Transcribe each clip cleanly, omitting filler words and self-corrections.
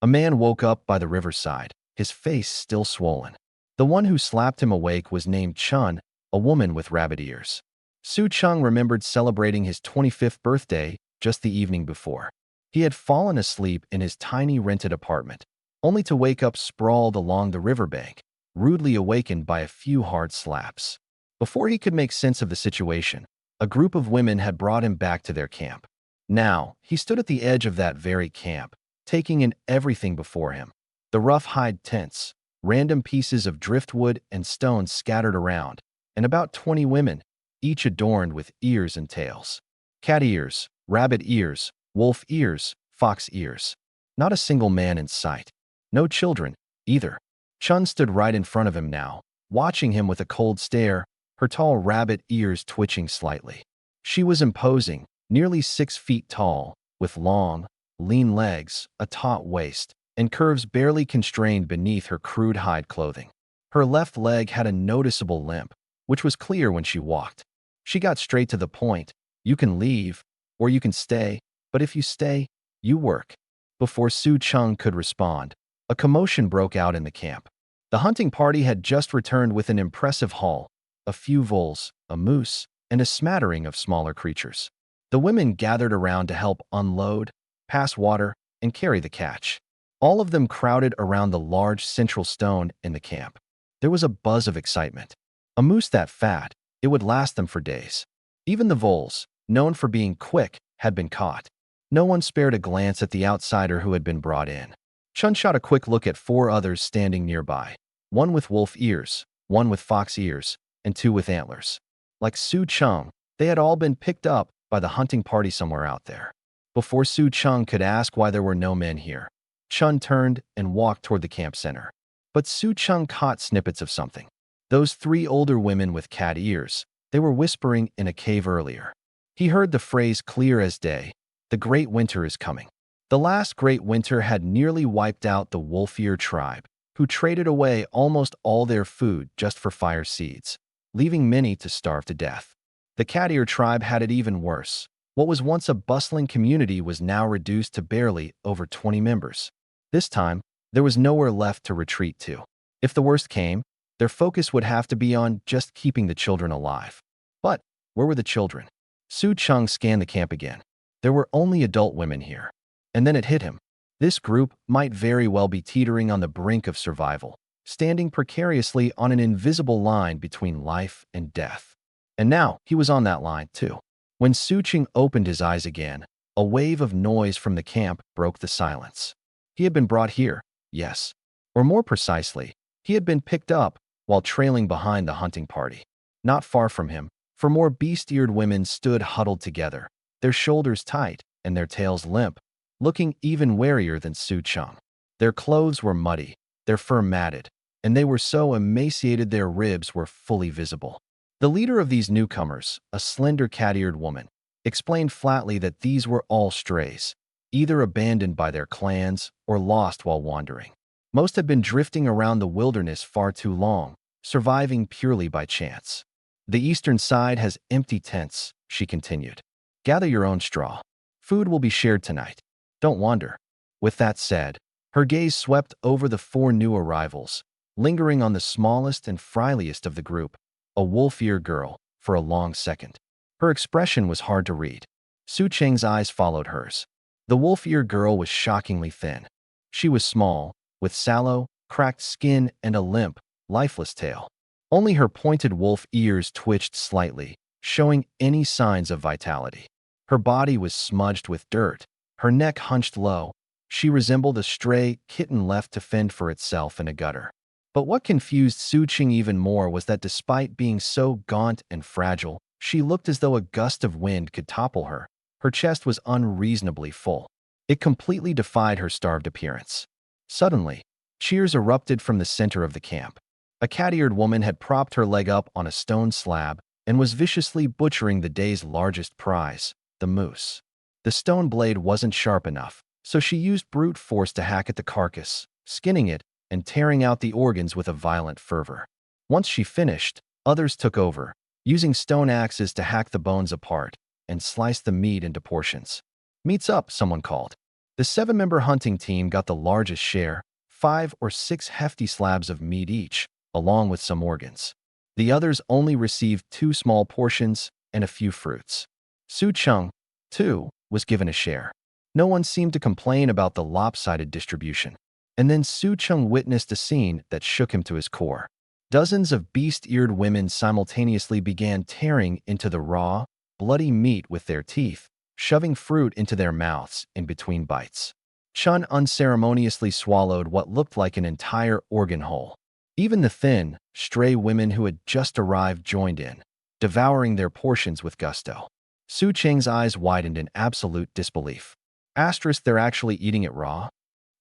A man woke up by the riverside, his face still swollen. The one who slapped him awake was named Chun, a woman with rabbit ears. Su Chung remembered celebrating his 25th birthday just the evening before. He had fallen asleep in his tiny rented apartment, only to wake up sprawled along the riverbank, rudely awakened by a few hard slaps. Before he could make sense of the situation, a group of women had brought him back to their camp. Now, he stood at the edge of that very camp, taking in everything before him. The rough hide tents, random pieces of driftwood and stones scattered around, and about 20 women, each adorned with ears and tails. Cat ears, rabbit ears, wolf ears, fox ears. Not a single man in sight. No children, either. Chun stood right in front of him now, watching him with a cold stare, her tall rabbit ears twitching slightly. She was imposing, nearly 6 feet tall, with long, lean legs, a taut waist, and curves barely constrained beneath her crude hide clothing. Her left leg had a noticeable limp, which was clear when she walked. She got straight to the point. You can leave, or you can stay, but if you stay, you work. Before Su Chung could respond, a commotion broke out in the camp. The hunting party had just returned with an impressive haul, a few voles, a moose, and a smattering of smaller creatures. The women gathered around to help unload, pass water, and carry the catch. All of them crowded around the large central stone in the camp. There was a buzz of excitement. A moose that fat, it would last them for days. Even the voles, known for being quick, had been caught. No one spared a glance at the outsider who had been brought in. Chun shot a quick look at 4 others standing nearby, one with wolf ears, one with fox ears, and 2 with antlers. Like Su Chung, they had all been picked up by the hunting party somewhere out there. Before Su Chung could ask why there were no men here, Chun turned and walked toward the camp center. But Su Chung caught snippets of something. Those 3 older women with cat ears, they were whispering in a cave earlier. He heard the phrase clear as day, "The great winter is coming." The last great winter had nearly wiped out the wolf-ear tribe, who traded away almost all their food just for fire seeds, leaving many to starve to death. The cat-ear tribe had it even worse. What was once a bustling community was now reduced to barely over 20 members. This time, there was nowhere left to retreat to. If the worst came, their focus would have to be on just keeping the children alive. But where were the children? Su Chung scanned the camp again. There were only adult women here. And then it hit him. This group might very well be teetering on the brink of survival, standing precariously on an invisible line between life and death. And now he was on that line, too. When Su Chung opened his eyes again, a wave of noise from the camp broke the silence. He had been brought here, yes. Or more precisely, he had been picked up while trailing behind the hunting party. Not far from him, 4 more beast-eared women stood huddled together, their shoulders tight and their tails limp, looking even warier than Su Chung. Their clothes were muddy, their fur matted, and they were so emaciated their ribs were fully visible. The leader of these newcomers, a slender cat-eared woman, explained flatly that these were all strays, either abandoned by their clans or lost while wandering. Most had been drifting around the wilderness far too long, surviving purely by chance. The eastern side has empty tents, she continued. Gather your own straw. Food will be shared tonight. Don't wander. With that said, her gaze swept over the 4 new arrivals, lingering on the smallest and friliest of the group, a wolf-ear girl, for a long second. Her expression was hard to read. Su Cheng's eyes followed hers. The wolf-ear girl was shockingly thin. She was small, with sallow, cracked skin and a limp, lifeless tail. Only her pointed wolf ears twitched slightly, showing any signs of vitality. Her body was smudged with dirt, her neck hunched low. She resembled a stray kitten left to fend for itself in a gutter. But what confused Su Cheng even more was that despite being so gaunt and fragile, she looked as though a gust of wind could topple her. Her chest was unreasonably full. It completely defied her starved appearance. Suddenly, cheers erupted from the center of the camp. A cat-eared woman had propped her leg up on a stone slab and was viciously butchering the day's largest prize, the moose. The stone blade wasn't sharp enough, so she used brute force to hack at the carcass, skinning it and tearing out the organs with a violent fervor. Once she finished, others took over, using stone axes to hack the bones apart and slice the meat into portions. "Meat's up," someone called. The 7-member hunting team got the largest share, 5 or 6 hefty slabs of meat each, along with some organs. The others only received 2 small portions and a few fruits. Su Chung, too, was given a share. No one seemed to complain about the lopsided distribution. And then Su Chung witnessed a scene that shook him to his core. Dozens of beast-eared women simultaneously began tearing into the raw, bloody meat with their teeth, shoving fruit into their mouths in between bites. Chun unceremoniously swallowed what looked like an entire organ whole. Even the thin, stray women who had just arrived joined in, devouring their portions with gusto. Su Cheng's eyes widened in absolute disbelief. Asterisk, they're actually eating it raw?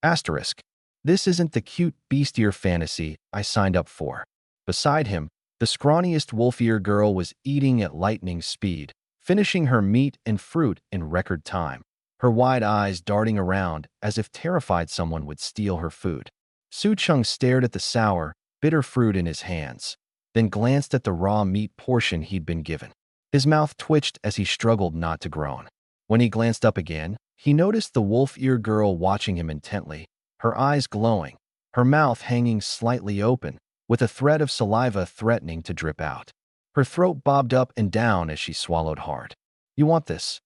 Asterisk, this isn't the cute beast-ear fantasy I signed up for. Beside him, the scrawniest wolf-ear girl was eating at lightning speed, finishing her meat and fruit in record time, her wide eyes darting around as if terrified someone would steal her food. Su Chung stared at the sour, bitter fruit in his hands, then glanced at the raw meat portion he'd been given. His mouth twitched as he struggled not to groan. When he glanced up again, he noticed the wolf-ear girl watching him intently, her eyes glowing, her mouth hanging slightly open, with a thread of saliva threatening to drip out. Her throat bobbed up and down as she swallowed hard. "You want this?"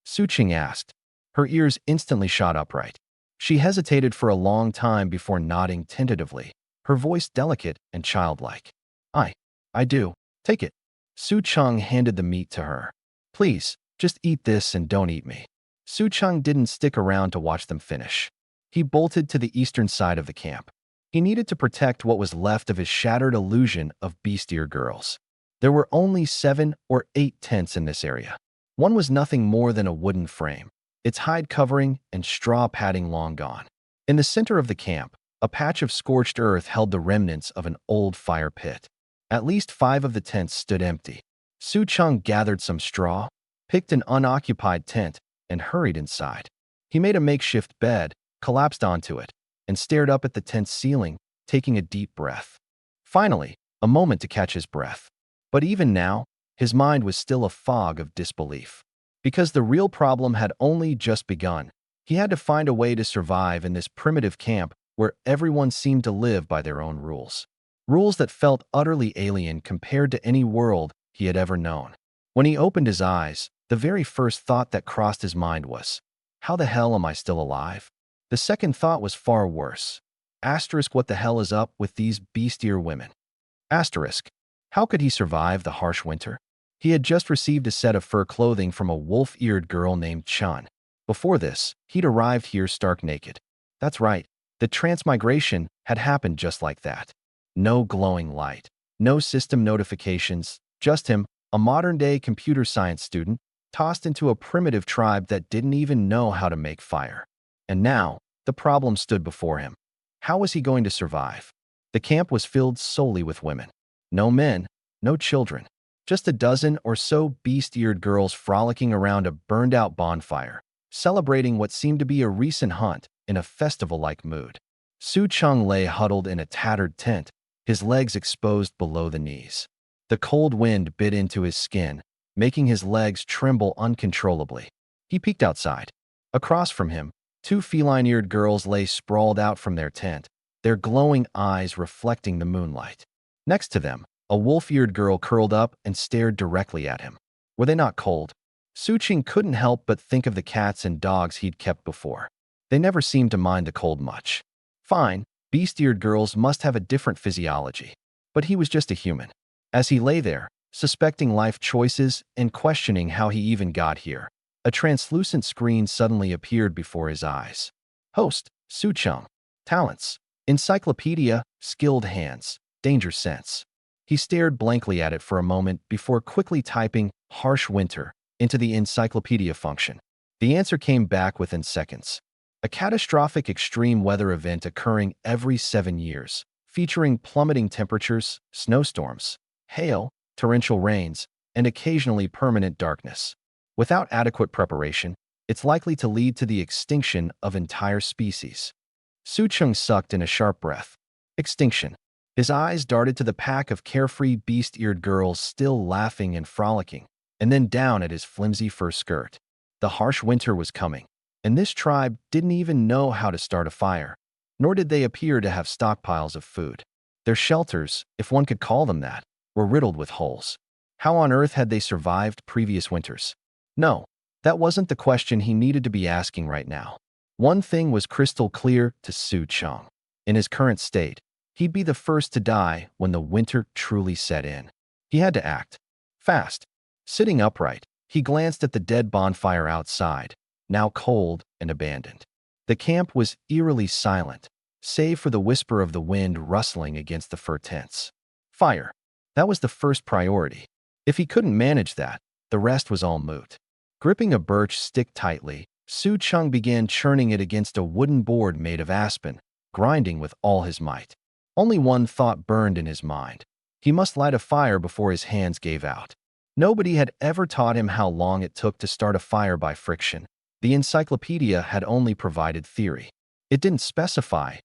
Su Ching asked. Her ears instantly shot upright. She hesitated for a long time before nodding tentatively, her voice delicate and childlike. I do. Take it." Su Chung handed the meat to her. "Please, just eat this and don't eat me." Su Chung didn't stick around to watch them finish. He bolted to the eastern side of the camp. He needed to protect what was left of his shattered illusion of beast-ear girls. There were only 7 or 8 tents in this area. One was nothing more than a wooden frame, its hide covering and straw padding long gone. In the center of the camp, a patch of scorched earth held the remnants of an old fire pit. At least 5 of the tents stood empty. Su Chung gathered some straw, picked an unoccupied tent, and hurried inside. He made a makeshift bed, collapsed onto it, and stared up at the tent's ceiling, taking a deep breath. Finally, a moment to catch his breath. But even now, his mind was still a fog of disbelief. Because the real problem had only just begun, he had to find a way to survive in this primitive camp where everyone seemed to live by their own rules. Rules that felt utterly alien compared to any world he had ever known. When he opened his eyes, the very first thought that crossed his mind was, "How the hell am I still alive?" The second thought was far worse. Asterisk, what the hell is up with these beast-ear women? Asterisk, how could he survive the harsh winter? He had just received a set of fur clothing from a wolf-eared girl named Chun. Before this, he'd arrived here stark naked. That's right, the transmigration had happened just like that. No glowing light, no system notifications, just him, a modern-day computer science student, tossed into a primitive tribe that didn't even know how to make fire. And now, the problem stood before him. How was he going to survive? The camp was filled solely with women. No men, no children. Just a dozen or so beast-eared girls frolicking around a burned-out bonfire, celebrating what seemed to be a recent hunt in a festival-like mood. Su Chung lay huddled in a tattered tent, his legs exposed below the knees. The cold wind bit into his skin, making his legs tremble uncontrollably. He peeked outside. Across from him, 2 feline-eared girls lay sprawled out from their tent, their glowing eyes reflecting the moonlight. Next to them, a wolf-eared girl curled up and stared directly at him. Were they not cold? Su Ching couldn't help but think of the cats and dogs he'd kept before. They never seemed to mind the cold much. Fine, beast-eared girls must have a different physiology. But he was just a human. As he lay there, suspecting life choices and questioning how he even got here, a translucent screen suddenly appeared before his eyes. Host, Su Chung. Talents. Encyclopedia, skilled hands, danger sense. He stared blankly at it for a moment before quickly typing harsh winter into the encyclopedia function. The answer came back within seconds. A catastrophic extreme weather event occurring every 7 years, featuring plummeting temperatures, snowstorms, hail, torrential rains, and occasionally permanent darkness. Without adequate preparation, it's likely to lead to the extinction of entire species. Su Chung sucked in a sharp breath. Extinction. His eyes darted to the pack of carefree beast-eared girls still laughing and frolicking, and then down at his flimsy fur skirt. The harsh winter was coming. and this tribe didn't even know how to start a fire, nor did they appear to have stockpiles of food. Their shelters, if one could call them that, were riddled with holes. How on earth had they survived previous winters? No, that wasn't the question he needed to be asking right now. One thing was crystal clear to Su Chang. In his current state, he'd be the first to die when the winter truly set in. He had to act fast. Sitting upright, he glanced at the dead bonfire outside, now cold and abandoned. The camp was eerily silent, save for the whisper of the wind rustling against the fur tents. Fire. That was the first priority. If he couldn't manage that, the rest was all moot. Gripping a birch stick tightly, Su Chang began churning it against a wooden board made of aspen, grinding with all his might. Only one thought burned in his mind. He must light a fire before his hands gave out. Nobody had ever taught him how long it took to start a fire by friction. The encyclopedia had only provided theory. It didn't specify,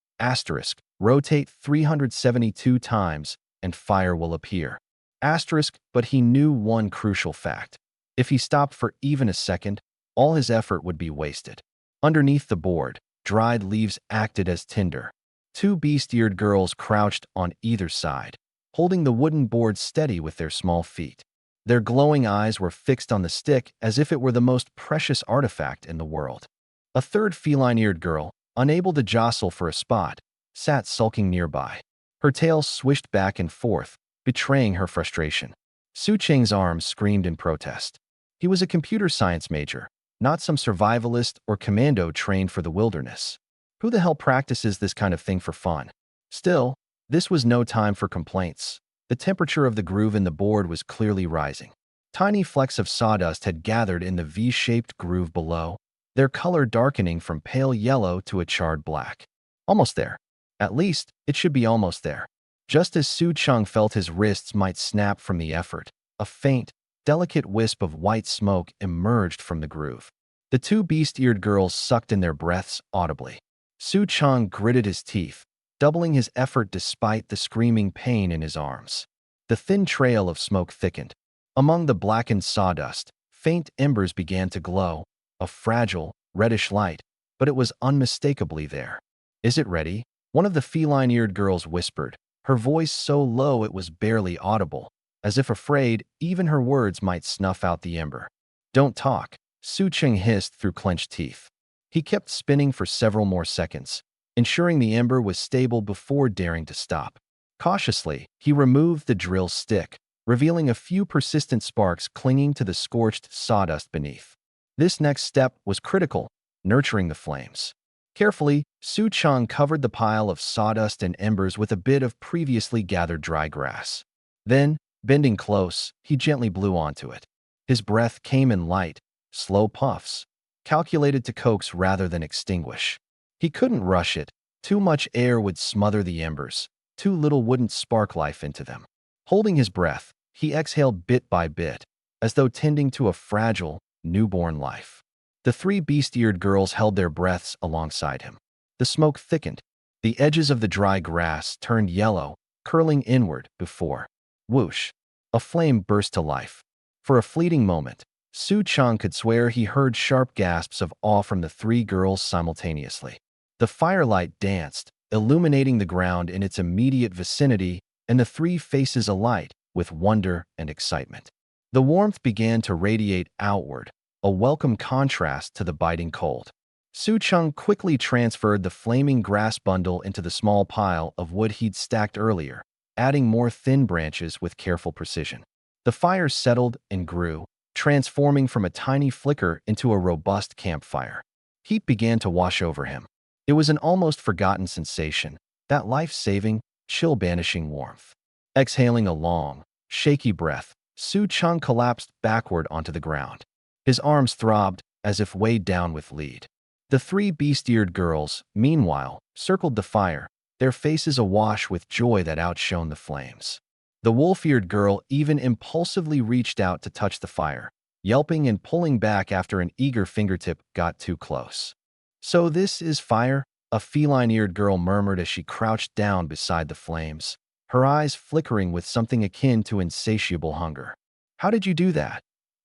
rotate 372 times and fire will appear. But he knew one crucial fact. If he stopped for even a second, all his effort would be wasted. Underneath the board, dried leaves acted as tinder. Two beast-eared girls crouched on either side, holding the wooden board steady with their small feet. Their glowing eyes were fixed on the stick as if it were the most precious artifact in the world. A third feline-eared girl, unable to jostle for a spot, sat sulking nearby. Her tail swished back and forth, betraying her frustration. Su Chang's arms screamed in protest. He was a computer science major, not some survivalist or commando trained for the wilderness. Who the hell practices this kind of thing for fun? Still, this was no time for complaints. The temperature of the groove in the board was clearly rising. Tiny flecks of sawdust had gathered in the V-shaped groove below, their color darkening from pale yellow to a charred black. Almost there. At least, it should be almost there. Just as Su Chang felt his wrists might snap from the effort, a faint, delicate wisp of white smoke emerged from the groove. The two beast-eared girls sucked in their breaths audibly. Su Chang gritted his teeth, doubling his effort despite the screaming pain in his arms. The thin trail of smoke thickened. Among the blackened sawdust, faint embers began to glow, a fragile, reddish light, but it was unmistakably there. "Is it ready?" One of the feline-eared girls whispered, her voice so low it was barely audible, as if afraid even her words might snuff out the ember. "Don't talk," Su Chang hissed through clenched teeth. He kept spinning for several more seconds, ensuring the ember was stable before daring to stop. Cautiously, he removed the drill stick, revealing a few persistent sparks clinging to the scorched sawdust beneath. This next step was critical, nurturing the flames. Carefully, Su Chang covered the pile of sawdust and embers with a bit of previously gathered dry grass. Then, bending close, he gently blew onto it. His breath came in light, slow puffs, calculated to coax rather than extinguish. He couldn't rush it. Too much air would smother the embers. Too little wouldn't spark life into them. Holding his breath, he exhaled bit by bit, as though tending to a fragile, newborn life. The three beast-eared girls held their breaths alongside him. The smoke thickened. The edges of the dry grass turned yellow, curling inward before. Whoosh! A flame burst to life. For a fleeting moment, Su Chang could swear he heard sharp gasps of awe from the three girls simultaneously. The firelight danced, illuminating the ground in its immediate vicinity, and the three faces alight with wonder and excitement. The warmth began to radiate outward, a welcome contrast to the biting cold. Su Chang quickly transferred the flaming grass bundle into the small pile of wood he'd stacked earlier, adding more thin branches with careful precision. The fire settled and grew, transforming from a tiny flicker into a robust campfire. Heat began to wash over him. It was an almost forgotten sensation, that life-saving, chill-banishing warmth. Exhaling a long, shaky breath, Su Chang collapsed backward onto the ground. His arms throbbed as if weighed down with lead. The three beast-eared girls, meanwhile, circled the fire, their faces awash with joy that outshone the flames. The wolf-eared girl even impulsively reached out to touch the fire, yelping and pulling back after an eager fingertip got too close. "So this is fire?" a feline-eared girl murmured as she crouched down beside the flames, her eyes flickering with something akin to insatiable hunger. "How did you do that?"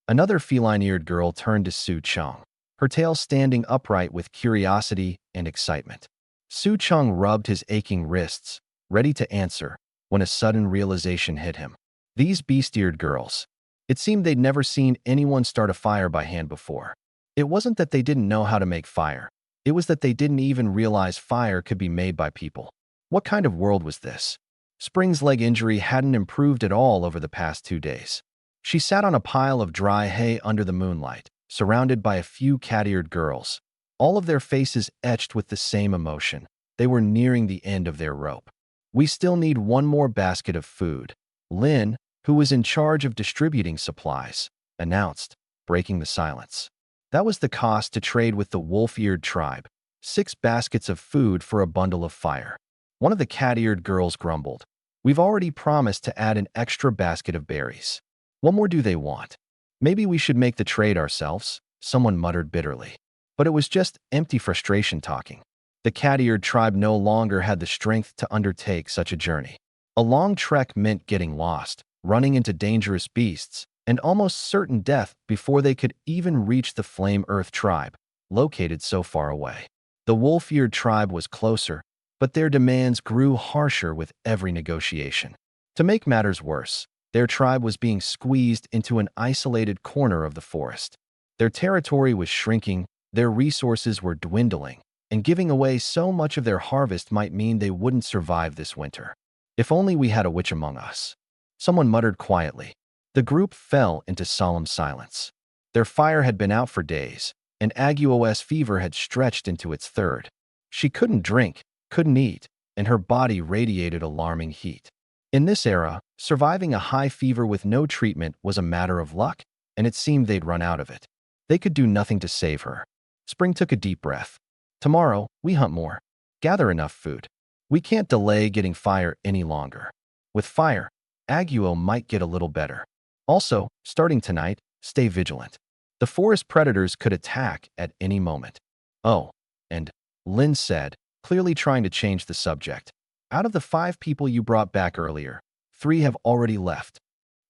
Another feline-eared girl turned to Su Chang. her tail standing upright with curiosity and excitement. Su Cheng rubbed his aching wrists, ready to answer, when a sudden realization hit him. These beast-eared girls. It seemed they'd never seen anyone start a fire by hand before. It wasn't that they didn't know how to make fire. It was that they didn't even realize fire could be made by people. What kind of world was this? Spring's leg injury hadn't improved at all over the past 2 days. She sat on a pile of dry hay under the moonlight, surrounded by a few cat-eared girls, all of their faces etched with the same emotion. They were nearing the end of their rope. We still need one more basket of food, Lin, who was in charge of distributing supplies, announced, breaking the silence. That was the cost to trade with the wolf-eared tribe, 6 baskets of food for a bundle of fire. One of the cat-eared girls grumbled. We've already promised to add an extra basket of berries. What more do they want? Maybe we should make the trade ourselves, someone muttered bitterly. But it was just empty frustration talking. The cat-eared tribe no longer had the strength to undertake such a journey. A long trek meant getting lost, running into dangerous beasts, and almost certain death before they could even reach the Flame Earth tribe, located so far away. The wolf-eared tribe was closer, but their demands grew harsher with every negotiation. To make matters worse, their tribe was being squeezed into an isolated corner of the forest. Their territory was shrinking, their resources were dwindling, and giving away so much of their harvest might mean they wouldn't survive this winter. If only we had a witch among us. Someone muttered quietly. The group fell into solemn silence. Their fire had been out for days, and Aguo's fever had stretched into its 3rd. She couldn't drink, couldn't eat, and her body radiated alarming heat. In this era, surviving a high fever with no treatment was a matter of luck, and it seemed they'd run out of it. They could do nothing to save her. Spring took a deep breath. Tomorrow, we hunt more. Gather enough food. We can't delay getting fire any longer. With fire, Aguo might get a little better. Also, starting tonight, stay vigilant. The forest predators could attack at any moment. Oh, and Lin said, clearly trying to change the subject. Out of the 5 people you brought back earlier, 3 have already left.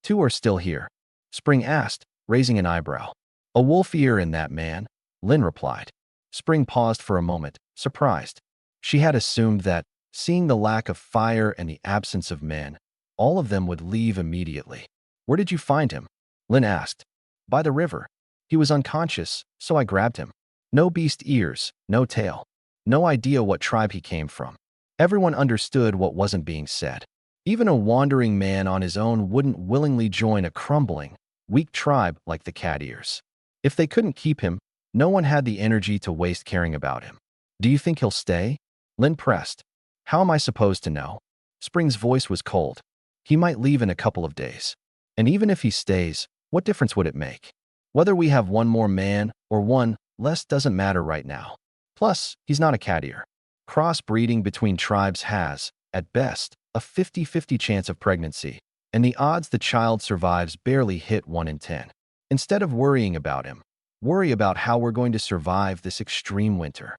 2 are still here. Spring asked, raising an eyebrow. A wolf ear in that man, Lin replied. Spring paused for a moment, surprised. She had assumed that, seeing the lack of fire and the absence of men, all of them would leave immediately. Where did you find him? Lin asked. By the river. He was unconscious, so I grabbed him. No beast ears, no tail. No idea what tribe he came from. Everyone understood what wasn't being said. Even a wandering man on his own wouldn't willingly join a crumbling, weak tribe like the cat ears. If they couldn't keep him, no one had the energy to waste caring about him. Do you think he'll stay? Lin pressed. How am I supposed to know? Spring's voice was cold. He might leave in a couple of days. And even if he stays, what difference would it make? Whether we have one more man or one less doesn't matter right now. Plus, he's not a cat ear. Crossbreeding between tribes has, at best, a 50-50 chance of pregnancy, and the odds the child survives barely hit 1 in 10. Instead of worrying about him, worry about how we're going to survive this extreme winter.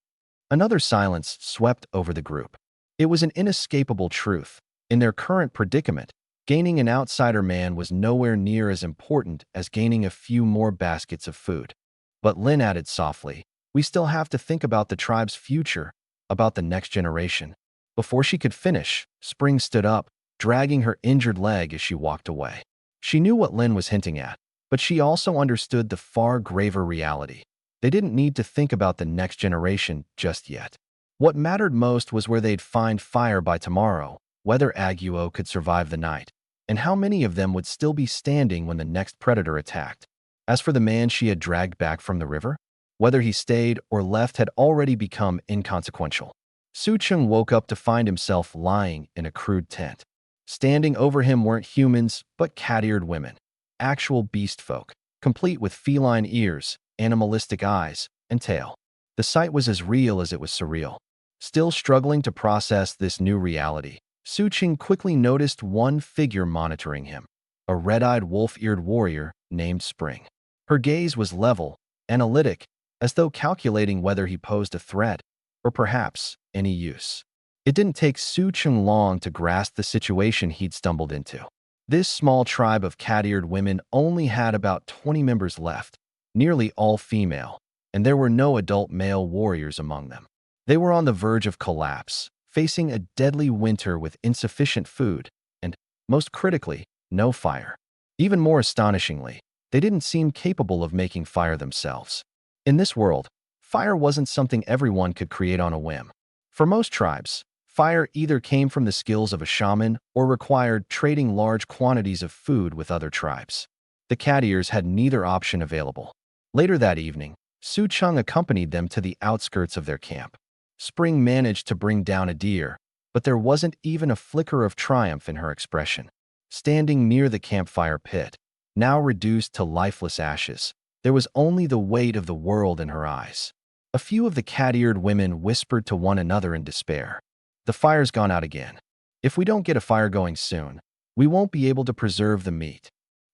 Another silence swept over the group. It was an inescapable truth. In their current predicament, gaining an outsider man was nowhere near as important as gaining a few more baskets of food. But Lin added softly, we still have to think about the tribe's future, about the next generation. Before she could finish, Spring stood up, dragging her injured leg as she walked away. She knew what Lin was hinting at, but she also understood the far graver reality. They didn't need to think about the next generation just yet. What mattered most was where they'd find fire by tomorrow, whether Aguo could survive the night, and how many of them would still be standing when the next predator attacked. As for the man she had dragged back from the river, whether he stayed or left had already become inconsequential. Su Cheng woke up to find himself lying in a crude tent. Standing over him weren't humans, but cat-eared women. Actual beast folk, complete with feline ears, animalistic eyes, and tail. The sight was as real as it was surreal. Still struggling to process this new reality, Su Cheng quickly noticed one figure monitoring him, a red-eyed wolf-eared warrior named Spring. Her gaze was level, analytic, as though calculating whether he posed a threat, or perhaps any use. It didn't take Su Cheng long to grasp the situation he'd stumbled into. This small tribe of cat-eared women only had about 20 members left, nearly all female, and there were no adult male warriors among them. They were on the verge of collapse, facing a deadly winter with insufficient food and, most critically, no fire. Even more astonishingly, they didn't seem capable of making fire themselves. In this world, fire wasn't something everyone could create on a whim. For most tribes, fire either came from the skills of a shaman or required trading large quantities of food with other tribes. The Katiers had neither option available. Later that evening, Su Chung accompanied them to the outskirts of their camp. Spring managed to bring down a deer, but there wasn't even a flicker of triumph in her expression. Standing near the campfire pit, now reduced to lifeless ashes, there was only the weight of the world in her eyes. A few of the cat-eared women whispered to one another in despair. "The fire's gone out again. If we don't get a fire going soon, we won't be able to preserve the meat.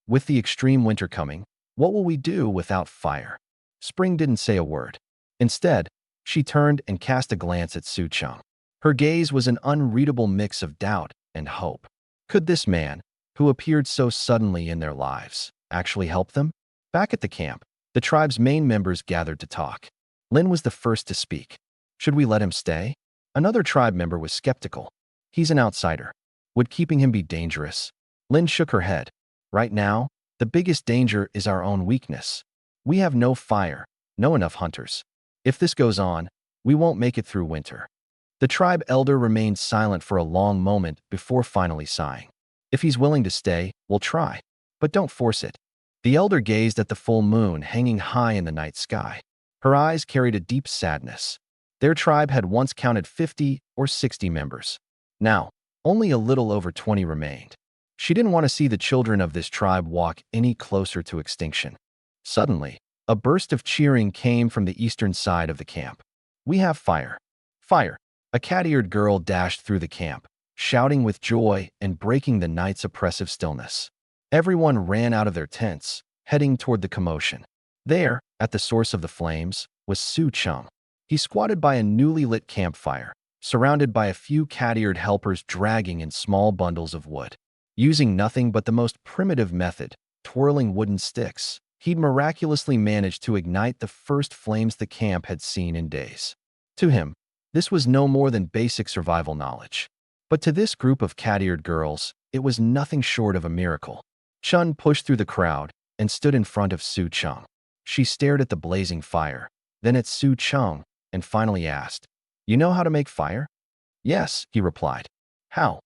With the extreme winter coming, what will we do without fire?" Spring didn't say a word. Instead, she turned and cast a glance at Su Chung. Her gaze was an unreadable mix of doubt and hope. Could this man, who appeared so suddenly in their lives, actually help them? Back at the camp, the tribe's main members gathered to talk. Lin was the first to speak. "Should we let him stay?" Another tribe member was skeptical. "He's an outsider. Would keeping him be dangerous?" Lin shook her head. "Right now, the biggest danger is our own weakness. We have no fire, no enough hunters. If this goes on, we won't make it through winter." The tribe elder remained silent for a long moment before finally sighing. "If he's willing to stay, we'll try. But don't force it." The elder gazed at the full moon hanging high in the night sky. Her eyes carried a deep sadness. Their tribe had once counted 50 or 60 members. Now, only a little over 20 remained. She didn't want to see the children of this tribe walk any closer to extinction. Suddenly, a burst of cheering came from the eastern side of the camp. "We have fire! Fire!" A cat-eared girl dashed through the camp, shouting with joy and breaking the night's oppressive stillness. Everyone ran out of their tents, heading toward the commotion. There, at the source of the flames, was Su Chung. He squatted by a newly lit campfire, surrounded by a few cat-eared helpers dragging in small bundles of wood. Using nothing but the most primitive method, twirling wooden sticks, he'd miraculously managed to ignite the first flames the camp had seen in days. To him, this was no more than basic survival knowledge. But to this group of cat-eared girls, it was nothing short of a miracle. Chun pushed through the crowd and stood in front of Su Chung. She stared at the blazing fire, then at Su Chung, and finally asked, "You know how to make fire?" "Yes," he replied. "How?"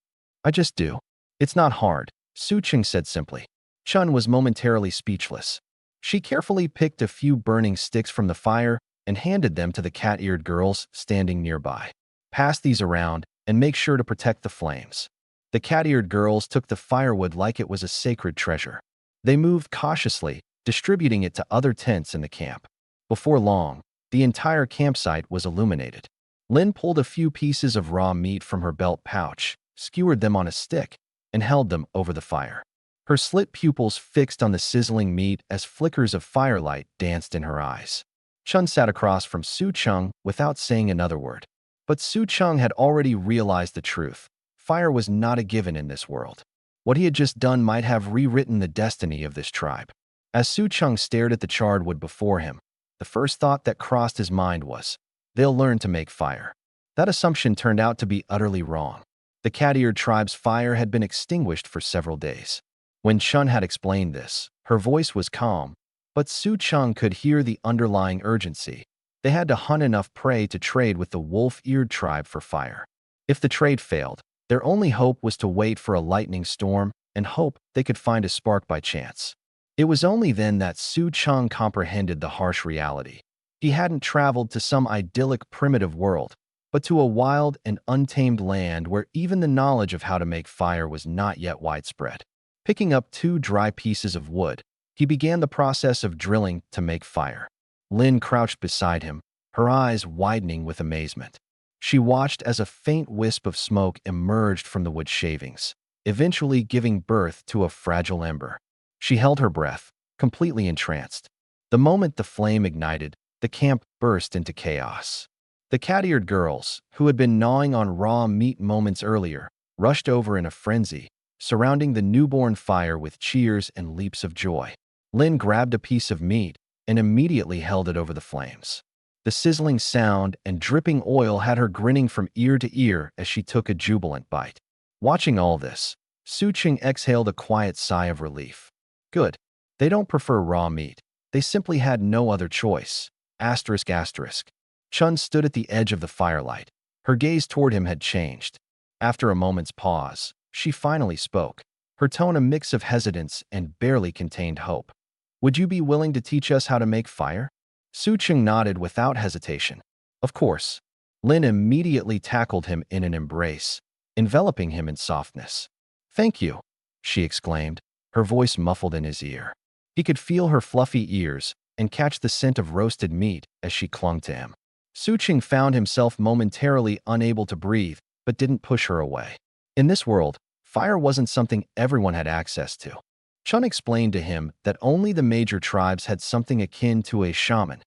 "I just do. It's not hard," Su Chung said simply. Chun was momentarily speechless. She carefully picked a few burning sticks from the fire and handed them to the cat-eared girls standing nearby. "Pass these around and make sure to protect the flames." The cat-eared girls took the firewood like it was a sacred treasure. They moved cautiously, distributing it to other tents in the camp. Before long, the entire campsite was illuminated. Lin pulled a few pieces of raw meat from her belt pouch, skewered them on a stick, and held them over the fire. Her slit pupils fixed on the sizzling meat as flickers of firelight danced in her eyes. Chun sat across from Su Chung without saying another word. But Su Chung had already realized the truth. Fire was not a given in this world. What he had just done might have rewritten the destiny of this tribe. As Su Chung stared at the charred wood before him, the first thought that crossed his mind was, "They'll learn to make fire." That assumption turned out to be utterly wrong. The cat-eared tribe's fire had been extinguished for several days. When Chun had explained this, her voice was calm, but Su Chung could hear the underlying urgency. They had to hunt enough prey to trade with the wolf-eared tribe for fire. If the trade failed, their only hope was to wait for a lightning storm and hope they could find a spark by chance. It was only then that Su Chung comprehended the harsh reality. He hadn't traveled to some idyllic primitive world, but to a wild and untamed land where even the knowledge of how to make fire was not yet widespread. Picking up 2 dry pieces of wood, he began the process of drilling to make fire. Lin crouched beside him, her eyes widening with amazement. She watched as a faint wisp of smoke emerged from the wood shavings, eventually giving birth to a fragile ember. She held her breath, completely entranced. The moment the flame ignited, the camp burst into chaos. The cat-eared girls, who had been gnawing on raw meat moments earlier, rushed over in a frenzy, surrounding the newborn fire with cheers and leaps of joy. Lin grabbed a piece of meat, and immediately held it over the flames. The sizzling sound and dripping oil had her grinning from ear to ear as she took a jubilant bite. Watching all this, Su-ching exhaled a quiet sigh of relief. Good. They don't prefer raw meat. They simply had no other choice. Asterisk asterisk. Chun stood at the edge of the firelight. Her gaze toward him had changed. After a moment's pause, she finally spoke, her tone a mix of hesitance and barely contained hope. Would you be willing to teach us how to make fire? Su-ching nodded without hesitation. Of course. Lin immediately tackled him in an embrace, enveloping him in softness. Thank you, she exclaimed, her voice muffled in his ear. He could feel her fluffy ears and catch the scent of roasted meat as she clung to him. Su-ching found himself momentarily unable to breathe, but didn't push her away. In this world, fire wasn't something everyone had access to. Chun explained to him that only the major tribes had something akin to a shaman,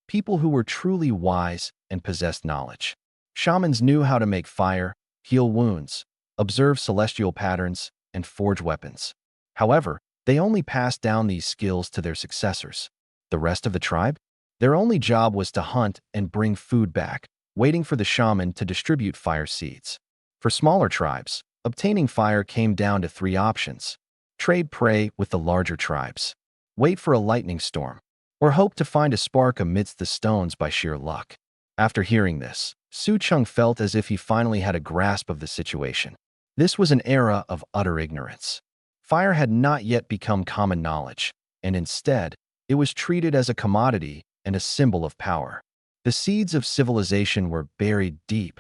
people who were truly wise and possessed knowledge. Shamans knew how to make fire, heal wounds, observe celestial patterns, and forge weapons. However, they only passed down these skills to their successors. The rest of the tribe? Their only job was to hunt and bring food back, waiting for the shaman to distribute fire seeds. For smaller tribes, obtaining fire came down to 3 options. Trade prey with the larger tribes, wait for a lightning storm, or hope to find a spark amidst the stones by sheer luck. After hearing this, Su-ching felt as if he finally had a grasp of the situation. This was an era of utter ignorance. Fire had not yet become common knowledge, and instead, it was treated as a commodity and a symbol of power. The seeds of civilization were buried deep,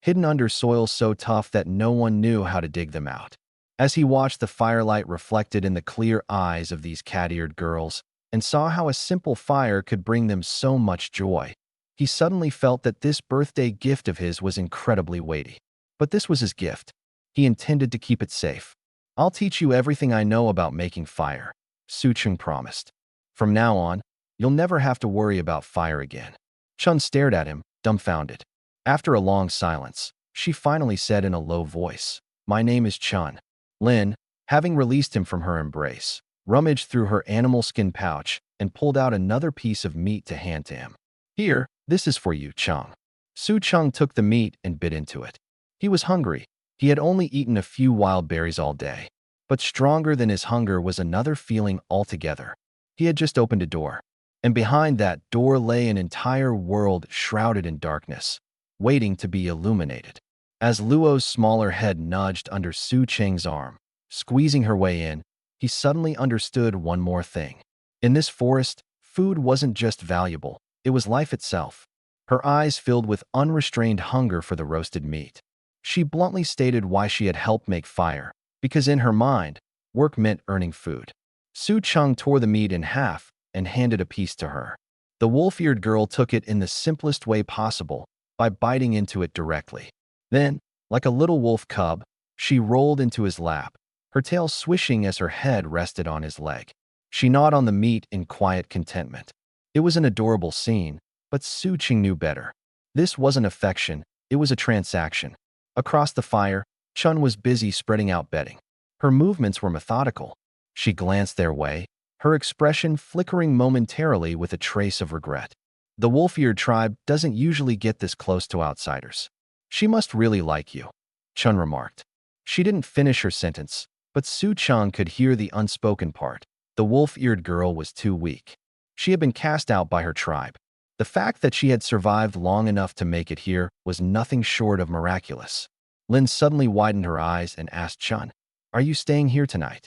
hidden under soil so tough that no one knew how to dig them out. As he watched the firelight reflected in the clear eyes of these cat-eared girls and saw how a simple fire could bring them so much joy, he suddenly felt that this birthday gift of his was incredibly weighty. But this was his gift. He intended to keep it safe. I'll teach you everything I know about making fire, Su-ching promised. From now on, you'll never have to worry about fire again. Chun stared at him, dumbfounded. After a long silence, she finally said in a low voice, My name is Chun. Lin, having released him from her embrace, rummaged through her animal skin pouch and pulled out another piece of meat to hand to him. Here, this is for you, Chang. Su-ching took the meat and bit into it. He was hungry. He had only eaten a few wild berries all day. But stronger than his hunger was another feeling altogether. He had just opened a door, and behind that door lay an entire world shrouded in darkness, waiting to be illuminated. As Luo's smaller head nudged under Su-ching's arm, squeezing her way in, he suddenly understood one more thing. In this forest, food wasn't just valuable, it was life itself. Her eyes filled with unrestrained hunger for the roasted meat. She bluntly stated why she had helped make fire, because in her mind, work meant earning food. Su-ching tore the meat in half and handed a piece to her. The wolf-eared girl took it in the simplest way possible, by biting into it directly. Then, like a little wolf cub, she rolled into his lap, her tail swishing as her head rested on his leg. She gnawed on the meat in quiet contentment. It was an adorable scene, but Su-ching knew better. This wasn't affection, it was a transaction. Across the fire, Chun was busy spreading out bedding. Her movements were methodical. She glanced their way, her expression flickering momentarily with a trace of regret. The wolf-eared tribe doesn't usually get this close to outsiders. She must really like you, Chun remarked. She didn't finish her sentence, but Su-ching could hear the unspoken part. The wolf-eared girl was too weak. She had been cast out by her tribe. The fact that she had survived long enough to make it here was nothing short of miraculous. Lin suddenly widened her eyes and asked Chun, Are you staying here tonight?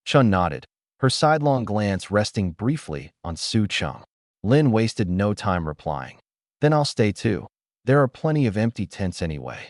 Chun nodded, her sidelong glance resting briefly on Su-ching. Lin wasted no time replying. Then I'll stay too. There are plenty of empty tents anyway.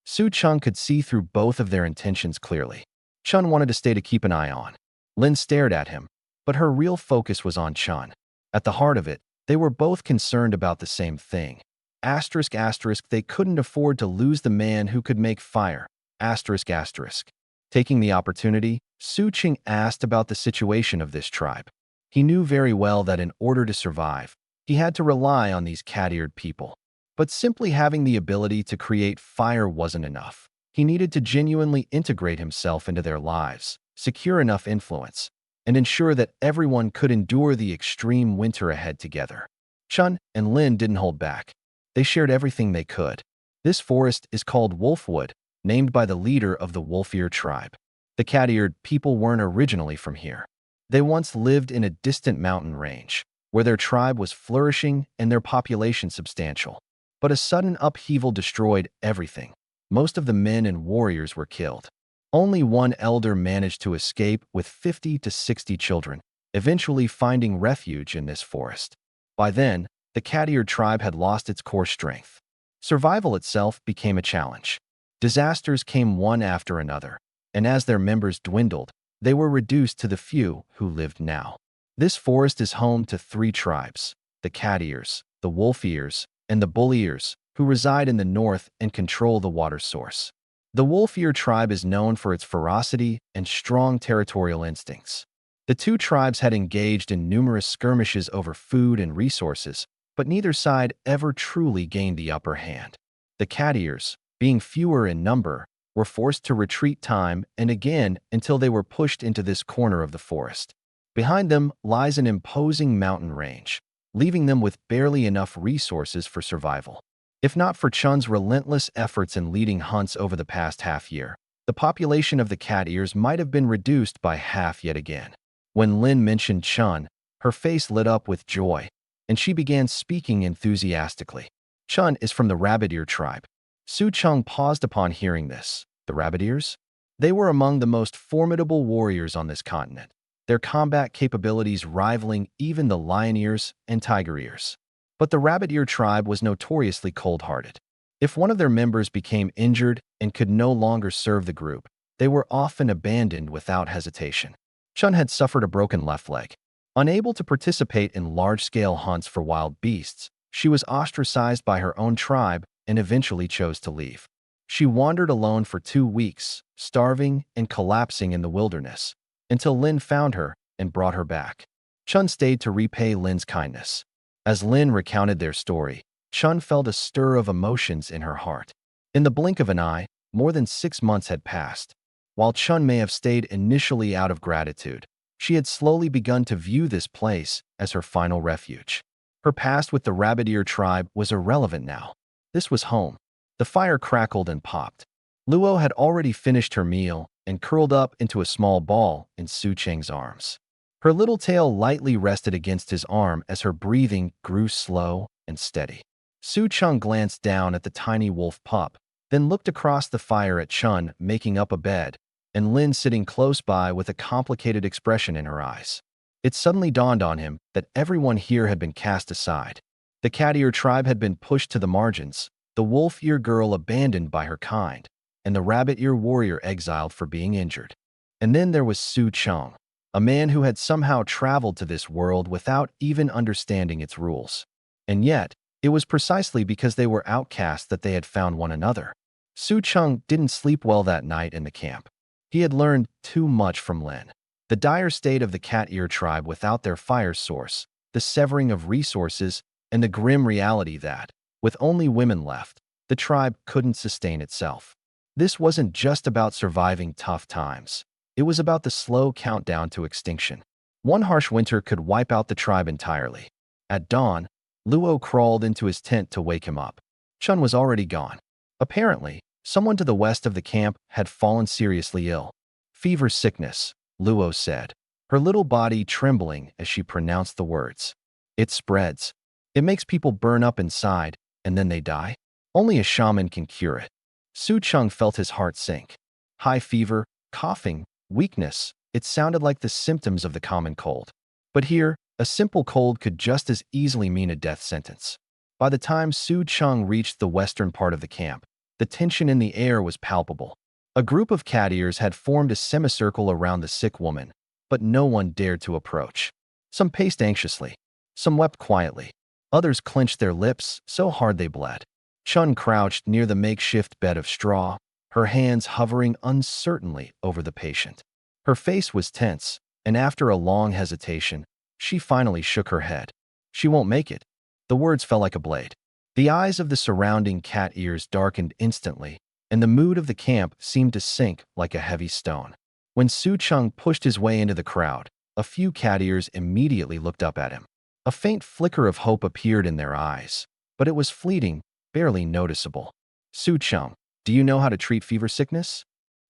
Su-ching could see through both of their intentions clearly. Chun wanted to stay to keep an eye on. Lin stared at him, but her real focus was on Chun. At the heart of it, they were both concerned about the same thing. Asterisk asterisk, they couldn't afford to lose the man who could make fire. Asterisk asterisk. Taking the opportunity, Su-ching asked about the situation of this tribe. He knew very well that in order to survive, he had to rely on these cat-eared people. But simply having the ability to create fire wasn't enough. He needed to genuinely integrate himself into their lives, secure enough influence, and ensure that everyone could endure the extreme winter ahead together. Chun and Lin didn't hold back. They shared everything they could. This forest is called Wolfwood, named by the leader of the wolf-ear tribe. The cat-eared people weren't originally from here. They once lived in a distant mountain range, where their tribe was flourishing and their population substantial. But a sudden upheaval destroyed everything. Most of the men and warriors were killed. Only one elder managed to escape with 50 to 60 children, eventually finding refuge in this forest. By then, the cat-eared tribe had lost its core strength. Survival itself became a challenge. Disasters came one after another, and as their members dwindled, they were reduced to the few who lived now. This forest is home to 3 tribes: the cat-ears, the wolf-ears, and the bull-ears, who reside in the north and control the water source. The wolf-ear tribe is known for its ferocity and strong territorial instincts. The 2 tribes had engaged in numerous skirmishes over food and resources, but neither side ever truly gained the upper hand. The cat-ears, being fewer in number, were forced to retreat time and again until they were pushed into this corner of the forest. Behind them lies an imposing mountain range, leaving them with barely enough resources for survival. If not for Chun's relentless efforts in leading hunts over the past half-year, the population of the cat-ears might have been reduced by half yet again. When Lin mentioned Chun, her face lit up with joy, and she began speaking enthusiastically. Chun is from the rabbit-ear tribe. Su Cheng paused upon hearing this. The rabbit-ears? They were among the most formidable warriors on this continent, their combat capabilities rivaling even the lion-ears and tiger-ears. But the rabbit-ear tribe was notoriously cold-hearted. If one of their members became injured and could no longer serve the group, they were often abandoned without hesitation. Chun had suffered a broken left leg. Unable to participate in large-scale hunts for wild beasts, she was ostracized by her own tribe and eventually chose to leave. She wandered alone for 2 weeks, starving and collapsing in the wilderness, until Lin found her and brought her back. Chun stayed to repay Lin's kindness. As Lin recounted their story, Chun felt a stir of emotions in her heart. In the blink of an eye, more than 6 months had passed. While Chun may have stayed initially out of gratitude, she had slowly begun to view this place as her final refuge. Her past with the rabbit-ear tribe was irrelevant now. This was home. The fire crackled and popped. Luo had already finished her meal and curled up into a small ball in Su Cheng's arms. Her little tail lightly rested against his arm as her breathing grew slow and steady. Su Cheng glanced down at the tiny wolf pup, then looked across the fire at Chun making up a bed, and Lin sitting close by with a complicated expression in her eyes. It suddenly dawned on him that everyone here had been cast aside. The cat-ear tribe had been pushed to the margins, the wolf-ear girl abandoned by her kind, and the rabbit-ear warrior exiled for being injured. And then there was Su Cheng, a man who had somehow traveled to this world without even understanding its rules. And yet, it was precisely because they were outcasts that they had found one another. Su Cheng didn't sleep well that night in the camp. He had learned too much from Lin. The dire state of the cat-ear tribe without their fire source, the severing of resources, and the grim reality that, with only women left, the tribe couldn't sustain itself. This wasn't just about surviving tough times. It was about the slow countdown to extinction. One harsh winter could wipe out the tribe entirely. At dawn, Luo crawled into his tent to wake him up. Chun was already gone. Apparently, someone to the west of the camp had fallen seriously ill. Fever sickness, Luo said, her little body trembling as she pronounced the words. It spreads. It makes people burn up inside, and then they die. Only a shaman can cure it. Su Cheng felt his heart sink. High fever, coughing, weakness, it sounded like the symptoms of the common cold. But here, a simple cold could just as easily mean a death sentence. By the time Su Cheng reached the western part of the camp, the tension in the air was palpable. A group of cat-ears had formed a semicircle around the sick woman, but no one dared to approach. Some paced anxiously. Some wept quietly. Others clenched their lips so hard they bled. Chun crouched near the makeshift bed of straw, her hands hovering uncertainly over the patient. Her face was tense, and after a long hesitation, she finally shook her head. She won't make it. The words fell like a blade. The eyes of the surrounding cat-ears darkened instantly, and the mood of the camp seemed to sink like a heavy stone. When Su Cheng pushed his way into the crowd, A few cat ears immediately looked up at him. A faint flicker of hope appeared in their eyes, but it was fleeting, barely noticeable. Su-chung, do you know how to treat fever sickness?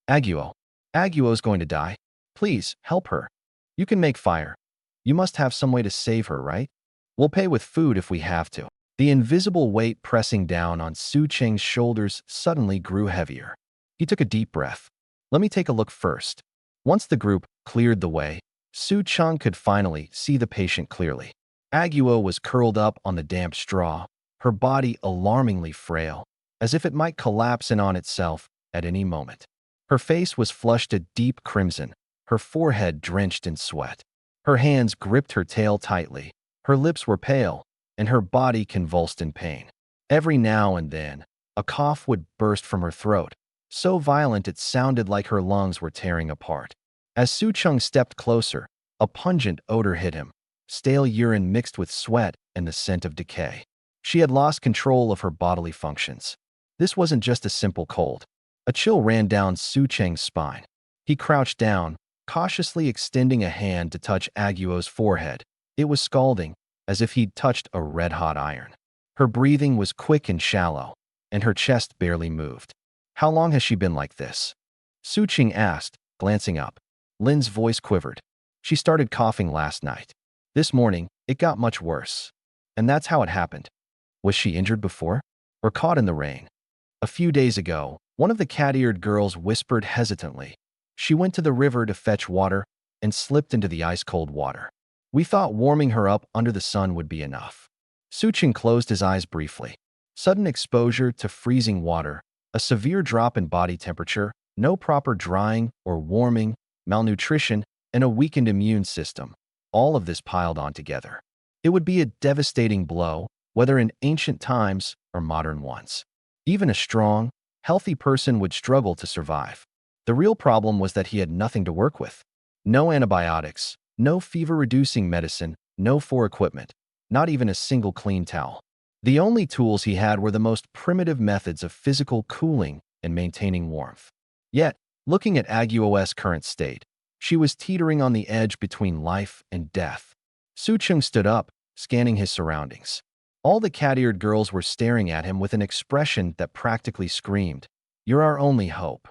Aguo. Aguo's going to die. Please, help her. You can make fire. You must have some way to save her, right? We'll pay with food if we have to. The invisible weight pressing down on Su-cheng's shoulders suddenly grew heavier. He took a deep breath. Let me take a look first. Once the group cleared the way, Su-chung could finally see the patient clearly. Aguo was curled up on the damp straw, her body alarmingly frail, as if it might collapse in on itself at any moment. Her face was flushed a deep crimson, her forehead drenched in sweat. Her hands gripped her tail tightly, her lips were pale, and her body convulsed in pain. Every now and then, a cough would burst from her throat, so violent it sounded like her lungs were tearing apart. As Su-chung stepped closer, a pungent odor hit him, stale urine mixed with sweat and the scent of decay. She had lost control of her bodily functions. This wasn't just a simple cold. A chill ran down Su-cheng's spine. He crouched down, cautiously extending a hand to touch Aguo's forehead. It was scalding, as if he'd touched a red-hot iron. Her breathing was quick and shallow, and her chest barely moved. How long has she been like this? Su-cheng asked, glancing up. Lin's voice quivered. She started coughing last night. This morning, it got much worse. And that's how it happened. Was she injured before? Or caught in the rain? A few days ago, one of the cat-eared girls whispered hesitantly. She went to the river to fetch water and slipped into the ice-cold water. We thought warming her up under the sun would be enough. Su-cheng closed his eyes briefly. Sudden exposure to freezing water, a severe drop in body temperature, no proper drying or warming, malnutrition, and a weakened immune system. All of this piled on together. It would be a devastating blow, whether in ancient times or modern ones. Even a strong, healthy person would struggle to survive. The real problem was that he had nothing to work with. No antibiotics, no fever-reducing medicine, no equipment, not even a single clean towel. The only tools he had were the most primitive methods of physical cooling and maintaining warmth. Yet, looking at Aguo's current state, she was teetering on the edge between life and death. Su-chung stood up, scanning his surroundings. All the cat-eared girls were staring at him with an expression that practically screamed, "You're our only hope."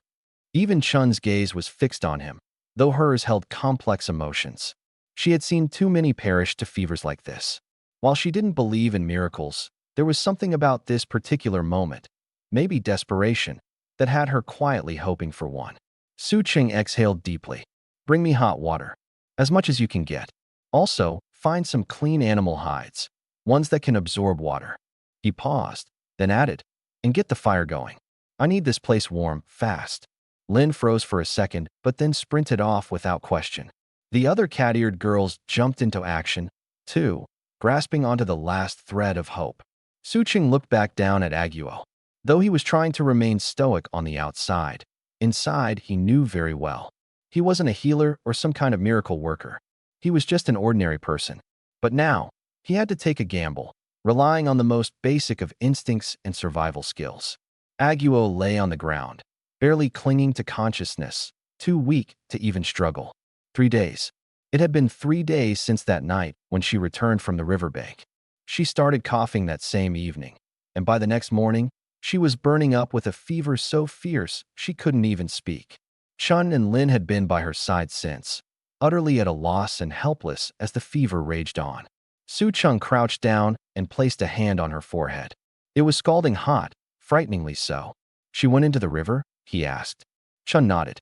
Even Chun's gaze was fixed on him, though hers held complex emotions. She had seen too many perish to fevers like this. While she didn't believe in miracles, there was something about this particular moment, maybe desperation, that had her quietly hoping for one. Su-cheng exhaled deeply. Bring me hot water. As much as you can get. Also, find some clean animal hides, ones that can absorb water. He paused, then added, and get the fire going. I need this place warm, fast. Lin froze for a second, but then sprinted off without question. The other cat-eared girls jumped into action, too, grasping onto the last thread of hope. Su-cheng looked back down at Aguo. Though he was trying to remain stoic on the outside, inside he knew very well. He wasn't a healer or some kind of miracle worker. He was just an ordinary person. But now, he had to take a gamble, relying on the most basic of instincts and survival skills. Aguo lay on the ground, barely clinging to consciousness, too weak to even struggle. 3 days. It had been 3 days since that night when she returned from the riverbank. She started coughing that same evening, and by the next morning, she was burning up with a fever so fierce she couldn't even speak. Chun and Lin had been by her side since, utterly at a loss and helpless as the fever raged on. Su-chung crouched down and placed a hand on her forehead. It was scalding hot, frighteningly so. She went into the river? He asked. Chun nodded.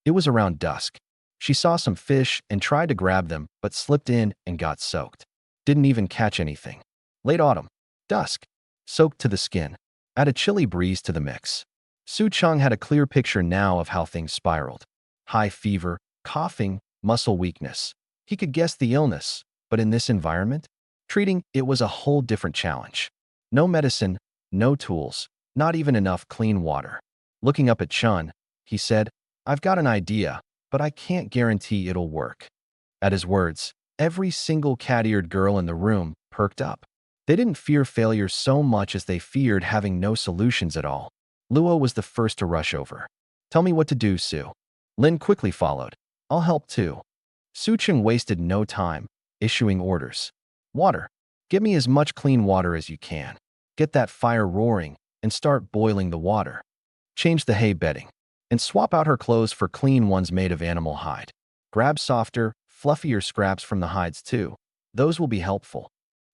It was around dusk. She saw some fish and tried to grab them, but slipped in and got soaked. Didn't even catch anything. Late autumn. Dusk. Soaked to the skin. Add a chilly breeze to the mix. Su-chung had a clear picture now of how things spiraled. High fever, coughing, muscle weakness. He could guess the illness, but in this environment, treating it was a whole different challenge. No medicine, no tools, not even enough clean water. Looking up at Chun, he said, I've got an idea, but I can't guarantee it'll work. At his words, every single cat-eared girl in the room perked up. They didn't fear failure so much as they feared having no solutions at all. Luo was the first to rush over. Tell me what to do, Sue. Lin quickly followed. I'll help too. Sucheng wasted no time, issuing orders. Water. Get me as much clean water as you can. Get that fire roaring and start boiling the water. Change the hay bedding and swap out her clothes for clean ones made of animal hide. Grab softer, fluffier scraps from the hides too. Those will be helpful.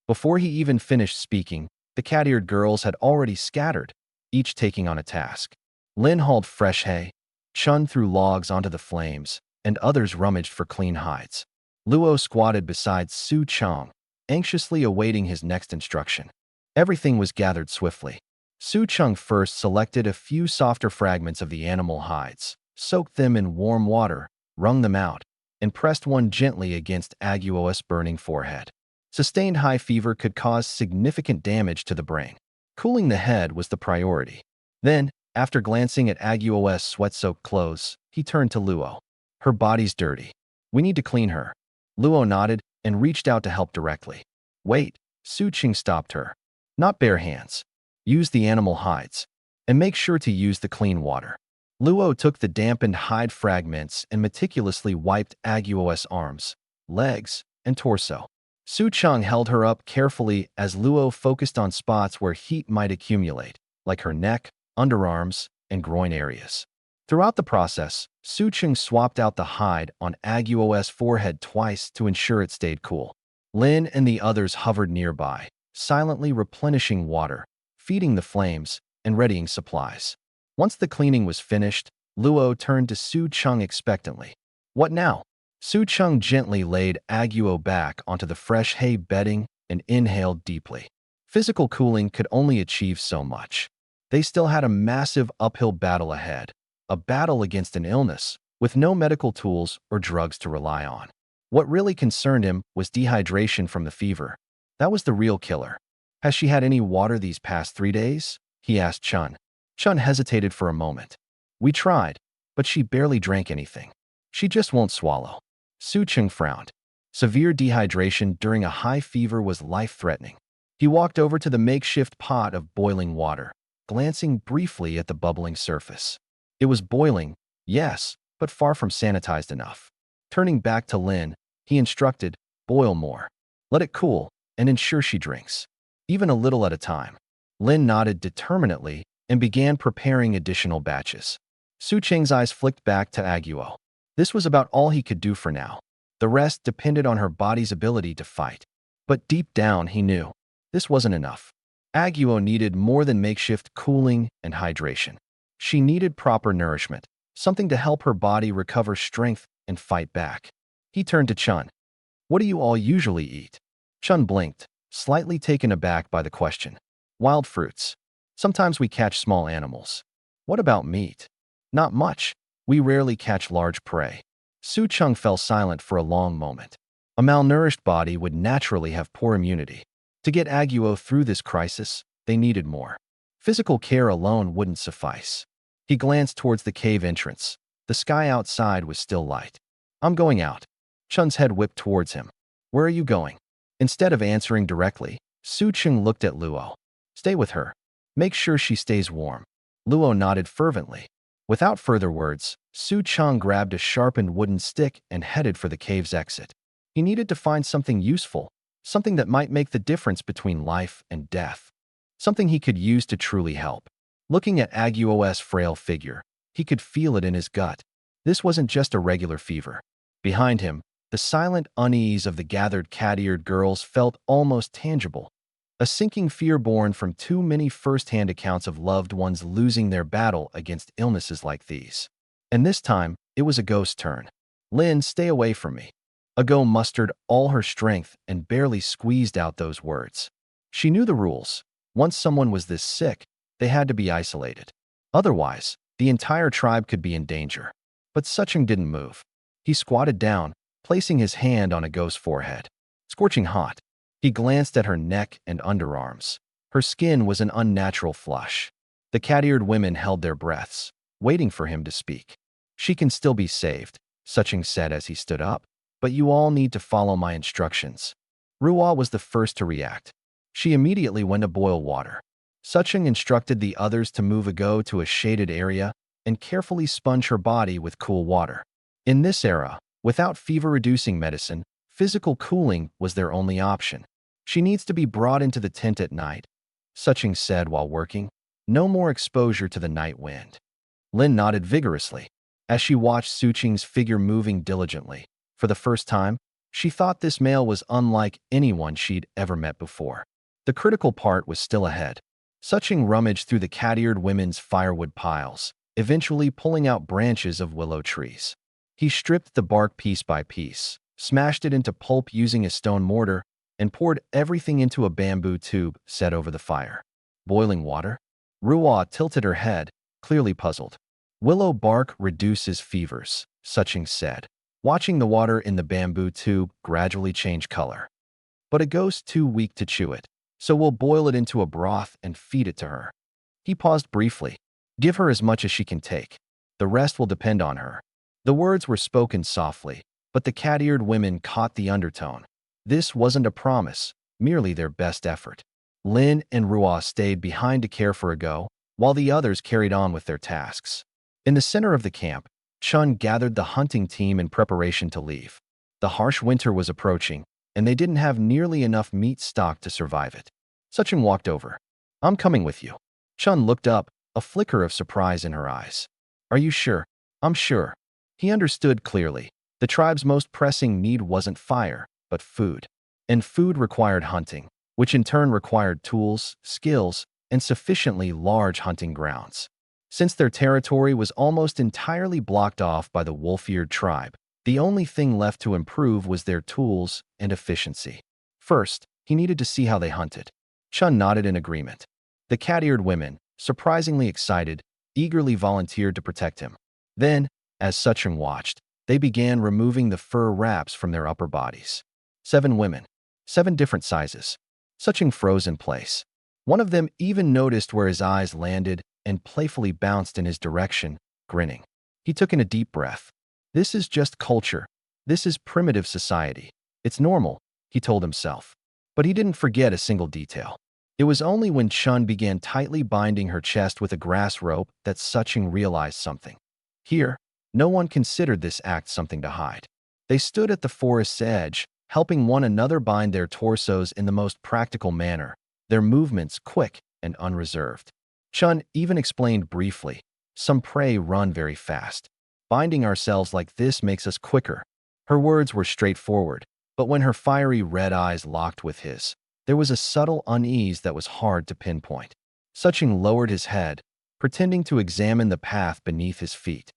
Before he even finished speaking, the cat-eared girls had already scattered, each taking on a task. Lin hauled fresh hay, Chun threw logs onto the flames, and others rummaged for clean hides. Luo squatted beside Su Chang, anxiously awaiting his next instruction. Everything was gathered swiftly. Su Chang first selected a few softer fragments of the animal hides, soaked them in warm water, wrung them out, and pressed one gently against Aguo's burning forehead. Sustained high fever could cause significant damage to the brain. Cooling the head was the priority. Then, after glancing at Aguo's sweat-soaked clothes, he turned to Luo. Her body's dirty. We need to clean her. Luo nodded and reached out to help directly. Wait, Su Ching stopped her. Not bare hands. Use the animal hides. And make sure to use the clean water. Luo took the dampened hide fragments and meticulously wiped Aguo's arms, legs, and torso. Su Chang held her up carefully as Luo focused on spots where heat might accumulate, like her neck, underarms, and groin areas. Throughout the process, Su Chang swapped out the hide on Aguo's forehead twice to ensure it stayed cool. Lin and the others hovered nearby, silently replenishing water, feeding the flames, and readying supplies. Once the cleaning was finished, Luo turned to Su Chang expectantly. What now? Su Chang gently laid Aguo back onto the fresh hay bedding and inhaled deeply. Physical cooling could only achieve so much. They still had a massive uphill battle ahead, a battle against an illness, with no medical tools or drugs to rely on. What really concerned him was dehydration from the fever. That was the real killer. Has she had any water these past 3 days? He asked Chun. Chun hesitated for a moment. We tried, but she barely drank anything. She just won't swallow. Su Cheng frowned. Severe dehydration during a high fever was life-threatening. He walked over to the makeshift pot of boiling water, glancing briefly at the bubbling surface. It was boiling, yes, but far from sanitized enough. Turning back to Lin, he instructed, boil more. Let it cool, and ensure she drinks. Even a little at a time. Lin nodded determinedly and began preparing additional batches. Su Cheng's eyes flicked back to Aguo. This was about all he could do for now. The rest depended on her body's ability to fight. But deep down, he knew this wasn't enough. Aguo needed more than makeshift cooling and hydration. She needed proper nourishment, something to help her body recover strength and fight back. He turned to Chun. What do you all usually eat? Chun blinked, slightly taken aback by the question. Wild fruits. Sometimes we catch small animals. What about meat? Not much. We rarely catch large prey. Su Cheng fell silent for a long moment. A malnourished body would naturally have poor immunity. To get Aguo through this crisis, they needed more. Physical care alone wouldn't suffice. He glanced towards the cave entrance. The sky outside was still light. I'm going out. Chun's head whipped towards him. Where are you going? Instead of answering directly, Su Cheng looked at Luo. Stay with her. Make sure she stays warm. Luo nodded fervently. Without further words, Su Cheng grabbed a sharpened wooden stick and headed for the cave's exit. He needed to find something useful, something that might make the difference between life and death. Something he could use to truly help. Looking at Aguo's frail figure, he could feel it in his gut. This wasn't just a regular fever. Behind him, the silent unease of the gathered cat-eared girls felt almost tangible. A sinking fear born from too many first-hand accounts of loved ones losing their battle against illnesses like these. And this time, it was Ago's turn. Lin, stay away from me. Ago mustered all her strength and barely squeezed out those words. She knew the rules. Once someone was this sick, they had to be isolated. Otherwise, the entire tribe could be in danger. But Sucheng didn't move. He squatted down, placing his hand on Ago's forehead. Scorching hot. He glanced at her neck and underarms. Her skin was an unnatural flush. The cat-eared women held their breaths, waiting for him to speak. She can still be saved, Sucheng said as he stood up. But you all need to follow my instructions. Ruwa was the first to react. She immediately went to boil water. Sucheng instructed the others to move Ago to a shaded area and carefully sponge her body with cool water. In this era, Without fever-reducing medicine, physical cooling was their only option. She needs to be brought into the tent at night, Suching said while working. No more exposure to the night wind. Lin nodded vigorously as she watched Suching's figure moving diligently. For the first time, she thought this male was unlike anyone she'd ever met before. The critical part was still ahead. Suching rummaged through the cat-eared women's firewood piles, eventually pulling out branches of willow trees. He stripped the bark piece by piece, smashed it into pulp using a stone mortar, and poured everything into a bamboo tube set over the fire. Boiling water? Ruwa tilted her head, clearly puzzled. Willow bark reduces fevers, Suching said, watching the water in the bamboo tube gradually change color. But it goes too weak to chew it, so we'll boil it into a broth and feed it to her. He paused briefly. Give her as much as she can take. The rest will depend on her. The words were spoken softly, but the cat-eared women caught the undertone. This wasn't a promise, merely their best effort. Lin and Ruwa stayed behind to care for Ago, while the others carried on with their tasks. In the center of the camp, Chun gathered the hunting team in preparation to leave. The harsh winter was approaching, and they didn't have nearly enough meat stock to survive it. Suching walked over. I'm coming with you. Chun looked up, a flicker of surprise in her eyes. Are you sure? I'm sure. He understood clearly. The tribe's most pressing need wasn't fire, but food. And food required hunting, which in turn required tools, skills, and sufficiently large hunting grounds. Since their territory was almost entirely blocked off by the wolf-eared tribe, the only thing left to improve was their tools and efficiency. First, he needed to see how they hunted. Chun nodded in agreement. The cat-eared women, surprisingly excited, eagerly volunteered to protect him. Then, as Suching watched, they began removing the fur wraps from their upper bodies. 7 women, 7 different sizes. Suching froze in place. One of them even noticed where his eyes landed and playfully bounced in his direction, grinning. He took in a deep breath. This is just culture. This is primitive society. It's normal, he told himself. But he didn't forget a single detail. It was only when Chun began tightly binding her chest with a grass rope that Suching realized something. Here, no one considered this act something to hide. They stood at the forest's edge, helping one another bind their torsos in the most practical manner, their movements quick and unreserved. Chun even explained briefly, some prey run very fast. Binding ourselves like this makes us quicker. Her words were straightforward, but when her fiery red eyes locked with his, there was a subtle unease that was hard to pinpoint. Suching lowered his head, pretending to examine the path beneath his feet.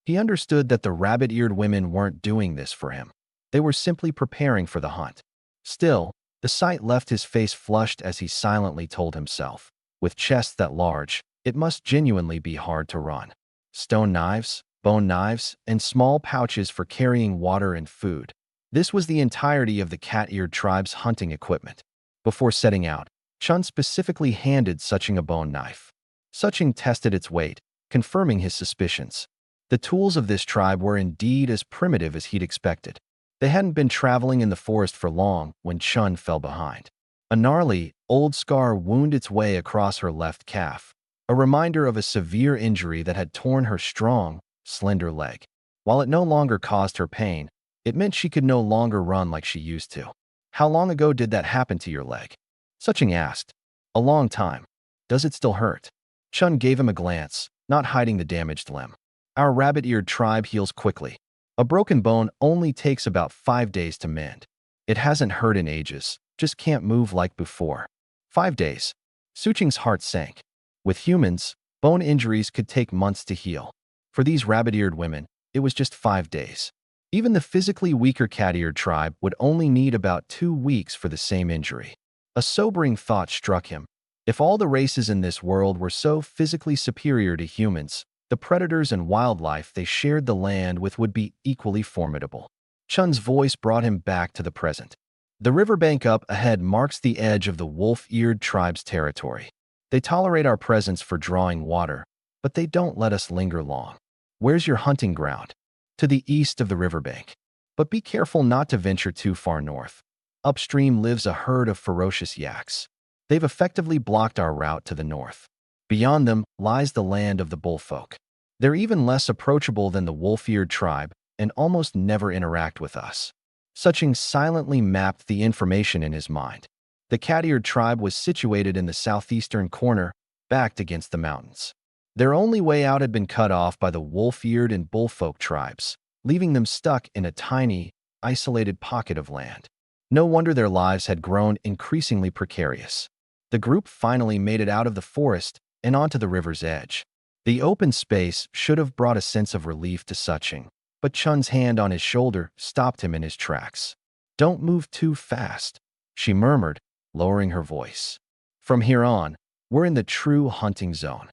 He understood that the rabbit-eared women weren't doing this for him. They were simply preparing for the hunt. Still, the sight left his face flushed as he silently told himself, with chests that large, it must genuinely be hard to run. Stone knives, bone knives, and small pouches for carrying water and food. This was the entirety of the cat-eared tribe's hunting equipment. Before setting out, Chun specifically handed Suching a bone knife. Suching tested its weight, confirming his suspicions. The tools of this tribe were indeed as primitive as he'd expected. They hadn't been traveling in the forest for long when Chun fell behind. A gnarly, old scar wounded its way across her left calf, a reminder of a severe injury that had torn her strong, slender leg. While it no longer caused her pain, it meant she could no longer run like she used to. How long ago did that happen to your leg? Suching asked. A long time. Does it still hurt? Chun gave him a glance, not hiding the damaged limb. Our rabbit-eared tribe heals quickly. A broken bone only takes about 5 days to mend. It hasn't hurt in ages, just can't move like before. 5 days. Suching's heart sank. With humans, bone injuries could take months to heal. For these rabbit-eared women, it was just 5 days. Even the physically weaker cat-eared tribe would only need about 2 weeks for the same injury. A sobering thought struck him. If all the races in this world were so physically superior to humans, the predators and wildlife they shared the land with would be equally formidable. Chun's voice brought him back to the present. The riverbank up ahead marks the edge of the wolf-eared tribe's territory. They tolerate our presence for drawing water, but they don't let us linger long. Where's your hunting ground? To the east of the riverbank. But be careful not to venture too far north. Upstream lives a herd of ferocious yaks. They've effectively blocked our route to the north. Beyond them lies the land of the bullfolk. They're even less approachable than the wolf-eared tribe, and almost never interact with us. Suching silently mapped the information in his mind. The cat-eared tribe was situated in the southeastern corner, backed against the mountains. Their only way out had been cut off by the wolf-eared and bullfolk tribes, leaving them stuck in a tiny, isolated pocket of land. No wonder their lives had grown increasingly precarious. The group finally made it out of the forest and onto the river's edge. The open space should have brought a sense of relief to Suching, but Chun's hand on his shoulder stopped him in his tracks. "Don't move too fast," she murmured, lowering her voice. "From here on, we're in the true hunting zone."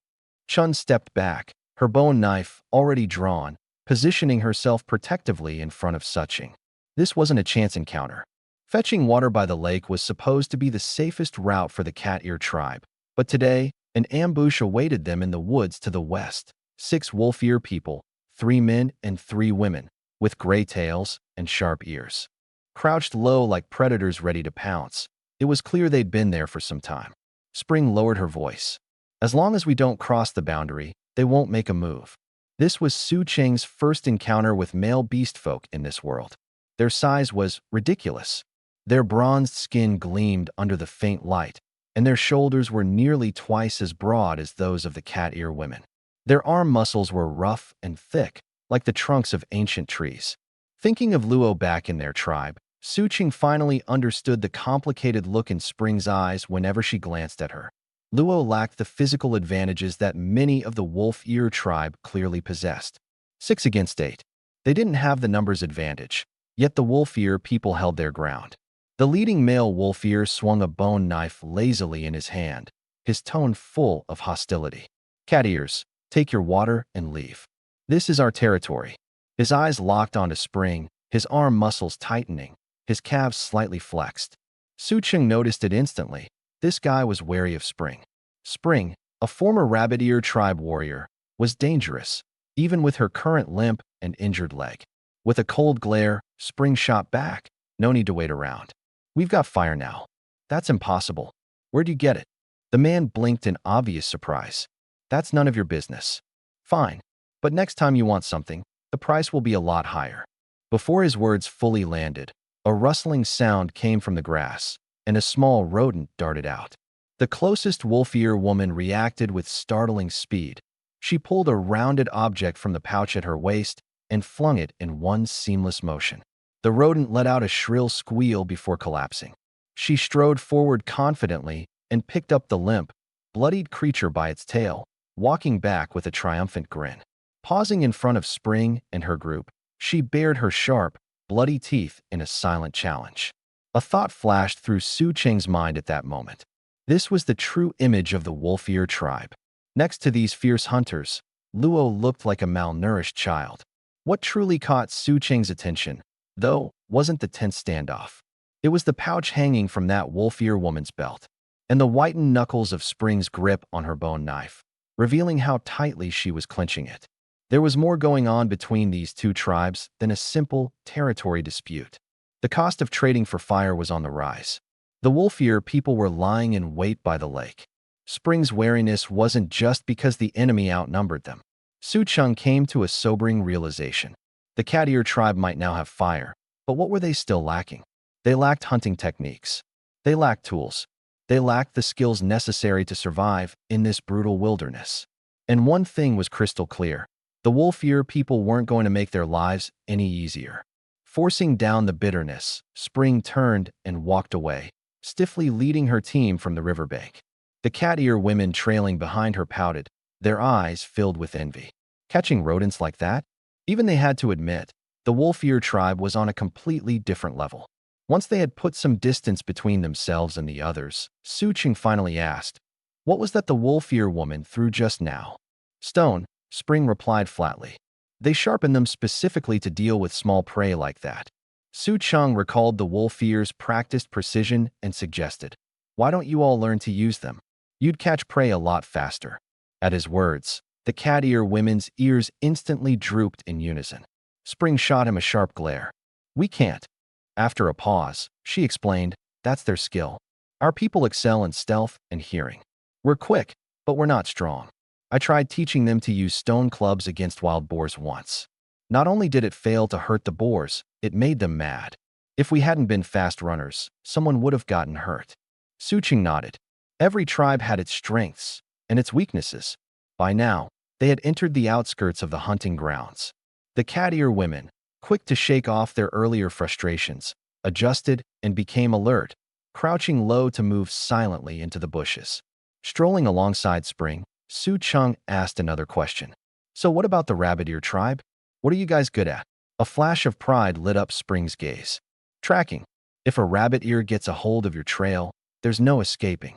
Chun stepped back, her bone knife already drawn, positioning herself protectively in front of Suching. This wasn't a chance encounter. Fetching water by the lake was supposed to be the safest route for the cat-ear tribe, but today, an ambush awaited them in the woods to the west. 6 wolf-ear people, 3 men and 3 women, with gray tails and sharp ears. Crouched low like predators ready to pounce, it was clear they'd been there for some time. Spring lowered her voice. "As long as we don't cross the boundary, they won't make a move." This was Su Cheng's first encounter with male beast folk in this world. Their size was ridiculous. Their bronzed skin gleamed under the faint light, and their shoulders were nearly twice as broad as those of the cat-ear women. Their arm muscles were rough and thick, like the trunks of ancient trees. Thinking of Luo back in their tribe, Su Ching finally understood the complicated look in Spring's eyes whenever she glanced at her. Luo lacked the physical advantages that many of the wolf-ear tribe clearly possessed. 6 against 8. They didn't have the numbers advantage, yet the wolf-ear people held their ground. The leading male wolf-ear swung a bone knife lazily in his hand, his tone full of hostility. "Cat-ears, take your water and leave. This is our territory." His eyes locked onto Spring, his arm muscles tightening, his calves slightly flexed. Su Ching noticed it instantly. This guy was wary of Spring. Spring, a former rabbit-ear tribe warrior, was dangerous, even with her current limp and injured leg. With a cold glare, Spring shot back. "No need to wait around. We've got fire now." "That's impossible. Where'd you get it?" The man blinked in obvious surprise. "That's none of your business." "Fine. But next time you want something, the price will be a lot higher." Before his words fully landed, a rustling sound came from the grass, and a small rodent darted out. The closest wolf-ear woman reacted with startling speed. She pulled a rounded object from the pouch at her waist and flung it in one seamless motion. The rodent let out a shrill squeal before collapsing. She strode forward confidently and picked up the limp, bloodied creature by its tail, walking back with a triumphant grin. Pausing in front of Spring and her group, she bared her sharp, bloody teeth in a silent challenge. A thought flashed through Su Cheng's mind at that moment. This was the true image of the wolf-ear tribe. Next to these fierce hunters, Luo looked like a malnourished child. What truly caught Su Cheng's attention, though, wasn't the tense standoff. It was the pouch hanging from that wolf-ear woman's belt, and the whitened knuckles of Spring's grip on her bone knife, revealing how tightly she was clenching it. There was more going on between these two tribes than a simple territory dispute. The cost of trading for fire was on the rise. The wolf-ear people were lying in wait by the lake. Spring's wariness wasn't just because the enemy outnumbered them. Su Cheng came to a sobering realization. The cat-ear tribe might now have fire, but what were they still lacking? They lacked hunting techniques. They lacked tools. They lacked the skills necessary to survive in this brutal wilderness. And one thing was crystal clear. The wolf-ear people weren't going to make their lives any easier. Forcing down the bitterness, Spring turned and walked away, stiffly leading her team from the riverbank. The cat-ear women trailing behind her pouted, their eyes filled with envy. Catching rodents like that? Even they had to admit, the wolf-ear tribe was on a completely different level. Once they had put some distance between themselves and the others, Su Ching finally asked, "What was that the wolf-ear woman threw just now?" "Stone," Spring replied flatly. "They sharpen them specifically to deal with small prey like that." Su Cheng recalled the wolf-ear's practiced precision and suggested, "Why don't you all learn to use them? You'd catch prey a lot faster." At his words, the cat-ear women's ears instantly drooped in unison. Spring shot him a sharp glare. "We can't." After a pause, she explained, "That's their skill. Our people excel in stealth and hearing. We're quick, but we're not strong. I tried teaching them to use stone clubs against wild boars once. Not only did it fail to hurt the boars, it made them mad. If we hadn't been fast runners, someone would have gotten hurt. Suching nodded. Every tribe had its strengths and its weaknesses. By now, they had entered the outskirts of the hunting grounds. The cat-ear women, quick to shake off their earlier frustrations, adjusted and became alert, crouching low to move silently into the bushes. Strolling alongside Spring, Su-chung asked another question. So what about the rabbit-ear tribe? What are you guys good at? A flash of pride lit up Spring's gaze. Tracking. If a rabbit-ear gets a hold of your trail, there's no escaping.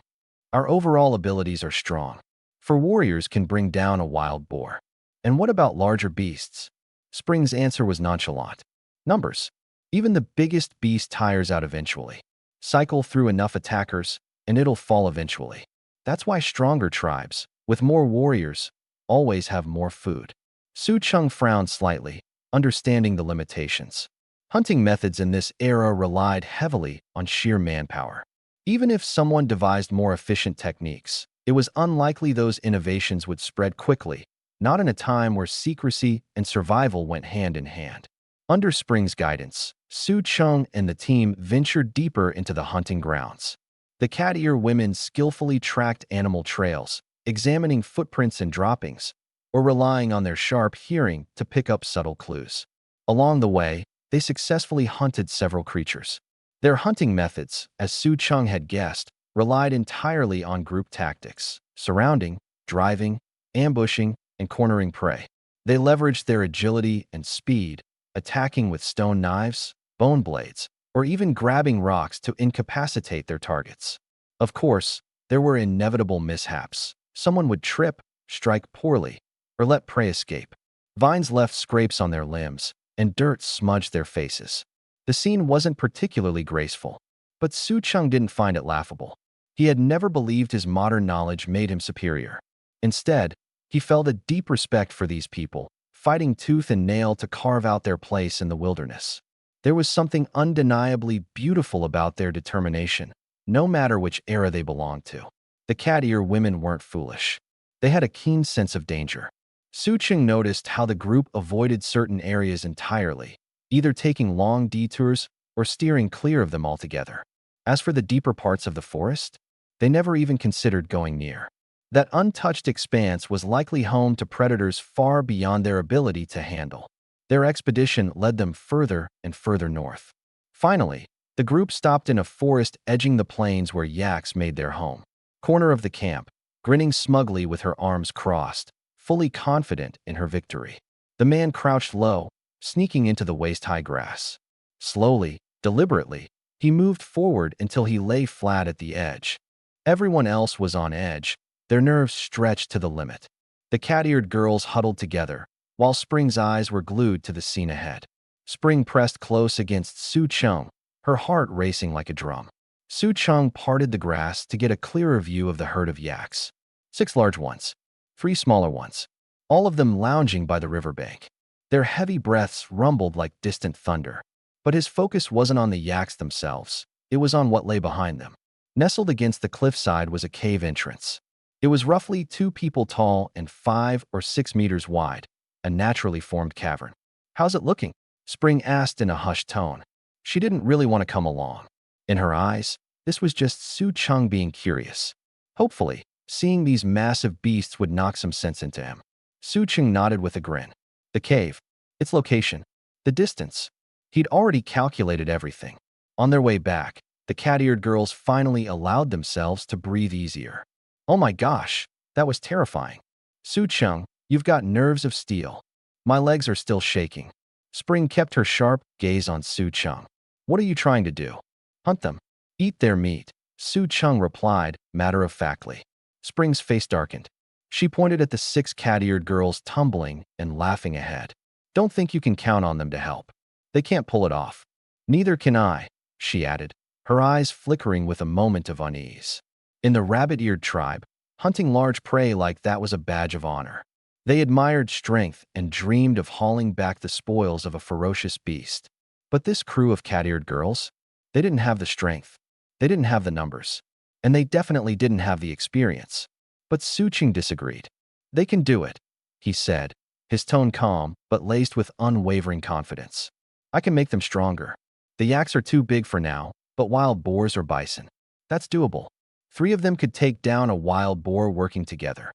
Our overall abilities are strong. For warriors can bring down a wild boar. And what about larger beasts? Spring's answer was nonchalant. Numbers. Even the biggest beast tires out eventually. Cycle through enough attackers, and it'll fall eventually. That's why stronger tribes, with more warriors, always have more food. Su-chung frowned slightly, understanding the limitations. Hunting methods in this era relied heavily on sheer manpower. Even if someone devised more efficient techniques, it was unlikely those innovations would spread quickly, not in a time where secrecy and survival went hand in hand. Under Spring's guidance, Su-chung and the team ventured deeper into the hunting grounds. The cat-ear women skillfully tracked animal trails, examining footprints and droppings, or relying on their sharp hearing to pick up subtle clues. Along the way, they successfully hunted several creatures. Their hunting methods, as Su-chung had guessed, relied entirely on group tactics, surrounding, driving, ambushing, and cornering prey. They leveraged their agility and speed, attacking with stone knives, bone blades, or even grabbing rocks to incapacitate their targets. Of course, there were inevitable mishaps. Someone would trip, strike poorly, or let prey escape. Vines left scrapes on their limbs, and dirt smudged their faces. The scene wasn't particularly graceful, but Su-chung didn't find it laughable. He had never believed his modern knowledge made him superior. Instead, he felt a deep respect for these people, fighting tooth and nail to carve out their place in the wilderness. There was something undeniably beautiful about their determination, no matter which era they belonged to. The cat-ear women weren't foolish. They had a keen sense of danger. Su-chung noticed how the group avoided certain areas entirely, either taking long detours or steering clear of them altogether. As for the deeper parts of the forest, they never even considered going near. That untouched expanse was likely home to predators far beyond their ability to handle. Their expedition led them further and further north. Finally, the group stopped in a forest edging the plains where yaks made their home. Corner of the camp, grinning smugly with her arms crossed, fully confident in her victory. The man crouched low, sneaking into the waist-high grass. Slowly, deliberately, he moved forward until he lay flat at the edge. Everyone else was on edge, their nerves stretched to the limit. The cat-eared girls huddled together, while Spring's eyes were glued to the scene ahead. Spring pressed close against Su-chung, her heart racing like a drum. Su-chung parted the grass to get a clearer view of the herd of yaks. 6 large ones, 3 smaller ones, all of them lounging by the riverbank. Their heavy breaths rumbled like distant thunder. But his focus wasn't on the yaks themselves, it was on what lay behind them. Nestled against the cliffside was a cave entrance. It was roughly 2 people tall and 5 or 6 meters wide, a naturally formed cavern. "How's it looking?" Spring asked in a hushed tone. She didn't really want to come along. In her eyes, this was just Su-chung being curious. Hopefully, seeing these massive beasts would knock some sense into him. Su-chung nodded with a grin. The cave, its location, the distance. He'd already calculated everything. On their way back, the cat-eared girls finally allowed themselves to breathe easier. "Oh my gosh, that was terrifying. Su-chung, you've got nerves of steel. My legs are still shaking." Spring kept her sharp gaze on Su-chung. "What are you trying to do?" "Hunt them. Eat their meat," Su-chung replied, matter-of-factly. Spring's face darkened. She pointed at the 6 cat-eared girls tumbling and laughing ahead. "Don't think you can count on them to help. They can't pull it off." "Neither can I," she added, her eyes flickering with a moment of unease. In the rabbit-eared tribe, hunting large prey like that was a badge of honor. They admired strength and dreamed of hauling back the spoils of a ferocious beast. But this crew of cat-eared girls, they didn't have the strength, they didn't have the numbers, and they definitely didn't have the experience. But Su-chung disagreed. "They can do it," he said, his tone calm but laced with unwavering confidence. I can make them stronger. The yaks are too big for now, but wild boars or bison, that's doable. 3 of them could take down a wild boar working together.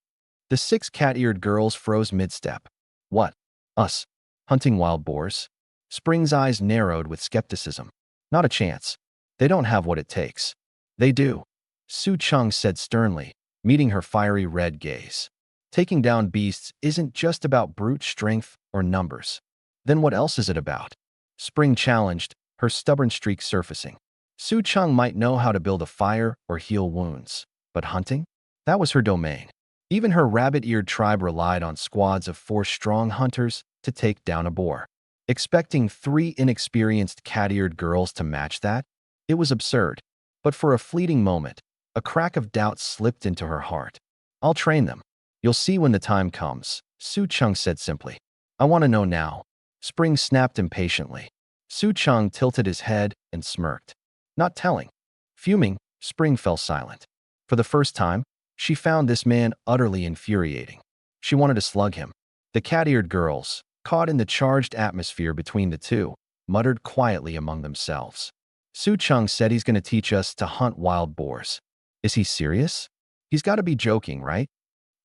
The 6 cat-eared girls froze mid-step. What? Us? Hunting wild boars? Spring's eyes narrowed with skepticism. Not a chance. They don't have what it takes. They do, Su Cheng said sternly, meeting her fiery red gaze. Taking down beasts isn't just about brute strength or numbers. Then what else is it about? Spring challenged, her stubborn streak surfacing. Su Cheng might know how to build a fire or heal wounds, but hunting? That was her domain. Even her rabbit-eared tribe relied on squads of 4 strong hunters to take down a boar. Expecting 3 inexperienced cat-eared girls to match that? It was absurd. But for a fleeting moment, a crack of doubt slipped into her heart. I'll train them. You'll see when the time comes, Su Cheng said simply. I want to know now. Spring snapped impatiently. Su Cheng tilted his head and smirked. Not telling. Fuming, Spring fell silent. For the first time, she found this man utterly infuriating. She wanted to slug him. The cat-eared girls, caught in the charged atmosphere between the two, muttered quietly among themselves. Su Cheng said he's going to teach us to hunt wild boars. Is he serious? He's got to be joking, right?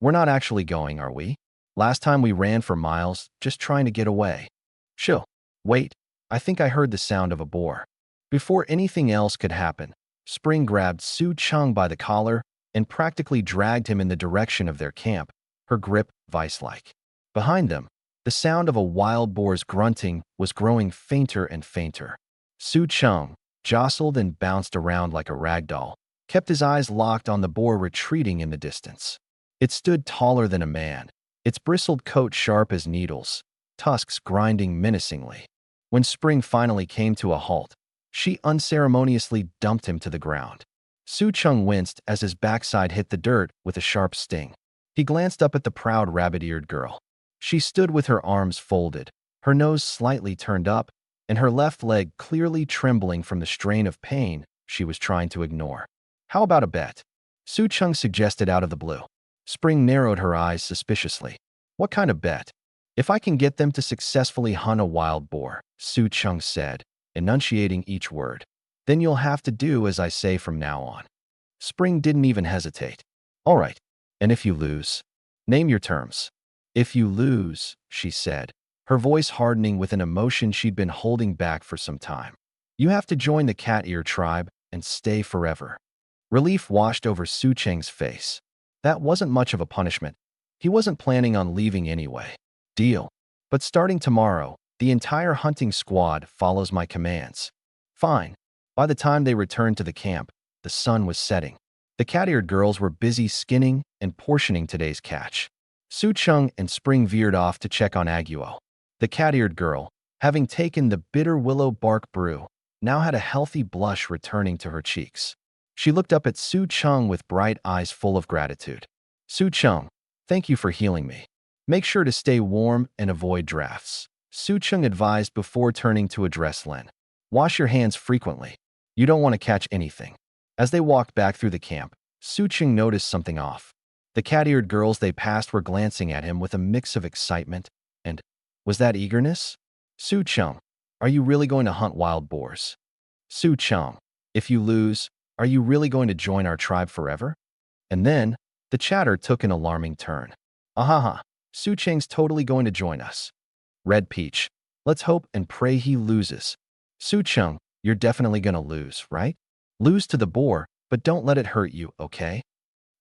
We're not actually going, are we? Last time we ran for miles, just trying to get away. Chill. Wait, I think I heard the sound of a boar. Before anything else could happen, Spring grabbed Su Cheng by the collar and practically dragged him in the direction of their camp, her grip vice-like. Behind them, the sound of a wild boar's grunting was growing fainter and fainter. Su Cheng, jostled and bounced around like a rag doll, kept his eyes locked on the boar retreating in the distance. It stood taller than a man, its bristled coat sharp as needles, tusks grinding menacingly. When Spring finally came to a halt, she unceremoniously dumped him to the ground. Su Cheng winced as his backside hit the dirt with a sharp sting. He glanced up at the proud rabbit-eared girl. She stood with her arms folded, her nose slightly turned up, and her left leg clearly trembling from the strain of pain she was trying to ignore. How about a bet? Su Cheng suggested out of the blue. Spring narrowed her eyes suspiciously. What kind of bet? If I can get them to successfully hunt a wild boar, Su Cheng said, enunciating each word, then you'll have to do as I say from now on. Spring didn't even hesitate. All right, and if you lose? Name your terms. If you lose, she said, her voice hardening with an emotion she'd been holding back for some time. You have to join the cat-ear tribe and stay forever. Relief washed over Su Cheng's face. That wasn't much of a punishment. He wasn't planning on leaving anyway. Deal. But starting tomorrow, the entire hunting squad follows my commands. Fine. By the time they returned to the camp, the sun was setting. The cat-eared girls were busy skinning and portioning today's catch. Su Cheng and Spring veered off to check on Aguo. The cat-eared girl, having taken the bitter willow bark brew, now had a healthy blush returning to her cheeks. She looked up at Su Cheng with bright eyes full of gratitude. Su Cheng, thank you for healing me. Make sure to stay warm and avoid drafts, Su Cheng advised before turning to address Len. Wash your hands frequently. You don't want to catch anything. As they walked back through the camp, Su Cheng noticed something off. The cat-eared girls they passed were glancing at him with a mix of excitement and, was that eagerness? Su Cheng, are you really going to hunt wild boars? Su Cheng, if you lose, are you really going to join our tribe forever? And then, the chatter took an alarming turn. Ahaha, Su Cheng's totally going to join us. Red Peach, let's hope and pray he loses. Su Cheng, you're definitely gonna lose, right? Lose to the boar, but don't let it hurt you, okay?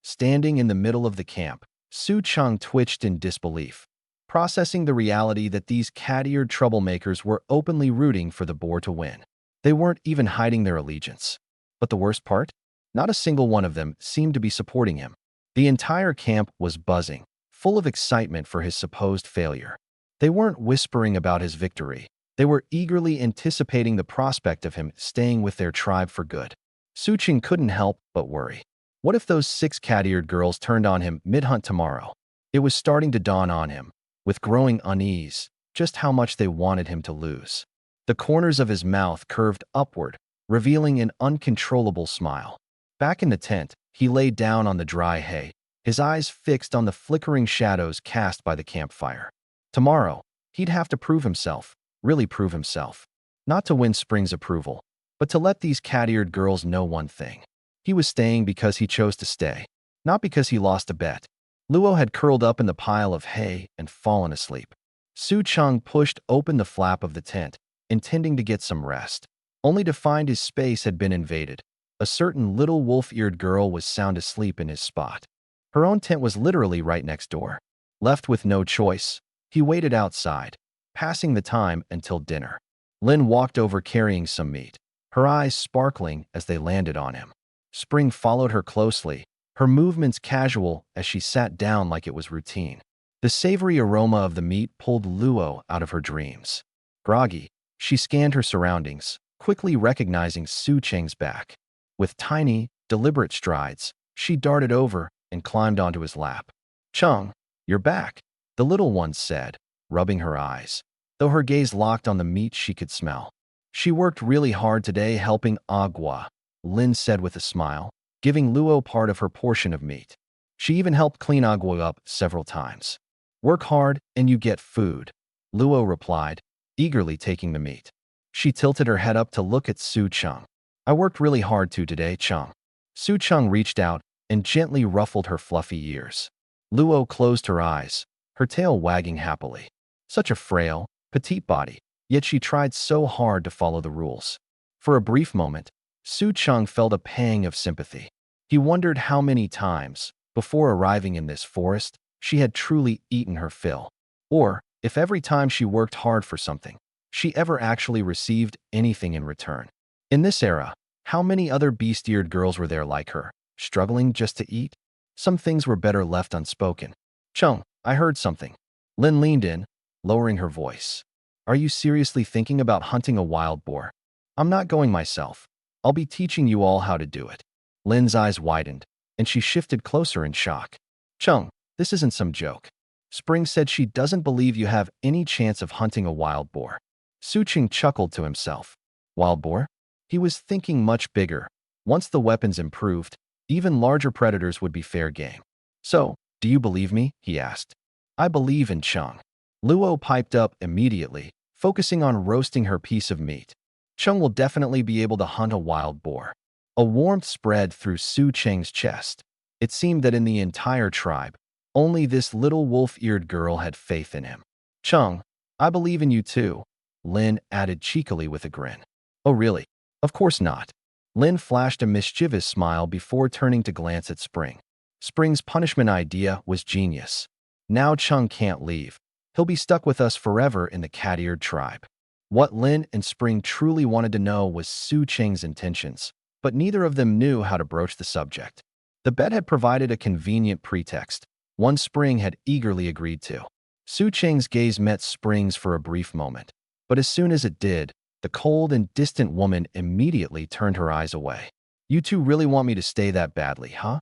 Standing in the middle of the camp, Su Cheng twitched in disbelief, processing the reality that these cat-eared troublemakers were openly rooting for the boar to win. They weren't even hiding their allegiance. But the worst part? Not a single one of them seemed to be supporting him. The entire camp was buzzing, full of excitement for his supposed failure. They weren't whispering about his victory. They were eagerly anticipating the prospect of him staying with their tribe for good. Su Cheng couldn't help but worry. What if those 6 cat-eared girls turned on him mid-hunt tomorrow? It was starting to dawn on him, with growing unease, just how much they wanted him to lose. The corners of his mouth curved upward, revealing an uncontrollable smile. Back in the tent, he lay down on the dry hay, his eyes fixed on the flickering shadows cast by the campfire. Tomorrow, he'd have to prove himself, really prove himself. Not to win Spring's approval, but to let these cat-eared girls know one thing. He was staying because he chose to stay, not because he lost a bet. Luo had curled up in the pile of hay and fallen asleep. Su Cheng pushed open the flap of the tent, intending to get some rest, only to find his space had been invaded. A certain little wolf-eared girl was sound asleep in his spot. Her own tent was literally right next door. Left with no choice, he waited outside, passing the time until dinner. Lin walked over carrying some meat, her eyes sparkling as they landed on him. Spring followed her closely, her movements casual as she sat down like it was routine. The savory aroma of the meat pulled Luo out of her dreams. Groggy, she scanned her surroundings, quickly recognizing Su Cheng's back. With tiny, deliberate strides, she darted over and climbed onto his lap. "Cheng, you're back," the little one said, rubbing her eyes, though her gaze locked on the meat she could smell. "She worked really hard today helping Agua," Lin said with a smile, giving Luo part of her portion of meat. She even helped clean Agua up several times. "Work hard and you get food," Luo replied, eagerly taking the meat. She tilted her head up to look at Su Cheng. "I worked really hard too today, Cheng." Su Cheng reached out and gently ruffled her fluffy ears. Luo closed her eyes, her tail wagging happily. Such a frail, petite body, yet she tried so hard to follow the rules. For a brief moment, Su Cheng felt a pang of sympathy. He wondered how many times, before arriving in this forest, she had truly eaten her fill, or if every time she worked hard for something, she ever actually received anything in return. In this era, how many other beast-eared girls were there like her, struggling just to eat? Some things were better left unspoken. "Cheng, I heard something." Lin leaned in, lowering her voice. "Are you seriously thinking about hunting a wild boar?" "I'm not going myself. I'll be teaching you all how to do it." Lin's eyes widened, and she shifted closer in shock. "Cheng, this isn't some joke. Spring said she doesn't believe you have any chance of hunting a wild boar." Su Cheng chuckled to himself. Wild boar? He was thinking much bigger. Once the weapons improved, even larger predators would be fair game. "So, do you believe me?" he asked. "I believe in Cheng." Luo piped up immediately, focusing on roasting her piece of meat. "Cheng will definitely be able to hunt a wild boar." A warmth spread through Su Cheng's chest. It seemed that in the entire tribe, only this little wolf-eared girl had faith in him. "Cheng, I believe in you too," Lin added cheekily with a grin. "Oh really? Of course not." Lin flashed a mischievous smile before turning to glance at Spring. Spring's punishment idea was genius. Now Cheng can't leave. He'll be stuck with us forever in the cat-eared tribe. What Lin and Spring truly wanted to know was Su Cheng's intentions, but neither of them knew how to broach the subject. The bet had provided a convenient pretext, one Spring had eagerly agreed to. Su Cheng's gaze met Spring's for a brief moment, but as soon as it did, the cold and distant woman immediately turned her eyes away. "You two really want me to stay that badly, huh?"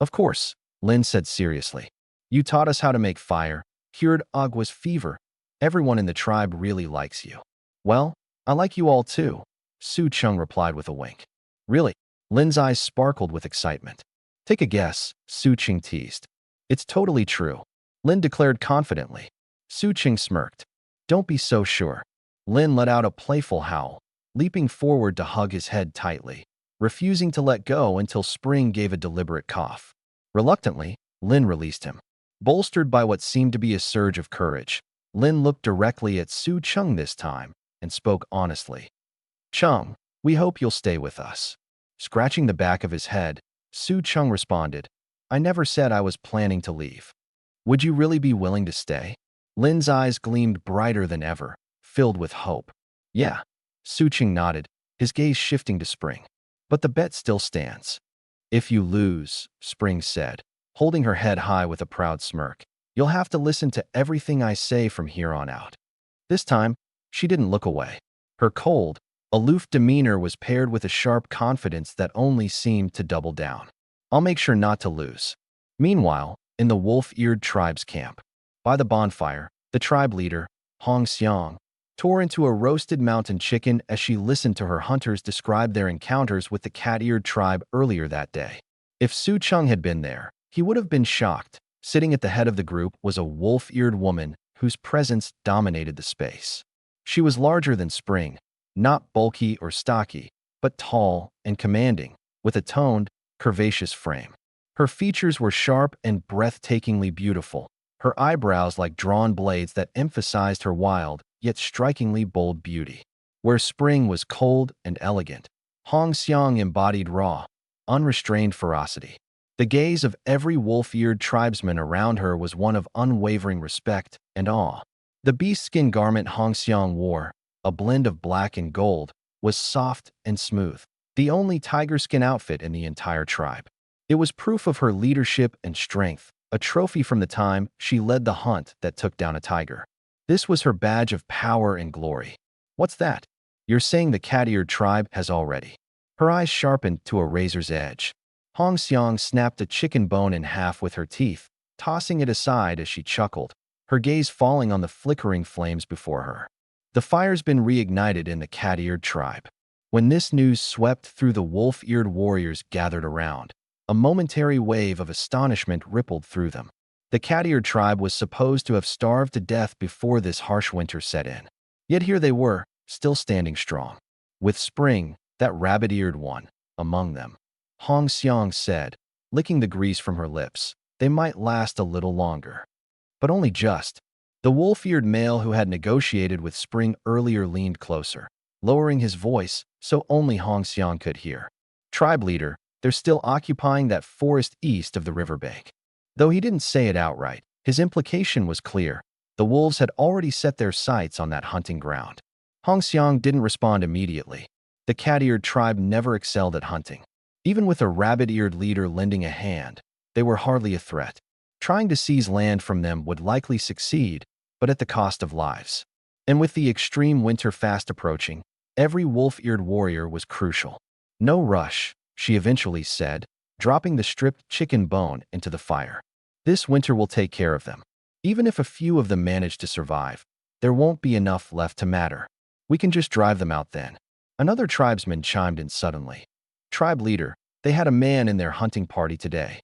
"Of course," Lin said seriously. "You taught us how to make fire, cured Agua's fever. Everyone in the tribe really likes you." "Well, I like you all too," Su Cheng replied with a wink. "Really?" Lin's eyes sparkled with excitement. "Take a guess," Su Cheng teased. "It's totally true," Lin declared confidently. Su Cheng smirked. "Don't be so sure." Lin let out a playful howl, leaping forward to hug his head tightly, refusing to let go until Spring gave a deliberate cough. Reluctantly, Lin released him. Bolstered by what seemed to be a surge of courage, Lin looked directly at Su Cheng this time and spoke honestly. "Cheng, we hope you'll stay with us." Scratching the back of his head, Su Cheng responded, "I never said I was planning to leave." "Would you really be willing to stay?" Lin's eyes gleamed brighter than ever, filled with hope. "Yeah," Su Cheng nodded, his gaze shifting to Spring. "But the bet still stands." "If you lose," Spring said, holding her head high with a proud smirk, "you'll have to listen to everything I say from here on out." This time, she didn't look away. Her cold, aloof demeanor was paired with a sharp confidence that only seemed to double down. "I'll make sure not to lose." Meanwhile, in the wolf-eared tribe's camp, by the bonfire, the tribe leader, Hong Xiang, tore into a roasted mountain chicken as she listened to her hunters describe their encounters with the cat-eared tribe earlier that day. If Su Cheng had been there, he would have been shocked. Sitting at the head of the group was a wolf-eared woman whose presence dominated the space. She was larger than Spring, not bulky or stocky, but tall and commanding, with a toned, curvaceous frame. Her features were sharp and breathtakingly beautiful, her eyebrows like drawn blades that emphasized her wild, yet strikingly bold beauty. Where Spring was cold and elegant, Hong Xiang embodied raw, unrestrained ferocity. The gaze of every wolf-eared tribesman around her was one of unwavering respect and awe. The beast-skin garment Hong Xiang wore, a blend of black and gold, was soft and smooth, the only tiger-skin outfit in the entire tribe. It was proof of her leadership and strength, a trophy from the time she led the hunt that took down a tiger. This was her badge of power and glory. What's that? You're saying the cat-eared tribe has already? Her eyes sharpened to a razor's edge. Hong Xiang snapped a chicken bone in half with her teeth, tossing it aside as she chuckled, her gaze falling on the flickering flames before her. The fire's been reignited in the cat-eared tribe. When this news swept through, the wolf-eared warriors gathered around. A momentary wave of astonishment rippled through them. The cat-eared tribe was supposed to have starved to death before this harsh winter set in. Yet here they were, still standing strong. With Spring, that rabbit-eared one, among them. Hong Xiang said, licking the grease from her lips. They might last a little longer. But only just. The wolf-eared male who had negotiated with Spring earlier leaned closer, lowering his voice so only Hong Xiang could hear. Tribe leader, they're still occupying that forest east of the riverbank. Though he didn't say it outright, his implication was clear. The wolves had already set their sights on that hunting ground. Hong Xiang didn't respond immediately. The cat-eared tribe never excelled at hunting. Even with a rabbit-eared leader lending a hand, they were hardly a threat. Trying to seize land from them would likely succeed, but at the cost of lives. And with the extreme winter fast approaching, every wolf-eared warrior was crucial. No rush, she eventually said, dropping the stripped chicken bone into the fire. This winter will take care of them. Even if a few of them manage to survive, there won't be enough left to matter. We can just drive them out then. Another tribesman chimed in suddenly. Tribe leader, they had a man in their hunting party today.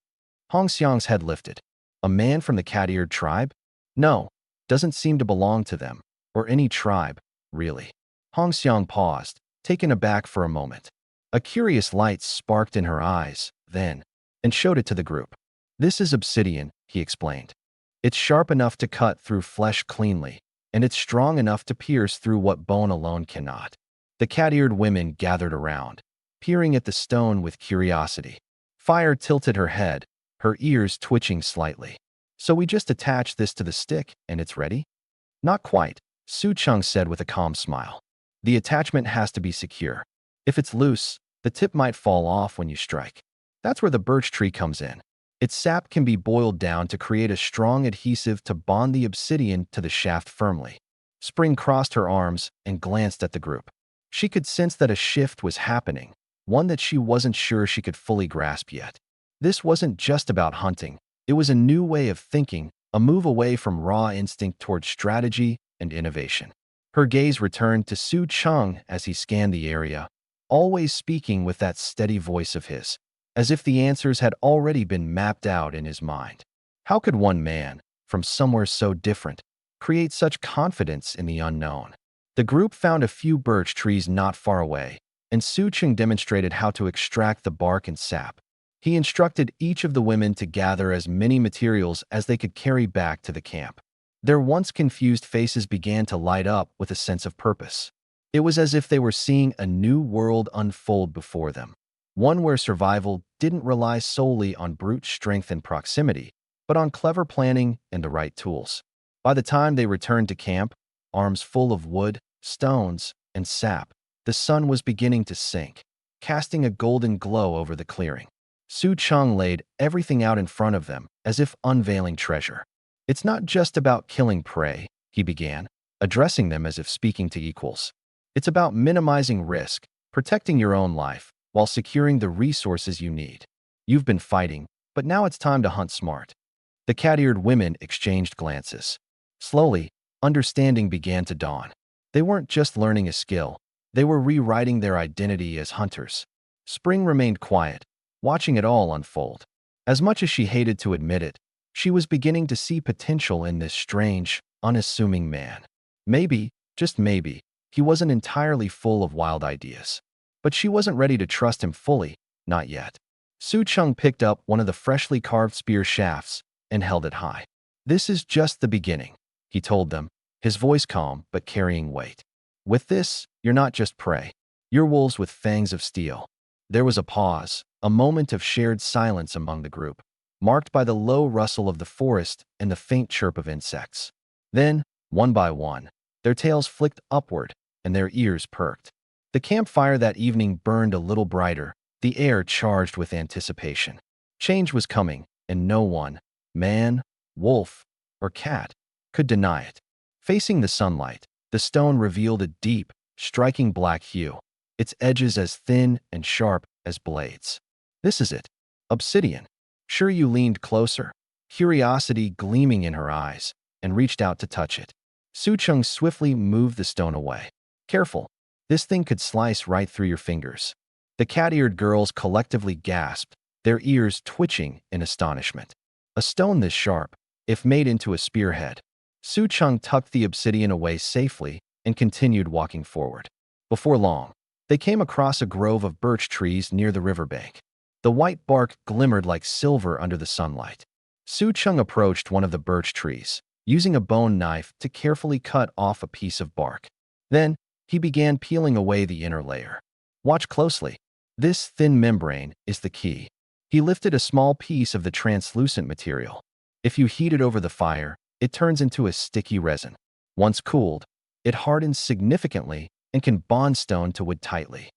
Hong Xiang's head lifted. A man from the cat-eared tribe? No, doesn't seem to belong to them, or any tribe, really. Hong Xiang paused, taken aback for a moment. A curious light sparked in her eyes, then, and showed it to the group. This is obsidian, he explained. It's sharp enough to cut through flesh cleanly, and it's strong enough to pierce through what bone alone cannot. The cat-eared women gathered around, peering at the stone with curiosity. Fire tilted her head, her ears twitching slightly. So we just attach this to the stick, and it's ready? Not quite, Su Cheng said with a calm smile. The attachment has to be secure. If it's loose, the tip might fall off when you strike. That's where the birch tree comes in. Its sap can be boiled down to create a strong adhesive to bond the obsidian to the shaft firmly. Spring crossed her arms and glanced at the group. She could sense that a shift was happening, one that she wasn't sure she could fully grasp yet. This wasn't just about hunting. It was a new way of thinking, a move away from raw instinct toward strategy and innovation. Her gaze returned to Su Cheng as he scanned the area, always speaking with that steady voice of his, as if the answers had already been mapped out in his mind. How could one man, from somewhere so different, create such confidence in the unknown? The group found a few birch trees not far away, and Su Cheng demonstrated how to extract the bark and sap. He instructed each of the women to gather as many materials as they could carry back to the camp. Their once confused faces began to light up with a sense of purpose. It was as if they were seeing a new world unfold before them, one where survival didn't rely solely on brute strength and proximity, but on clever planning and the right tools. By the time they returned to camp, arms full of wood, stones, and sap, the sun was beginning to sink, casting a golden glow over the clearing. Su Cheng laid everything out in front of them, as if unveiling treasure. It's not just about killing prey, he began, addressing them as if speaking to equals. It's about minimizing risk, protecting your own life, while securing the resources you need. You've been fighting, but now it's time to hunt smart. The cat-eared women exchanged glances. Slowly, understanding began to dawn. They weren't just learning a skill, they were rewriting their identity as hunters. Spring remained quiet, watching it all unfold. As much as she hated to admit it, she was beginning to see potential in this strange, unassuming man. Maybe, just maybe, he wasn't entirely full of wild ideas. But she wasn't ready to trust him fully, not yet. Su Chung picked up one of the freshly carved spear shafts and held it high. "This is just the beginning," he told them, his voice calm but carrying weight. "With this, you're not just prey. You're wolves with fangs of steel." There was a pause, a moment of shared silence among the group, marked by the low rustle of the forest and the faint chirp of insects. Then, one by one, their tails flicked upward and their ears perked. The campfire that evening burned a little brighter, the air charged with anticipation. Change was coming, and no one, man, wolf, or cat, could deny it. Facing the sunlight, the stone revealed a deep, striking black hue, its edges as thin and sharp as blades. "This is it. Obsidian." Sure you leaned closer, curiosity gleaming in her eyes, and reached out to touch it. Su Chung swiftly moved the stone away. "Careful. This thing could slice right through your fingers." The cat-eared girls collectively gasped, their ears twitching in astonishment. A stone this sharp, if made into a spearhead. Su Chung tucked the obsidian away safely and continued walking forward. Before long, they came across a grove of birch trees near the riverbank. The white bark glimmered like silver under the sunlight. Su Chung approached one of the birch trees, using a bone knife to carefully cut off a piece of bark. Then, he began peeling away the inner layer. "Watch closely. This thin membrane is the key." He lifted a small piece of the translucent material. If you heat it over the fire, it turns into a sticky resin. Once cooled, it hardens significantly and can bond stone to wood tightly.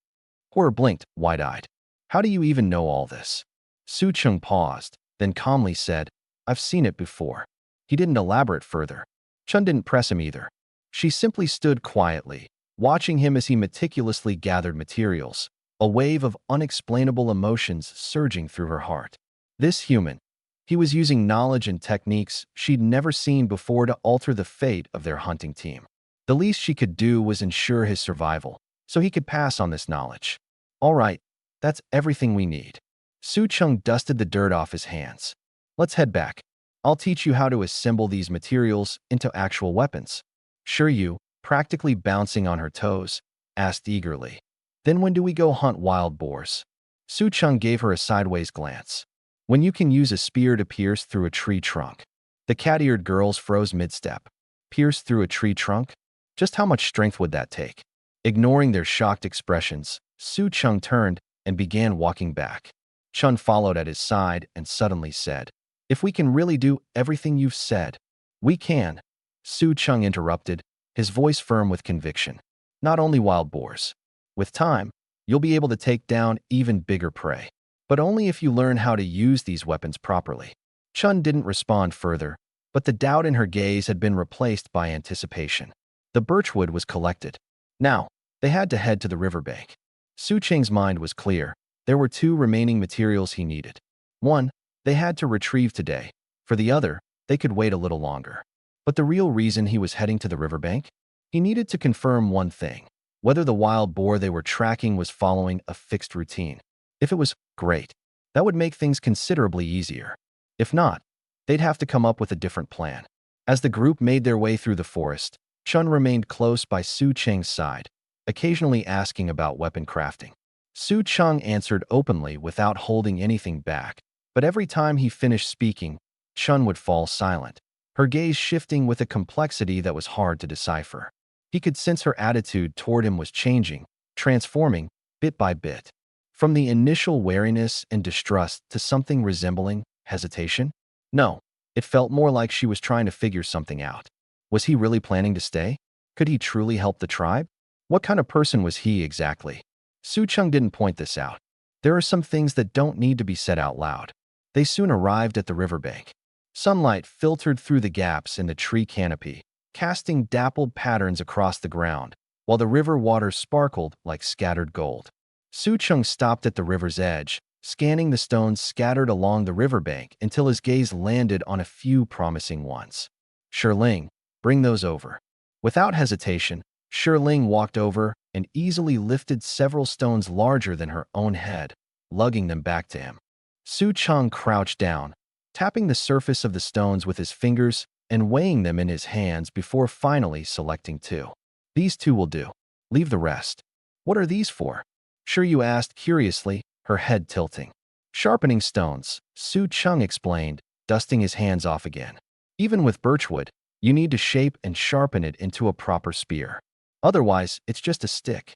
Horror blinked, wide-eyed. "How do you even know all this?" Su Chung paused, then calmly said, "I've seen it before." He didn't elaborate further. Chun didn't press him either. She simply stood quietly, watching him as he meticulously gathered materials, a wave of unexplainable emotions surging through her heart. This human, he was using knowledge and techniques she'd never seen before to alter the fate of their hunting team. The least she could do was ensure his survival, so he could pass on this knowledge. "All right, that's everything we need." Su Chung dusted the dirt off his hands. "Let's head back. I'll teach you how to assemble these materials into actual weapons." "Sure you," practically bouncing on her toes, asked eagerly. "Then when do we go hunt wild boars?" Su Chung gave her a sideways glance. "When you can use a spear to pierce through a tree trunk." The cat-eared girls froze mid-step. Pierce through a tree trunk? Just how much strength would that take? Ignoring their shocked expressions, Su Chung turned and began walking back. Chun followed at his side and suddenly said, "If we can really do everything you've said, we can." Su Chung interrupted, his voice firm with conviction. "Not only wild boars. With time, you'll be able to take down even bigger prey. But only if you learn how to use these weapons properly." Chun didn't respond further, but the doubt in her gaze had been replaced by anticipation. The birchwood was collected. Now, they had to head to the riverbank. Su Cheng's mind was clear. There were two remaining materials he needed. One, they had to retrieve today. For the other, they could wait a little longer. But the real reason he was heading to the riverbank? He needed to confirm one thing: whether the wild boar they were tracking was following a fixed routine. If it was, great. That would make things considerably easier. If not, they'd have to come up with a different plan. As the group made their way through the forest, Chun remained close by Su Cheng's side, occasionally asking about weapon crafting. Su Cheng answered openly without holding anything back, but every time he finished speaking, Chun would fall silent, her gaze shifting with a complexity that was hard to decipher. He could sense her attitude toward him was changing, transforming, bit by bit. From the initial wariness and distrust to something resembling hesitation? No, it felt more like she was trying to figure something out. Was he really planning to stay? Could he truly help the tribe? What kind of person was he exactly? Su Cheng didn't point this out. There are some things that don't need to be said out loud. They soon arrived at the riverbank. Sunlight filtered through the gaps in the tree canopy, casting dappled patterns across the ground, while the river water sparkled like scattered gold. Su Cheng stopped at the river's edge, scanning the stones scattered along the riverbank until his gaze landed on a few promising ones. "Shirling, bring those over." Without hesitation, Shirling walked over and easily lifted several stones larger than her own head, lugging them back to him. Su Cheng crouched down, tapping the surface of the stones with his fingers and weighing them in his hands before finally selecting 2. These 2 will do. Leave the rest. What are these for? Sure, you asked curiously, her head tilting. Sharpening stones, Su Chung explained, dusting his hands off again. Even with birchwood, you need to shape and sharpen it into a proper spear. Otherwise, it's just a stick.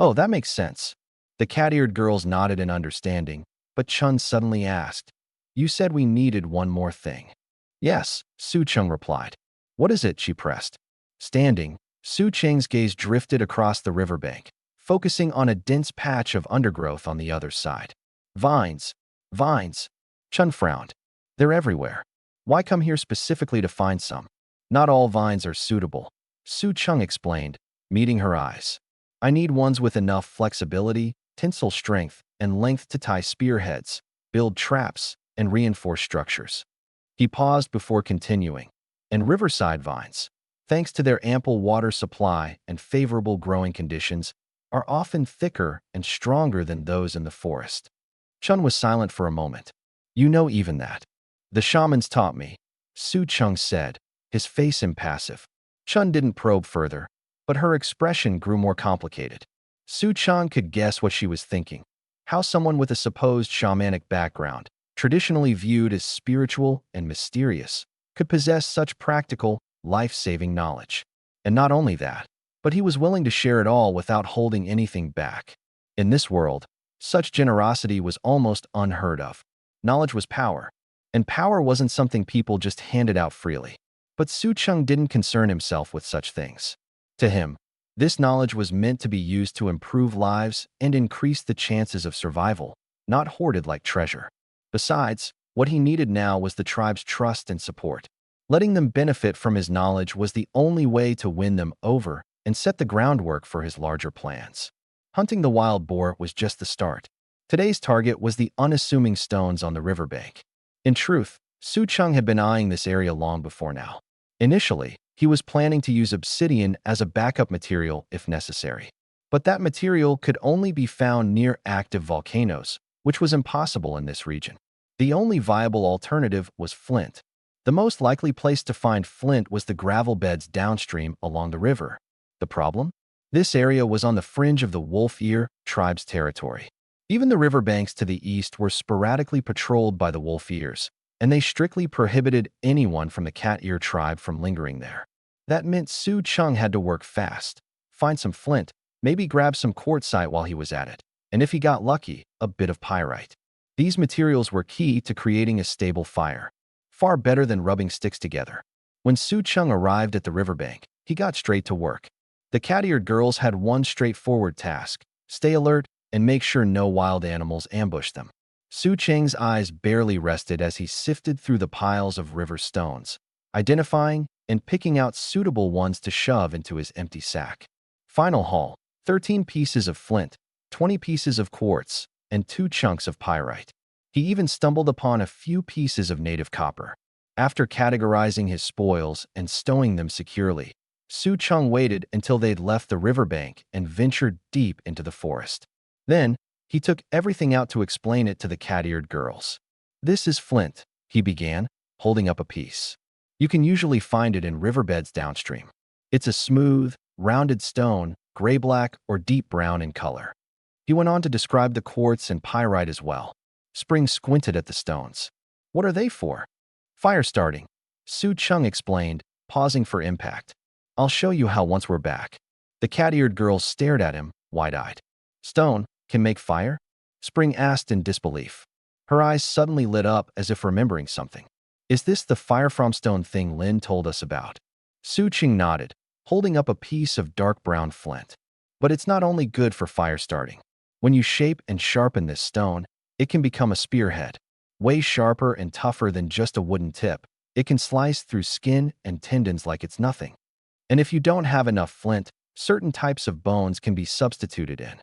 Oh, that makes sense. The cat-eared girls nodded in understanding, but Chun suddenly asked, "You said we needed one more thing." "Yes," Su Chung replied. "What is it?" she pressed. Standing, Su Cheng's gaze drifted across the riverbank, focusing on a dense patch of undergrowth on the other side. "Vines. Vines." Chun frowned. "They're everywhere. Why come here specifically to find some?" "Not all vines are suitable," Su Chung explained, meeting her eyes. "I need ones with enough flexibility, tensile strength, and length to tie spearheads, build traps, and reinforce structures." He paused before continuing. "And riverside vines, thanks to their ample water supply and favorable growing conditions, are often thicker and stronger than those in the forest." Chun was silent for a moment. "You know even that." "The shamans taught me," Su Chung said, his face impassive. Chun didn't probe further, but her expression grew more complicated. Su Chung could guess what she was thinking. How someone with a supposed shamanic background, traditionally viewed as spiritual and mysterious, could possess such practical, life-saving knowledge. And not only that, but he was willing to share it all without holding anything back. In this world, such generosity was almost unheard of. Knowledge was power, and power wasn't something people just handed out freely. But Su Chung didn't concern himself with such things. To him, this knowledge was meant to be used to improve lives and increase the chances of survival, not hoarded like treasure. Besides, what he needed now was the tribe's trust and support. Letting them benefit from his knowledge was the only way to win them over and set the groundwork for his larger plans. Hunting the wild boar was just the start. Today's target was the unassuming stones on the riverbank. In truth, Su Chung had been eyeing this area long before now. Initially, he was planning to use obsidian as a backup material if necessary. But that material could only be found near active volcanoes, which was impossible in this region. The only viable alternative was flint. The most likely place to find flint was the gravel beds downstream along the river. The problem? This area was on the fringe of the Wolf Ear tribe's territory. Even the riverbanks to the east were sporadically patrolled by the Wolf Ears, and they strictly prohibited anyone from the Cat Ear tribe from lingering there. That meant Su Chung had to work fast, find some flint, maybe grab some quartzite while he was at it, and if he got lucky, a bit of pyrite. These materials were key to creating a stable fire, far better than rubbing sticks together. When Su Chung arrived at the riverbank, he got straight to work. The cat-eared girls had one straightforward task: stay alert and make sure no wild animals ambushed them. Su Cheng's eyes barely rested as he sifted through the piles of river stones, identifying and picking out suitable ones to shove into his empty sack. Final haul: 13 pieces of flint, 20 pieces of quartz, and 2 chunks of pyrite. He even stumbled upon a few pieces of native copper. After categorizing his spoils and stowing them securely, Su Chung waited until they'd left the riverbank and ventured deep into the forest. Then, he took everything out to explain it to the cat-eared girls. "This is flint," he began, holding up a piece. "You can usually find it in riverbeds downstream. It's a smooth, rounded stone, gray-black or deep brown in color." He went on to describe the quartz and pyrite as well. Spring squinted at the stones. "What are they for?" "Fire starting," Su Chung explained, pausing for impact. "I'll show you how once we're back." The cat-eared girls stared at him, wide-eyed. "Stone can make fire?" Spring asked in disbelief. Her eyes suddenly lit up as if remembering something. "Is this the fire from stone thing Lin told us about?" Su Ching nodded, holding up a piece of dark brown flint. "But it's not only good for fire starting. When you shape and sharpen this stone, it can become a spearhead. Way sharper and tougher than just a wooden tip, it can slice through skin and tendons like it's nothing. And if you don't have enough flint, certain types of bones can be substituted in.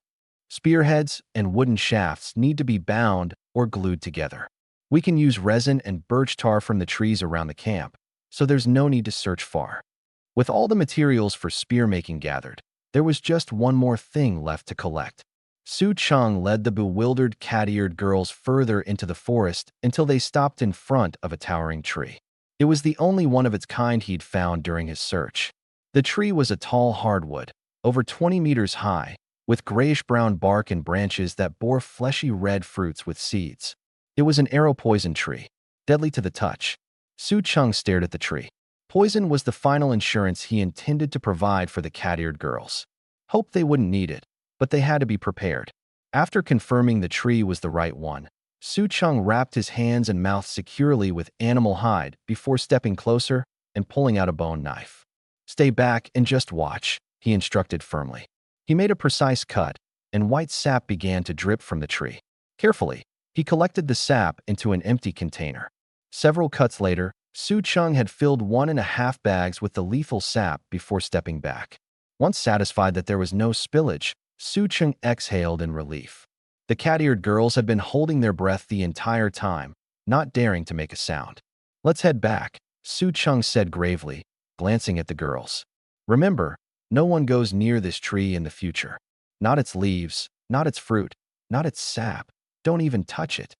Spearheads and wooden shafts need to be bound or glued together. We can use resin and birch tar from the trees around the camp, so there's no need to search far." With all the materials for spear making gathered, there was just one more thing left to collect. Su Chung led the bewildered cat-eared girls further into the forest until they stopped in front of a towering tree. It was the only one of its kind he'd found during his search. The tree was a tall hardwood, over 20 meters high, with grayish-brown bark and branches that bore fleshy red fruits with seeds. It was an arrow poison tree, deadly to the touch. Su Cheng stared at the tree. Poison was the final insurance he intended to provide for the cat-eared girls. Hoped they wouldn't need it, but they had to be prepared. After confirming the tree was the right one, Su Cheng wrapped his hands and mouth securely with animal hide before stepping closer and pulling out a bone knife. "Stay back and just watch," he instructed firmly. He made a precise cut, and white sap began to drip from the tree. Carefully, he collected the sap into an empty container. Several cuts later, Su Cheng had filled 1.5 bags with the lethal sap before stepping back. Once satisfied that there was no spillage, Su Cheng exhaled in relief. The cat-eared girls had been holding their breath the entire time, not daring to make a sound. "Let's head back," Su Cheng said gravely, glancing at the girls. "Remember, no one goes near this tree in the future. Not its leaves, not its fruit, not its sap. Don't even touch it."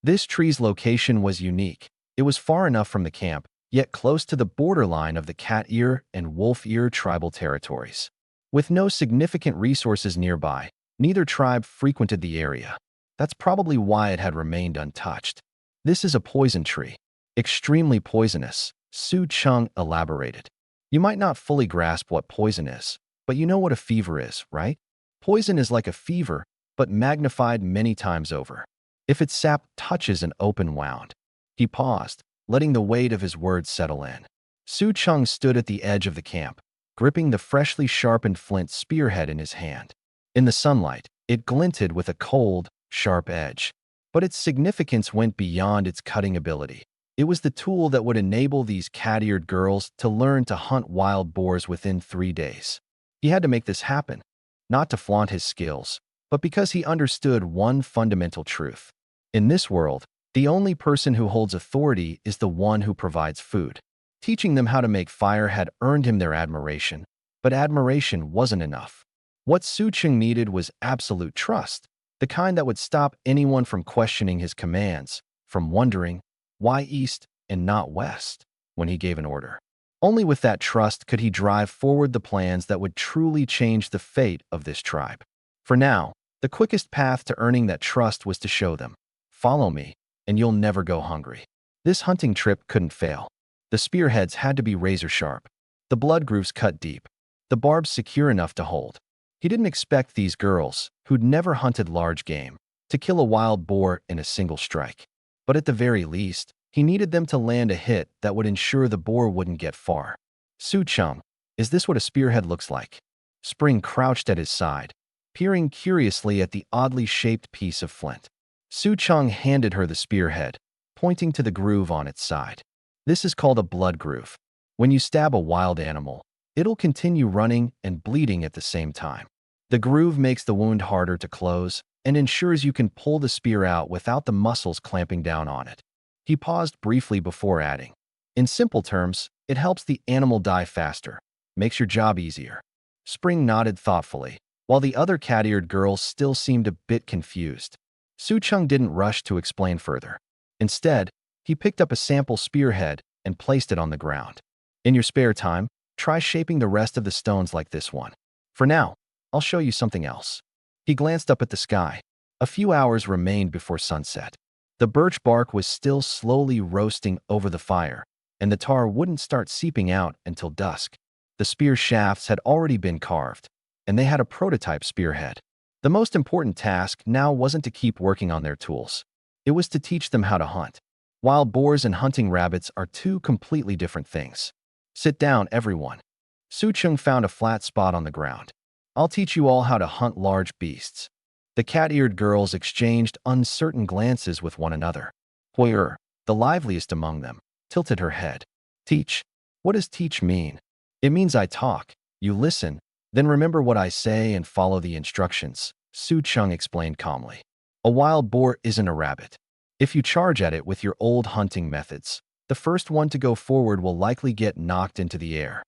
This tree's location was unique. It was far enough from the camp, yet close to the borderline of the cat-ear and wolf-ear tribal territories. With no significant resources nearby, neither tribe frequented the area. That's probably why it had remained untouched. "This is a poison tree. Extremely poisonous," Su Cheng elaborated. "You might not fully grasp what poison is, but you know what a fever is, right? Poison is like a fever, but magnified many times over. If its sap touches an open wound." He paused, letting the weight of his words settle in. Su Cheng stood at the edge of the camp, gripping the freshly sharpened flint spearhead in his hand. In the sunlight, it glinted with a cold, sharp edge. But its significance went beyond its cutting ability. It was the tool that would enable these cat-eared girls to learn to hunt wild boars within 3 days. He had to make this happen, not to flaunt his skills, but because he understood one fundamental truth. In this world, the only person who holds authority is the one who provides food. Teaching them how to make fire had earned him their admiration, but admiration wasn't enough. What Su Cheng needed was absolute trust, the kind that would stop anyone from questioning his commands, from wondering, why east and not west, when he gave an order. Only with that trust could he drive forward the plans that would truly change the fate of this tribe. For now, the quickest path to earning that trust was to show them, "Follow me, and you'll never go hungry." This hunting trip couldn't fail. The spearheads had to be razor-sharp, the blood grooves cut deep, the barbs secure enough to hold. He didn't expect these girls, who'd never hunted large game, to kill a wild boar in a single strike. But at the very least, he needed them to land a hit that would ensure the boar wouldn't get far. "Su Cheng, is this what a spearhead looks like?" Spring crouched at his side, peering curiously at the oddly shaped piece of flint. Su Cheng handed her the spearhead, pointing to the groove on its side. "This is called a blood groove. When you stab a wild animal, it'll continue running and bleeding at the same time. The groove makes the wound harder to close and ensures you can pull the spear out without the muscles clamping down on it." He paused briefly before adding, "In simple terms, it helps the animal die faster, makes your job easier." Spring nodded thoughtfully, while the other cat-eared girls still seemed a bit confused. Su Cheng didn't rush to explain further. Instead, he picked up a sample spearhead and placed it on the ground. "In your spare time, try shaping the rest of the stones like this one. For now, I'll show you something else." He glanced up at the sky. A few hours remained before sunset. The birch bark was still slowly roasting over the fire, and the tar wouldn't start seeping out until dusk. The spear shafts had already been carved, and they had a prototype spearhead. The most important task now wasn't to keep working on their tools. It was to teach them how to hunt. Wild boars and hunting rabbits are two completely different things. "Sit down, everyone." Su Cheng found a flat spot on the ground. "I'll teach you all how to hunt large beasts." The cat-eared girls exchanged uncertain glances with one another. Hoyer, the liveliest among them, tilted her head. "Teach? What does teach mean?" "It means I talk, you listen, then remember what I say and follow the instructions," Su Cheng explained calmly. "A wild boar isn't a rabbit. If you charge at it with your old hunting methods, the first one to go forward will likely get knocked into the air."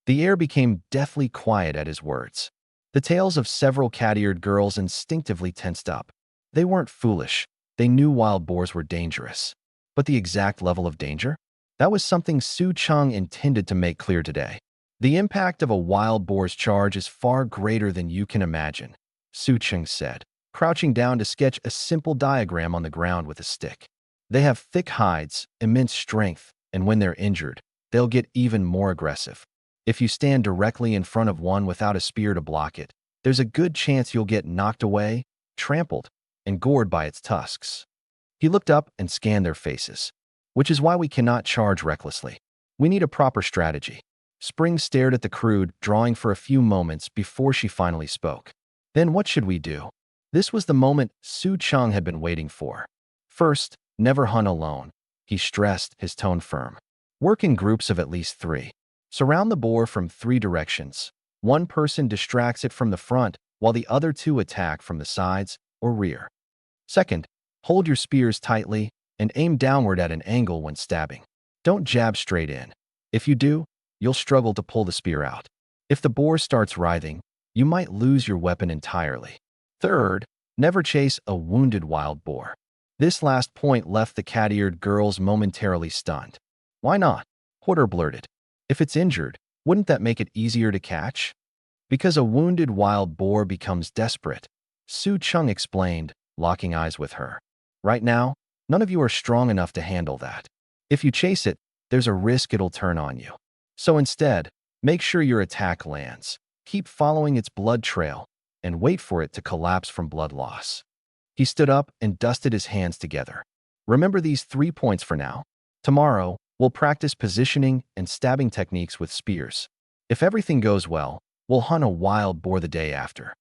The air became deathly quiet at his words. The tails of several cat-eared girls instinctively tensed up. They weren't foolish. They knew wild boars were dangerous. But the exact level of danger? That was something Su Cheng intended to make clear today. The impact of a wild boar's charge is far greater than you can imagine, Su Cheng said, crouching down to sketch a simple diagram on the ground with a stick. They have thick hides, immense strength, and when they're injured, they'll get even more aggressive. If you stand directly in front of one without a spear to block it, there's a good chance you'll get knocked away, trampled, and gored by its tusks. He looked up and scanned their faces, which is why we cannot charge recklessly. We need a proper strategy. Spring stared at the crude, drawing for a few moments before she finally spoke. Then what should we do? This was the moment Su Cheng had been waiting for. First, never hunt alone, he stressed, his tone firm. Work in groups of at least 3. Surround the boar from 3 directions. One person distracts it from the front, while the other 2 attack from the sides or rear. Second, hold your spears tightly and aim downward at an angle when stabbing. Don't jab straight in. If you do, you'll struggle to pull the spear out. If the boar starts writhing, you might lose your weapon entirely. Third, never chase a wounded wild boar. This last point left the cat-eared girls momentarily stunned. Why not? Porter blurted. If it's injured, wouldn't that make it easier to catch? Because a wounded wild boar becomes desperate, Su Cheng explained, locking eyes with her. Right now, none of you are strong enough to handle that. If you chase it, there's a risk it'll turn on you. So instead, make sure your attack lands. Keep following its blood trail and wait for it to collapse from blood loss. He stood up and dusted his hands together. Remember these 3 points for now. Tomorrow, we'll practice positioning and stabbing techniques with spears. If everything goes well, we'll hunt a wild boar the day after.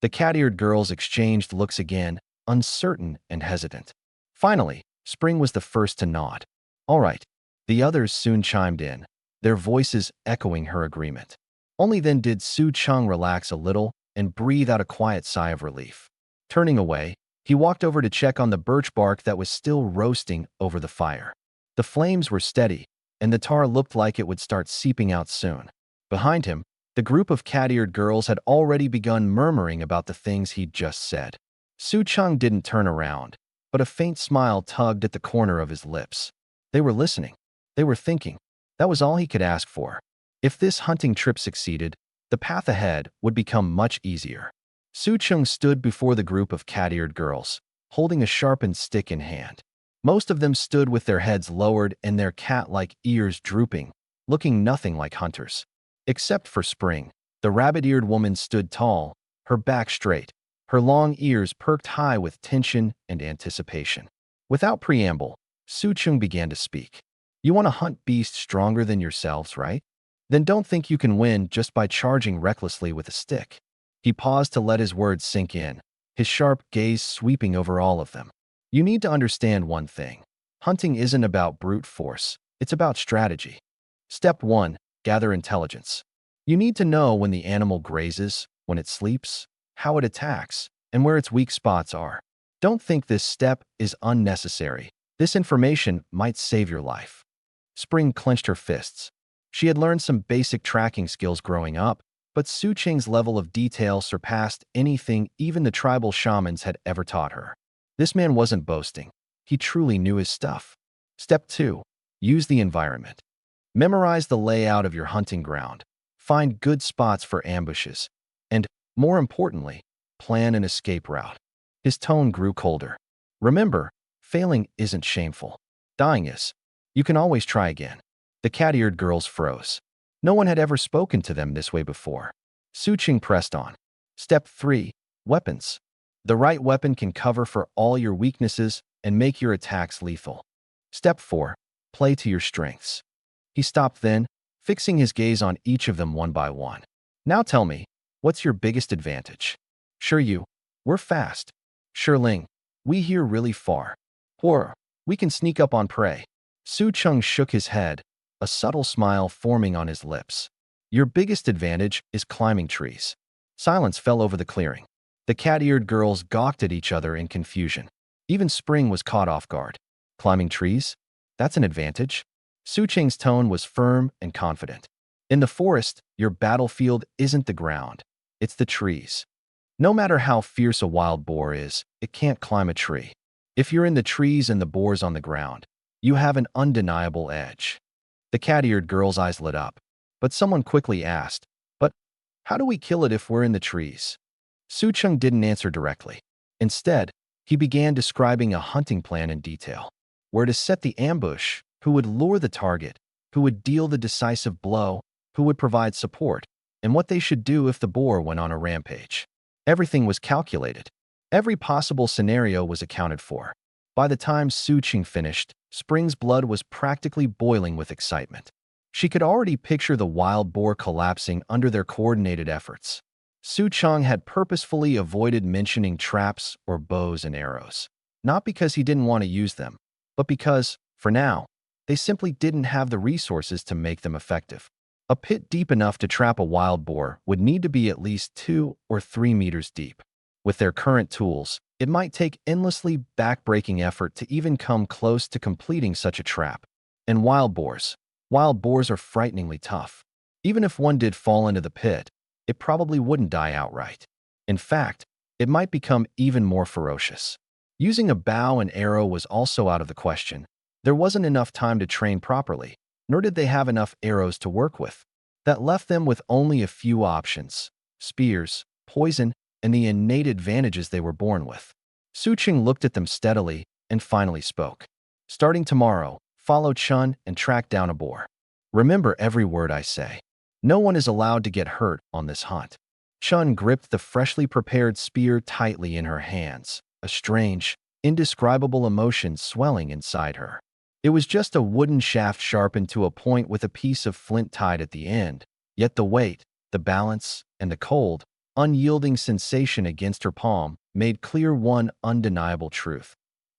The cat-eared girls exchanged looks again, uncertain and hesitant. Finally, Spring was the first to nod. All right. The others soon chimed in, their voices echoing her agreement. Only then did Su Cheng relax a little and breathe out a quiet sigh of relief. Turning away, he walked over to check on the birch bark that was still roasting over the fire. The flames were steady, and the tar looked like it would start seeping out soon. Behind him, the group of cat-eared girls had already begun murmuring about the things he'd just said. Su Cheng didn't turn around, but a faint smile tugged at the corner of his lips. They were listening. They were thinking. That was all he could ask for. If this hunting trip succeeded, the path ahead would become much easier. Su Cheng stood before the group of cat-eared girls, holding a sharpened stick in hand. Most of them stood with their heads lowered and their cat-like ears drooping, looking nothing like hunters. Except for Spring, the rabbit-eared woman stood tall, her back straight, her long ears perked high with tension and anticipation. Without preamble, Su Cheng began to speak. You want to hunt beasts stronger than yourselves, right? Then don't think you can win just by charging recklessly with a stick. He paused to let his words sink in, his sharp gaze sweeping over all of them. You need to understand one thing. Hunting isn't about brute force, it's about strategy. Step 1. Gather intelligence. You need to know when the animal grazes, when it sleeps, how it attacks, and where its weak spots are. Don't think this step is unnecessary. This information might save your life. Spring clenched her fists. She had learned some basic tracking skills growing up, but Su Cheng's level of detail surpassed anything even the tribal shamans had ever taught her. This man wasn't boasting. He truly knew his stuff. Step 2. Use the environment. Memorize the layout of your hunting ground. Find good spots for ambushes. And, more importantly, plan an escape route. His tone grew colder. Remember, failing isn't shameful. Dying is. You can always try again. The cat-eared girls froze. No one had ever spoken to them this way before. Su Cheng pressed on. Step 3. Weapons. The right weapon can cover for all your weaknesses and make your attacks lethal. Step 4. Play to your strengths. He stopped then, fixing his gaze on each of them one by one. Now tell me, what's your biggest advantage? Sure you. We're fast. Sure Ling. We hear really far. Or, we can sneak up on prey. Su Cheng shook his head, a subtle smile forming on his lips. Your biggest advantage is climbing trees. Silence fell over the clearing. The cat-eared girls gawked at each other in confusion. Even Spring was caught off guard. Climbing trees? That's an advantage? Su Cheng's tone was firm and confident. In the forest, your battlefield isn't the ground. It's the trees. No matter how fierce a wild boar is, it can't climb a tree. If you're in the trees and the boar's on the ground, You have an undeniable edge. The cat-eared girl's eyes lit up. But someone quickly asked, "But how do we kill it if we're in the trees?" Su Cheng didn't answer directly. Instead, he began describing a hunting plan in detail. Where to set the ambush, who would lure the target, who would deal the decisive blow, who would provide support, and what they should do if the boar went on a rampage. Everything was calculated. Every possible scenario was accounted for. By the time Su Cheng finished, Spring's blood was practically boiling with excitement. She could already picture the wild boar collapsing under their coordinated efforts. Su Cheng had purposefully avoided mentioning traps or bows and arrows. Not because he didn't want to use them, but because, for now, they simply didn't have the resources to make them effective. A pit deep enough to trap a wild boar would need to be at least 2 or 3 meters deep. With their current tools, it might take endlessly back-breaking effort to even come close to completing such a trap. And wild boars are frighteningly tough. Even if one did fall into the pit, it probably wouldn't die outright. In fact, it might become even more ferocious. Using a bow and arrow was also out of the question. There wasn't enough time to train properly, nor did they have enough arrows to work with. That left them with only a few options: spears, poison, and the innate advantages they were born with. Su Cheng looked at them steadily and finally spoke. "Starting tomorrow, follow Chun and track down a boar. Remember every word I say. No one is allowed to get hurt on this hunt." Chun gripped the freshly prepared spear tightly in her hands, a strange, indescribable emotion swelling inside her. It was just a wooden shaft sharpened to a point with a piece of flint tied at the end, yet the weight, the balance, and the cold, unyielding sensation against her palm made clear one undeniable truth.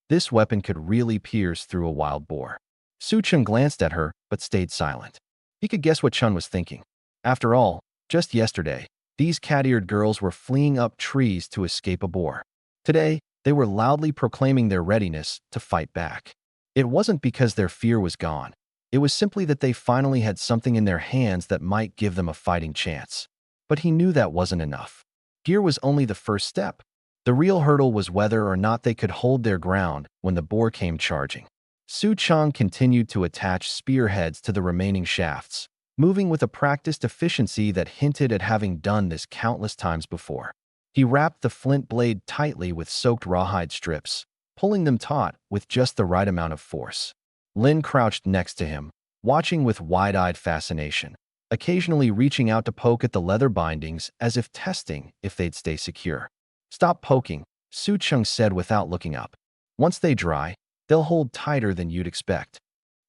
This weapon could really pierce through a wild boar. Su Cheng glanced at her but stayed silent. He could guess what Chun was thinking. After all, just yesterday, these cat-eared girls were fleeing up trees to escape a boar. Today, they were loudly proclaiming their readiness to fight back. It wasn't because their fear was gone. It was simply that they finally had something in their hands that might give them a fighting chance. But he knew that wasn't enough. Gear was only the first step. The real hurdle was whether or not they could hold their ground when the boar came charging. Su Cheng continued to attach spearheads to the remaining shafts, moving with a practiced efficiency that hinted at having done this countless times before. He wrapped the flint blade tightly with soaked rawhide strips, pulling them taut with just the right amount of force. Lin crouched next to him, watching with wide-eyed fascination, occasionally reaching out to poke at the leather bindings as if testing if they'd stay secure. "Stop poking," Su Cheng said without looking up. "Once they dry, they'll hold tighter than you'd expect."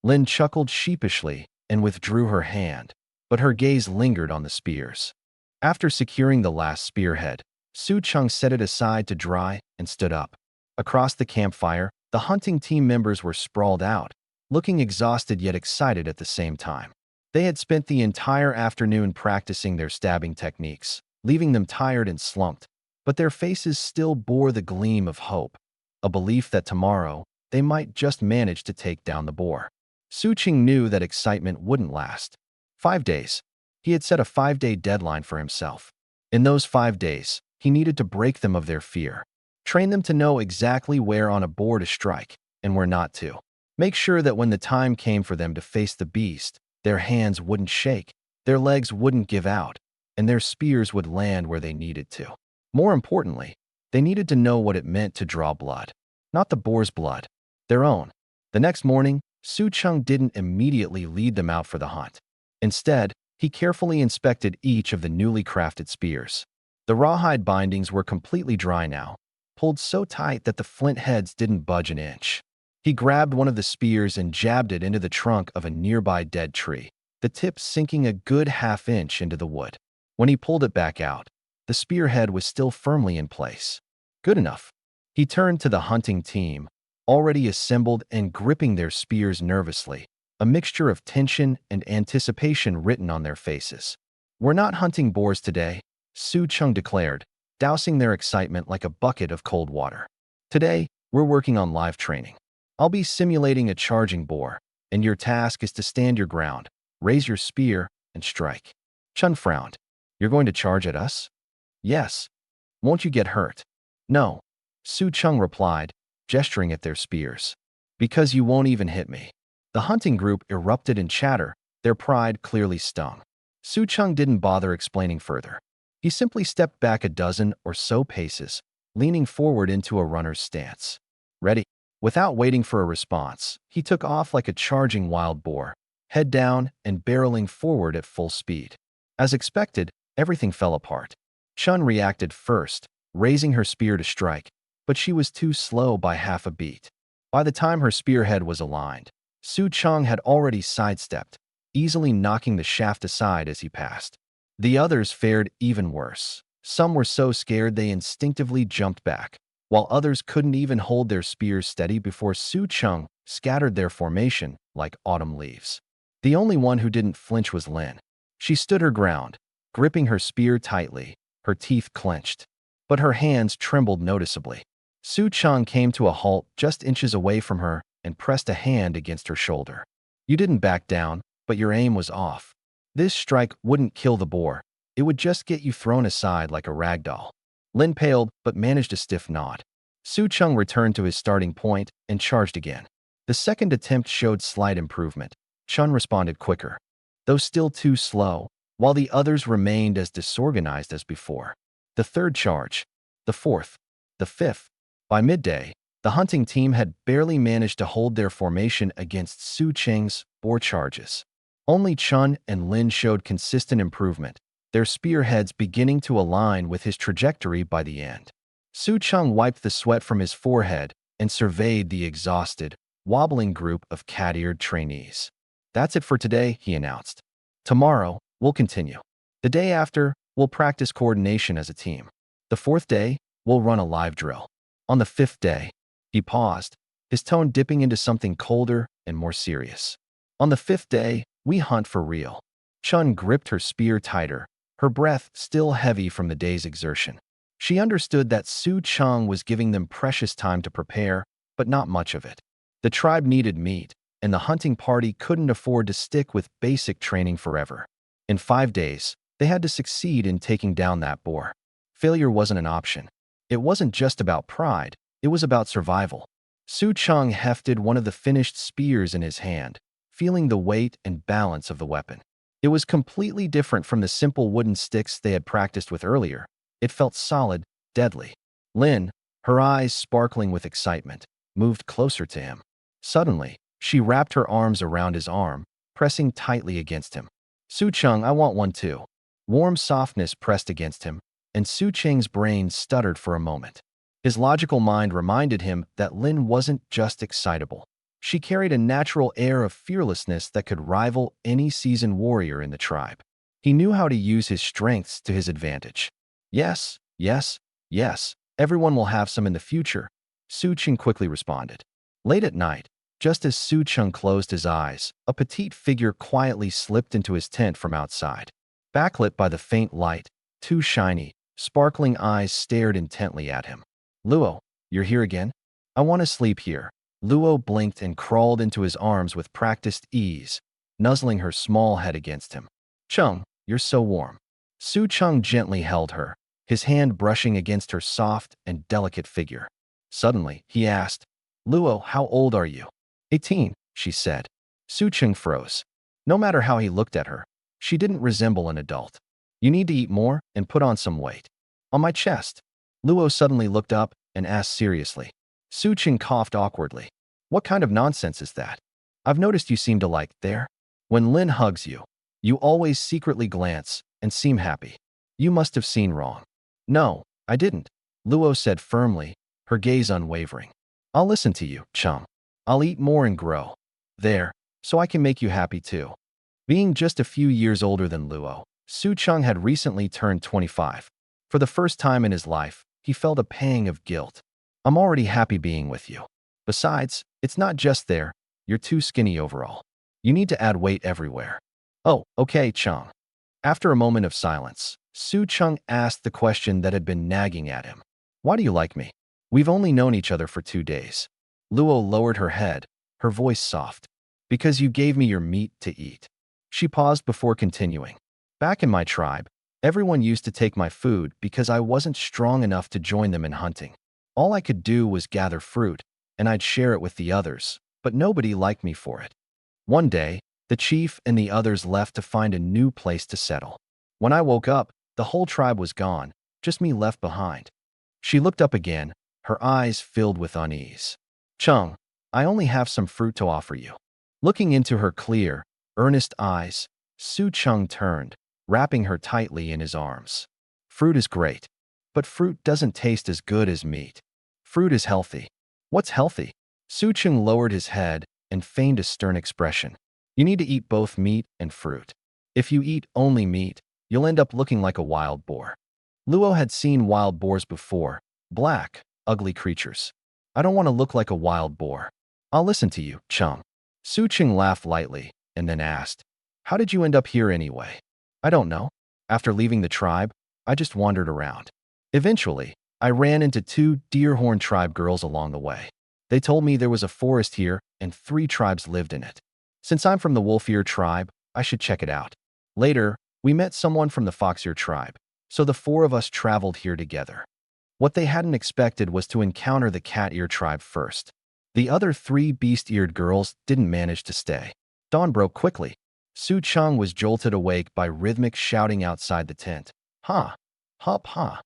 Lin chuckled sheepishly and withdrew her hand, but her gaze lingered on the spears. After securing the last spearhead, Su Cheng set it aside to dry and stood up. Across the campfire, the hunting team members were sprawled out, looking exhausted yet excited at the same time. They had spent the entire afternoon practicing their stabbing techniques, leaving them tired and slumped, but their faces still bore the gleam of hope, a belief that tomorrow they might just manage to take down the boar. Su Cheng knew that excitement wouldn't last. 5 days. He had set a 5-day deadline for himself. In those 5 days, he needed to break them of their fear. Train them to know exactly where on a boar to strike and where not to. Make sure that when the time came for them to face the beast, their hands wouldn't shake, their legs wouldn't give out, and their spears would land where they needed to. More importantly, they needed to know what it meant to draw blood. Not the boar's blood, their own. The next morning, Su Cheng didn't immediately lead them out for the hunt. Instead, he carefully inspected each of the newly crafted spears. The rawhide bindings were completely dry now, pulled so tight that the flint heads didn't budge an inch. He grabbed one of the spears and jabbed it into the trunk of a nearby dead tree, the tip sinking a good half-inch into the wood. When he pulled it back out, the spearhead was still firmly in place. Good enough. He turned to the hunting team, already assembled and gripping their spears nervously, a mixture of tension and anticipation written on their faces. "We're not hunting boars today," Su Cheng declared, dousing their excitement like a bucket of cold water. "Today, we're working on live training. I'll be simulating a charging boar, and your task is to stand your ground, raise your spear, and strike." Chun frowned. "You're going to charge at us?" "Yes. Won't you get hurt?" "No," Su Cheng replied, gesturing at their spears. Because you won't even hit me. The hunting group erupted in chatter, their pride clearly stung. Su Cheng didn't bother explaining further. He simply stepped back a dozen or so paces, leaning forward into a runner's stance. Ready? Without waiting for a response, he took off like a charging wild boar, head down and barreling forward at full speed. As expected, everything fell apart. Chun reacted first, raising her spear to strike, but she was too slow by half a beat. By the time her spearhead was aligned, Su Cheng had already sidestepped, easily knocking the shaft aside as he passed. The others fared even worse. Some were so scared they instinctively jumped back, while others couldn't even hold their spears steady before Su Cheng scattered their formation like autumn leaves. The only one who didn't flinch was Lin. She stood her ground, gripping her spear tightly, her teeth clenched. But her hands trembled noticeably. Su Cheng came to a halt just inches away from her and pressed a hand against her shoulder. You didn't back down, but your aim was off. This strike wouldn't kill the boar. It would just get you thrown aside like a rag doll. Lin paled but managed a stiff nod. Su Cheng returned to his starting point and charged again. The second attempt showed slight improvement. Chun responded quicker, though still too slow, while the others remained as disorganized as before. The third charge, the fourth, the fifth. By midday, the hunting team had barely managed to hold their formation against Su Cheng's boar charges. Only Chun and Lin showed consistent improvement, their spearheads beginning to align with his trajectory by the end. Su Cheng wiped the sweat from his forehead and surveyed the exhausted, wobbling group of cat-eared trainees. That's it for today, he announced. Tomorrow, we'll continue. The day after, we'll practice coordination as a team. The fourth day, we'll run a live drill. On the fifth day, he paused, his tone dipping into something colder and more serious. On the fifth day, we hunt for real. Chun gripped her spear tighter, her breath still heavy from the day's exertion. She understood that Su Cheng was giving them precious time to prepare, but not much of it. The tribe needed meat, and the hunting party couldn't afford to stick with basic training forever. In 5 days, they had to succeed in taking down that boar. Failure wasn't an option. It wasn't just about pride, it was about survival. Su Cheng hefted one of the finished spears in his hand, feeling the weight and balance of the weapon. It was completely different from the simple wooden sticks they had practiced with earlier. It felt solid, deadly. Lin, her eyes sparkling with excitement, moved closer to him. Suddenly, she wrapped her arms around his arm, pressing tightly against him. Su Cheng, I want one too. Warm softness pressed against him, and Su Cheng's brain stuttered for a moment. His logical mind reminded him that Lin wasn't just excitable. She carried a natural air of fearlessness that could rival any seasoned warrior in the tribe. He knew how to use his strengths to his advantage. Yes, yes, yes, everyone will have some in the future, Su Cheng quickly responded. Late at night, just as Su Cheng closed his eyes, a petite figure quietly slipped into his tent from outside. Backlit by the faint light, two shiny, sparkling eyes stared intently at him. Luo, you're here again? I want to sleep here. Luo blinked and crawled into his arms with practiced ease, nuzzling her small head against him. Cheng, you're so warm. Su Cheng gently held her, his hand brushing against her soft and delicate figure. Suddenly, he asked, Luo, how old are you? 18, she said. Su Cheng froze. No matter how he looked at her, she didn't resemble an adult. You need to eat more and put on some weight. On my chest. Luo suddenly looked up and asked seriously. Su Cheng coughed awkwardly. What kind of nonsense is that? I've noticed you seem to like there. When Lin hugs you, you always secretly glance and seem happy. You must have seen wrong. No, I didn't, Luo said firmly, her gaze unwavering. I'll listen to you, Cheng. I'll eat more and grow. There, so I can make you happy too. Being just a few years older than Luo, Su Cheng had recently turned 25. For the first time in his life, he felt a pang of guilt. I'm already happy being with you. Besides, it's not just there, you're too skinny overall. You need to add weight everywhere. Oh, okay, Cheng. After a moment of silence, Su Cheng asked the question that had been nagging at him. Why do you like me? We've only known each other for 2 days. Luo lowered her head, her voice soft. Because you gave me your meat to eat. She paused before continuing. Back in my tribe, everyone used to take my food because I wasn't strong enough to join them in hunting. All I could do was gather fruit, and I'd share it with the others, but nobody liked me for it. One day, the chief and the others left to find a new place to settle. When I woke up, the whole tribe was gone, just me left behind. She looked up again, her eyes filled with unease. Chung, I only have some fruit to offer you. Looking into her clear, earnest eyes, Su Chung turned, wrapping her tightly in his arms. Fruit is great, but fruit doesn't taste as good as meat. Fruit is healthy. What's healthy? Su Chung lowered his head and feigned a stern expression. You need to eat both meat and fruit. If you eat only meat, you'll end up looking like a wild boar. Luo had seen wild boars before, black, ugly creatures. I don't want to look like a wild boar. I'll listen to you, Chung. Su Chung laughed lightly and then asked, how did you end up here anyway? I don't know. After leaving the tribe, I just wandered around. Eventually, I ran into 2 Deerhorn tribe girls along the way. They told me there was a forest here and 3 tribes lived in it. Since I'm from the Wolf-Ear tribe, I should check it out. Later, we met someone from the Fox-Ear tribe, so the 4 of us traveled here together. What they hadn't expected was to encounter the Cat-Ear tribe first. The other 3 Beast-Eared girls didn't manage to stay. Dawn broke quickly. Su Chung was jolted awake by rhythmic shouting outside the tent. Ha! Hop ha!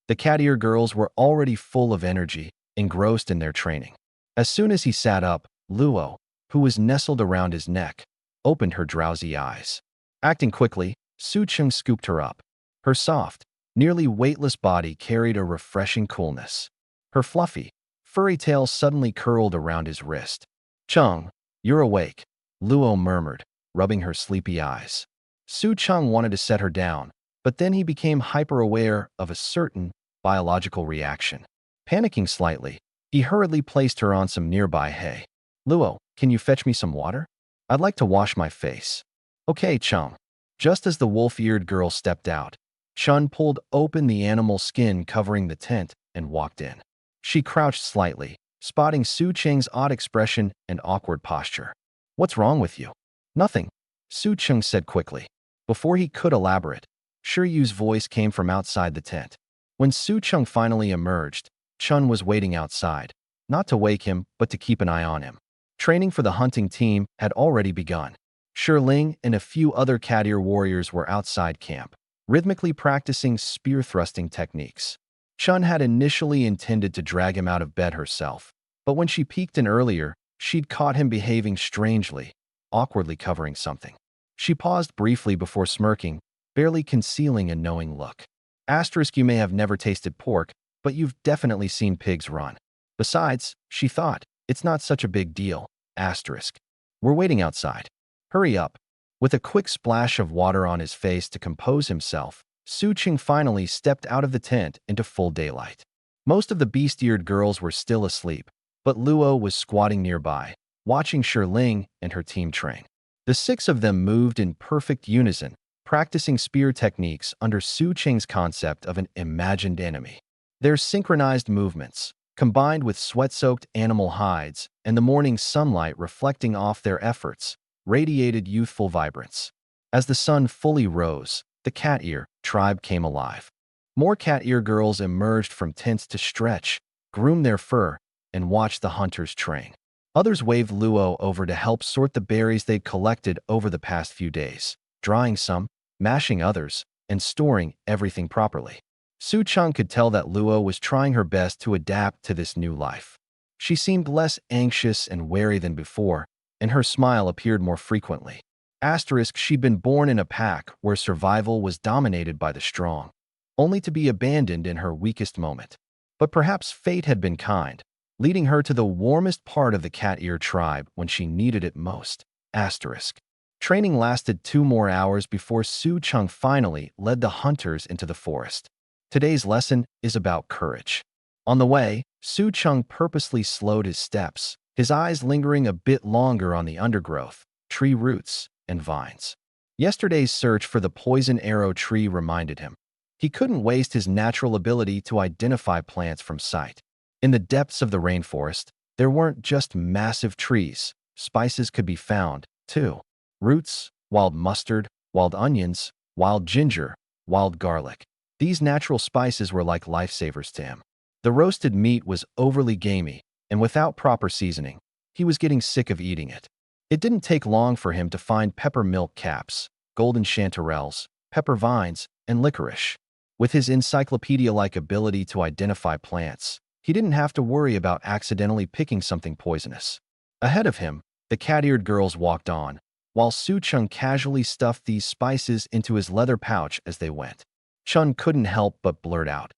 The Cat-Ear girls were already full of energy, engrossed in their training. As soon as he sat up, Luo, who was nestled around his neck, opened her drowsy eyes. Acting quickly, Su Chung scooped her up. Her soft, nearly weightless body carried a refreshing coolness. Her fluffy, furry tail suddenly curled around his wrist. Chung, you're awake, Luo murmured, rubbing her sleepy eyes. Su Chung wanted to set her down, but then he became hyper-aware of a certain biological reaction. Panicking slightly, he hurriedly placed her on some nearby hay. Luo, can you fetch me some water? I'd like to wash my face. Okay, Chung. Just as the wolf-eared girl stepped out, Chun pulled open the animal skin covering the tent and walked in. She crouched slightly, spotting Su Cheng's odd expression and awkward posture. What's wrong with you? Nothing, Su Cheng said quickly. Before he could elaborate, Shiryu's voice came from outside the tent. When Su Cheng finally emerged, Chun was waiting outside, not to wake him, but to keep an eye on him. Training for the hunting team had already begun. Shiling and a few other Cat-Ear warriors were outside camp, rhythmically practicing spear-thrusting techniques. Chun had initially intended to drag him out of bed herself, but when she peeked in earlier, she'd caught him behaving strangely, awkwardly covering something. She paused briefly before smirking, barely concealing a knowing look. Asterisk, you may have never tasted pork, but you've definitely seen pigs run. Besides, she thought, it's not such a big deal. Asterisk. We're waiting outside. Hurry up. With a quick splash of water on his face to compose himself, Su Cheng finally stepped out of the tent into full daylight. Most of the beast-eared girls were still asleep, but Luo was squatting nearby, watching Shiling and her team train. The 6 of them moved in perfect unison, practicing spear techniques under Su Cheng's concept of an imagined enemy. Their synchronized movements, combined with sweat-soaked animal hides and the morning sunlight reflecting off their efforts, radiated youthful vibrance. As the sun fully rose, the Cat-Ear tribe came alive. More Cat-Ear girls emerged from tents to stretch, groom their fur, and watch the hunters train. Others waved Luo over to help sort the berries they'd collected over the past few days, drying some, mashing others, and storing everything properly. Su Cheng could tell that Luo was trying her best to adapt to this new life. She seemed less anxious and wary than before, and her smile appeared more frequently. Asterisk, she'd been born in a pack where survival was dominated by the strong, only to be abandoned in her weakest moment. But perhaps fate had been kind, leading her to the warmest part of the Cat-Ear tribe when she needed it most. Asterisk. Training lasted 2 more hours before Su Cheng finally led the hunters into the forest. Today's lesson is about courage. On the way, Su Cheng purposely slowed his steps, his eyes lingering a bit longer on the undergrowth, tree roots, and vines. Yesterday's search for the poison arrow tree reminded him. He couldn't waste his natural ability to identify plants from sight. In the depths of the rainforest, there weren't just massive trees. Spices could be found, too. Roots, wild mustard, wild onions, wild ginger, wild garlic. These natural spices were like lifesavers to him. The roasted meat was overly gamey, and without proper seasoning, He was getting sick of eating it. It didn't take long for him to find pepper milk caps, golden chanterelles, pepper vines, and licorice. With his encyclopedia-like ability to identify plants, he didn't have to worry about accidentally picking something poisonous. Ahead of him, the cat-eared girls walked on, while Su Chung casually stuffed these spices into his leather pouch as they went. Chun couldn't help but blurt out,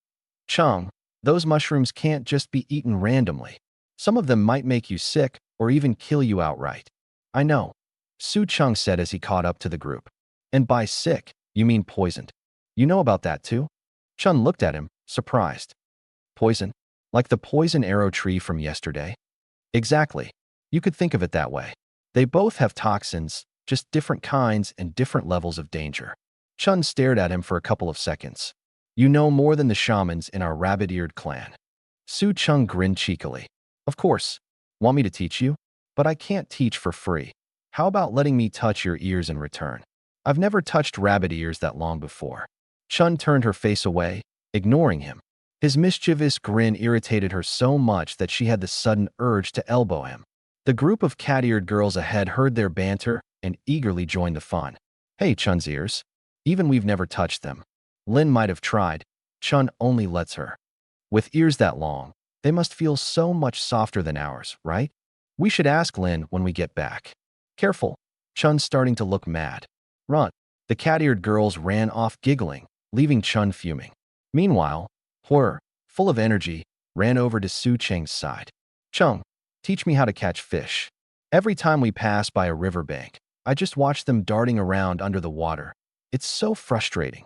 "Chung, those mushrooms can't just be eaten randomly. Some of them might make you sick or even kill you outright." "I know," Su Chung said as he caught up to the group. "And by sick, you mean poisoned. You know about that too?" Chun looked at him, surprised. "Poison? Like the poison arrow tree from yesterday?" "Exactly. You could think of it that way. They both have toxins, just different kinds and different levels of danger." Chun stared at him for a couple of seconds. "You know more than the shamans in our rabbit-eared clan." Su Chung grinned cheekily. "Of course. Want me to teach you? But I can't teach for free. How about letting me touch your ears in return? I've never touched rabbit ears that long before." Chun turned her face away, ignoring him. His mischievous grin irritated her so much that she had the sudden urge to elbow him. The group of cat-eared girls ahead heard their banter and eagerly joined the fun. "Hey, Chun's ears. Even we've never touched them. Lin might have tried. Chun only lets her. With ears that long, they must feel so much softer than ours, right? We should ask Lin when we get back." "Careful." Chun's starting to look mad. "Run." The cat-eared girls ran off giggling, leaving Chun fuming. Meanwhile, Hor, full of energy, ran over to Su Cheng's side. "Chung, teach me how to catch fish. Every time we pass by a riverbank, I just watch them darting around under the water. It's so frustrating."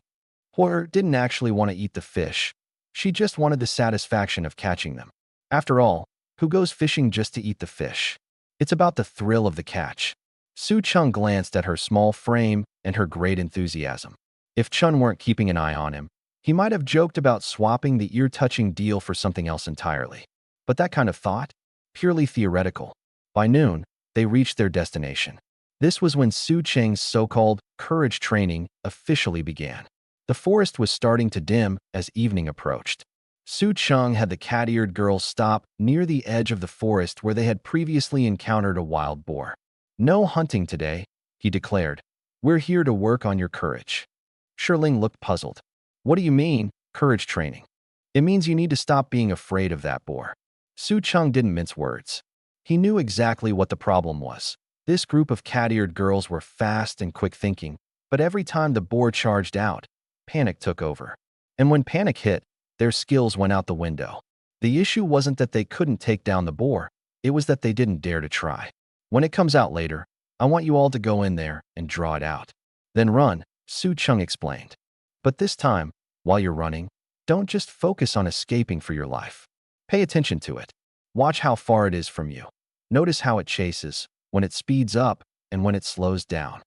Hor didn't actually want to eat the fish. She just wanted the satisfaction of catching them. After all, who goes fishing just to eat the fish? It's about the thrill of the catch. Su Chung glanced at her small frame and her great enthusiasm. If Chun weren't keeping an eye on him, he might have joked about swapping the ear-touching deal for something else entirely. But that kind of thought? Purely theoretical. By noon, they reached their destination. This was when Su Cheng's so-called courage training officially began. The forest was starting to dim as evening approached. Su Cheng had the cat-eared girls stop near the edge of the forest where they had previously encountered a wild boar. "No hunting today," he declared. "We're here to work on your courage." Shirling looked puzzled. "What do you mean, courage training?" "It means you need to stop being afraid of that boar." Su Cheng didn't mince words. He knew exactly what the problem was. This group of cat-eared girls were fast and quick-thinking, but every time the boar charged out, panic took over. And when panic hit, their skills went out the window. The issue wasn't that they couldn't take down the boar, it was that they didn't dare to try. "When it comes out later, I want you all to go in there and draw it out. Then run," Su Cheng explained. "But this time, while you're running, don't just focus on escaping for your life. Pay attention to it. Watch how far it is from you. Notice how it chases, when it speeds up, and when it slows down."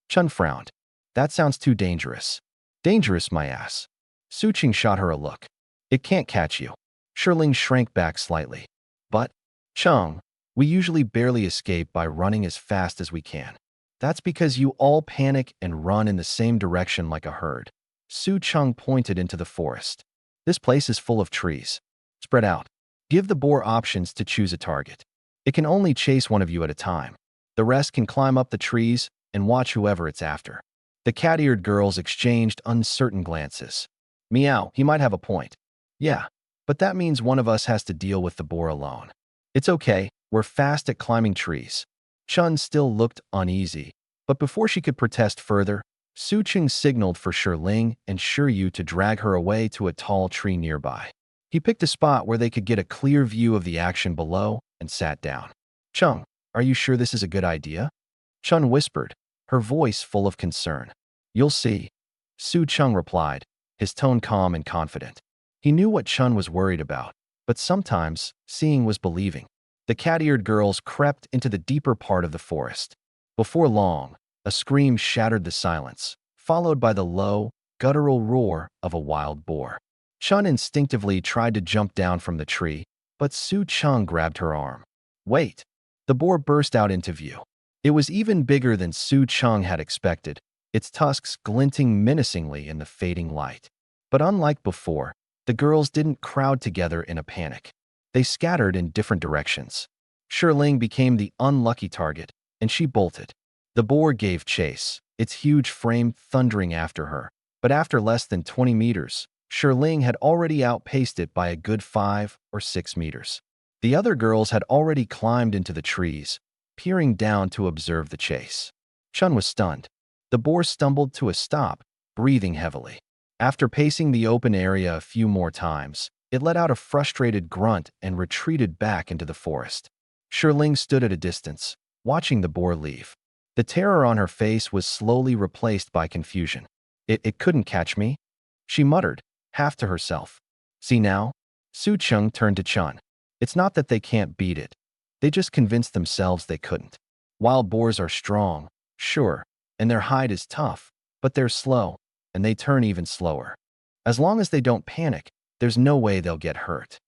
Chun frowned. "That sounds too dangerous." "Dangerous, my ass." Su Cheng shot her a look. "It can't catch you." Shirling shrank back slightly. "But, Chung, we usually barely escape by running as fast as we can. That's because you all panic and run in the same direction like a herd." Su Cheng pointed into the forest. "This place is full of trees. Spread out. Give the boar options to choose a target. It can only chase one of you at a time. The rest can climb up the trees and watch whoever it's after." The cat-eared girls exchanged uncertain glances. "Meow, he might have a point." "Yeah, but that means one of us has to deal with the boar alone." "It's okay, we're fast at climbing trees." Chun still looked uneasy, but before she could protest further, Su Cheng signaled for Shirling and Shiryu to drag her away to a tall tree nearby. He picked a spot where they could get a clear view of the action below and sat down. "Chung, are you sure this is a good idea?" Chun whispered, her voice full of concern. "You'll see," Su Cheng replied, his tone calm and confident. He knew what Chun was worried about, but sometimes seeing was believing. The cat-eared girls crept into the deeper part of the forest. Before long, a scream shattered the silence, followed by the low, guttural roar of a wild boar. Chun instinctively tried to jump down from the tree, but Su Cheng grabbed her arm. "Wait!" The boar burst out into view. It was even bigger than Su Cheng had expected, its tusks glinting menacingly in the fading light. But unlike before, the girls didn't crowd together in a panic. They scattered in different directions. Ling became the unlucky target, and she bolted. The boar gave chase, its huge frame thundering after her. But after less than 20 meters, Ling had already outpaced it by a good 5 or 6 meters. The other girls had already climbed into the trees, peering down to observe the chase. Chun was stunned. The boar stumbled to a stop, breathing heavily. After pacing the open area a few more times, it let out a frustrated grunt and retreated back into the forest. Ling stood at a distance, watching the boar leave. The terror on her face was slowly replaced by confusion. It couldn't catch me? She muttered, half to herself. See now? Su Cheng turned to Chun. It's not that they can't beat it. They just convinced themselves they couldn't. Wild boars are strong, sure, and their hide is tough, but they're slow, and they turn even slower. As long as they don't panic, there's no way they'll get hurt.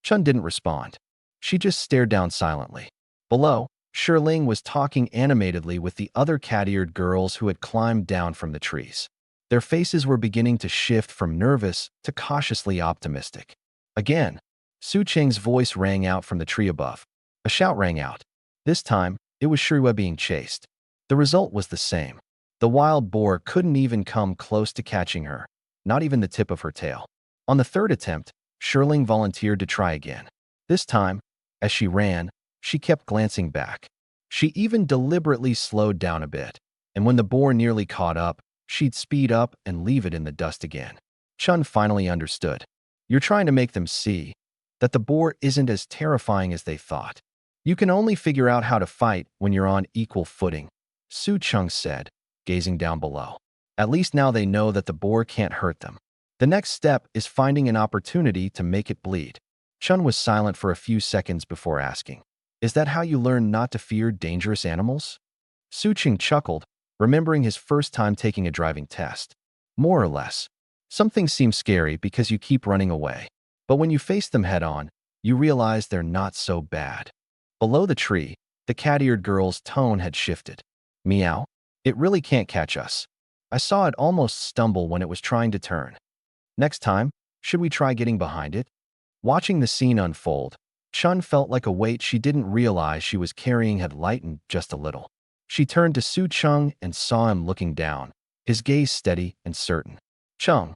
Chun didn't respond. She just stared down silently. Below, Ling was talking animatedly with the other cat-eared girls who had climbed down from the trees. Their faces were beginning to shift from nervous to cautiously optimistic. Again, Su Cheng's voice rang out from the tree above. A shout rang out. This time, it was Shirue being chased. The result was the same. The wild boar couldn't even come close to catching her, not even the tip of her tail. On the third attempt, Ling volunteered to try again. This time, as she ran, she kept glancing back. She even deliberately slowed down a bit, and when the boar nearly caught up, she'd speed up and leave it in the dust again. Chun finally understood. You're trying to make them see that the boar isn't as terrifying as they thought. You can only figure out how to fight when you're on equal footing, Su Cheng said, gazing down below. At least now they know that the boar can't hurt them. The next step is finding an opportunity to make it bleed. Chun was silent for a few seconds before asking, Is that how you learn not to fear dangerous animals? Su Cheng chuckled, remembering his first time taking a driving test. More or less. Some things seem scary because you keep running away. But when you face them head-on, you realize they're not so bad. Below the tree, the cat-eared girl's tone had shifted. Meow. It really can't catch us. I saw it almost stumble when it was trying to turn. Next time, should we try getting behind it? Watching the scene unfold, Chun felt like a weight she didn't realize she was carrying had lightened just a little. She turned to Su Cheng and saw him looking down, his gaze steady and certain. Cheng.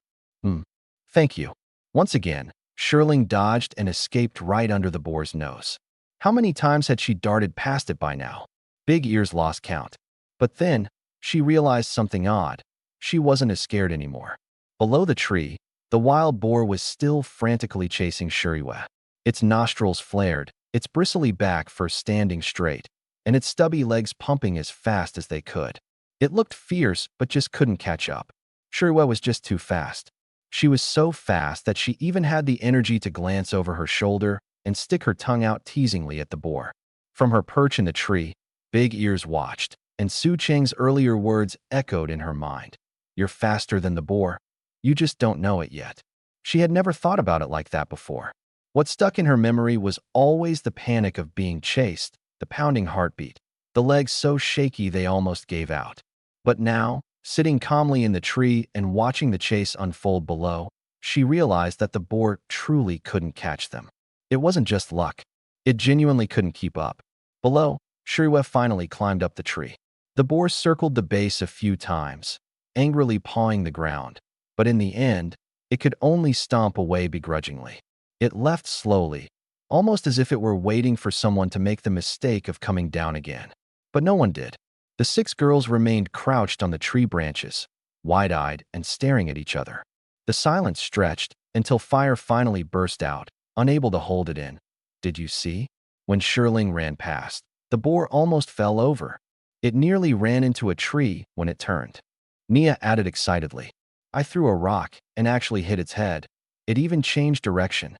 Thank you. Once again, Ling dodged and escaped right under the boar's nose. How many times had she darted past it by now? Big Ears lost count. But then, she realized something odd. She wasn't as scared anymore. Below the tree, the wild boar was still frantically chasing Shirue. Its nostrils flared, its bristly back fur standing straight, and its stubby legs pumping as fast as they could. It looked fierce but just couldn't catch up. Shirue was just too fast. She was so fast that she even had the energy to glance over her shoulder and stick her tongue out teasingly at the boar. From her perch in the tree, Big Ears watched, and Su Cheng's earlier words echoed in her mind. You're faster than the boar. You just don't know it yet. She had never thought about it like that before. What stuck in her memory was always the panic of being chased, the pounding heartbeat, the legs so shaky they almost gave out. But now, sitting calmly in the tree and watching the chase unfold below, she realized that the boar truly couldn't catch them. It wasn't just luck. It genuinely couldn't keep up. Below, Shirue finally climbed up the tree. The boar circled the base a few times, angrily pawing the ground, but in the end, it could only stomp away begrudgingly. It left slowly, almost as if it were waiting for someone to make the mistake of coming down again. But no one did. The 6 girls remained crouched on the tree branches, wide-eyed and staring at each other. The silence stretched until fire finally burst out, unable to hold it in. Did you see? When Ling ran past, the boar almost fell over. It nearly ran into a tree when it turned. Nia added excitedly. I threw a rock and actually hit its head. It even changed direction.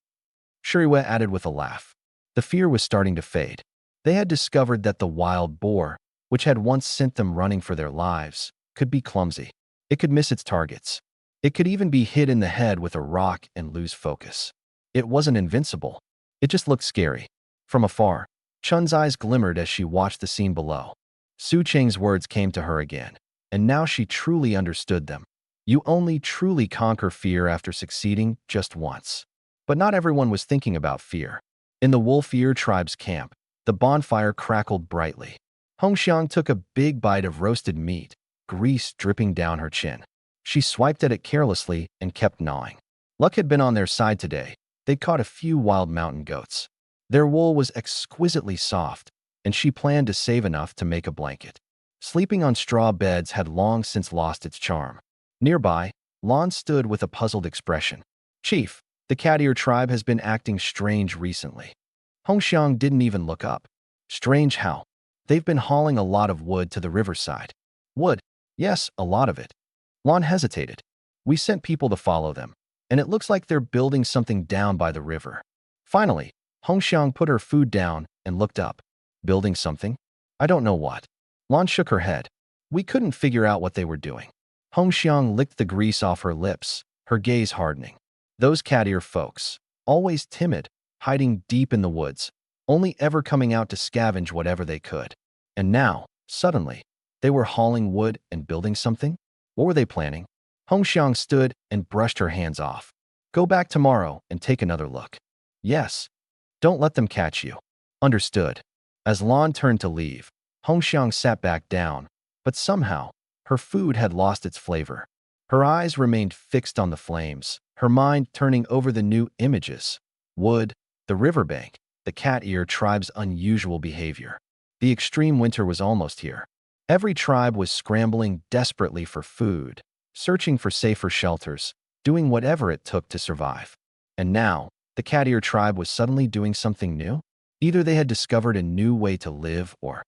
Shirue added with a laugh. The fear was starting to fade. They had discovered that the wild boar, which had once sent them running for their lives, could be clumsy. It could miss its targets. It could even be hit in the head with a rock and lose focus. It wasn't invincible. It just looked scary. From afar, Chun's eyes glimmered as she watched the scene below. Su Cheng's words came to her again, and now she truly understood them. You only truly conquer fear after succeeding just once. But not everyone was thinking about fear. In the Wolf Ear tribe's camp, The bonfire crackled brightly. Hongxiang took a big bite of roasted meat, grease dripping down her chin. She swiped at it carelessly and kept gnawing. Luck had been on their side today. They'd caught a few wild mountain goats. Their wool was exquisitely soft, and she planned to save enough to make a blanket. Sleeping on straw beds had long since lost its charm. Nearby, Lon stood with a puzzled expression. "Chief, the cat-ear tribe has been acting strange recently." Hongxiang didn't even look up. "Strange how?" "They've been hauling a lot of wood to the riverside." "Wood?" "Yes, a lot of it." Lon hesitated. "We sent people to follow them, and it looks like they're building something down by the river." Finally, Hongxiang put her food down and looked up. "Building something? I don't know what." Lon shook her head. "We couldn't figure out what they were doing." Hongxiang licked the grease off her lips, her gaze hardening. Those cat-ear folks, always timid, hiding deep in the woods, only ever coming out to scavenge whatever they could. And now, suddenly, they were hauling wood and building something? What were they planning? Hongxiang stood and brushed her hands off. "Go back tomorrow and take another look." "Yes. Don't let them catch you." "Understood." As Lon turned to leave, Hongxiang sat back down, but somehow, her food had lost its flavor. Her eyes remained fixed on the flames, her mind turning over the new images. Wood, the riverbank, the cat-ear tribe's unusual behavior. The extreme winter was almost here. Every tribe was scrambling desperately for food, searching for safer shelters, doing whatever it took to survive. And now, the cat-ear tribe was suddenly doing something new? Either they had discovered a new way to live or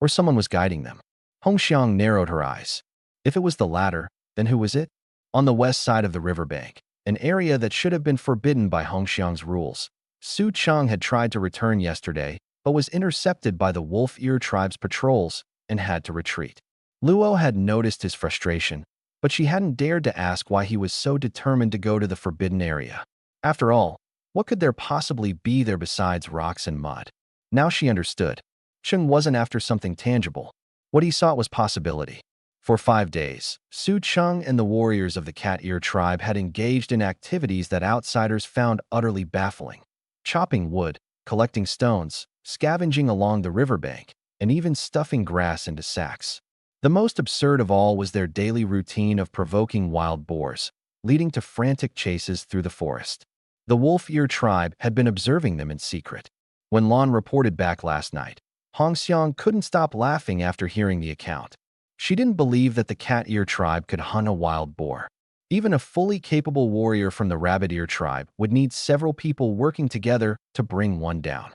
someone was guiding them. Hongxiang narrowed her eyes. If it was the latter, then who was it? On the west side of the riverbank, an area that should have been forbidden by Hongxiang's rules, Su Cheng had tried to return yesterday, but was intercepted by the wolf-ear tribe's patrols and had to retreat. Luo had noticed his frustration, but she hadn't dared to ask why he was so determined to go to the forbidden area. After all, what could there possibly be there besides rocks and mud? Now she understood. Cheng wasn't after something tangible. What he sought was possibility. For 5 days, Su Cheng and the warriors of the cat-ear tribe had engaged in activities that outsiders found utterly baffling. Chopping wood, collecting stones, scavenging along the riverbank, and even stuffing grass into sacks. The most absurd of all was their daily routine of provoking wild boars, leading to frantic chases through the forest. The wolf-ear tribe had been observing them in secret. When Lon reported back last night, Hongxiang couldn't stop laughing after hearing the account. She didn't believe that the cat-ear tribe could hunt a wild boar. Even a fully capable warrior from the rabbit-ear tribe would need several people working together to bring one down.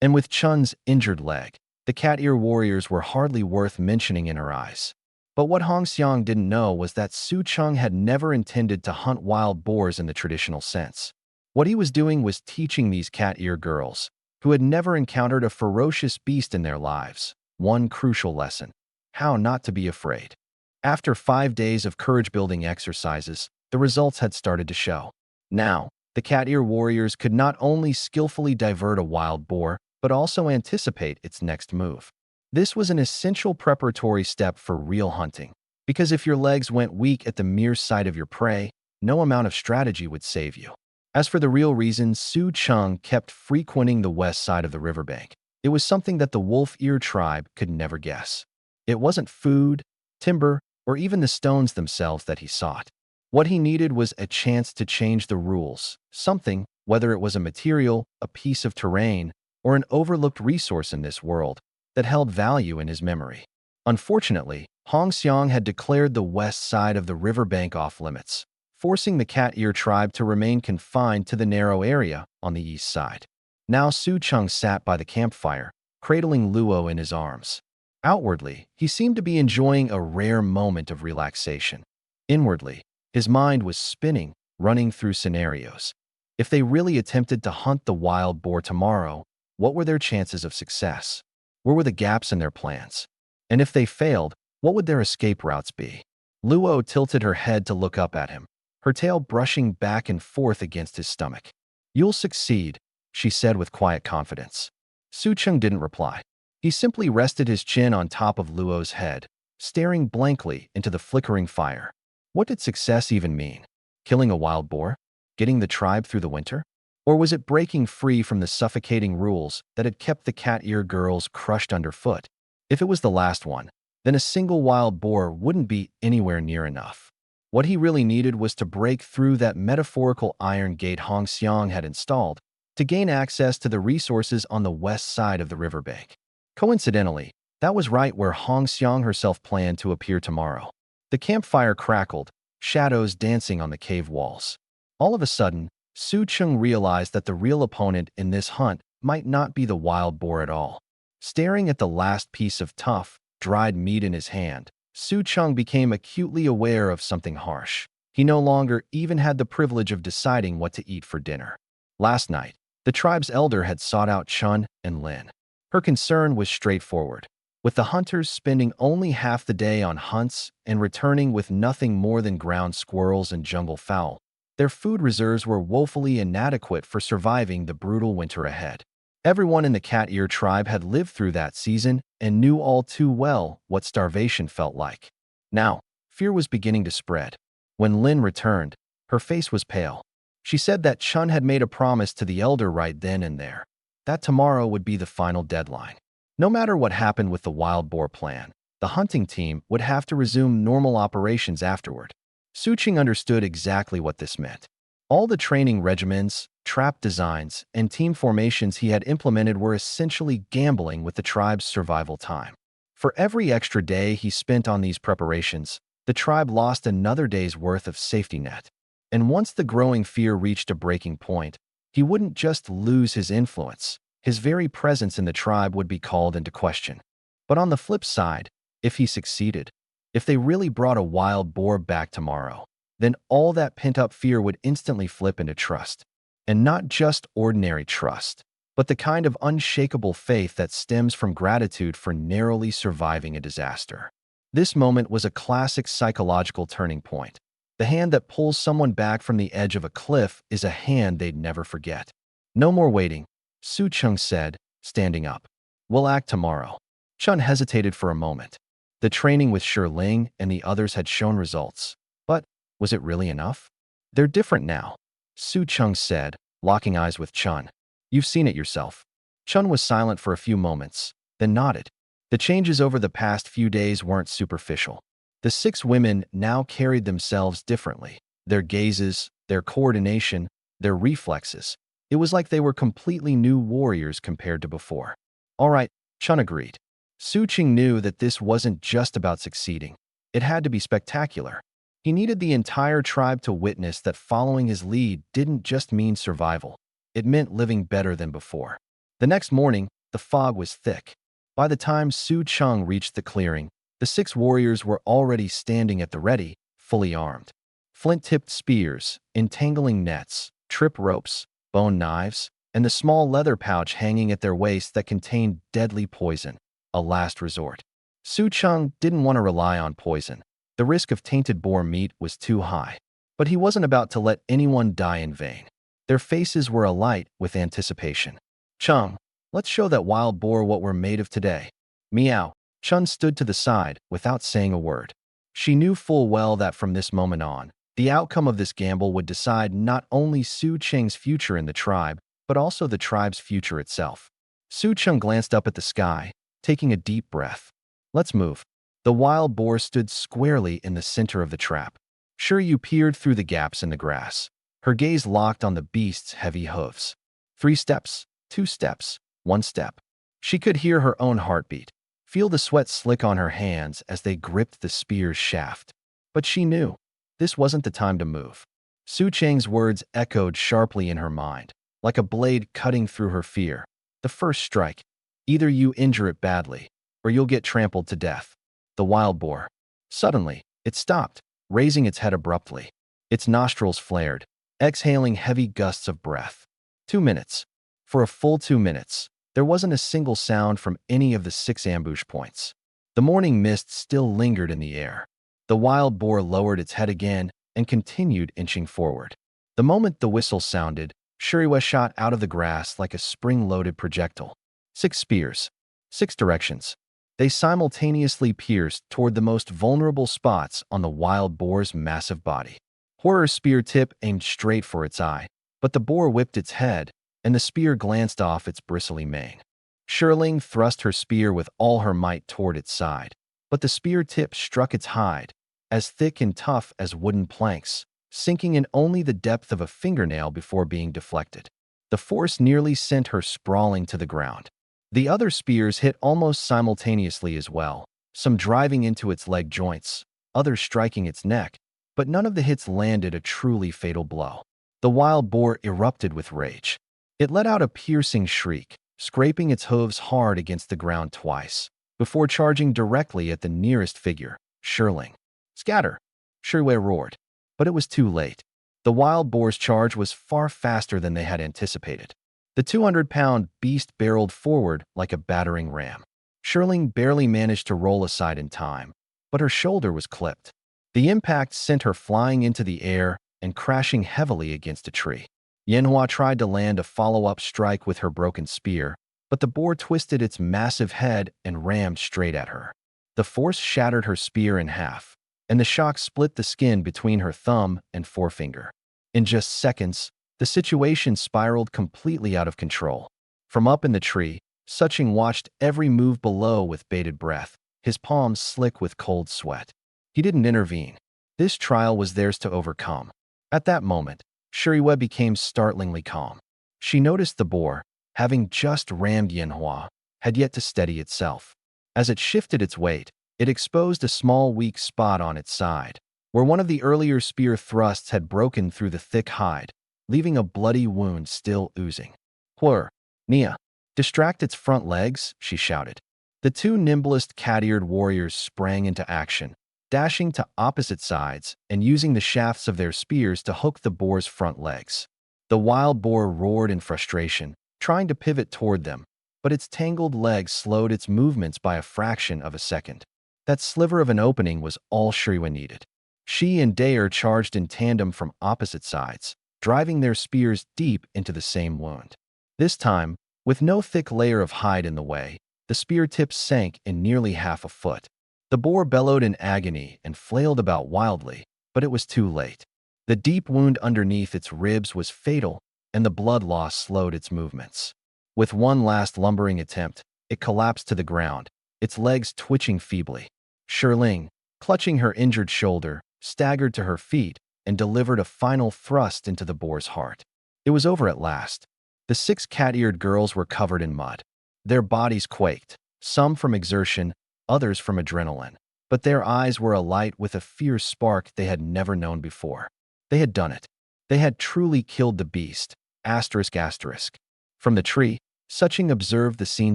And with Chun's injured leg, the cat-ear warriors were hardly worth mentioning in her eyes. But what Hongxiang didn't know was that Su Cheng had never intended to hunt wild boars in the traditional sense. What he was doing was teaching these cat-ear girls, who had never encountered a ferocious beast in their lives, one crucial lesson: how not to be afraid. After 5 days of courage-building exercises, the results had started to show. Now, the cat-ear warriors could not only skillfully divert a wild boar, but also anticipate its next move. This was an essential preparatory step for real hunting, because if your legs went weak at the mere sight of your prey, no amount of strategy would save you. As for the real reason Su Cheng kept frequenting the west side of the riverbank, it was something that the wolf-ear tribe could never guess. It wasn't food, timber, or even the stones themselves that he sought. What he needed was a chance to change the rules, something, whether it was a material, a piece of terrain, or an overlooked resource in this world, that held value in his memory. Unfortunately, Hongxiang had declared the west side of the riverbank off-limits, forcing the cat-ear tribe to remain confined to the narrow area on the east side. Now Su Cheng sat by the campfire, cradling Luo in his arms. Outwardly, he seemed to be enjoying a rare moment of relaxation. Inwardly, his mind was spinning, running through scenarios. If they really attempted to hunt the wild boar tomorrow, what were their chances of success? Where were the gaps in their plans? And if they failed, what would their escape routes be? Luo tilted her head to look up at him, her tail brushing back and forth against his stomach. "You'll succeed," she said with quiet confidence. Su Cheng didn't reply. He simply rested his chin on top of Luo's head, staring blankly into the flickering fire. What did success even mean? Killing a wild boar? Getting the tribe through the winter? Or was it breaking free from the suffocating rules that had kept the cat-ear girls crushed underfoot? If it was the last one, then a single wild boar wouldn't be anywhere near enough. What he really needed was to break through that metaphorical iron gate Hong Xiang had installed to gain access to the resources on the west side of the riverbank. Coincidentally, that was right where Hong Xiang herself planned to appear tomorrow. The campfire crackled, shadows dancing on the cave walls. All of a sudden, Su Cheng realized that the real opponent in this hunt might not be the wild boar at all. Staring at the last piece of tough, dried meat in his hand, Su Cheng became acutely aware of something harsh. He no longer even had the privilege of deciding what to eat for dinner. Last night, the tribe's elder had sought out Chun and Lin. Her concern was straightforward. With the hunters spending only half the day on hunts and returning with nothing more than ground squirrels and jungle fowl, their food reserves were woefully inadequate for surviving the brutal winter ahead. Everyone in the cat-ear tribe had lived through that season and knew all too well what starvation felt like. Now, fear was beginning to spread. When Lin returned, her face was pale. She said that Chun had made a promise to the elder right then and there, that tomorrow would be the final deadline. No matter what happened with the wild boar plan, the hunting team would have to resume normal operations afterward. Su Cheng understood exactly what this meant. All the training regimens, trap designs, and team formations he had implemented were essentially gambling with the tribe's survival time. For every extra day he spent on these preparations, the tribe lost another day's worth of safety net. And once the growing fear reached a breaking point, he wouldn't just lose his influence. His very presence in the tribe would be called into question. But on the flip side, if he succeeded, if they really brought a wild boar back tomorrow, then all that pent-up fear would instantly flip into trust. And not just ordinary trust, but the kind of unshakable faith that stems from gratitude for narrowly surviving a disaster. This moment was a classic psychological turning point. The hand that pulls someone back from the edge of a cliff is a hand they'd never forget. No more waiting, Su Cheng said, standing up. We'll act tomorrow. Chun hesitated for a moment. The training with Ling and the others had shown results. But was it really enough? They're different now, Su Cheng said, locking eyes with Chun. You've seen it yourself. Chun was silent for a few moments, then nodded. The changes over the past few days weren't superficial. The 6 women now carried themselves differently. Their gazes, their coordination, their reflexes. It was like they were completely new warriors compared to before. All right, Chun agreed. Su Cheng knew that this wasn't just about succeeding. It had to be spectacular. He needed the entire tribe to witness that following his lead didn't just mean survival. It meant living better than before. The next morning, the fog was thick. By the time Su Cheng reached the clearing, the 6 warriors were already standing at the ready, fully armed. Flint-tipped spears, entangling nets, trip ropes, bone knives, and the small leather pouch hanging at their waist that contained deadly poison, a last resort. Su Cheng didn't want to rely on poison. The risk of tainted boar meat was too high. But he wasn't about to let anyone die in vain. Their faces were alight with anticipation. Cheng, let's show that wild boar what we're made of today. Meow. Chun stood to the side without saying a word. She knew full well that from this moment on, the outcome of this gamble would decide not only Su Cheng's future in the tribe, but also the tribe's future itself. Su Cheng glanced up at the sky, taking a deep breath. Let's move. The wild boar stood squarely in the center of the trap. Shiryu peered through the gaps in the grass, her gaze locked on the beast's heavy hooves. 3 steps, 2 steps, 1 step. She could hear her own heartbeat, feel the sweat slick on her hands as they gripped the spear's shaft. But she knew this wasn't the time to move. Su Cheng's words echoed sharply in her mind, like a blade cutting through her fear. The first strike. Either you injure it badly, or you'll get trampled to death. The wild boar. Suddenly, it stopped, raising its head abruptly. Its nostrils flared, exhaling heavy gusts of breath. 2 minutes. For a full 2 minutes, there wasn't a single sound from any of the 6 ambush points. The morning mist still lingered in the air. The wild boar lowered its head again and continued inching forward. The moment the whistle sounded, Shiryu shot out of the grass like a spring-loaded projectile. 6 spears. 6 directions. They simultaneously pierced toward the most vulnerable spots on the wild boar's massive body. Horror's spear tip aimed straight for its eye, But the boar whipped its head, and the spear glanced off its bristly mane. Shirling thrust her spear with all her might toward its side, but the spear tip struck its hide, as thick and tough as wooden planks, sinking in only the depth of a fingernail before being deflected. The force nearly sent her sprawling to the ground. The other spears hit almost simultaneously as well, some driving into its leg joints, others striking its neck, but none of the hits landed a truly fatal blow. The wild boar erupted with rage. It let out a piercing shriek, scraping its hooves hard against the ground twice, before charging directly at the nearest figure, Shirling. "Scatter!" Shirwei roared. But it was too late. The wild boar's charge was far faster than they had anticipated. The 200-pound beast barreled forward like a battering ram. Shirling barely managed to roll aside in time, but her shoulder was clipped. The impact sent her flying into the air and crashing heavily against a tree. Yanhua tried to land a follow-up strike with her broken spear, but the boar twisted its massive head and rammed straight at her. The force shattered her spear in half, and the shock split the skin between her thumb and forefinger. In just seconds, the situation spiraled completely out of control. From up in the tree, Suching watched every move below with bated breath, his palms slick with cold sweat. He didn't intervene. This trial was theirs to overcome. At that moment, Shuriwe became startlingly calm. She noticed the boar, having just rammed Yanhua, had yet to steady itself. As it shifted its weight, it exposed a small weak spot on its side, where one of the earlier spear thrusts had broken through the thick hide, leaving a bloody wound still oozing. "Whir! Nia! Distract its front legs," she shouted. The two nimblest cat-eared warriors sprang into action, dashing to opposite sides and using the shafts of their spears to hook the boar's front legs. The wild boar roared in frustration, trying to pivot toward them, but its tangled legs slowed its movements by a fraction of a second. That sliver of an opening was all Shuriwa needed. She and Daer charged in tandem from opposite sides, driving their spears deep into the same wound. This time, with no thick layer of hide in the way, the spear tips sank in nearly half a foot. The boar bellowed in agony and flailed about wildly, but it was too late. The deep wound underneath its ribs was fatal, and the blood loss slowed its movements. With one last lumbering attempt, it collapsed to the ground, its legs twitching feebly. Shirling, clutching her injured shoulder, staggered to her feet and delivered a final thrust into the boar's heart. It was over at last. The 6 cat-eared girls were covered in mud. Their bodies quaked, some from exertion, others from adrenaline, but their eyes were alight with a fierce spark they had never known before. They had done it. They had truly killed the beast. ***. From the tree, Suching observed the scene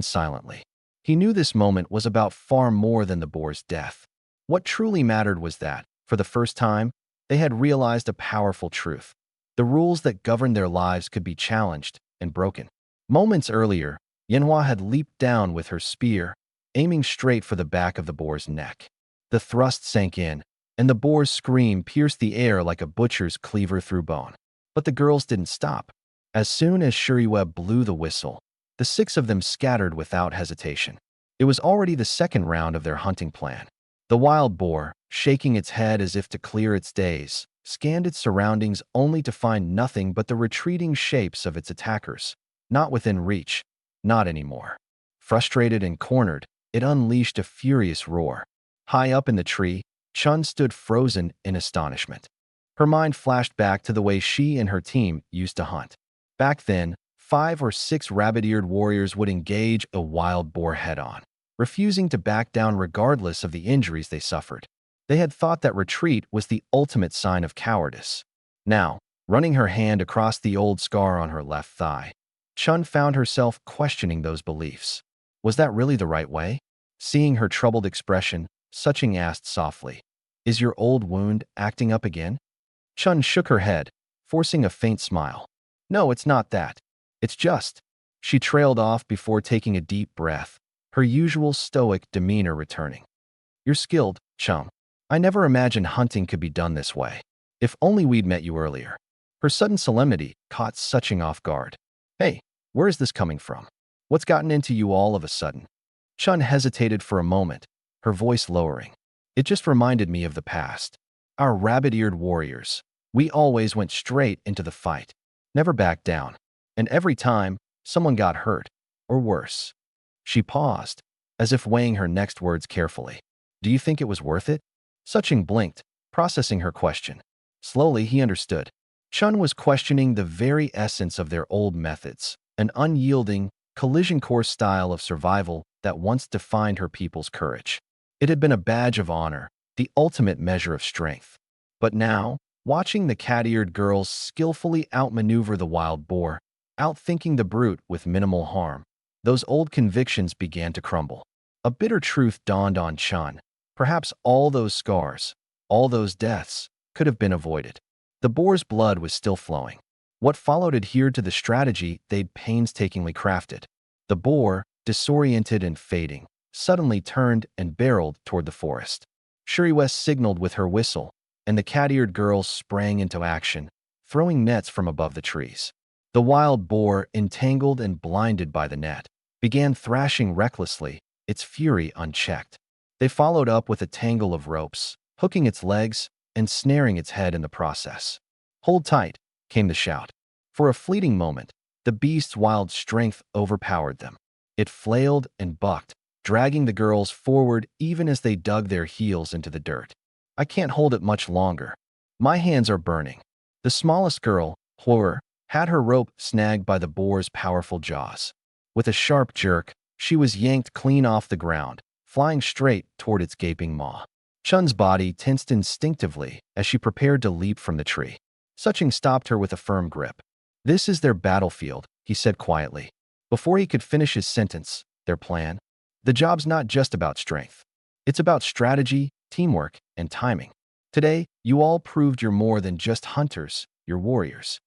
silently. He knew this moment was about far more than the boar's death. What truly mattered was that, for the first time, they had realized a powerful truth. The rules that governed their lives could be challenged and broken. Moments earlier, Yanhua had leaped down with her spear, aiming straight for the back of the boar's neck. The thrust sank in, and the boar's scream pierced the air like a butcher's cleaver through bone. But the girls didn't stop. As soon as Shuriwe blew the whistle, the 6 of them scattered without hesitation. It was already the second round of their hunting plan. The wild boar, shaking its head as if to clear its daze, scanned its surroundings only to find nothing but the retreating shapes of its attackers. Not within reach. Not anymore. Frustrated and cornered, it unleashed a furious roar. High up in the tree, Chun stood frozen in astonishment. Her mind flashed back to the way she and her team used to hunt. Back then, 5 or 6 rabbit-eared warriors would engage a wild boar head-on, refusing to back down regardless of the injuries they suffered. They had thought that retreat was the ultimate sign of cowardice. Now, running her hand across the old scar on her left thigh, Chun found herself questioning those beliefs. Was that really the right way? Seeing her troubled expression, Suching asked softly, "Is your old wound acting up again?" Chun shook her head, forcing a faint smile. "No, it's not that. It's just..." She trailed off before taking a deep breath, her usual stoic demeanor returning. "You're skilled, chum. I never imagined hunting could be done this way. If only we'd met you earlier." Her sudden solemnity caught Suching off guard. "Hey, where is this coming from? What's gotten into you all of a sudden?" Chun hesitated for a moment, her voice lowering. "It just reminded me of the past. Our rabbit-eared warriors. We always went straight into the fight. never backed down. And every time, someone got hurt, or worse. She paused, as if weighing her next words carefully. Do you think it was worth it? Suching blinked, processing her question. Slowly, he understood. Chun was questioning the very essence of their old methods, an unyielding, collision-course style of survival that once defined her people's courage. It had been a badge of honor, the ultimate measure of strength. But now, watching the cat-eared girls skillfully outmaneuver the wild boar, outthinking the brute with minimal harm, those old convictions began to crumble. A bitter truth dawned on Chun. Perhaps all those scars, all those deaths, could have been avoided. The boar's blood was still flowing. What followed adhered to the strategy they'd painstakingly crafted. The boar, disoriented and fading, suddenly turned and barreled toward the forest. Shuri West signaled with her whistle, and the cat-eared girls sprang into action, throwing nets from above the trees. The wild boar, entangled and blinded by the net, began thrashing recklessly, its fury unchecked. They followed up with a tangle of ropes, hooking its legs and snaring its head in the process. Hold tight, came the shout. For a fleeting moment, the beast's wild strength overpowered them. It flailed and bucked, dragging the girls forward even as they dug their heels into the dirt. I can't hold it much longer. My hands are burning. The smallest girl, Horror, had her rope snagged by the boar's powerful jaws. With a sharp jerk, she was yanked clean off the ground, flying straight toward its gaping maw. Chun's body tensed instinctively as she prepared to leap from the tree. Suching stopped her with a firm grip. This is their battlefield, he said quietly. Before he could finish his sentence, their plan. The job's not just about strength. It's about strategy, teamwork, and timing. Today, you all proved you're more than just hunters, you're warriors.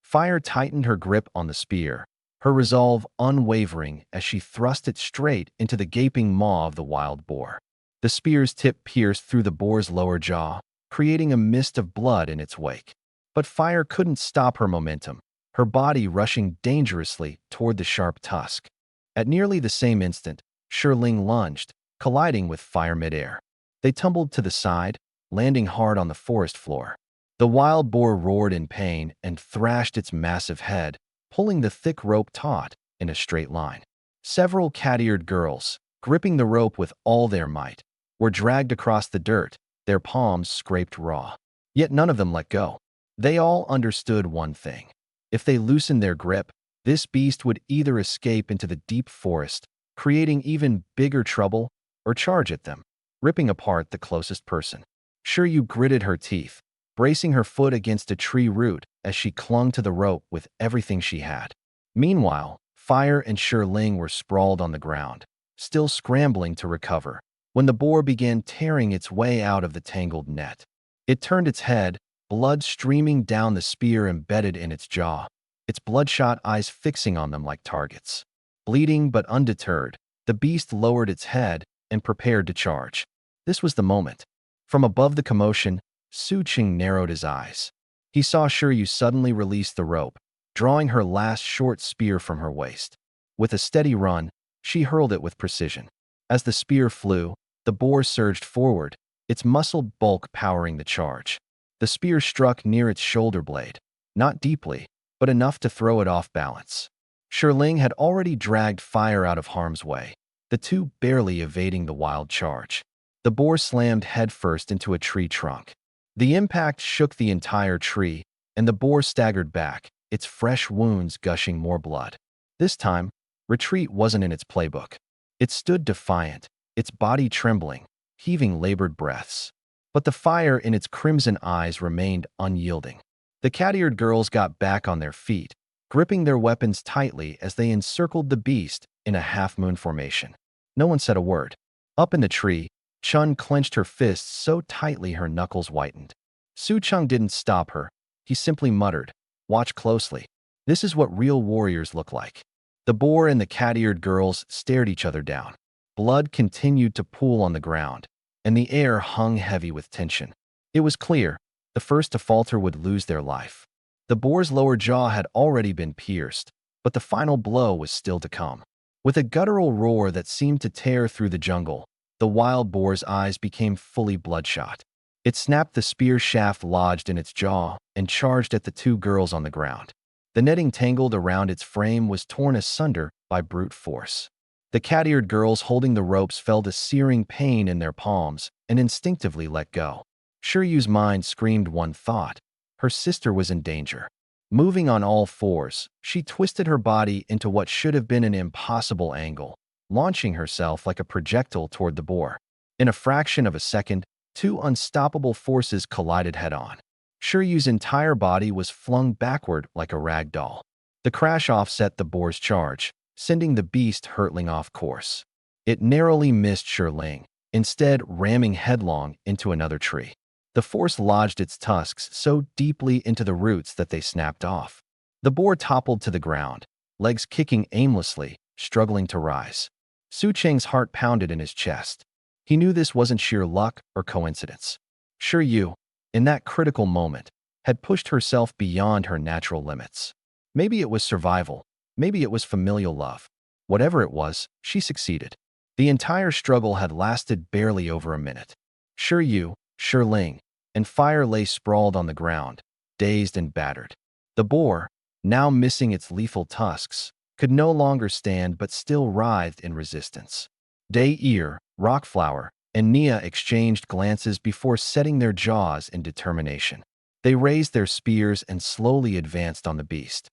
Fire tightened her grip on the spear, her resolve unwavering as she thrust it straight into the gaping maw of the wild boar. The spear's tip pierced through the boar's lower jaw, creating a mist of blood in its wake. But Fire couldn't stop her momentum, her body rushing dangerously toward the sharp tusk. At nearly the same instant, Shirling lunged, colliding with Fire midair. They tumbled to the side, landing hard on the forest floor. The wild boar roared in pain and thrashed its massive head, pulling the thick rope taut in a straight line. Several cat-eared girls, gripping the rope with all their might, were dragged across the dirt, their palms scraped raw. Yet none of them let go. They all understood one thing. If they loosened their grip, this beast would either escape into the deep forest, creating even bigger trouble, or charge at them, ripping apart the closest person. Shiryu gritted her teeth, bracing her foot against a tree root as she clung to the rope with everything she had. Meanwhile, Fire and Shirling were sprawled on the ground, still scrambling to recover, when the boar began tearing its way out of the tangled net. It turned its head, blood streaming down the spear embedded in its jaw, its bloodshot eyes fixing on them like targets. Bleeding but undeterred, the beast lowered its head and prepared to charge. This was the moment. From above the commotion, Su Qing narrowed his eyes. He saw Shiryu suddenly release the rope, drawing her last short spear from her waist. With a steady run, she hurled it with precision. As the spear flew, the boar surged forward, its muscled bulk powering the charge. The spear struck near its shoulder blade, not deeply, but enough to throw it off balance. Shirling had already dragged Fire out of harm's way, the two barely evading the wild charge. The boar slammed headfirst into a tree trunk. The impact shook the entire tree, and the boar staggered back, its fresh wounds gushing more blood. This time, retreat wasn't in its playbook. It stood defiant, its body trembling, heaving labored breaths. But the fire in its crimson eyes remained unyielding. The cat-eared girls got back on their feet, gripping their weapons tightly as they encircled the beast in a half-moon formation. No one said a word. Up in the tree, Chun clenched her fists so tightly her knuckles whitened. Su Cheng didn't stop her. He simply muttered, "Watch closely. This is what real warriors look like." The boar and the cat-eared girls stared each other down. Blood continued to pool on the ground, and the air hung heavy with tension. It was clear, the first to falter would lose their life. The boar's lower jaw had already been pierced, but the final blow was still to come. With a guttural roar that seemed to tear through the jungle, the wild boar's eyes became fully bloodshot. It snapped the spear shaft lodged in its jaw and charged at the two girls on the ground. The netting tangled around its frame was torn asunder by brute force. The cat-eared girls holding the ropes felt a searing pain in their palms and instinctively let go. Shiryu's mind screamed one thought. Her sister was in danger. Moving on all fours, she twisted her body into what should have been an impossible angle, launching herself like a projectile toward the boar. In a fraction of a second, two unstoppable forces collided head-on. Shiryu's entire body was flung backward like a rag doll. The crash offset the boar's charge, sending the beast hurtling off course. It narrowly missed Shiling, instead ramming headlong into another tree. The force lodged its tusks so deeply into the roots that they snapped off. The boar toppled to the ground, legs kicking aimlessly, struggling to rise. Su Cheng's heart pounded in his chest. He knew this wasn't sheer luck or coincidence. Shiryu, in that critical moment, had pushed herself beyond her natural limits. Maybe it was survival, maybe it was familial love. Whatever it was, she succeeded. The entire struggle had lasted barely over a minute. Shiryu, Shiling, and Fire lay sprawled on the ground, dazed and battered. The boar, now missing its lethal tusks, could no longer stand but still writhed in resistance. Day-Ear, Rockflower, and Nia exchanged glances before setting their jaws in determination. They raised their spears and slowly advanced on the beast.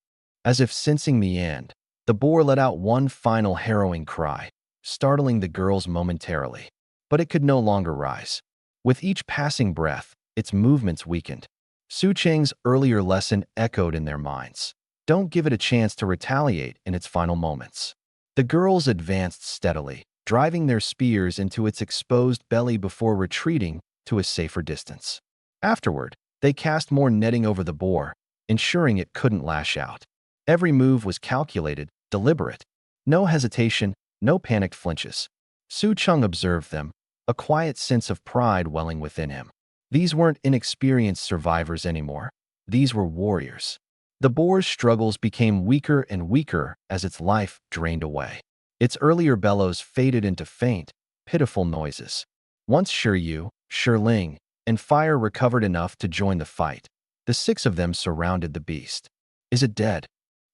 As if sensing the end, the boar let out one final harrowing cry, startling the girls momentarily. But it could no longer rise. With each passing breath, its movements weakened. Su Cheng's earlier lesson echoed in their minds. Don't give it a chance to retaliate in its final moments. The girls advanced steadily, driving their spears into its exposed belly before retreating to a safer distance. Afterward, they cast more netting over the boar, ensuring it couldn't lash out. Every move was calculated, deliberate. No hesitation, no panicked flinches. Su Cheng observed them, a quiet sense of pride welling within him. These weren't inexperienced survivors anymore. These were warriors. The boar's struggles became weaker and weaker as its life drained away. Its earlier bellows faded into faint, pitiful noises. Once Shiryu, Shiling, and Fire recovered enough to join the fight, the six of them surrounded the beast. Is it dead?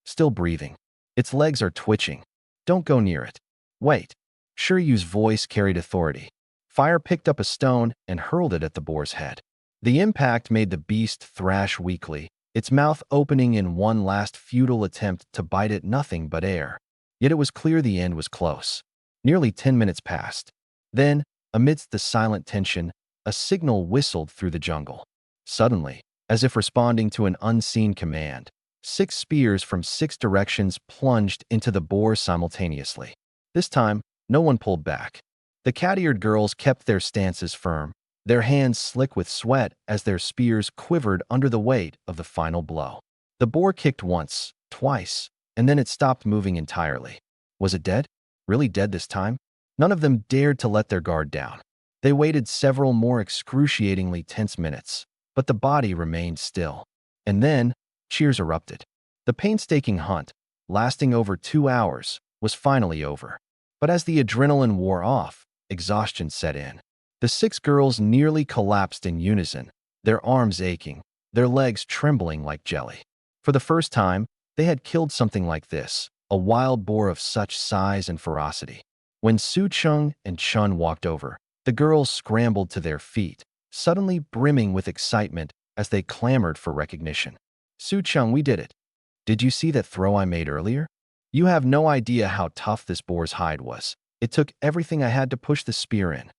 Still breathing. Its legs are twitching. Don't go near it. Wait. Shiryu's voice carried authority. Fire picked up a stone and hurled it at the boar's head. The impact made the beast thrash weakly, its mouth opening in one last futile attempt to bite at nothing but air. Yet it was clear the end was close. Nearly 10 minutes passed. Then, amidst the silent tension, a signal whistled through the jungle. Suddenly, as if responding to an unseen command, 6 spears from 6 directions plunged into the boar simultaneously. This time, no one pulled back. The cat-eared girls kept their stances firm, their hands slick with sweat as their spears quivered under the weight of the final blow. The boar kicked once, twice, and then it stopped moving entirely. Was it dead? Really dead this time? None of them dared to let their guard down. They waited several more excruciatingly tense minutes, but the body remained still. And then, cheers erupted. The painstaking hunt, lasting over 2 hours, was finally over. But as the adrenaline wore off, exhaustion set in. The 6 girls nearly collapsed in unison, their arms aching, their legs trembling like jelly. For the first time, they had killed something like this, a wild boar of such size and ferocity. When Su Cheng and Chun walked over, the girls scrambled to their feet, suddenly brimming with excitement as they clamored for recognition. Su Cheng, we did it. Did you see that throw I made earlier? You have no idea how tough this boar's hide was. It took everything I had to push the spear in.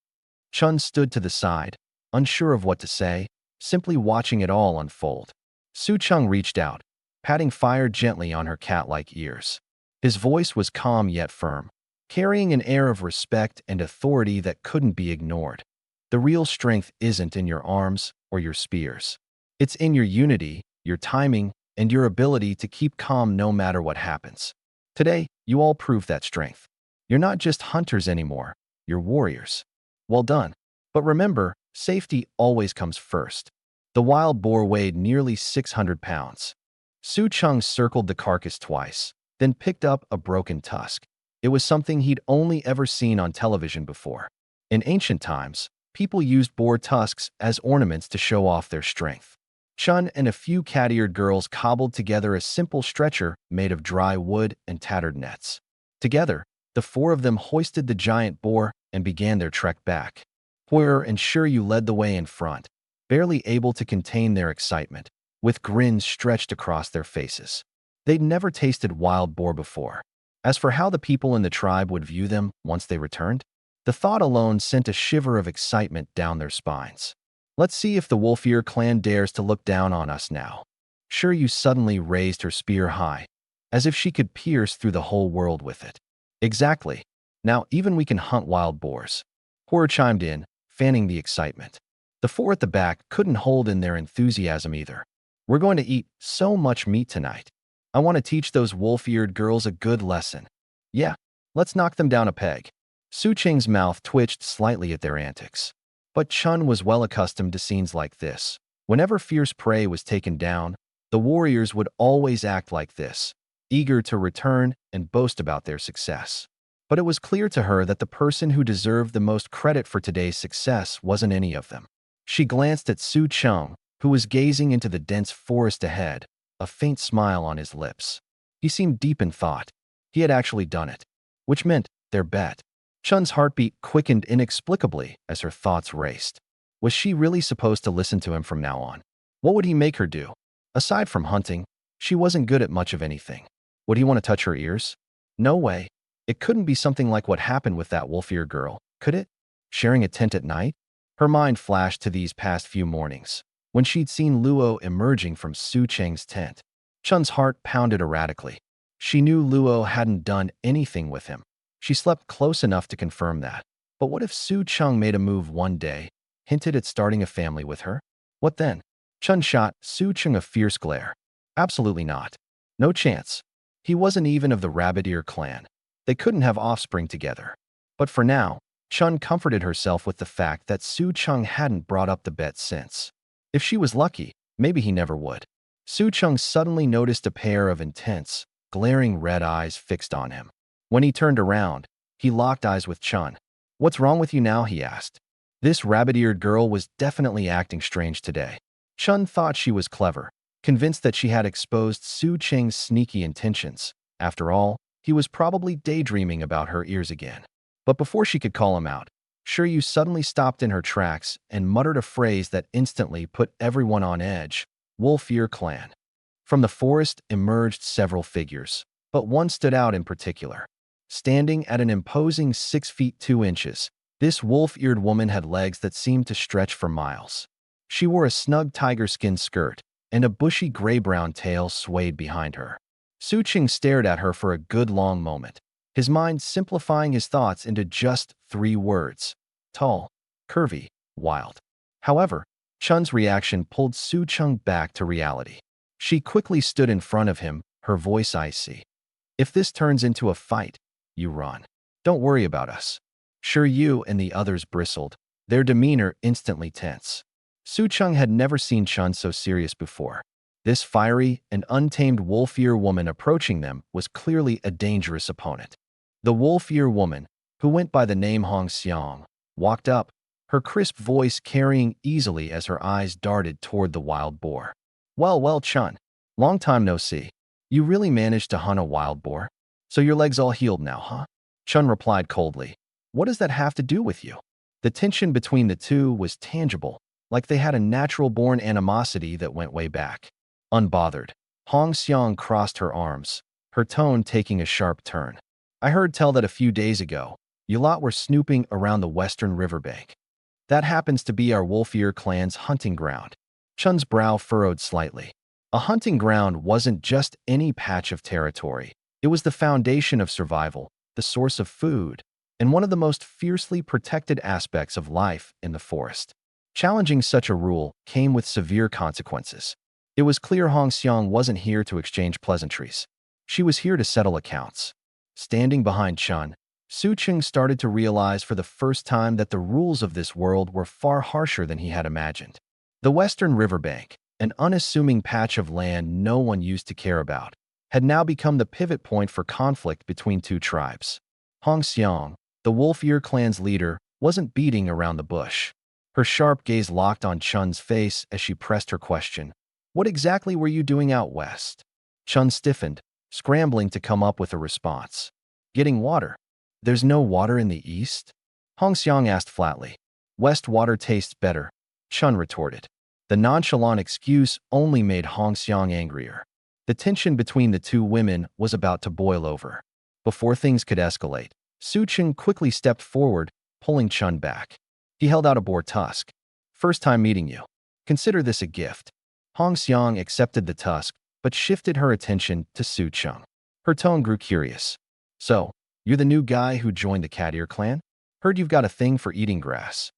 Chun stood to the side, unsure of what to say, simply watching it all unfold. Su Cheng reached out, patting Fire gently on her cat-like ears. His voice was calm yet firm, carrying an air of respect and authority that couldn't be ignored. The real strength isn't in your arms or your spears. It's in your unity, your timing, and your ability to keep calm no matter what happens. Today, you all prove that strength. You're not just hunters anymore, you're warriors. Well done. But remember, safety always comes first. The wild boar weighed nearly 600 pounds. Su Cheng circled the carcass twice, then picked up a broken tusk. It was something he'd only ever seen on television before. In ancient times, people used boar tusks as ornaments to show off their strength. Chun and a few cat-eared girls cobbled together a simple stretcher made of dry wood and tattered nets. Together, the four of them hoisted the giant boar and began their trek back. Hoyer and Shiryu led the way in front, barely able to contain their excitement, with grins stretched across their faces. They'd never tasted wild boar before. As for how the people in the tribe would view them once they returned, the thought alone sent a shiver of excitement down their spines. Let's see if the Wolf-Ear clan dares to look down on us now. Shiryu suddenly raised her spear high, as if she could pierce through the whole world with it. Exactly. Now even we can hunt wild boars. Horror chimed in, fanning the excitement. The four at the back couldn't hold in their enthusiasm either. We're going to eat so much meat tonight. I want to teach those wolf-eared girls a good lesson. Yeah, let's knock them down a peg. Su Cheng's mouth twitched slightly at their antics. But Chun was well accustomed to scenes like this. Whenever fierce prey was taken down, the warriors would always act like this, eager to return and boast about their success. But it was clear to her that the person who deserved the most credit for today's success wasn't any of them. She glanced at Su Cheng, who was gazing into the dense forest ahead, a faint smile on his lips. He seemed deep in thought. He had actually done it, which meant their bet. Chun's heartbeat quickened inexplicably as her thoughts raced. Was she really supposed to listen to him from now on? What would he make her do? Aside from hunting, she wasn't good at much of anything. Would he want to touch her ears? No way. It couldn't be something like what happened with that wolf-ear girl, could it? Sharing a tent at night? Her mind flashed to these past few mornings, when she'd seen Luo emerging from Su Cheng's tent. Chun's heart pounded erratically. She knew Luo hadn't done anything with him. She slept close enough to confirm that. But what if Su Cheng made a move one day, hinted at starting a family with her? What then? Chun shot Su Cheng a fierce glare. Absolutely not. No chance. He wasn't even of the Rabbit-Ear clan. They couldn't have offspring together. But for now, Chun comforted herself with the fact that Su Cheng hadn't brought up the bet since. If she was lucky, maybe he never would. Su Cheng suddenly noticed a pair of intense, glaring red eyes fixed on him. When he turned around, he locked eyes with Chun. "What's wrong with you now?" he asked. This rabbit-eared girl was definitely acting strange today. Chun thought she was clever, convinced that she had exposed Su Cheng's sneaky intentions. After all, he was probably daydreaming about her ears again. But before she could call him out, Shiryu suddenly stopped in her tracks and muttered a phrase that instantly put everyone on edge. Wolf-Ear clan. From the forest emerged several figures, but one stood out in particular. Standing at an imposing 6 feet 2 inches, this wolf-eared woman had legs that seemed to stretch for miles. She wore a snug tiger skin skirt, and a bushy gray-brown tail swayed behind her. Su Cheng stared at her for a good long moment, his mind simplifying his thoughts into just 3 words: tall, curvy, wild. However, Chun's reaction pulled Su Cheng back to reality. She quickly stood in front of him, her voice icy. "If this turns into a fight, you run. Don't worry about us." Shiryu and the others bristled, their demeanor instantly tense. Su Cheng had never seen Chun so serious before. This fiery and untamed wolf-ear woman approaching them was clearly a dangerous opponent. The wolf-ear woman, who went by the name Hong Xiang, walked up, her crisp voice carrying easily as her eyes darted toward the wild boar. Well, Chun. Long time no see. You really managed to hunt a wild boar? So your leg's all healed now, huh?" Chun replied coldly. "What does that have to do with you?" The tension between the two was tangible, like they had a natural-born animosity that went way back. Unbothered, Hong Xiang crossed her arms, her tone taking a sharp turn. "I heard tell that a few days ago, you lot were snooping around the western riverbank. That happens to be our Wolf-Ear clan's hunting ground." Chun's brow furrowed slightly. A hunting ground wasn't just any patch of territory. It was the foundation of survival, the source of food, and one of the most fiercely protected aspects of life in the forest. Challenging such a rule came with severe consequences. It was clear Hong Xiang wasn't here to exchange pleasantries. She was here to settle accounts. Standing behind Chun, Su Cheng started to realize for the first time that the rules of this world were far harsher than he had imagined. The western riverbank, an unassuming patch of land no one used to care about, had now become the pivot point for conflict between two tribes. Hong Xiang, the Wolf-Ear clan's leader, wasn't beating around the bush. Her sharp gaze locked on Chun's face as she pressed her question. What exactly were you doing out west? Chun stiffened, scrambling to come up with a response. Getting water. There's no water in the east? Hong Xiang asked flatly. West water tastes better, Chun retorted. The nonchalant excuse only made Hong Xiang angrier. The tension between the two women was about to boil over. Before things could escalate, Su Cheng quickly stepped forward, pulling Chun back. He held out a boar tusk. First time meeting you. Consider this a gift. Hong Xiang accepted the tusk, but shifted her attention to Su Cheng. Her tone grew curious. So, you're the new guy who joined the cat ear clan? Heard you've got a thing for eating grass.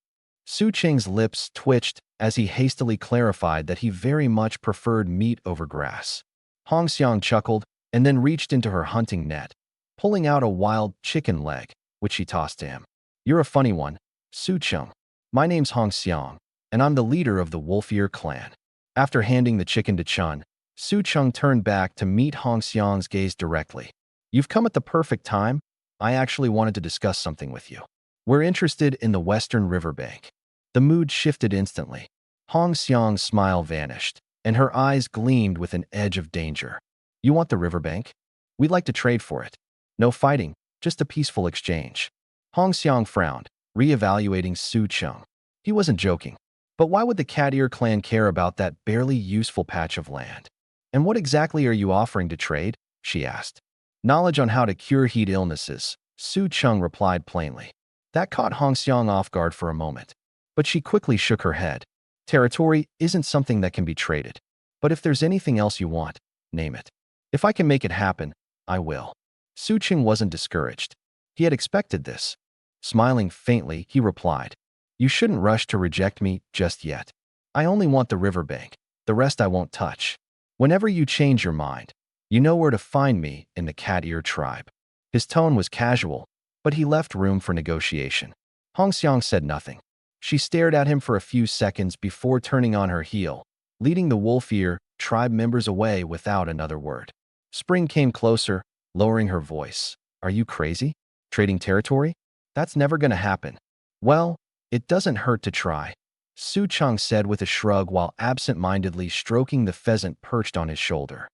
Su Cheng's lips twitched as he hastily clarified that he very much preferred meat over grass. Hong Xiang chuckled and then reached into her hunting net, pulling out a wild chicken leg, which she tossed to him. You're a funny one, Su Cheng. My name's Hong Xiang, and I'm the leader of the Wolf Ear clan. After handing the chicken to Chun, Su Cheng turned back to meet Hong Xiang's gaze directly. You've come at the perfect time. I actually wanted to discuss something with you. We're interested in the western riverbank. The mood shifted instantly. Hong Xiang's smile vanished, and her eyes gleamed with an edge of danger. You want the riverbank? We'd like to trade for it. No fighting, just a peaceful exchange. Hong Xiang frowned, re-evaluating Su Cheng. He wasn't joking. But why would the Cat Ear clan care about that barely useful patch of land? And what exactly are you offering to trade? She asked. Knowledge on how to cure heat illnesses, Su Cheng replied plainly. That caught Hong Xiang off guard for a moment. But she quickly shook her head. Territory isn't something that can be traded. But if there's anything else you want, name it. If I can make it happen, I will. Su Cheng wasn't discouraged. He had expected this. Smiling faintly, he replied, You shouldn't rush to reject me just yet. I only want the riverbank. The rest I won't touch. Whenever you change your mind, you know where to find me in the Cat Ear tribe. His tone was casual, but he left room for negotiation. Hong Xiang said nothing. She stared at him for a few seconds before turning on her heel, leading the Wolf Ear tribe members away without another word. Spring came closer, lowering her voice. Are you crazy? Trading territory? That's never gonna happen. Well, it doesn't hurt to try, Su Cheng said with a shrug while absent-mindedly stroking the pheasant perched on his shoulder.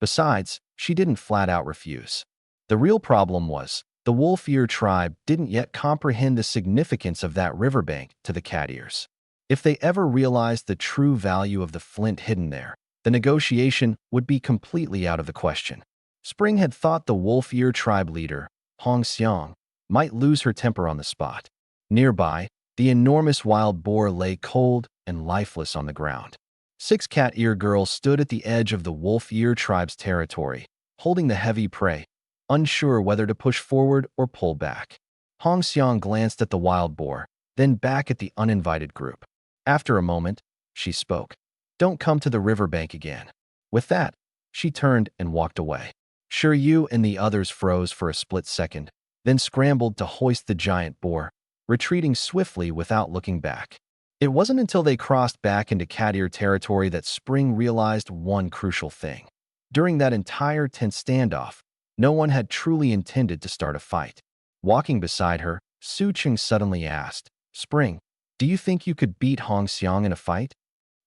Besides, she didn't flat-out refuse. The real problem was, the Wolf Ear tribe didn't yet comprehend the significance of that riverbank to the Cat Ears. If they ever realized the true value of the flint hidden there, the negotiation would be completely out of the question. Spring had thought the Wolf Ear tribe leader, Hong Xiang, might lose her temper on the spot. Nearby, the enormous wild boar lay cold and lifeless on the ground. 6 Cat Ear girls stood at the edge of the Wolf Ear tribe's territory, holding the heavy prey, unsure whether to push forward or pull back. Hong Xiang glanced at the wild boar, then back at the uninvited group. After a moment, she spoke. Don't come to the riverbank again. With that, she turned and walked away. Sure, you and the others froze for a split second, then scrambled to hoist the giant boar, retreating swiftly without looking back. It wasn't until they crossed back into Cat Ear territory that Spring realized one crucial thing. During that entire tense standoff, no one had truly intended to start a fight. Walking beside her, Su Cheng suddenly asked, Spring, do you think you could beat Hong Xiang in a fight?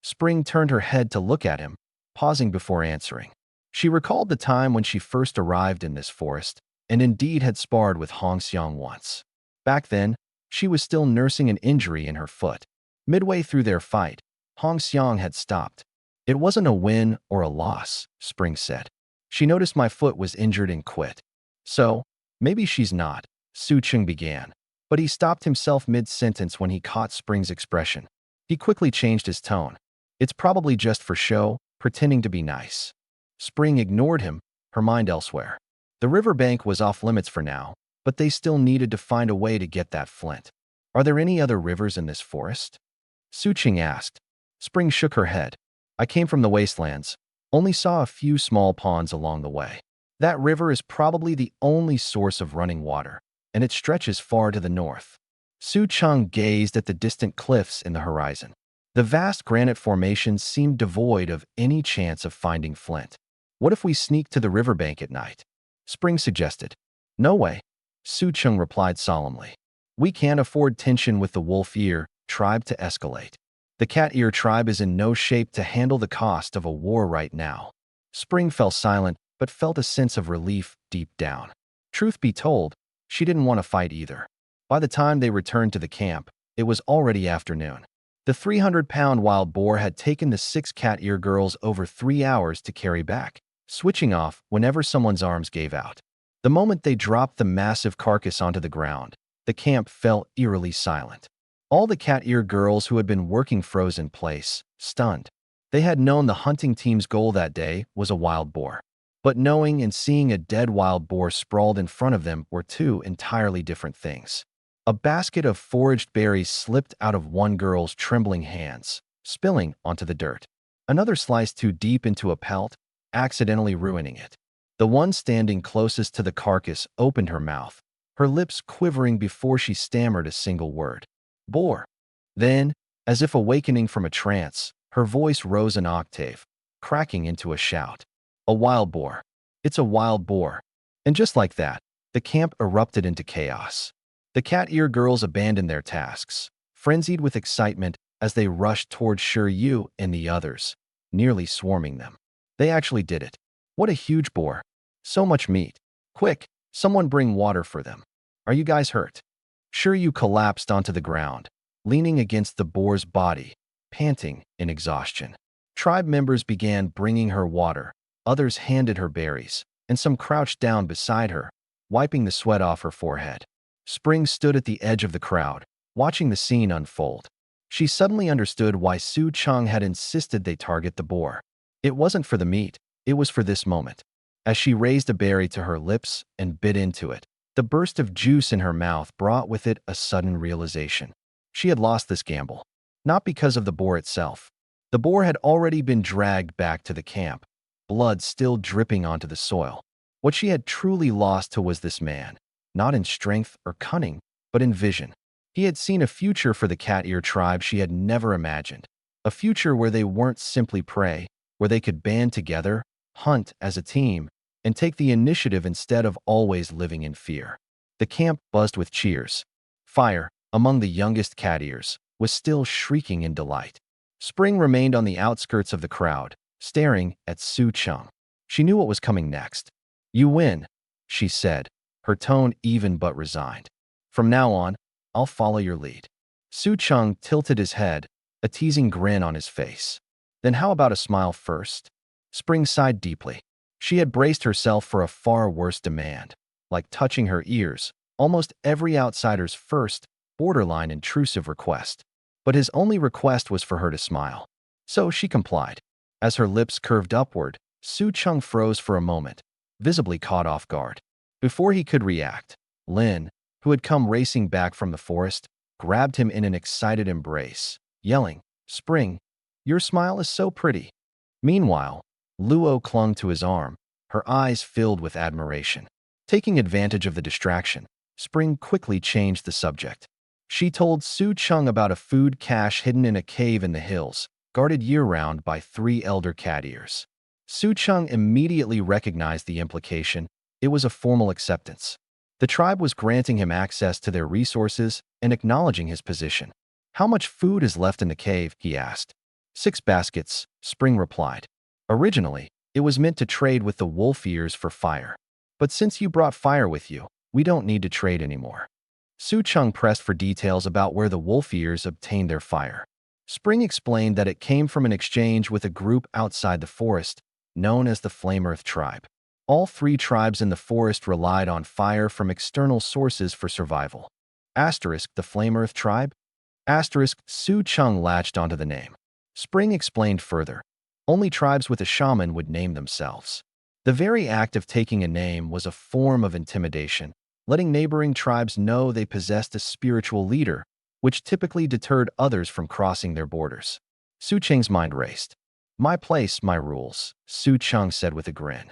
Spring turned her head to look at him, pausing before answering. She recalled the time when she first arrived in this forest, and indeed had sparred with Hong Xiang once. Back then, she was still nursing an injury in her foot. Midway through their fight, Hong Xiang had stopped. It wasn't a win or a loss, Spring said. She noticed my foot was injured and quit. So, maybe she's not, Su Cheng began. But he stopped himself mid-sentence when he caught Spring's expression. He quickly changed his tone. It's probably just for show, pretending to be nice. Spring ignored him, her mind elsewhere. The riverbank was off limits for now, but they still needed to find a way to get that flint. Are there any other rivers in this forest? Su Cheng asked. Spring shook her head. I came from the wastelands. Only saw a few small ponds along the way. That river is probably the only source of running water, and it stretches far to the north. Su Cheng gazed at the distant cliffs in the horizon. The vast granite formations seemed devoid of any chance of finding flint. What if we sneak to the riverbank at night? Spring suggested. No way, Su Cheng replied solemnly. We can't afford tension with the Wolf Ear tribe to escalate. The cat ear tribe is in no shape to handle the cost of a war right now. Spring fell silent, but felt a sense of relief deep down. Truth be told, she didn't want to fight either. By the time they returned to the camp, it was already afternoon. The 300-pound wild boar had taken the 6 cat ear girls over 3 hours to carry back, switching off whenever someone's arms gave out. The moment they dropped the massive carcass onto the ground, the camp fell eerily silent. All the cat ear girls who had been working froze in place, stunned. They had known the hunting team's goal that day was a wild boar. But knowing and seeing a dead wild boar sprawled in front of them were two entirely different things. A basket of foraged berries slipped out of one girl's trembling hands, spilling onto the dirt. Another sliced too deep into a pelt, accidentally ruining it. The one standing closest to the carcass opened her mouth, her lips quivering before she stammered a single word. Boar. Then, as if awakening from a trance, her voice rose an octave, cracking into a shout. A wild boar. It's a wild boar. And just like that, the camp erupted into chaos. The cat ear girls abandoned their tasks, frenzied with excitement as they rushed toward Shiryu and the others, nearly swarming them. They actually did it. What a huge boar. So much meat. Quick, someone bring water for them. Are you guys hurt? Shiryu collapsed onto the ground, leaning against the boar's body, panting in exhaustion. Tribe members began bringing her water, others handed her berries, and some crouched down beside her, wiping the sweat off her forehead. Spring stood at the edge of the crowd, watching the scene unfold. She suddenly understood why Su Chang had insisted they target the boar. It wasn't for the meat, it was for this moment. As she raised a berry to her lips and bit into it, the burst of juice in her mouth brought with it a sudden realization. She had lost this gamble. Not because of the boar itself. The boar had already been dragged back to the camp, blood still dripping onto the soil. What she had truly lost to was this man, not in strength or cunning, but in vision. He had seen a future for the cat ear tribe she had never imagined. A future where they weren't simply prey, where they could band together, hunt as a team, and take the initiative instead of always living in fear. The camp buzzed with cheers. Fire, among the youngest cat ears, was still shrieking in delight. Spring remained on the outskirts of the crowd, staring at Su Chang. She knew what was coming next. You win, she said, her tone even but resigned. From now on, I'll follow your lead. Su Chang tilted his head, a teasing grin on his face. Then how about a smile first? Spring sighed deeply. She had braced herself for a far worse demand, like touching her ears, almost every outsider's first, borderline intrusive request. But his only request was for her to smile. So she complied. As her lips curved upward, Su Chang froze for a moment, visibly caught off guard. Before he could react, Lin, who had come racing back from the forest, grabbed him in an excited embrace, yelling, Spring, your smile is so pretty. Meanwhile, Luo clung to his arm, her eyes filled with admiration. Taking advantage of the distraction, Spring quickly changed the subject. She told Su Chang about a food cache hidden in a cave in the hills, guarded year-round by 3 elder cat ears. Su Chang immediately recognized the implication. It was a formal acceptance. The tribe was granting him access to their resources and acknowledging his position. How much food is left in the cave, he asked. 6 baskets, Spring replied. Originally, it was meant to trade with the wolf ears for fire. But since you brought fire with you, we don't need to trade anymore. Su Chang pressed for details about where the wolf ears obtained their fire. Spring explained that it came from an exchange with a group outside the forest, known as the Flame Earth tribe. All 3 tribes in the forest relied on fire from external sources for survival. Asterisk the Flame Earth tribe? Asterisk Su Chang latched onto the name. Spring explained further. Only tribes with a shaman would name themselves. The very act of taking a name was a form of intimidation, letting neighboring tribes know they possessed a spiritual leader, which typically deterred others from crossing their borders. Su Chang's mind raced. My place, my rules, Su Chang said with a grin.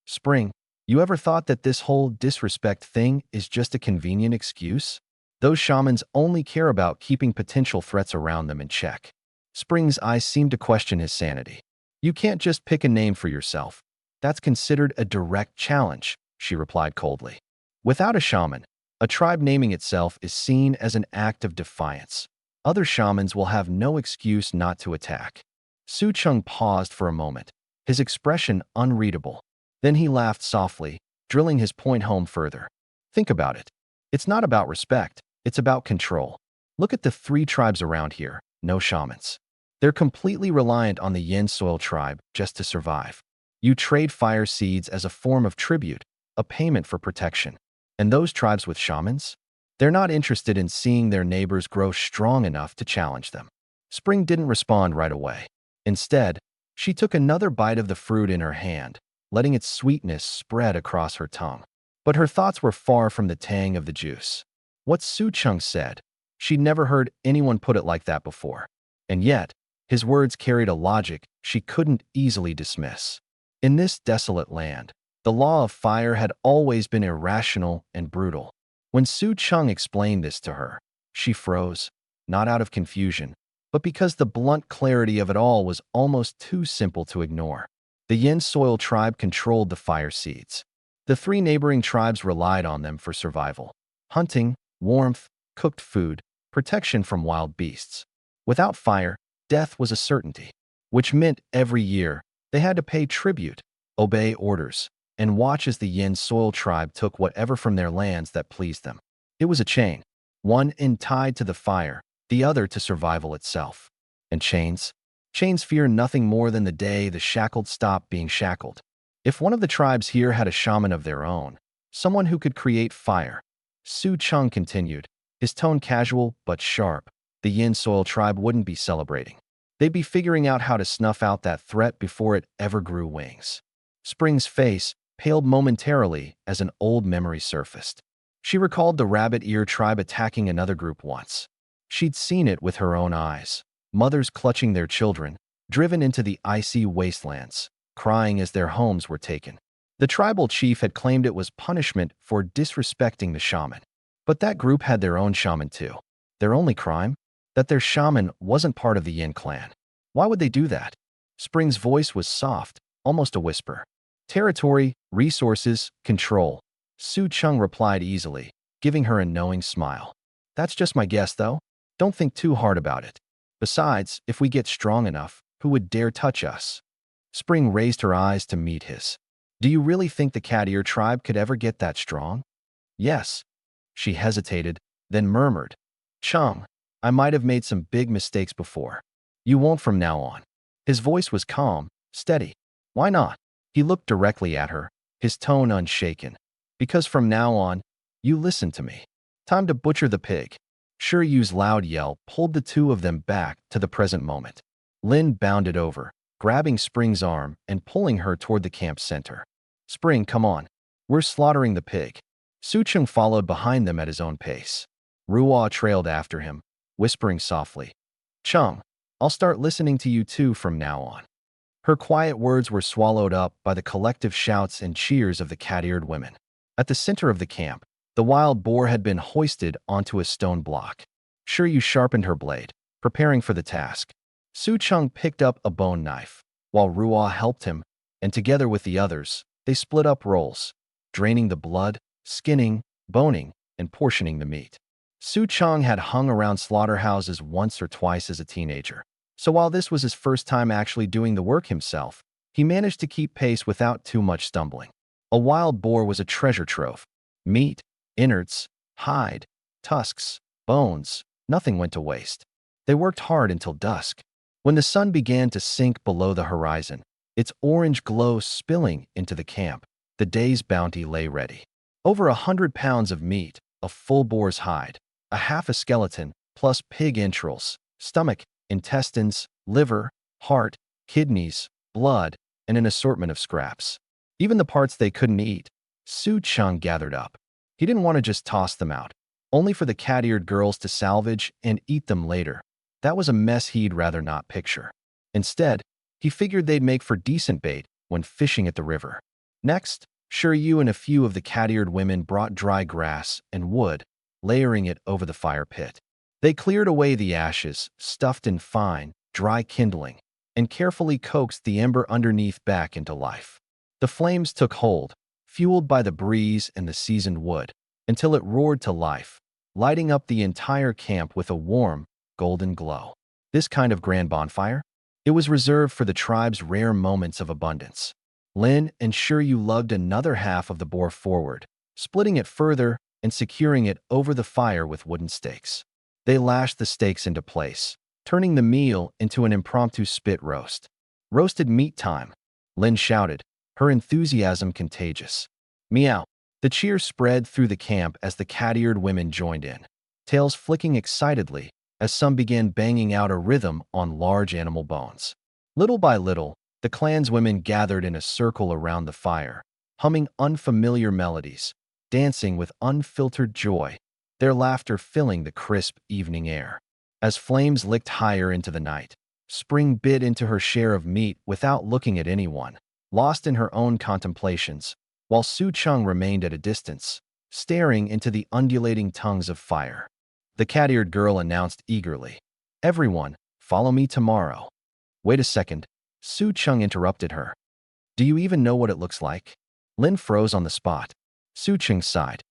Spring, you ever thought that this whole disrespect thing is just a convenient excuse? Those shamans only care about keeping potential threats around them in check. Spring's eyes seemed to question his sanity. You can't just pick a name for yourself. That's considered a direct challenge, she replied coldly. Without a shaman, a tribe naming itself is seen as an act of defiance. Other shamans will have no excuse not to attack. Su Cheng paused for a moment, his expression unreadable. Then he laughed softly, drilling his point home further. Think about it. It's not about respect, it's about control. Look at the 3 tribes around here, no shamans. They're completely reliant on the Yin Soil tribe just to survive. You trade fire seeds as a form of tribute, a payment for protection. And those tribes with shamans? They're not interested in seeing their neighbors grow strong enough to challenge them. Spring didn't respond right away. Instead, she took another bite of the fruit in her hand, letting its sweetness spread across her tongue. But her thoughts were far from the tang of the juice. What Su Cheng said, she'd never heard anyone put it like that before. And yet, his words carried a logic she couldn't easily dismiss. In this desolate land, the law of fire had always been irrational and brutal. When Su Cheng explained this to her, she froze, not out of confusion, but because the blunt clarity of it all was almost too simple to ignore. The Yin Soil tribe controlled the fire seeds. The 3 neighboring tribes relied on them for survival: hunting, warmth, cooked food, protection from wild beasts. Without fire, death was a certainty, which meant every year they had to pay tribute, obey orders, and watch as the Yin Soil tribe took whatever from their lands that pleased them. It was a chain, one end tied to the fire, the other to survival itself. And chains? Chains fear nothing more than the day the shackled stop being shackled. If one of the tribes here had a shaman of their own, someone who could create fire, Su Cheng continued, his tone casual but sharp, the Yin Soil tribe wouldn't be celebrating. They'd be figuring out how to snuff out that threat before it ever grew wings. Spring's face paled momentarily as an old memory surfaced. She recalled the rabbit ear tribe attacking another group once. She'd seen it with her own eyes, mothers clutching their children, driven into the icy wastelands, crying as their homes were taken. The tribal chief had claimed it was punishment for disrespecting the shaman. But that group had their own shaman too. Their only crime? That their shaman wasn't part of the Yin clan. Why would they do that? Spring's voice was soft, almost a whisper. Territory, resources, control. Su Cheng replied easily, giving her a knowing smile. That's just my guess, though. Don't think too hard about it. Besides, if we get strong enough, who would dare touch us? Spring raised her eyes to meet his. Do you really think the cat ear tribe could ever get that strong? Yes. She hesitated, then murmured. Cheng, I might have made some big mistakes before. You won't from now on. His voice was calm, steady. Why not? He looked directly at her, his tone unshaken. Because from now on, you listen to me. Time to butcher the pig. Yu's loud yell pulled the 2 of them back to the present moment. Lin bounded over, grabbing Spring's arm and pulling her toward the camp center. Spring, come on. We're slaughtering the pig. Su Cheng followed behind them at his own pace. Ruoa trailed after him, whispering softly. Cheng, I'll start listening to you too from now on. Her quiet words were swallowed up by the collective shouts and cheers of the cat-eared women. At the center of the camp, the wild boar had been hoisted onto a stone block. Yu sharpened her blade, preparing for the task. Su Cheng picked up a bone knife, while Ruoa helped him, and together with the others, they split up roles, draining the blood, skinning, boning, and portioning the meat. Su Cheng had hung around slaughterhouses once or twice as a teenager, so while this was his first time actually doing the work himself, he managed to keep pace without too much stumbling. A wild boar was a treasure trove. Meat, innards, hide, tusks, bones, nothing went to waste. They worked hard until dusk. When the sun began to sink below the horizon, its orange glow spilling into the camp, the day's bounty lay ready. Over 100 pounds of meat, a full boar's hide, a half a skeleton, plus pig entrails, stomach, intestines, liver, heart, kidneys, blood, and an assortment of scraps. Even the parts they couldn't eat, Su Cheng gathered up. He didn't want to just toss them out, only for the cat-eared girls to salvage and eat them later. That was a mess he'd rather not picture. Instead, he figured they'd make for decent bait when fishing at the river. Next, Yu and a few of the cat-eared women brought dry grass and wood, layering it over the fire pit. They cleared away the ashes, stuffed in fine, dry kindling, and carefully coaxed the ember underneath back into life. The flames took hold, fueled by the breeze and the seasoned wood, until it roared to life, lighting up the entire camp with a warm, golden glow. This kind of grand bonfire? It was reserved for the tribe's rare moments of abundance. Lin ensured you lugged another half of the boar forward, splitting it further and securing it over the fire with wooden stakes. They lashed the stakes into place, turning the meal into an impromptu spit roast. Roasted meat time, Lin shouted, her enthusiasm contagious. Meow. The cheer spread through the camp as the cat-eared women joined in, tails flicking excitedly as some began banging out a rhythm on large animal bones. Little by little, the clanswomen gathered in a circle around the fire, humming unfamiliar melodies, dancing with unfiltered joy, their laughter filling the crisp evening air. As flames licked higher into the night, Spring bit into her share of meat without looking at anyone, lost in her own contemplations, while Su Cheng remained at a distance, staring into the undulating tongues of fire. The cat-eared girl announced eagerly, "Everyone, follow me tomorrow." "Wait a second," Su Cheng interrupted her. "Do you even know what it looks like?" Lin froze on the spot. Su Cheng sighed.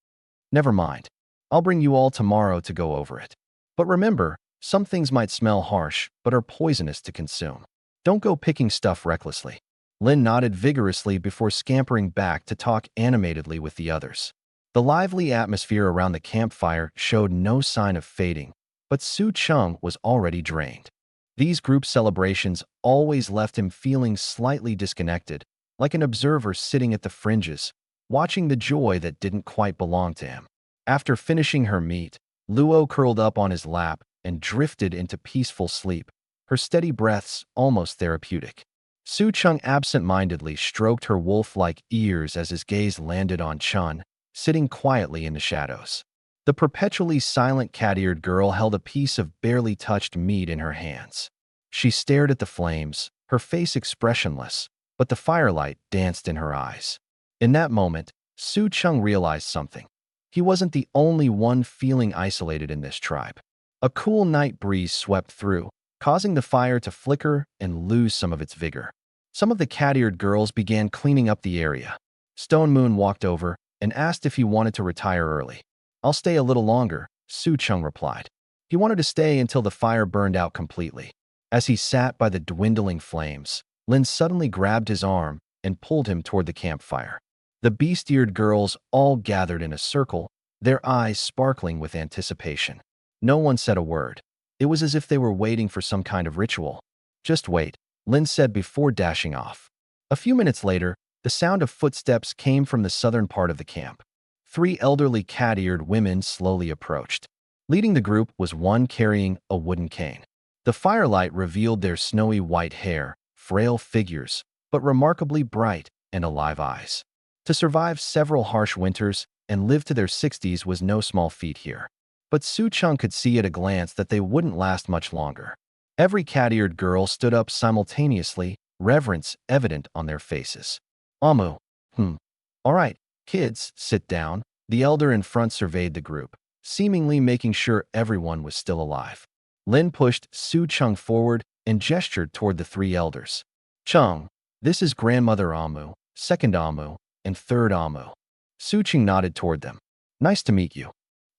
"Never mind. I'll bring you all tomorrow to go over it. But remember, some things might smell harsh, but are poisonous to consume. Don't go picking stuff recklessly." Lin nodded vigorously before scampering back to talk animatedly with the others. The lively atmosphere around the campfire showed no sign of fading, but Su Cheng was already drained. These group celebrations always left him feeling slightly disconnected, like an observer sitting at the fringes, watching the joy that didn't quite belong to him. After finishing her meat, Luo curled up on his lap and drifted into peaceful sleep, her steady breaths almost therapeutic. Su Cheng absent-mindedly stroked her wolf-like ears as his gaze landed on Chun, sitting quietly in the shadows. The perpetually silent cat-eared girl held a piece of barely touched meat in her hands. She stared at the flames, her face expressionless, but the firelight danced in her eyes. In that moment, Su Cheng realized something. He wasn't the only one feeling isolated in this tribe. A cool night breeze swept through, causing the fire to flicker and lose some of its vigor. Some of the cat-eared girls began cleaning up the area. Stone Moon walked over and asked if he wanted to retire early. "I'll stay a little longer," Su Cheng replied. He wanted to stay until the fire burned out completely. As he sat by the dwindling flames, Lin suddenly grabbed his arm and pulled him toward the campfire. The beast-eared girls all gathered in a circle, their eyes sparkling with anticipation. No one said a word. It was as if they were waiting for some kind of ritual. "Just wait," Lin said before dashing off. A few minutes later, the sound of footsteps came from the southern part of the camp. 3 elderly cat-eared women slowly approached. Leading the group was one carrying a wooden cane. The firelight revealed their snowy white hair, frail figures, but remarkably bright and alive eyes. To survive several harsh winters and live to their 60s was no small feat here. But Su Cheng could see at a glance that they wouldn't last much longer. Every cat-eared girl stood up simultaneously, reverence evident on their faces. "Amu. All right, kids, sit down." The elder in front surveyed the group, seemingly making sure everyone was still alive. Lin pushed Su Cheng forward and gestured toward the 3 elders. "Cheng, this is grandmother Amu, second Amu, and third Amu." Su Cheng nodded toward them. "Nice to meet you."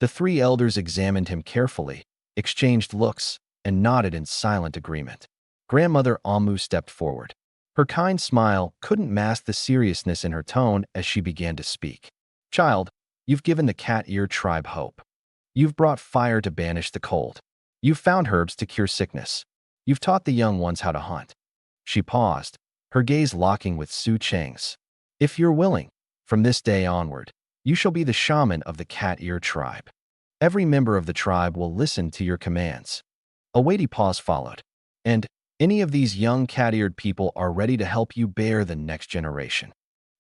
The 3 elders examined him carefully, exchanged looks, and nodded in silent agreement. Grandmother Amu stepped forward. Her kind smile couldn't mask the seriousness in her tone as she began to speak. "Child, you've given the cat-eared tribe hope. You've brought fire to banish the cold. You've found herbs to cure sickness. You've taught the young ones how to hunt." She paused, her gaze locking with Su Cheng's. "If you're willing, from this day onward, you shall be the shaman of the cat-eared tribe. Every member of the tribe will listen to your commands." A weighty pause followed. "And any of these young cat-eared people are ready to help you bear the next generation."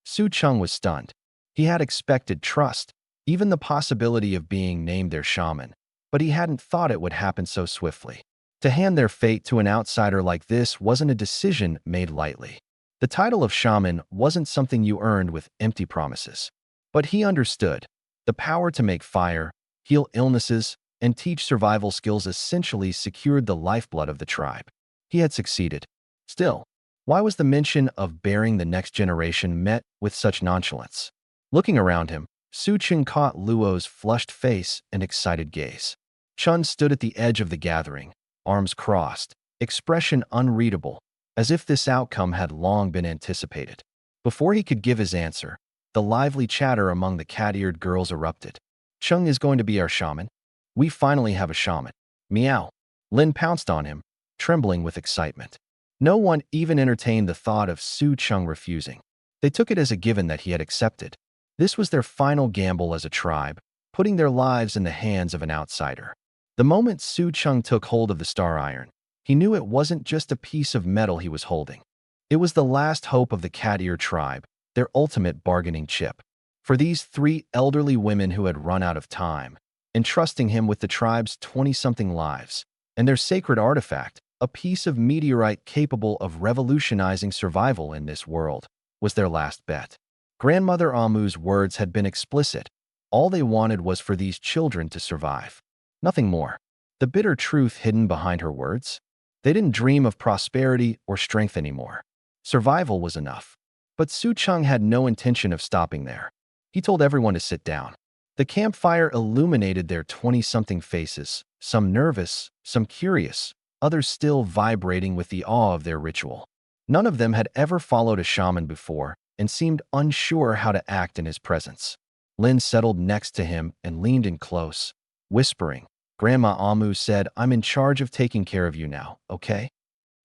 Su Cheng was stunned. He had expected trust, even the possibility of being named their shaman, but he hadn't thought it would happen so swiftly. To hand their fate to an outsider like this wasn't a decision made lightly. The title of shaman wasn't something you earned with empty promises. But he understood. The power to make fire, heal illnesses, and teach survival skills essentially secured the lifeblood of the tribe. He had succeeded. Still, why was the mention of bearing the next generation met with such nonchalance? Looking around him, Su Cheng caught Luo's flushed face and excited gaze. Chun stood at the edge of the gathering, arms crossed, expression unreadable, as if this outcome had long been anticipated. Before he could give his answer, the lively chatter among the cat-eared girls erupted. Chung is going to be our shaman? We finally have a shaman. Meow. Lin pounced on him, trembling with excitement. No one even entertained the thought of Su Chung refusing. They took it as a given that he had accepted. This was their final gamble as a tribe, putting their lives in the hands of an outsider. The moment Su Chung took hold of the star iron, he knew it wasn't just a piece of metal he was holding. It was the last hope of the cat-ear tribe, their ultimate bargaining chip. For these three elderly women who had run out of time, entrusting him with the tribe's 20-something lives, and their sacred artifact, a piece of meteorite capable of revolutionizing survival in this world, was their last bet. Grandmother Amu's words had been explicit. All they wanted was for these children to survive. Nothing more. The bitter truth hidden behind her words? They didn't dream of prosperity or strength anymore. Survival was enough. But Su Chung had no intention of stopping there. He told everyone to sit down. The campfire illuminated their 20-something faces, some nervous, some curious, others still vibrating with the awe of their ritual. None of them had ever followed a shaman before and seemed unsure how to act in his presence. Lin settled next to him and leaned in close, whispering. Grandma Amu said, "I'm in charge of taking care of you now, okay?"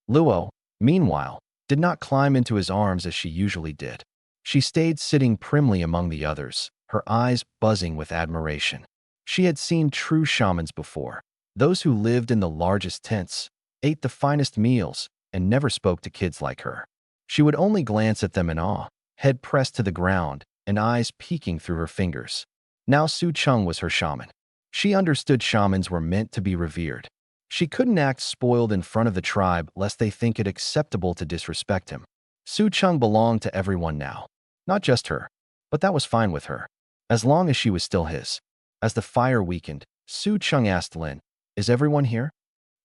Luo, meanwhile, did not climb into his arms as she usually did. She stayed sitting primly among the others, her eyes buzzing with admiration. She had seen true shamans before, those who lived in the largest tents, ate the finest meals, and never spoke to kids like her. She would only glance at them in awe, head pressed to the ground, and eyes peeking through her fingers. Now Su Chung was her shaman. She understood shamans were meant to be revered. She couldn't act spoiled in front of the tribe lest they think it acceptable to disrespect him. Su Chung belonged to everyone now. Not just her, but that was fine with her, as long as she was still his. As the fire weakened, Su Chung asked Lin, "Is everyone here?"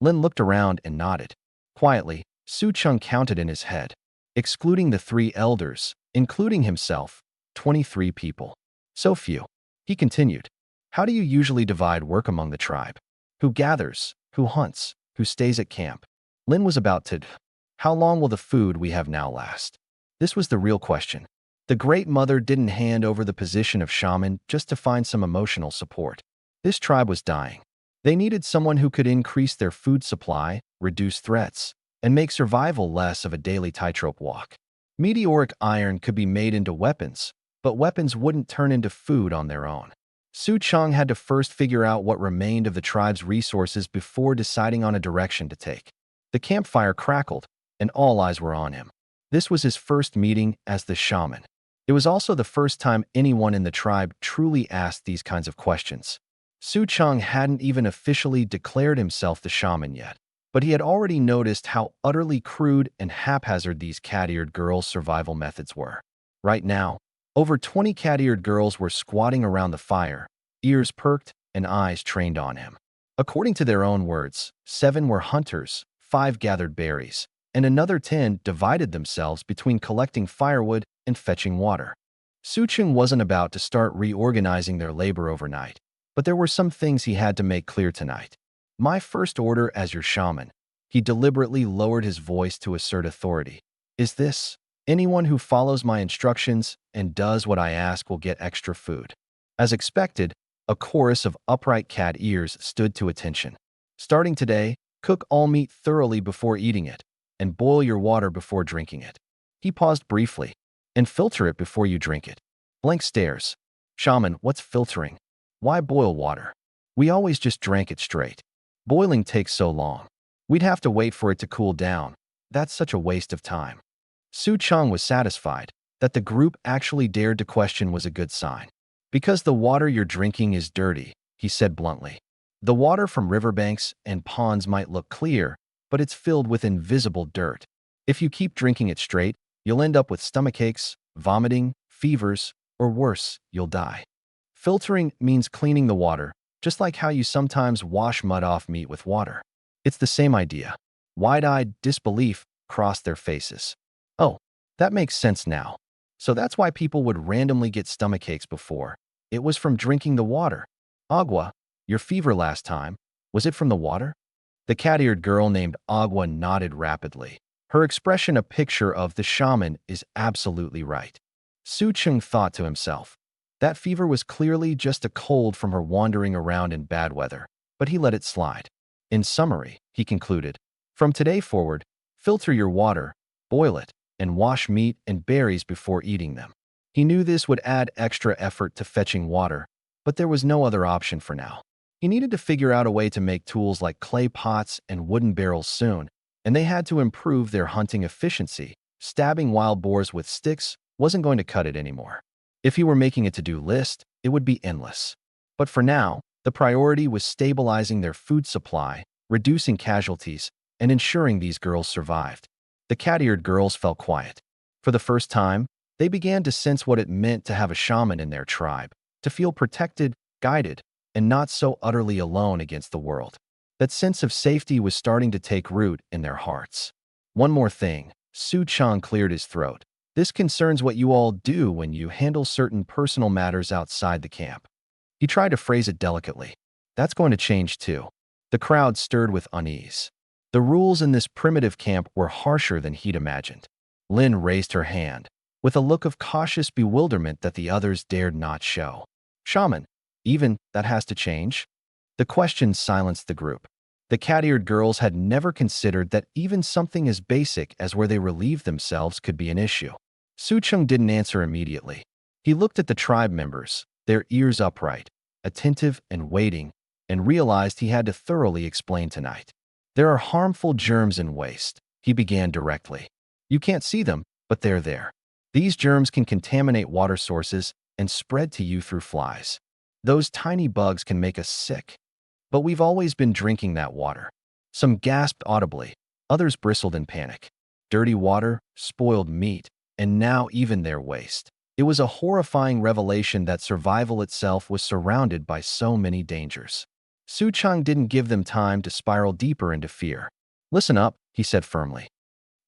Lin looked around and nodded. Quietly, Su Chung counted in his head. Excluding the three elders, including himself, 23 people. So few. He continued, "How do you usually divide work among the tribe? Who gathers? Who hunts? Who stays at camp?" Lin was about to. How long will the food we have now last? This was the real question. The Great Mother didn't hand over the position of shaman just to find some emotional support. This tribe was dying. They needed someone who could increase their food supply, reduce threats, and make survival less of a daily tightrope walk. Meteoric iron could be made into weapons, but weapons wouldn't turn into food on their own. Su Chung had to first figure out what remained of the tribe's resources before deciding on a direction to take. The campfire crackled, and all eyes were on him. This was his first meeting as the shaman. It was also the first time anyone in the tribe truly asked these kinds of questions. Su Chung hadn't even officially declared himself the shaman yet, but he had already noticed how utterly crude and haphazard these cat-eared girls' survival methods were. Right now, over 20 cat-eared girls were squatting around the fire, ears perked and eyes trained on him. According to their own words, 7 were hunters, 5 gathered berries, and another 10 divided themselves between collecting firewood and fetching water. Su Chung wasn't about to start reorganizing their labor overnight, but there were some things he had to make clear tonight. "My first order as your shaman," he deliberately lowered his voice to assert authority, "is this: anyone who follows my instructions and does what I ask will get extra food." As expected, a chorus of upright cat ears stood to attention. "Starting today, cook all meat thoroughly before eating it, and boil your water before drinking it." He paused briefly. "And filter it before you drink it." Blank stares. "Shaman, what's filtering? Why boil water? We always just drank it straight. Boiling takes so long. We'd have to wait for it to cool down. That's such a waste of time." Su Chung was satisfied. That the group actually dared to question was a good sign. "Because the water you're drinking is dirty," he said bluntly. "The water from riverbanks and ponds might look clear, but it's filled with invisible dirt. If you keep drinking it straight, you'll end up with stomachaches, vomiting, fevers, or worse, you'll die. Filtering means cleaning the water, just like how you sometimes wash mud off meat with water. It's the same idea." Wide-eyed disbelief crossed their faces. "Oh, that makes sense now. So that's why people would randomly get stomachaches before. It was from drinking the water. Agua, your fever last time, Was it from the water? The cat-eared girl named Agua nodded rapidly. Her expression a picture of the shaman is absolutely right. Su Cheng thought to himself. That fever was clearly just a cold from her wandering around in bad weather, but he let it slide. In summary, he concluded, from today forward, filter your water, boil it, and wash meat and berries before eating them. He knew this would add extra effort to fetching water, but there was no other option for now. He needed to figure out a way to make tools like clay pots and wooden barrels soon, and they had to improve their hunting efficiency. Stabbing wild boars with sticks wasn't going to cut it anymore. If he were making a to-do list, it would be endless. But for now, the priority was stabilizing their food supply, reducing casualties, and ensuring these girls survived. The cat-eared girls fell quiet. For the first time, they began to sense what it meant to have a shaman in their tribe, to feel protected, guided, and not so utterly alone against the world. That sense of safety was starting to take root in their hearts. One more thing, Su Chang cleared his throat. This concerns what you all do when you handle certain personal matters outside the camp. He tried to phrase it delicately. That's going to change too. The crowd stirred with unease. The rules in this primitive camp were harsher than he'd imagined. Lin raised her hand, with a look of cautious bewilderment that the others dared not show. Shaman, even that has to change? The question silenced the group. The cat-eared girls had never considered that even something as basic as where they relieved themselves could be an issue. Su Cheng didn't answer immediately. He looked at the tribe members, their ears upright, attentive and waiting, and realized he had to thoroughly explain tonight. There are harmful germs in waste, he began directly. You can't see them, but they're there. These germs can contaminate water sources and spread to you through flies. Those tiny bugs can make us sick. But we've always been drinking that water. Some gasped audibly, others bristled in panic. Dirty water, spoiled meat, and now even their waste. It was a horrifying revelation that survival itself was surrounded by so many dangers. Su Chang didn't give them time to spiral deeper into fear. Listen up, he said firmly.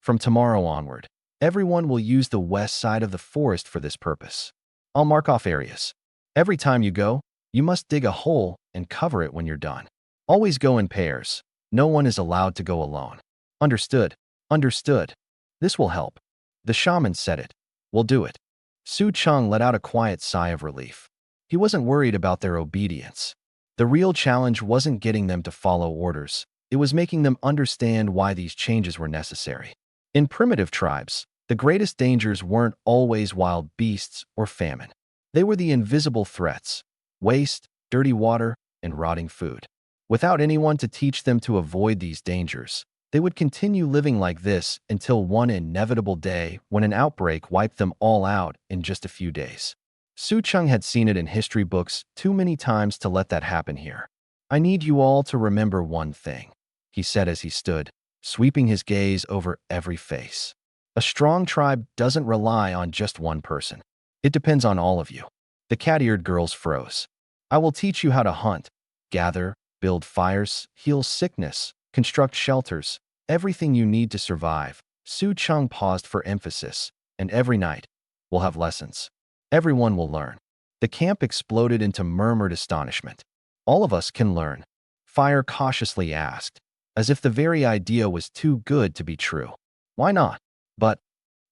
From tomorrow onward, everyone will use the west side of the forest for this purpose. I'll mark off areas. Every time you go, you must dig a hole and cover it when you're done. Always go in pairs. No one is allowed to go alone. Understood? Understood. This will help. The shaman said it. We'll do it. Su Chang let out a quiet sigh of relief. He wasn't worried about their obedience. The real challenge wasn't getting them to follow orders. It was making them understand why these changes were necessary. In primitive tribes, the greatest dangers weren't always wild beasts or famine. They were the invisible threats: waste, dirty water, and rotting food. Without anyone to teach them to avoid these dangers, they would continue living like this until one inevitable day when an outbreak wiped them all out in just a few days. Su Cheng had seen it in history books too many times to let that happen here. I need you all to remember one thing, he said as he stood, sweeping his gaze over every face. A strong tribe doesn't rely on just one person. It depends on all of you. The cat-eared girls froze. I will teach you how to hunt, gather, build fires, heal sickness, construct shelters, everything you need to survive. Su Cheng paused for emphasis, and every night, we'll have lessons. Everyone will learn. The camp exploded into murmured astonishment. All of us can learn, Fire cautiously asked, as if the very idea was too good to be true. Why not? But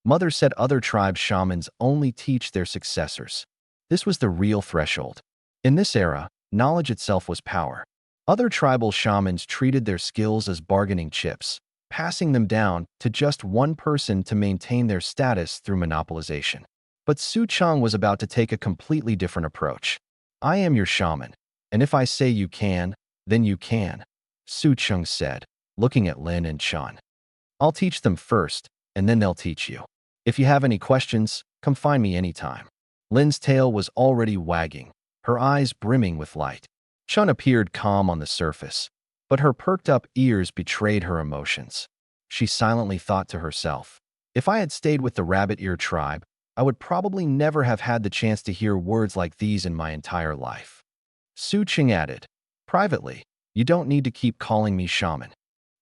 Mother said other tribes' shamans only teach their successors. This was the real threshold. In this era, knowledge itself was power. Other tribal shamans treated their skills as bargaining chips, passing them down to just one person to maintain their status through monopolization. But Su Chang was about to take a completely different approach. I am your shaman, and if I say you can, then you can, Su Chang said, looking at Lin and Chun. I'll teach them first, and then they'll teach you. If you have any questions, come find me anytime. Lin's tail was already wagging, her eyes brimming with light. Chun appeared calm on the surface, but her perked-up ears betrayed her emotions. She silently thought to herself, if I had stayed with the rabbit-ear tribe, I would probably never have had the chance to hear words like these in my entire life. Su Ching added, privately, you don't need to keep calling me shaman.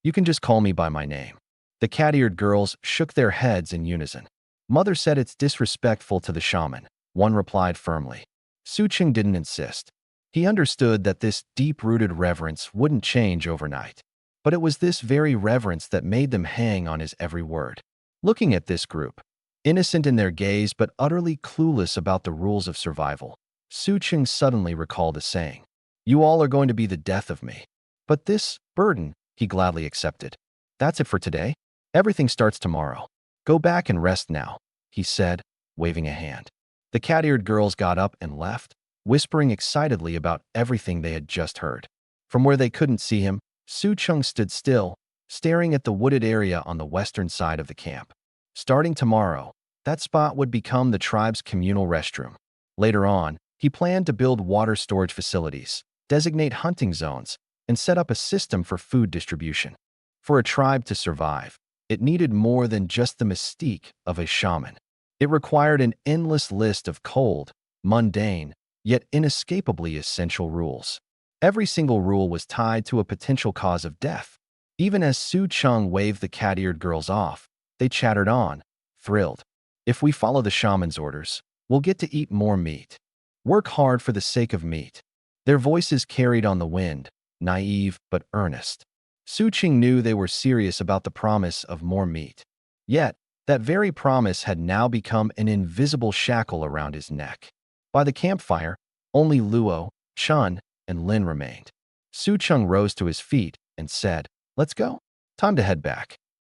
You can just call me by my name. The cat-eared girls shook their heads in unison. Mother said it's disrespectful to the shaman, one replied firmly. Su Ching didn't insist. He understood that this deep-rooted reverence wouldn't change overnight. But it was this very reverence that made them hang on his every word. Looking at this group, innocent in their gaze but utterly clueless about the rules of survival, Su Ching suddenly recalled a saying, "You all are going to be the death of me." But this burden, he gladly accepted. "That's it for today. Everything starts tomorrow. Go back and rest now," he said, waving a hand. The cat-eared girls got up and left, whispering excitedly about everything they had just heard. From where they couldn't see him, Su Ching stood still, staring at the wooded area on the western side of the camp. Starting tomorrow, that spot would become the tribe's communal restroom. Later on, he planned to build water storage facilities, designate hunting zones, and set up a system for food distribution. For a tribe to survive, it needed more than just the mystique of a shaman. It required an endless list of cold, mundane, yet inescapably essential rules. Every single rule was tied to a potential cause of death. Even as Su Ching waved the cat-eared girls off, they chattered on, thrilled. "If we follow the shaman's orders, we'll get to eat more meat. Work hard for the sake of meat." Their voices carried on the wind, naive but earnest. Su Ching knew they were serious about the promise of more meat. Yet, that very promise had now become an invisible shackle around his neck. By the campfire, only Luo, Chun, and Lin remained. Su Ching rose to his feet and said, "Let's go. Time to head back."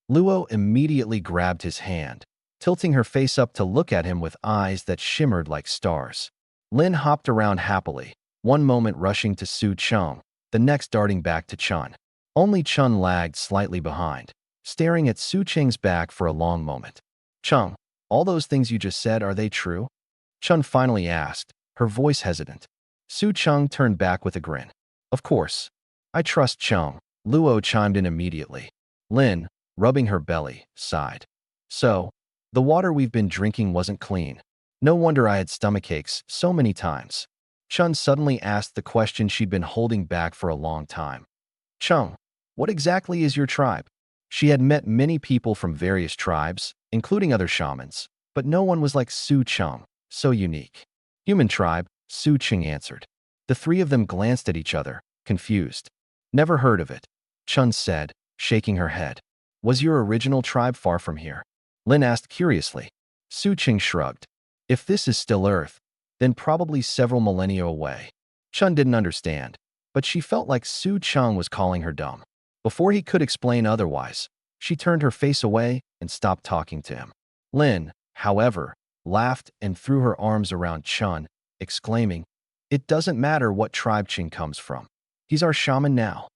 Luo immediately grabbed his hand, tilting her face up to look at him with eyes that shimmered like stars. Lin hopped around happily, one moment rushing to Su Ching, the next darting back to Chun. Only Chun lagged slightly behind, staring at Su Ching's back for a long moment. "Chun, all those things you just said, are they true?" Chun finally asked, her voice hesitant. Su Ching turned back with a grin. "Of course. I trust Chun," Luo chimed in immediately. Lin, rubbing her belly, sighed. "So, the water we've been drinking wasn't clean. No wonder I had stomachaches so many times." Chun suddenly asked the question she'd been holding back for a long time. "Chun, what exactly is your tribe?" She had met many people from various tribes, including other shamans, but no one was like Su Ching, so unique. "Human tribe," Su Ching answered. The three of them glanced at each other, confused. "Never heard of it," Chun said, shaking her head. "Was your original tribe far from here?" Lin asked curiously. Su Ching shrugged. "If this is still Earth, then probably several millennia away." Chun didn't understand, but she felt like Su Ching was calling her dumb. Before he could explain otherwise, she turned her face away and stopped talking to him. Lin, however, laughed and threw her arms around Chun, exclaiming, "It doesn't matter what tribe Ching comes from. He's our shaman now."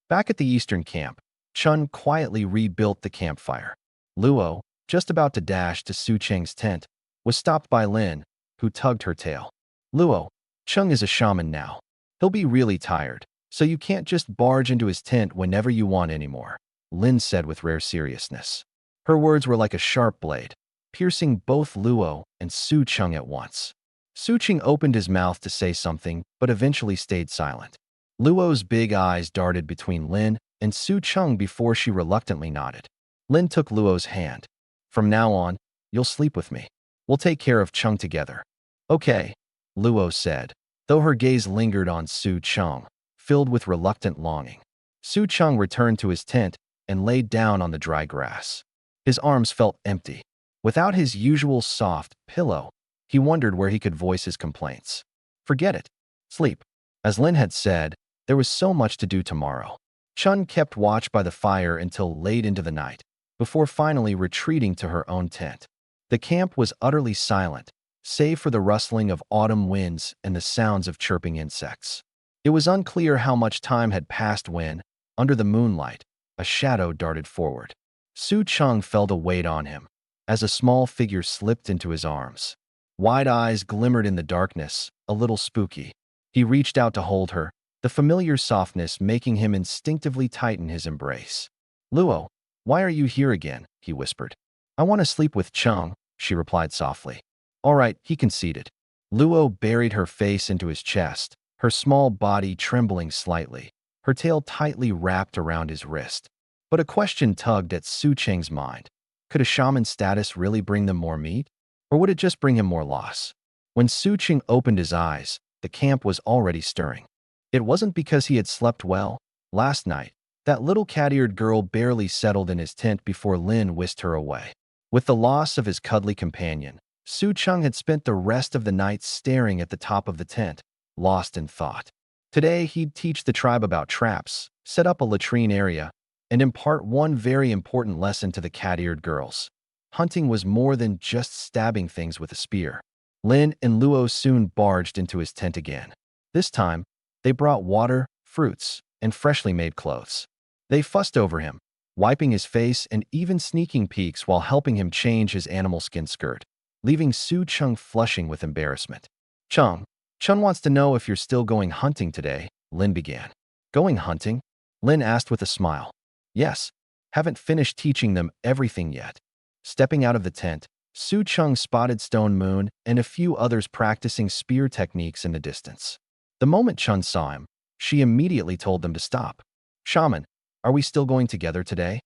Back at the eastern camp, Chun quietly rebuilt the campfire. Luo, just about to dash to Su Ching's tent, was stopped by Lin, who tugged her tail. "Luo, Chung is a shaman now. He'll be really tired, so you can't just barge into his tent whenever you want anymore," Lin said with rare seriousness. Her words were like a sharp blade, piercing both Luo and Su Ching at once. Su Ching opened his mouth to say something, but eventually stayed silent. Luo's big eyes darted between Lin and Su Ching before she reluctantly nodded. Lin took Luo's hand. "From now on, you'll sleep with me. We'll take care of Ching together." "Okay," Luo said, though her gaze lingered on Su Ching, filled with reluctant longing. Su Ching returned to his tent and laid down on the dry grass. His arms felt empty. Without his usual soft pillow, he wondered where he could voice his complaints. Forget it. Sleep. As Lin had said, there was so much to do tomorrow. Chun kept watch by the fire until late into the night, before finally retreating to her own tent. The camp was utterly silent, save for the rustling of autumn winds and the sounds of chirping insects. It was unclear how much time had passed when, under the moonlight, a shadow darted forward. Su Ching felt a weight on him, as a small figure slipped into his arms. Wide eyes glimmered in the darkness, a little spooky. He reached out to hold her, the familiar softness making him instinctively tighten his embrace. "Luo, why are you here again?" he whispered. "I want to sleep with Ching," she replied softly. "All right," he conceded. Luo buried her face into his chest, her small body trembling slightly, her tail tightly wrapped around his wrist. But a question tugged at Su Ching's mind. Could a shaman's status really bring them more meat? Or would it just bring him more loss? When Su Ching opened his eyes, the camp was already stirring. It wasn't because he had slept well. Last night, that little cat-eared girl barely settled in his tent before Lin whisked her away. With the loss of his cuddly companion, Su Cheng had spent the rest of the night staring at the top of the tent, lost in thought. Today, he'd teach the tribe about traps, set up a latrine area, and impart one very important lesson to the cat-eared girls. Hunting was more than just stabbing things with a spear. Lin and Luo soon barged into his tent again. This time, they brought water, fruits, and freshly made clothes. They fussed over him, wiping his face and even sneaking peeks while helping him change his animal skin skirt, leaving Su Cheng flushing with embarrassment. Chun wants to know if you're still going hunting today, Lin began. Going hunting? Lin asked with a smile. Yes, haven't finished teaching them everything yet. Stepping out of the tent, Su Cheng spotted Stone Moon and a few others practicing spear techniques in the distance. The moment Chun saw him, she immediately told them to stop. Shaman, are we still going together today?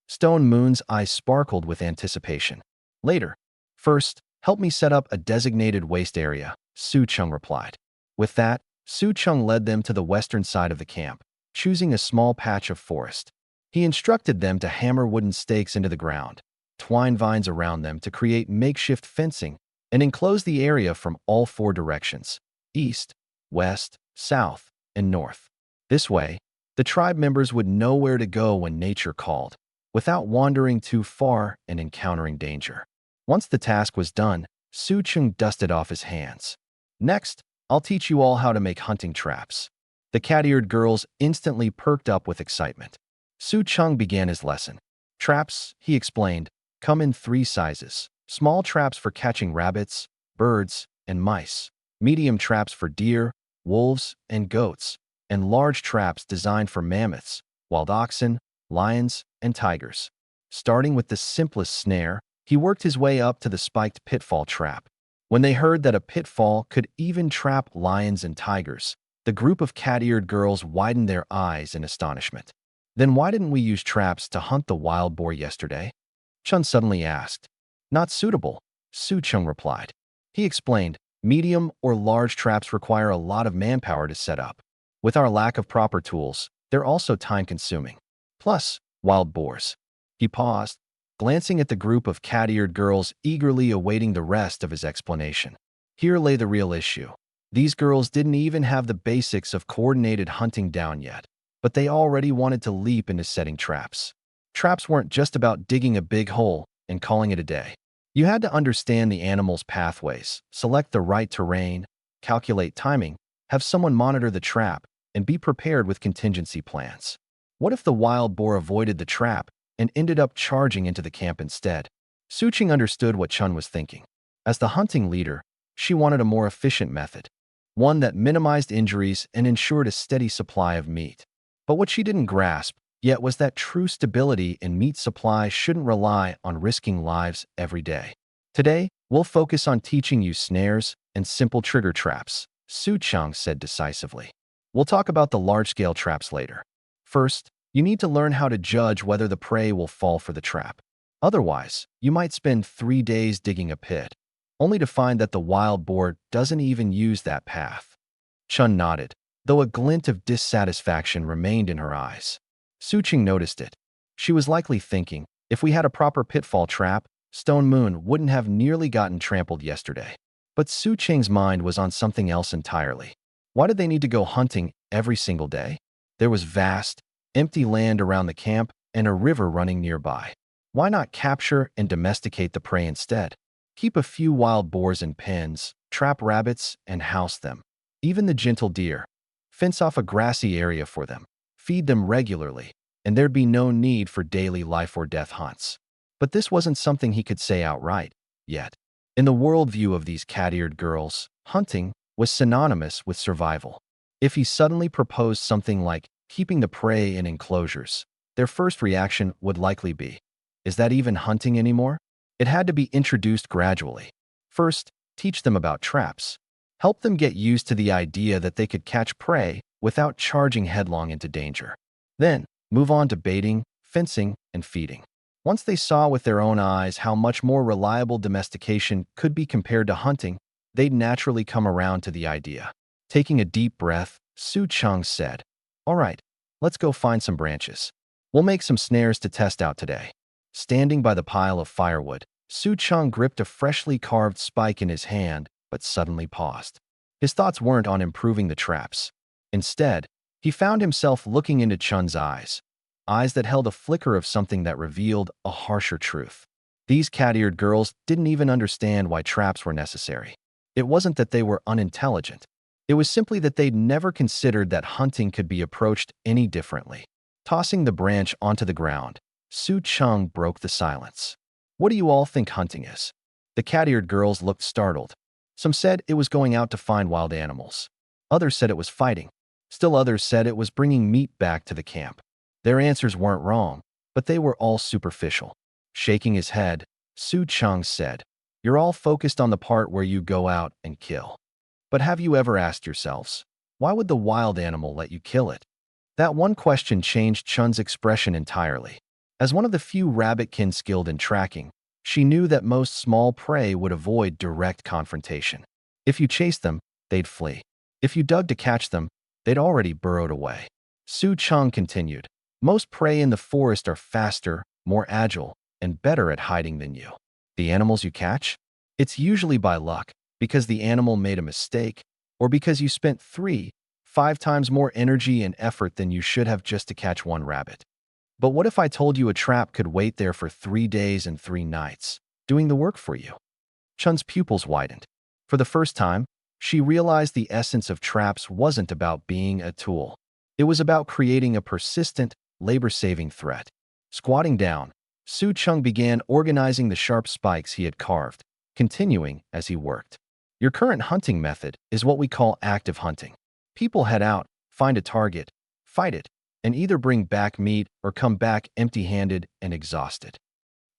Stone Moon's eyes sparkled with anticipation. Later. First, help me set up a designated waste area, Su Cheng replied. With that, Su Cheng led them to the western side of the camp, choosing a small patch of forest. He instructed them to hammer wooden stakes into the ground, twine vines around them to create makeshift fencing, and enclose the area from all four directions: east, west, south, and north. This way, the tribe members would know where to go when nature called, without wandering too far and encountering danger. Once the task was done, Su Cheng dusted off his hands. Next, I'll teach you all how to make hunting traps. The cat-eared girls instantly perked up with excitement. Su Cheng began his lesson. Traps, he explained, come in 3 sizes: small traps for catching rabbits, birds, and mice, medium traps for deer, wolves, and goats, and large traps designed for mammoths, wild oxen, lions, and tigers. Starting with the simplest snare, he worked his way up to the spiked pitfall trap. When they heard that a pitfall could even trap lions and tigers, the group of cat-eared girls widened their eyes in astonishment. Then why didn't we use traps to hunt the wild boar yesterday? Chun suddenly asked. Not suitable, Su Cheng replied. He explained, medium or large traps require a lot of manpower to set up. With our lack of proper tools, they're also time-consuming. Plus, wild boars. He paused, glancing at the group of cat-eared girls eagerly awaiting the rest of his explanation. Here lay the real issue. These girls didn't even have the basics of coordinated hunting down yet, but they already wanted to leap into setting traps. Traps weren't just about digging a big hole and calling it a day. You had to understand the animal's pathways, select the right terrain, calculate timing, have someone monitor the trap, and be prepared with contingency plans. What if the wild boar avoided the trap and ended up charging into the camp instead? Su Cheng understood what Chun was thinking. As the hunting leader, she wanted a more efficient method, one that minimized injuries and ensured a steady supply of meat. But what she didn't grasp yet was that true stability in meat supply shouldn't rely on risking lives every day. Today, we'll focus on teaching you snares and simple trigger traps, Su Cheng said decisively. We'll talk about the large-scale traps later. First, you need to learn how to judge whether the prey will fall for the trap. Otherwise, you might spend 3 days digging a pit, only to find that the wild boar doesn't even use that path. Chun nodded, though a glint of dissatisfaction remained in her eyes. Su Cheng noticed it. She was likely thinking, if we had a proper pitfall trap, Stone Moon wouldn't have nearly gotten trampled yesterday. But Su Cheng's mind was on something else entirely. Why did they need to go hunting every single day? There was vast, empty land around the camp and a river running nearby. Why not capture and domesticate the prey instead? Keep a few wild boars in pens, trap rabbits, and house them. Even the gentle deer. Fence off a grassy area for them. Feed them regularly, and there'd be no need for daily life-or-death hunts. But this wasn't something he could say outright, yet. In the worldview of these cat-eared girls, hunting was synonymous with survival. If he suddenly proposed something like keeping the prey in enclosures, their first reaction would likely be, is that even hunting anymore? It had to be introduced gradually. First, teach them about traps. Help them get used to the idea that they could catch prey without charging headlong into danger. Then, move on to baiting, fencing, and feeding. Once they saw with their own eyes how much more reliable domestication could be compared to hunting, they'd naturally come around to the idea. Taking a deep breath, Su Chang said, "All right, let's go find some branches. We'll make some snares to test out today." Standing by the pile of firewood, Su Chang gripped a freshly carved spike in his hand, but suddenly paused. His thoughts weren't on improving the traps. Instead, he found himself looking into Chun's eyes that held a flicker of something that revealed a harsher truth. These cat-eared girls didn't even understand why traps were necessary. It wasn't that they were unintelligent. It was simply that they'd never considered that hunting could be approached any differently. Tossing the branch onto the ground, Su Chang broke the silence. "What do you all think hunting is?" The cat-eared girls looked startled. Some said it was going out to find wild animals. Others said it was fighting. Still others said it was bringing meat back to the camp. Their answers weren't wrong, but they were all superficial. Shaking his head, Su Chang said, "You're all focused on the part where you go out and kill. But have you ever asked yourselves, why would the wild animal let you kill it?" That one question changed Chun's expression entirely. As one of the few rabbitkin skilled in tracking, she knew that most small prey would avoid direct confrontation. If you chased them, they'd flee. If you dug to catch them, they'd already burrowed away. Su Chang continued, "Most prey in the forest are faster, more agile, and better at hiding than you. The animals you catch? It's usually by luck, because the animal made a mistake, or because you spent 3-5 times more energy and effort than you should have just to catch one rabbit. But what if I told you a trap could wait there for 3 days and 3 nights, doing the work for you?" Chun's pupils widened. For the first time, she realized the essence of traps wasn't about being a tool. It was about creating a persistent, labor-saving threat. Squatting down, Su Chang began organizing the sharp spikes he had carved, continuing as he worked. "Your current hunting method is what we call active hunting. People head out, find a target, fight it, and either bring back meat or come back empty-handed and exhausted.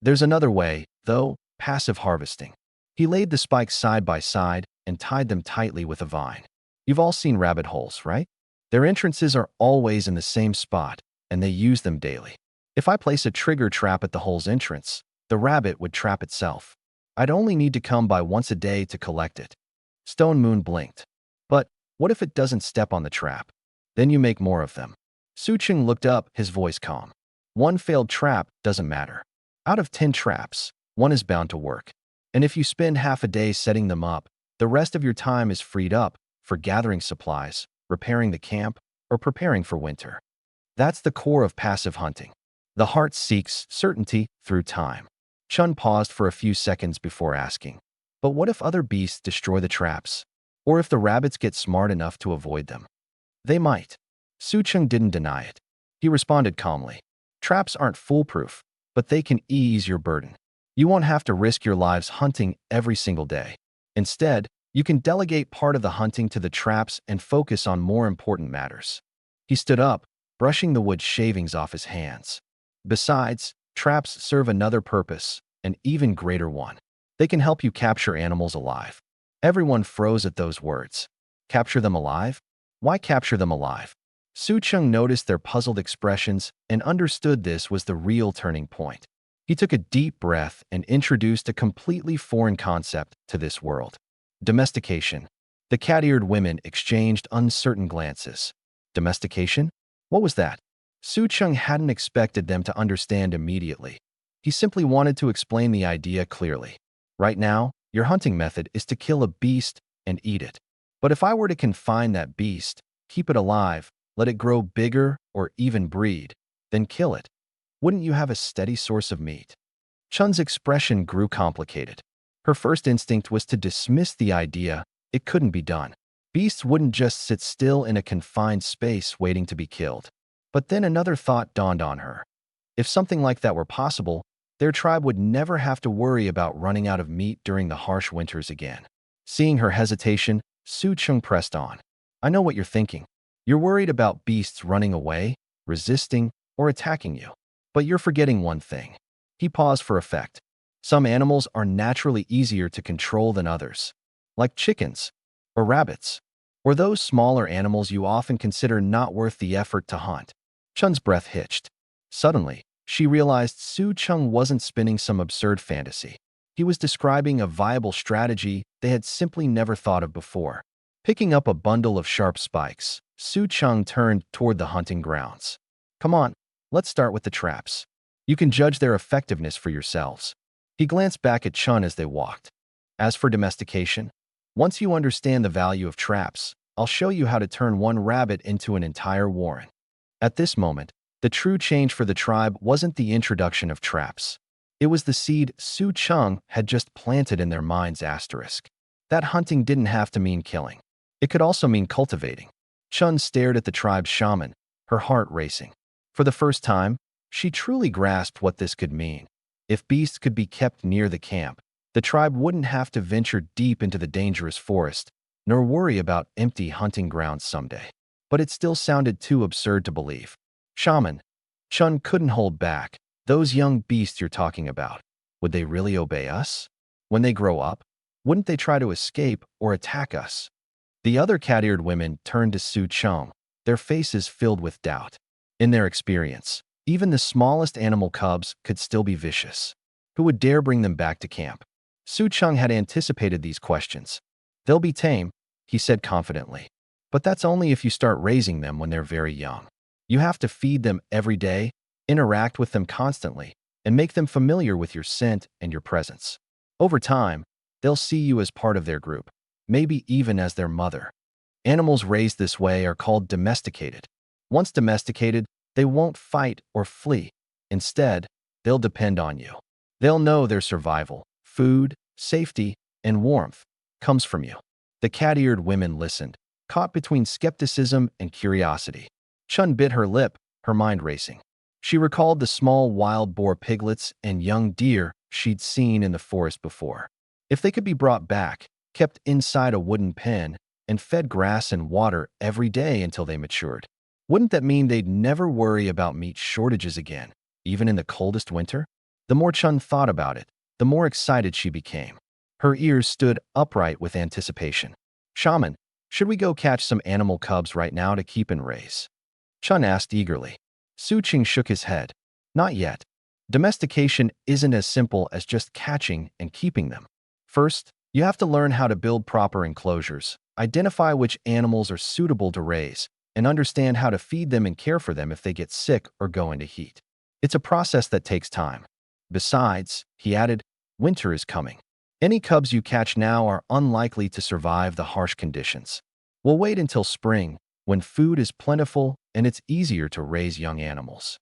There's another way, though, passive harvesting." He laid the spikes side by side and tied them tightly with a vine. You've all seen rabbit holes, right? Their entrances are always in the same spot, and they use them daily. If I place a trigger trap at the hole's entrance, the rabbit would trap itself. I'd only need to come by once a day to collect it. Stone Moon blinked. "But what if it doesn't step on the trap? Then you make more of them." Su Chang looked up, his voice calm. "One failed trap doesn't matter. Out of 10 traps, one is bound to work. And if you spend half a day setting them up, the rest of your time is freed up for gathering supplies, repairing the camp, or preparing for winter. That's the core of passive hunting. The heart seeks certainty through time." Chun paused for a few seconds before asking, "But what if other beasts destroy the traps? Or if the rabbits get smart enough to avoid them?" "They might." Su Chang didn't deny it. He responded calmly, "Traps aren't foolproof, but they can ease your burden. You won't have to risk your lives hunting every single day. Instead, you can delegate part of the hunting to the traps and focus on more important matters." He stood up, brushing the wood shavings off his hands. "Besides, traps serve another purpose, an even greater one. They can help you capture animals alive." Everyone froze at those words. Capture them alive? Why capture them alive? Su Chang noticed their puzzled expressions and understood this was the real turning point. He took a deep breath and introduced a completely foreign concept to this world. Domestication. The cat-eared women exchanged uncertain glances. Domestication? What was that? Su Chang hadn't expected them to understand immediately. He simply wanted to explain the idea clearly. "Right now, your hunting method is to kill a beast and eat it. But if I were to confine that beast, keep it alive, let it grow bigger or even breed, then kill it, wouldn't you have a steady source of meat?" Chun's expression grew complicated. Her first instinct was to dismiss the idea. It couldn't be done. Beasts wouldn't just sit still in a confined space waiting to be killed. But then another thought dawned on her. If something like that were possible, their tribe would never have to worry about running out of meat during the harsh winters again. Seeing her hesitation, Su Chang pressed on. "I know what you're thinking. You're worried about beasts running away, resisting, or attacking you. But you're forgetting one thing." He paused for effect. "Some animals are naturally easier to control than others, like chickens, or rabbits, or those smaller animals you often consider not worth the effort to hunt." Chun's breath hitched. Suddenly, she realized Su Chang wasn't spinning some absurd fantasy. He was describing a viable strategy they had simply never thought of before. Picking up a bundle of sharp spikes, Su Cheng turned toward the hunting grounds. Come on, let's start with the traps. You can judge their effectiveness for yourselves. He glanced back at Chun as they walked. As for domestication, once you understand the value of traps, I'll show you how to turn one rabbit into an entire warren. At this moment, the true change for the tribe wasn't the introduction of traps. It was the seed Su Cheng had just planted in their minds. That hunting didn't have to mean killing. It could also mean cultivating. Chun stared at the tribe's shaman, her heart racing. For the first time, she truly grasped what this could mean. If beasts could be kept near the camp, the tribe wouldn't have to venture deep into the dangerous forest, nor worry about empty hunting grounds someday. But it still sounded too absurd to believe. Shaman, Chun couldn't hold back. Those young beasts you're talking about, would they really obey us? When they grow up, wouldn't they try to escape or attack us? The other cat-eared women turned to Su Cheng, their faces filled with doubt. In their experience, even the smallest animal cubs could still be vicious. Who would dare bring them back to camp? Su Cheng had anticipated these questions. They'll be tame, he said confidently. But that's only if you start raising them when they're very young. You have to feed them every day, interact with them constantly, and make them familiar with your scent and your presence. Over time, they'll see you as part of their group, maybe even as their mother. Animals raised this way are called domesticated. Once domesticated, they won't fight or flee. Instead, they'll depend on you. They'll know their survival, food, safety, and warmth comes from you. The cat-eared women listened, caught between skepticism and curiosity. Chun bit her lip, her mind racing. She recalled the small wild boar piglets and young deer she'd seen in the forest before. If they could be brought back, kept inside a wooden pen, and fed grass and water every day until they matured, wouldn't that mean they'd never worry about meat shortages again, even in the coldest winter? The more Chun thought about it, the more excited she became. Her ears stood upright with anticipation. Shaman, should we go catch some animal cubs right now to keep and raise? Chun asked eagerly. Su Cheng shook his head. Not yet. Domestication isn't as simple as just catching and keeping them. First, you have to learn how to build proper enclosures, identify which animals are suitable to raise, and understand how to feed them and care for them if they get sick or go into heat. It's a process that takes time. Besides, he added, winter is coming. Any cubs you catch now are unlikely to survive the harsh conditions. We'll wait until spring, when food is plentiful and it's easier to raise young animals.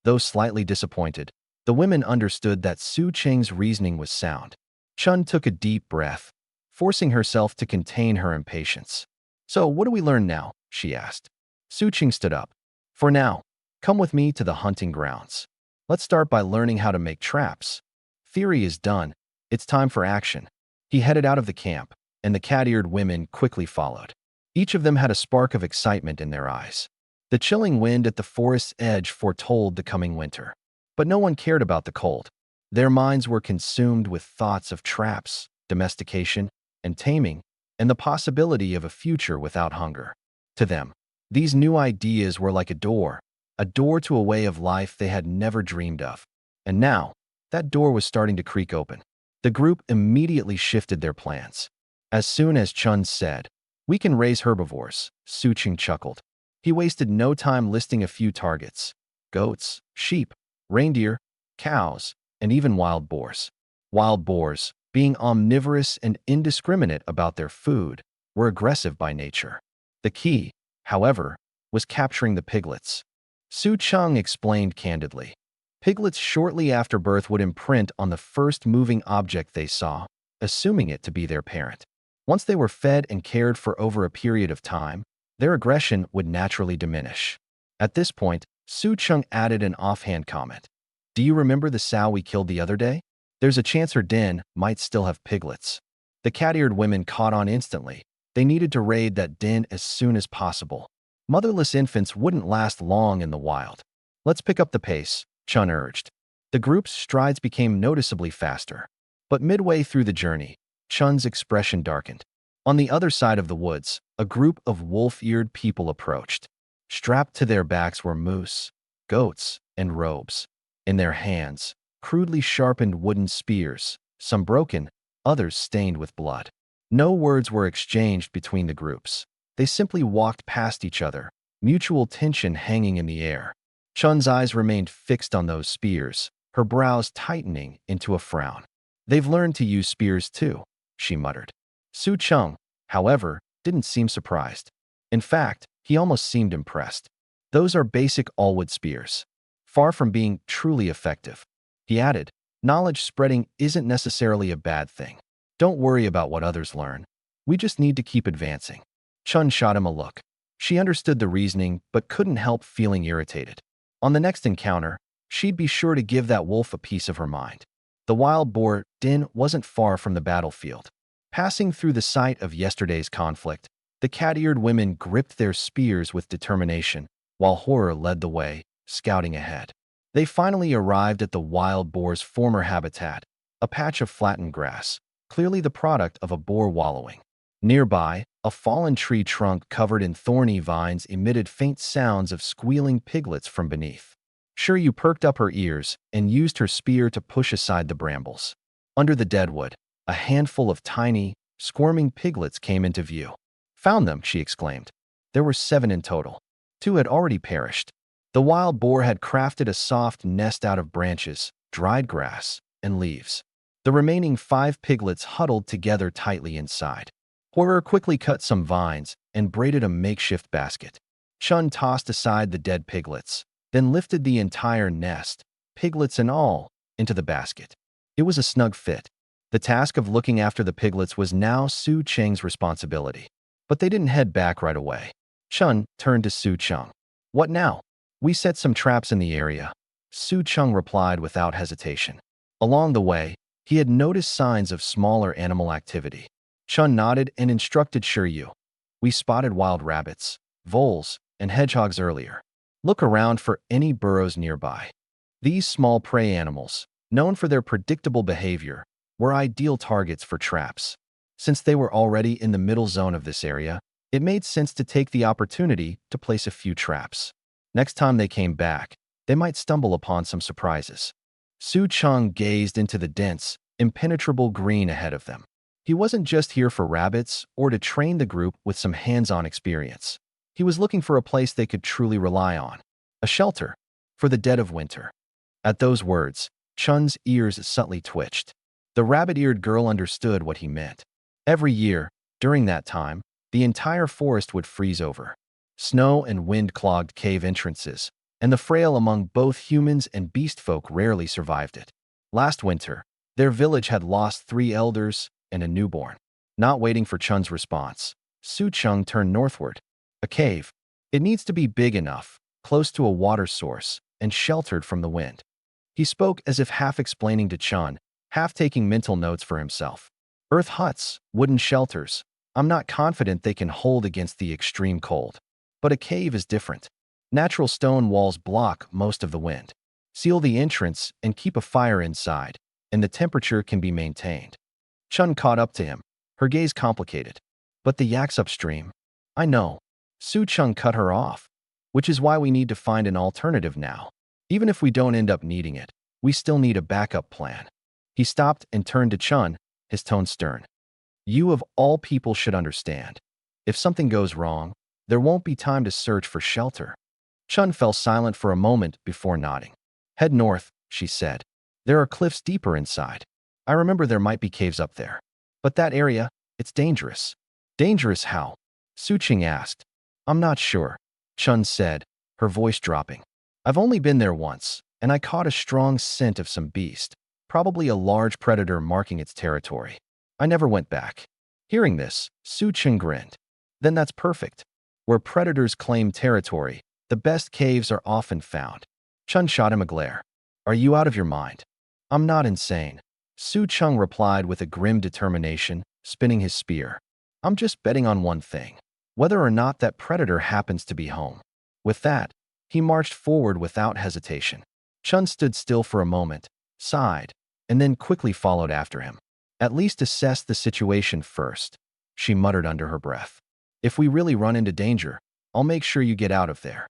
Though slightly disappointed, the women understood that Su Cheng's reasoning was sound. Chun took a deep breath, forcing herself to contain her impatience. So, what do we learn now? She asked. Su Cheng stood up. For now, come with me to the hunting grounds. Let's start by learning how to make traps. Theory is done. It's time for action. He headed out of the camp, and the cat-eared women quickly followed. Each of them had a spark of excitement in their eyes. The chilling wind at the forest's edge foretold the coming winter. But no one cared about the cold. Their minds were consumed with thoughts of traps, domestication, and taming, and the possibility of a future without hunger. To them, these new ideas were like a door to a way of life they had never dreamed of. And now, that door was starting to creak open. The group immediately shifted their plans. As soon as Chun said, "We can raise herbivores," Su Cheng chuckled. He wasted no time listing a few targets: goats, sheep, reindeer, cows, and even wild boars. Wild boars, being omnivorous and indiscriminate about their food, were aggressive by nature. The key, however, was capturing the piglets. Su Cheng explained candidly. Piglets shortly after birth would imprint on the first moving object they saw, assuming it to be their parent. Once they were fed and cared for over a period of time, their aggression would naturally diminish. At this point, Su Cheng added an offhand comment. Do you remember the sow we killed the other day? There's a chance her den might still have piglets. The cat-eared women caught on instantly. They needed to raid that den as soon as possible. Motherless infants wouldn't last long in the wild. Let's pick up the pace, Chun urged. The group's strides became noticeably faster. But midway through the journey, Chun's expression darkened. On the other side of the woods, a group of wolf-eared people approached. Strapped to their backs were moose, goats, and robes. In their hands, crudely sharpened wooden spears, some broken, others stained with blood. No words were exchanged between the groups. They simply walked past each other, mutual tension hanging in the air. Chun's eyes remained fixed on those spears, her brows tightening into a frown. They've learned to use spears too, she muttered. Su Chung, however, didn't seem surprised. In fact, he almost seemed impressed. Those are basic all-wood spears, far from being truly effective. He added, knowledge spreading isn't necessarily a bad thing. Don't worry about what others learn. We just need to keep advancing. Chun shot him a look. She understood the reasoning, but couldn't help feeling irritated. On the next encounter, she'd be sure to give that wolf a piece of her mind. The wild boar den wasn't far from the battlefield. Passing through the site of yesterday's conflict, the cat-eared women gripped their spears with determination, while horror led the way, scouting ahead. They finally arrived at the wild boar's former habitat, a patch of flattened grass, clearly the product of a boar wallowing. Nearby, a fallen tree trunk covered in thorny vines emitted faint sounds of squealing piglets from beneath. Shiryu perked up her ears and used her spear to push aside the brambles. Under the deadwood, a handful of tiny, squirming piglets came into view. Found them, she exclaimed. There were 7 in total. 2 had already perished. The wild boar had crafted a soft nest out of branches, dried grass, and leaves. The remaining 5 piglets huddled together tightly inside. Horror quickly cut some vines and braided a makeshift basket. Chun tossed aside the dead piglets, then lifted the entire nest, piglets and all, into the basket. It was a snug fit. The task of looking after the piglets was now Su Cheng's responsibility. But they didn't head back right away. Chun turned to Su Cheng. What now? We set some traps in the area. Su Cheng replied without hesitation. Along the way, he had noticed signs of smaller animal activity. Chun nodded and instructed Shiryu. We spotted wild rabbits, voles, and hedgehogs earlier. Look around for any burrows nearby. These small prey animals, known for their predictable behavior, were ideal targets for traps. Since they were already in the middle zone of this area, it made sense to take the opportunity to place a few traps. Next time they came back, they might stumble upon some surprises. Su Cheng gazed into the dense, impenetrable green ahead of them. He wasn't just here for rabbits or to train the group with some hands-on experience. He was looking for a place they could truly rely on, a shelter for the dead of winter. At those words, Chun's ears subtly twitched. The rabbit-eared girl understood what he meant. Every year, during that time, the entire forest would freeze over. Snow and wind clogged cave entrances, and the frail among both humans and beast folk rarely survived it. Last winter, their village had lost 3 elders and a newborn. Not waiting for Chun's response, Su Cheng turned northward. A cave. It needs to be big enough, close to a water source, and sheltered from the wind. He spoke as if half explaining to Chun, half taking mental notes for himself. Earth huts, wooden shelters. I'm not confident they can hold against the extreme cold. But a cave is different. Natural stone walls block most of the wind. Seal the entrance and keep a fire inside, and the temperature can be maintained. Chun caught up to him, her gaze complicated. But the yak's upstream. I know. Su Cheng cut her off. Which is why we need to find an alternative now. Even if we don't end up needing it, we still need a backup plan. He stopped and turned to Chun, his tone stern. You of all people should understand. If something goes wrong, there won't be time to search for shelter. Chun fell silent for a moment before nodding. Head north, she said. There are cliffs deeper inside. I remember there might be caves up there. But that area, it's dangerous. Dangerous how? Su Cheng asked. I'm not sure, Chun said, her voice dropping. I've only been there once, and I caught a strong scent of some beast, probably a large predator marking its territory. I never went back. Hearing this, Su Cheng grinned. Then that's perfect. Where predators claim territory, the best caves are often found. Chun shot him a glare. Are you out of your mind? I'm not insane. Su Cheng replied with a grim determination, spinning his spear. I'm just betting on one thing. Whether or not that predator happens to be home. With that, he marched forward without hesitation. Chun stood still for a moment, sighed, and then quickly followed after him. At least assess the situation first, she muttered under her breath. If we really run into danger, I'll make sure you get out of there.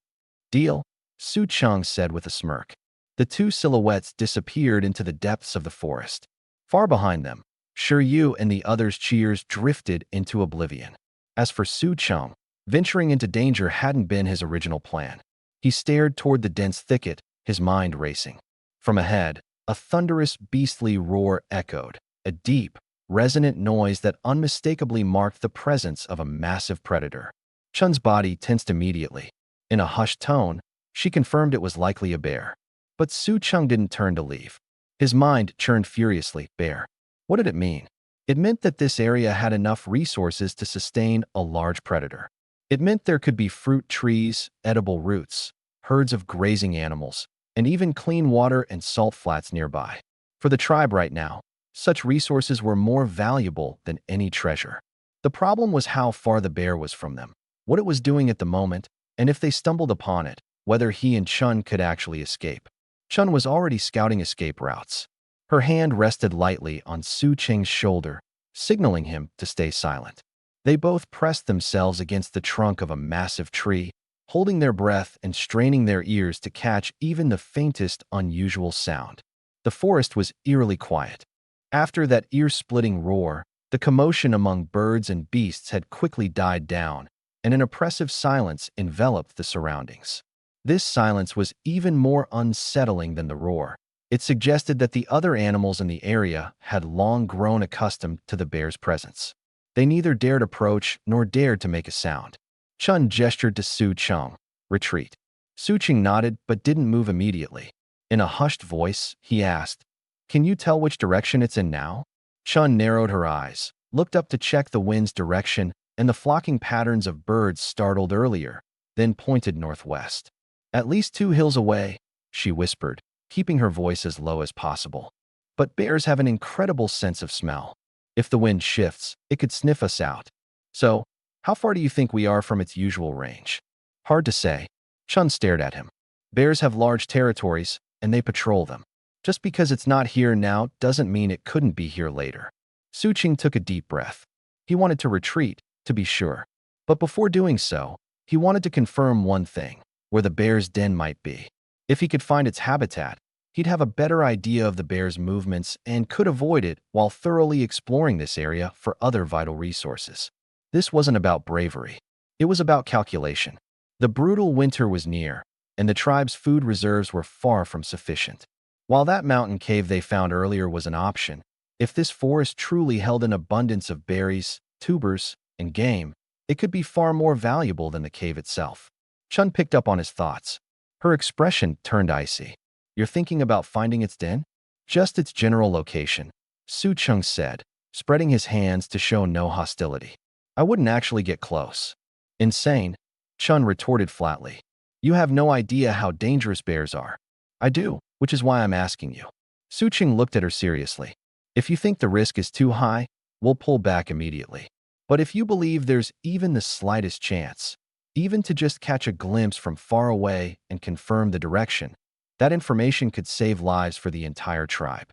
Deal? Su Cheng said with a smirk. The 2 silhouettes disappeared into the depths of the forest. Far behind them, Sure Yu and the others' cheers drifted into oblivion. As for Su Cheng, venturing into danger hadn't been his original plan. He stared toward the dense thicket, his mind racing. From ahead, a thunderous, beastly roar echoed, a deep, resonant noise that unmistakably marked the presence of a massive predator. Chun's body tensed immediately. In a hushed tone, she confirmed it was likely a bear. But Su Cheng didn't turn to leave. His mind churned furiously. Bear. What did it mean? It meant that this area had enough resources to sustain a large predator. It meant there could be fruit trees, edible roots, herds of grazing animals, and even clean water and salt flats nearby. For the tribe right now, such resources were more valuable than any treasure. The problem was how far the bear was from them, what it was doing at the moment, and if they stumbled upon it, whether he and Chun could actually escape. Chun was already scouting escape routes. Her hand rested lightly on Su Cheng's shoulder, signaling him to stay silent. They both pressed themselves against the trunk of a massive tree, holding their breath and straining their ears to catch even the faintest unusual sound. The forest was eerily quiet. After that ear-splitting roar, the commotion among birds and beasts had quickly died down, and an oppressive silence enveloped the surroundings. This silence was even more unsettling than the roar. It suggested that the other animals in the area had long grown accustomed to the bear's presence. They neither dared approach nor dared to make a sound. Chun gestured to Su Cheng. Retreat. Su Cheng nodded but didn't move immediately. In a hushed voice, he asked, "Can you tell which direction it's in now?" Chun narrowed her eyes, looked up to check the wind's direction and the flocking patterns of birds startled earlier, then pointed northwest. "At least 2 hills away," she whispered, keeping her voice as low as possible. "But bears have an incredible sense of smell. If the wind shifts, it could sniff us out. So, how far do you think we are from its usual range?" "Hard to say." Chun stared at him. "Bears have large territories, and they patrol them. Just because it's not here now doesn't mean it couldn't be here later." Su Cheng took a deep breath. He wanted to retreat, to be sure. But before doing so, he wanted to confirm one thing, where the bear's den might be. If he could find its habitat, he'd have a better idea of the bear's movements and could avoid it while thoroughly exploring this area for other vital resources. This wasn't about bravery. It was about calculation. The brutal winter was near, and the tribe's food reserves were far from sufficient. While that mountain cave they found earlier was an option, if this forest truly held an abundance of berries, tubers, and game, it could be far more valuable than the cave itself. Chun picked up on his thoughts. Her expression turned icy. "You're thinking about finding its den?" "Just its general location," Su Cheng said, spreading his hands to show no hostility. "I wouldn't actually get close." "Insane," Chun retorted flatly. "You have no idea how dangerous bears are." "I do, which is why I'm asking you." Su Cheng looked at her seriously. "If you think the risk is too high, we'll pull back immediately. But if you believe there's even the slightest chance, even to just catch a glimpse from far away and confirm the direction, that information could save lives for the entire tribe."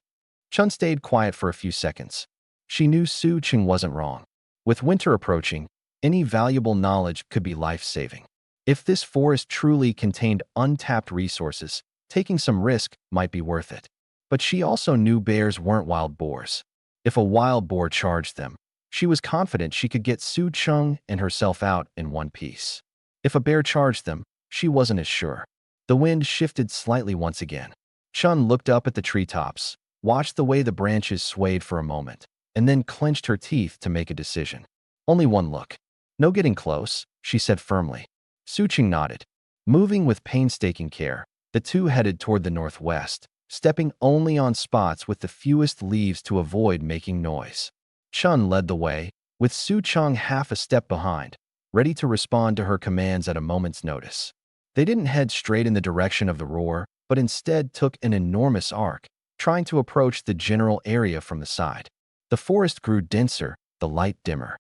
Chun stayed quiet for a few seconds. She knew Su Cheng wasn't wrong. With winter approaching, any valuable knowledge could be life-saving. If this forest truly contained untapped resources, taking some risk might be worth it. But she also knew bears weren't wild boars. If a wild boar charged them, she was confident she could get Su Cheng and herself out in one piece. If a bear charged them, she wasn't as sure. The wind shifted slightly once again. Chun looked up at the treetops, watched the way the branches swayed for a moment, and then clenched her teeth to make a decision. "Only one look. No getting close," she said firmly. Su Cheng nodded. Moving with painstaking care, the two headed toward the northwest, stepping only on spots with the fewest leaves to avoid making noise. Chun led the way, with Su Cheng half a step behind, ready to respond to her commands at a moment's notice. They didn't head straight in the direction of the roar, but instead took an enormous arc, trying to approach the general area from the side. The forest grew denser, the light dimmer.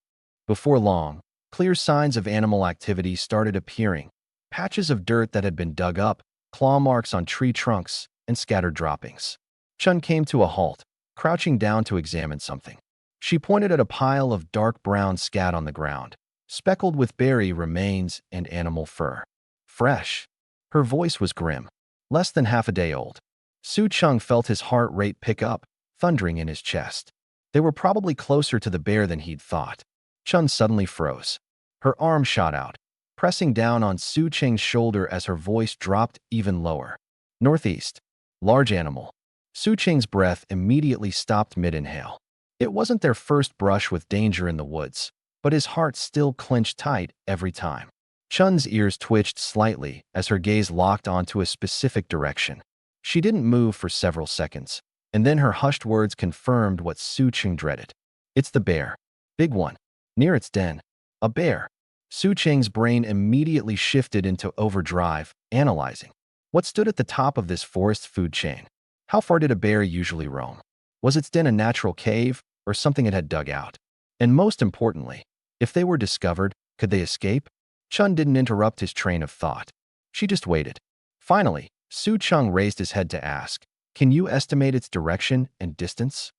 Before long, clear signs of animal activity started appearing, patches of dirt that had been dug up, claw marks on tree trunks, and scattered droppings. Chun came to a halt, crouching down to examine something. She pointed at a pile of dark brown scat on the ground, speckled with berry remains and animal fur. "Fresh." Her voice was grim. "Less than half a day old." Su Cheng felt his heart rate pick up, thundering in his chest. They were probably closer to the bear than he'd thought. Chun suddenly froze. Her arm shot out, pressing down on Su Cheng's shoulder as her voice dropped even lower. Northeast. Large animal. Su Cheng's breath immediately stopped mid-inhale. It wasn't their first brush with danger in the woods, but his heart still clenched tight every time. Chun's ears twitched slightly as her gaze locked onto a specific direction. She didn't move for several seconds, and then her hushed words confirmed what Su Cheng dreaded. It's the bear. Big one. Near its den. A bear. Su Cheng's brain immediately shifted into overdrive, analyzing. What stood at the top of this forest food chain? How far did a bear usually roam? Was its den a natural cave, or something it had dug out? And most importantly, if they were discovered, could they escape? Chun didn't interrupt his train of thought. She just waited. Finally, Su Cheng raised his head to ask, "Can you estimate its direction and distance?"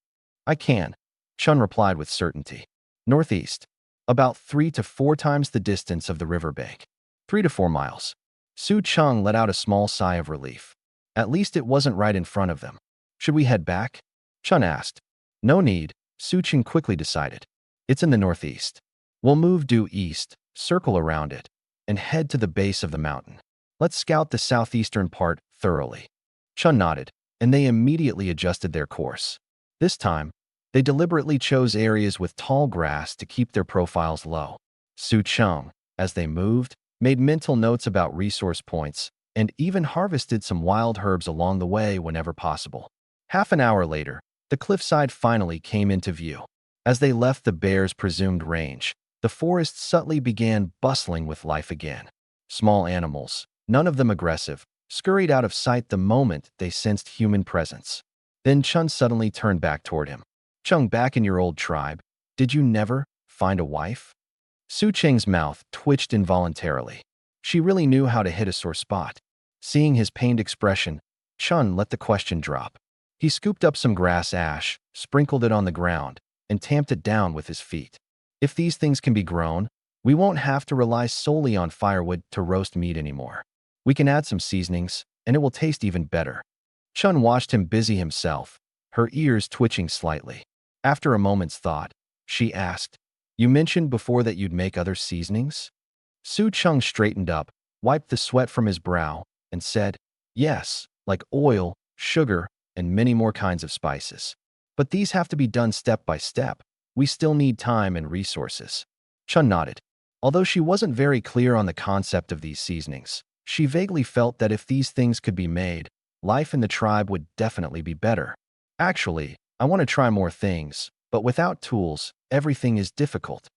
"I can," Chun replied with certainty. "Northeast. About 3 to 4 times the distance of the riverbank. 3 to 4 miles. Su Cheng let out a small sigh of relief. At least it wasn't right in front of them. "Should we head back?" Chun asked. "No need," Su Cheng quickly decided. "It's in the northeast. We'll move due east, circle around it, and head to the base of the mountain. Let's scout the southeastern part thoroughly." Chun nodded, and they immediately adjusted their course. This time, they deliberately chose areas with tall grass to keep their profiles low. Su Cheng, as they moved, made mental notes about resource points and even harvested some wild herbs along the way whenever possible. Half an hour later, the cliffside finally came into view. As they left the bear's presumed range, the forest suddenly began bustling with life again. Small animals, none of them aggressive, scurried out of sight the moment they sensed human presence. Then Chun suddenly turned back toward him. "Chung, back in your old tribe, did you never find a wife?" Su Cheng's mouth twitched involuntarily. She really knew how to hit a sore spot. Seeing his pained expression, Chun let the question drop. He scooped up some grass ash, sprinkled it on the ground, and tamped it down with his feet. "If these things can be grown, we won't have to rely solely on firewood to roast meat anymore. We can add some seasonings, and it will taste even better." Chun watched him busy himself, her ears twitching slightly. After a moment's thought, she asked, "You mentioned before that you'd make other seasonings?" Su Cheng straightened up, wiped the sweat from his brow, and said, "Yes, like oil, sugar, and many more kinds of spices. But these have to be done step by step. We still need time and resources." Chun nodded. Although she wasn't very clear on the concept of these seasonings, she vaguely felt that if these things could be made, life in the tribe would definitely be better. "Actually, I want to try more things, but without tools, everything is difficult."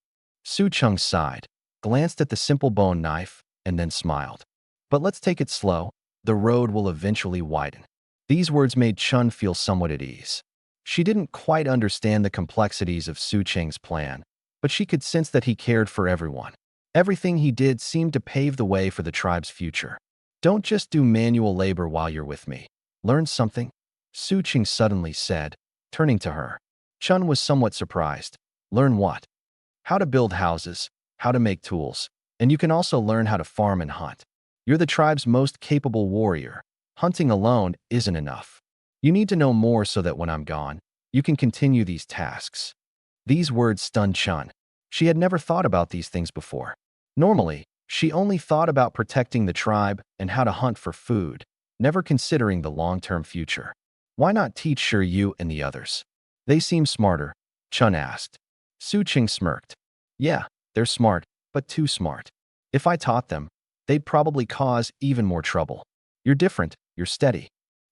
Su Cheng sighed, glanced at the simple bone knife, and then smiled. "But let's take it slow. The road will eventually widen." These words made Chun feel somewhat at ease. She didn't quite understand the complexities of Su Cheng's plan, but she could sense that he cared for everyone. Everything he did seemed to pave the way for the tribe's future. "Don't just do manual labor while you're with me. Learn something," Su Cheng suddenly said, turning to her. Chun was somewhat surprised. "Learn what?" "How to build houses, how to make tools, and you can also learn how to farm and hunt. You're the tribe's most capable warrior. Hunting alone isn't enough. You need to know more so that when I'm gone, you can continue these tasks." These words stunned Chun. She had never thought about these things before. Normally, she only thought about protecting the tribe and how to hunt for food, never considering the long-term future. "Why not teach Shiryu and the others? They seem smarter," Chun asked. Su Cheng smirked. "Yeah, they're smart, but too smart. If I taught them, they'd probably cause even more trouble. You're different, you're steady."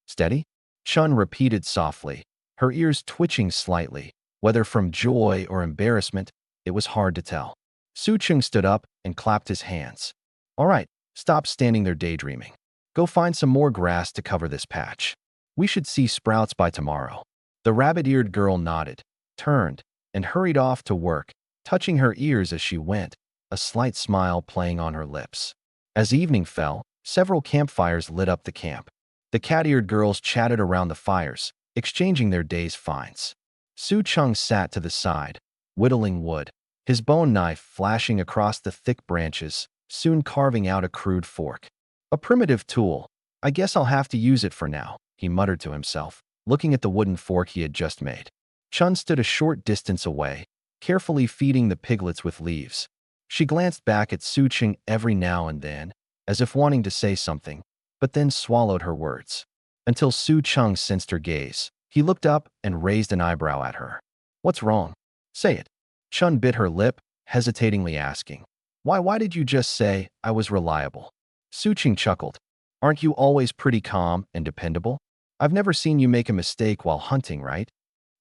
"Steady?" Chun repeated softly, her ears twitching slightly. Whether from joy or embarrassment, it was hard to tell. Su Cheng stood up and clapped his hands. "All right, stop standing there daydreaming. Go find some more grass to cover this patch. We should see sprouts by tomorrow." The rabbit-eared girl nodded, turned, and hurried off to work, touching her ears as she went, a slight smile playing on her lips. As evening fell, several campfires lit up the camp. The cat-eared girls chatted around the fires, exchanging their day's finds. Su Cheng sat to the side, whittling wood, his bone knife flashing across the thick branches, soon carving out a crude fork. "A primitive tool. I guess I'll have to use it for now," he muttered to himself, looking at the wooden fork he had just made. Chun stood a short distance away, carefully feeding the piglets with leaves. She glanced back at Su Chang every now and then, as if wanting to say something, but then swallowed her words. Until Su Chang sensed her gaze, he looked up and raised an eyebrow at her. "What's wrong? Say it." Chun bit her lip, hesitatingly asking, Why did you just say I was reliable?" Su Chang chuckled. "Aren't you always pretty calm and dependable? I've never seen you make a mistake while hunting, right?"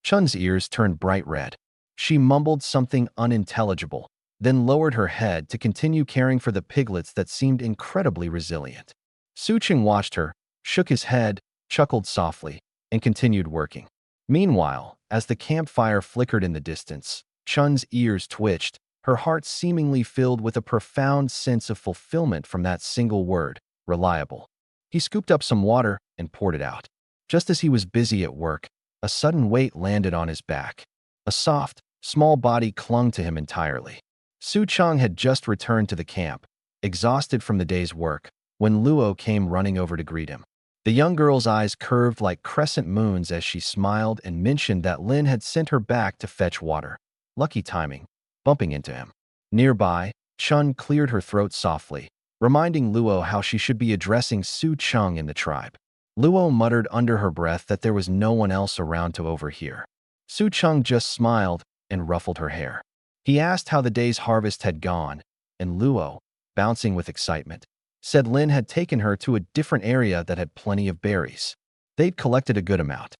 Chun's ears turned bright red. She mumbled something unintelligible, then lowered her head to continue caring for the piglets that seemed incredibly resilient. Su Chang watched her, shook his head, chuckled softly, and continued working. Meanwhile, as the campfire flickered in the distance, Chun's ears twitched, her heart seemingly filled with a profound sense of fulfillment from that single word, reliable. He scooped up some water and poured it out. Just as he was busy at work, a sudden weight landed on his back. A soft, small body clung to him entirely. Su Chang had just returned to the camp, exhausted from the day's work, when Luo came running over to greet him. The young girl's eyes curved like crescent moons as she smiled and mentioned that Lin had sent her back to fetch water. Lucky timing, bumping into him. Nearby, Chun cleared her throat softly, reminding Luo how she should be addressing Su Chang in the tribe. Luo muttered under her breath that there was no one else around to overhear. Su Chang just smiled and ruffled her hair. He asked how the day's harvest had gone, and Luo, bouncing with excitement, said Lin had taken her to a different area that had plenty of berries. They'd collected a good amount.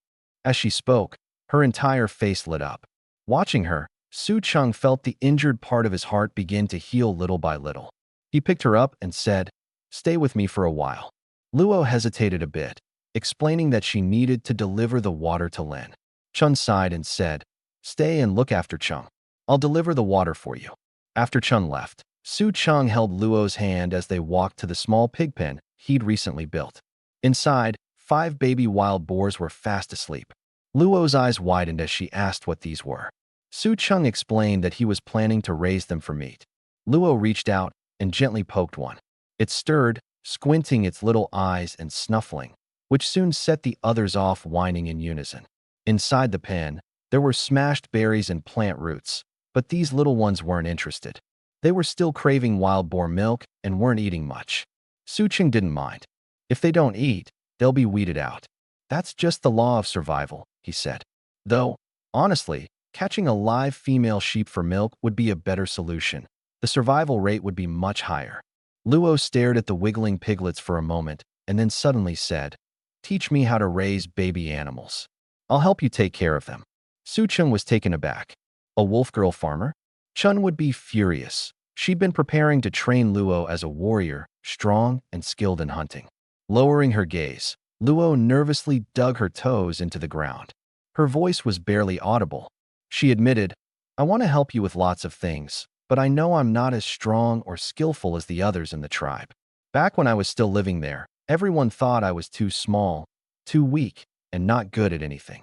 As she spoke, her entire face lit up. Watching her, Su Chang felt the injured part of his heart begin to heal little by little. He picked her up and said, "Stay with me for a while." Luo hesitated a bit, explaining that she needed to deliver the water to Lin. Chun sighed and said, "Stay and look after Chung. I'll deliver the water for you." After Chun left, Su Chang held Luo's hand as they walked to the small pig pen he'd recently built. Inside, 5 baby wild boars were fast asleep. Luo's eyes widened as she asked what these were. Su Chang explained that he was planning to raise them for meat. Luo reached out and gently poked one. It stirred, squinting its little eyes and snuffling, which soon set the others off whining in unison. Inside the pen, there were smashed berries and plant roots, but these little ones weren't interested. They were still craving wild boar milk and weren't eating much. Su Chang didn't mind. If they don't eat, they'll be weeded out. That's just the law of survival, he said. Though, honestly, catching a live female sheep for milk would be a better solution. The survival rate would be much higher. Luo stared at the wiggling piglets for a moment and then suddenly said, "Teach me how to raise baby animals. I'll help you take care of them." Su Chang was taken aback. A wolf girl farmer? Chun would be furious. She'd been preparing to train Luo as a warrior, strong and skilled in hunting. Lowering her gaze, Luo nervously dug her toes into the ground. Her voice was barely audible. She admitted, "I want to help you with lots of things, but I know I'm not as strong or skillful as the others in the tribe. Back when I was still living there, everyone thought I was too small, too weak, and not good at anything.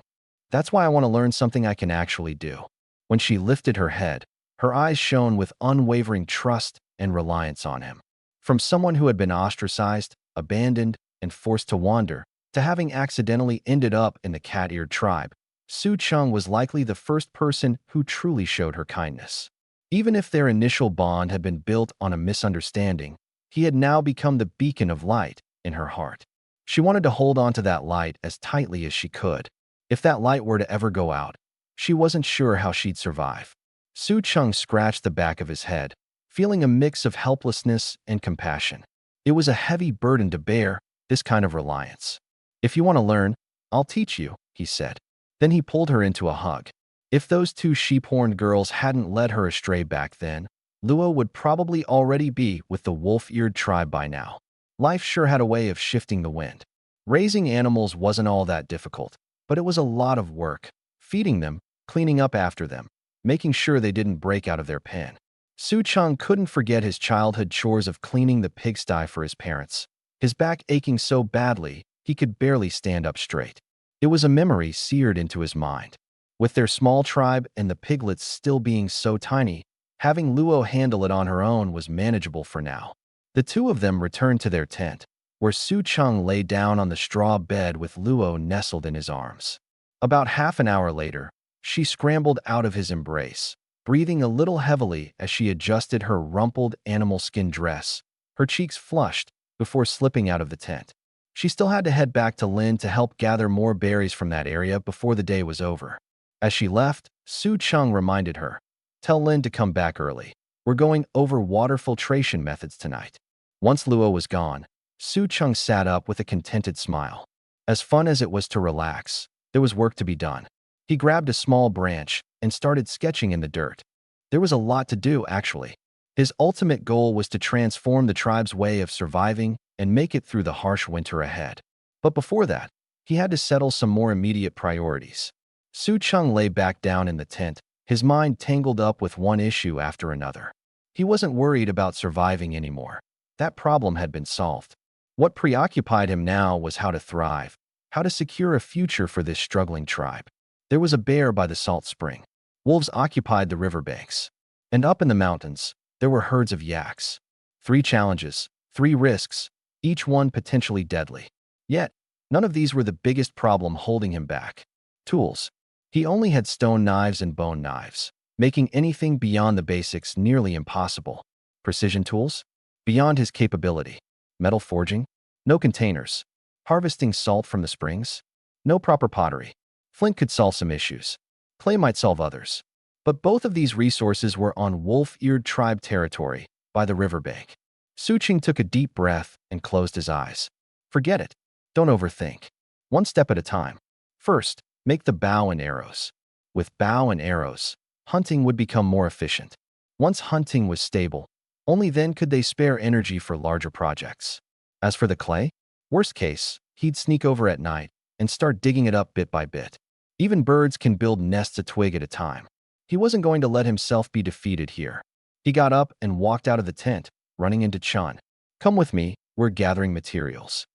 That's why I want to learn something I can actually do." When she lifted her head, her eyes shone with unwavering trust and reliance on him. From someone who had been ostracized, abandoned, and forced to wander, to having accidentally ended up in the cat-eared tribe, Su Chang was likely the first person who truly showed her kindness. Even if their initial bond had been built on a misunderstanding, he had now become the beacon of light in her heart. She wanted to hold on to that light as tightly as she could. If that light were to ever go out, she wasn't sure how she'd survive. Su Chang scratched the back of his head, feeling a mix of helplessness and compassion. It was a heavy burden to bear, this kind of reliance. "If you want to learn, I'll teach you," he said. Then he pulled her into a hug. If those 2 sheep-horned girls hadn't led her astray back then, Luo would probably already be with the wolf-eared tribe by now. Life sure had a way of shifting the wind. Raising animals wasn't all that difficult, but it was a lot of work. Feeding them, cleaning up after them, making sure they didn't break out of their pen. Su Chang couldn't forget his childhood chores of cleaning the pigsty for his parents, his back aching so badly he could barely stand up straight. It was a memory seared into his mind. With their small tribe and the piglets still being so tiny, having Luo handle it on her own was manageable for now. The 2 of them returned to their tent, where Su Chang lay down on the straw bed with Luo nestled in his arms. About half an hour later, She scrambled out of his embrace, breathing a little heavily as she adjusted her rumpled animal skin dress, her cheeks flushed, before slipping out of the tent. She still had to head back to Lin to help gather more berries from that area before the day was over. As she left, Su Cheng reminded her, "Tell Lin to come back early. We're going over water filtration methods tonight." Once Luo was gone, Su Cheng sat up with a contented smile. As fun as it was to relax, there was work to be done. He grabbed a small branch and started sketching in the dirt. There was a lot to do, actually. His ultimate goal was to transform the tribe's way of surviving and make it through the harsh winter ahead. But before that, he had to settle some more immediate priorities. Su Cheng lay back down in the tent, his mind tangled up with one issue after another. He wasn't worried about surviving anymore. That problem had been solved. What preoccupied him now was how to thrive, how to secure a future for this struggling tribe. There was a bear by the salt spring. Wolves occupied the riverbanks. And up in the mountains, there were herds of yaks. 3 challenges, 3 risks, each one potentially deadly. Yet, none of these were the biggest problem holding him back. Tools. He only had stone knives and bone knives, making anything beyond the basics nearly impossible. Precision tools? Beyond his capability. Metal forging? No containers. Harvesting salt from the springs? No proper pottery. Flint could solve some issues. Clay might solve others. But both of these resources were on wolf-eared tribe territory, by the riverbank. Su Cheng took a deep breath and closed his eyes. Forget it. Don't overthink. One step at a time. First, make the bow and arrows. With bow and arrows, hunting would become more efficient. Once hunting was stable, only then could they spare energy for larger projects. As for the clay, worst case, he'd sneak over at night and start digging it up bit by bit. Even birds can build nests a twig at a time. He wasn't going to let himself be defeated here. He got up and walked out of the tent, running into Chun. "Come with me, we're gathering materials."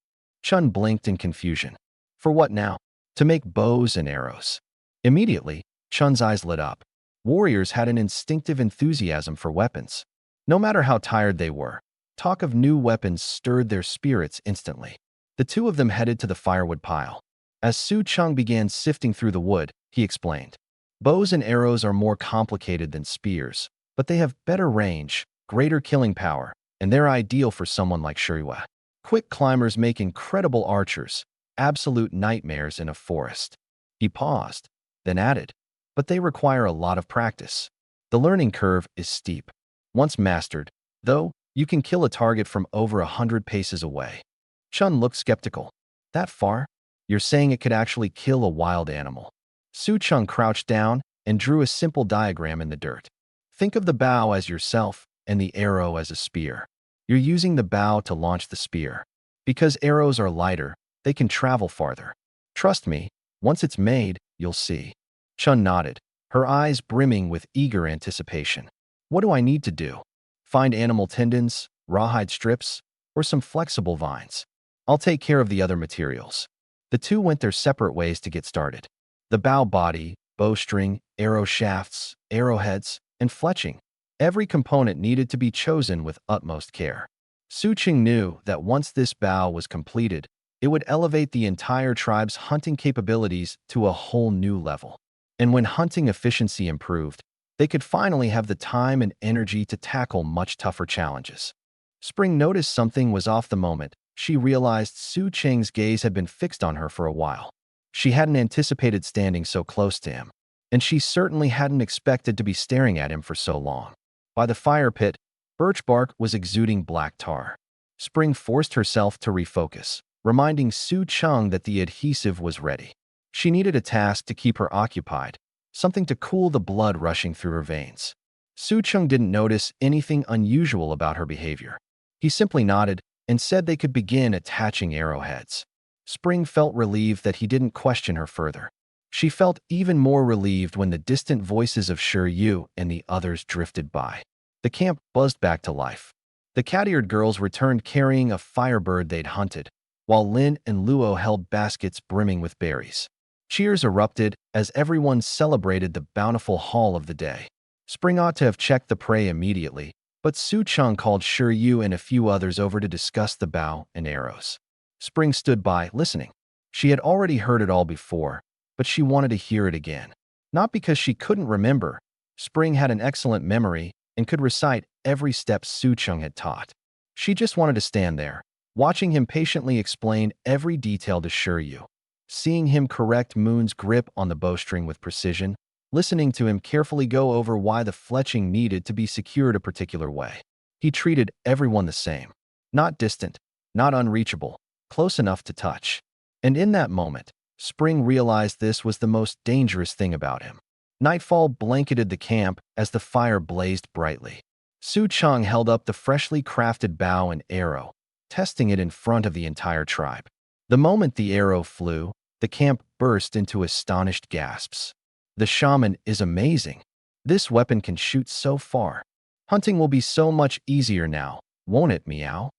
Chun blinked in confusion. For what now? To make bows and arrows. Immediately, Chun's eyes lit up. Warriors had an instinctive enthusiasm for weapons. No matter how tired they were, talk of new weapons stirred their spirits instantly. The two of them headed to the firewood pile. As Su Cheng began sifting through the wood, he explained, "Bows and arrows are more complicated than spears, but they have better range, greater killing power, and they're ideal for someone like Shuriwa. Quick climbers make incredible archers, absolute nightmares in a forest." He paused, then added, "But they require a lot of practice. The learning curve is steep. Once mastered, though, you can kill a target from over 100 paces away." Chun looked skeptical. "That far? You're saying it could actually kill a wild animal?" Su Cheng crouched down and drew a simple diagram in the dirt. "Think of the bow as yourself and the arrow as a spear. You're using the bow to launch the spear. Because arrows are lighter, they can travel farther. Trust me, once it's made, you'll see." Chun nodded, her eyes brimming with eager anticipation. "What do I need to do? Find animal tendons, rawhide strips, or some flexible vines? I'll take care of the other materials." The two went their separate ways to get started. The bow body, bowstring, arrow shafts, arrowheads, and fletching. Every component needed to be chosen with utmost care. Su Cheng knew that once this bow was completed, it would elevate the entire tribe's hunting capabilities to a whole new level. And when hunting efficiency improved, they could finally have the time and energy to tackle much tougher challenges. Spring noticed something was off the moment she realized Su Cheng's gaze had been fixed on her for a while. She hadn't anticipated standing so close to him, and she certainly hadn't expected to be staring at him for so long. By the fire pit, birch bark was exuding black tar. Spring forced herself to refocus, reminding Su Cheng that the adhesive was ready. She needed a task to keep her occupied, something to cool the blood rushing through her veins. Su Cheng didn't notice anything unusual about her behavior. He simply nodded and said they could begin attaching arrowheads. Spring felt relieved that he didn't question her further. She felt even more relieved when the distant voices of Shiryu and the others drifted by. The camp buzzed back to life. The cat-eared girls returned carrying a firebird they'd hunted, while Lin and Luo held baskets brimming with berries. Cheers erupted as everyone celebrated the bountiful haul of the day. Spring ought to have checked the prey immediately, but Su Cheng called Shiryu and a few others over to discuss the bow and arrows. Spring stood by, listening. She had already heard it all before, but she wanted to hear it again. Not because she couldn't remember. Spring had an excellent memory and could recite every step Su Chung had taught. She just wanted to stand there, watching him patiently explain every detail to Shiryu. Seeing him correct Moon's grip on the bowstring with precision, listening to him carefully go over why the fletching needed to be secured a particular way. He treated everyone the same. Not distant, not unreachable, close enough to touch. And in that moment, Spring realized this was the most dangerous thing about him. Nightfall blanketed the camp as the fire blazed brightly. Su Chung held up the freshly crafted bow and arrow, testing it in front of the entire tribe. The moment the arrow flew, the camp burst into astonished gasps. The shaman is amazing. This weapon can shoot so far. Hunting will be so much easier now, won't it, Meow?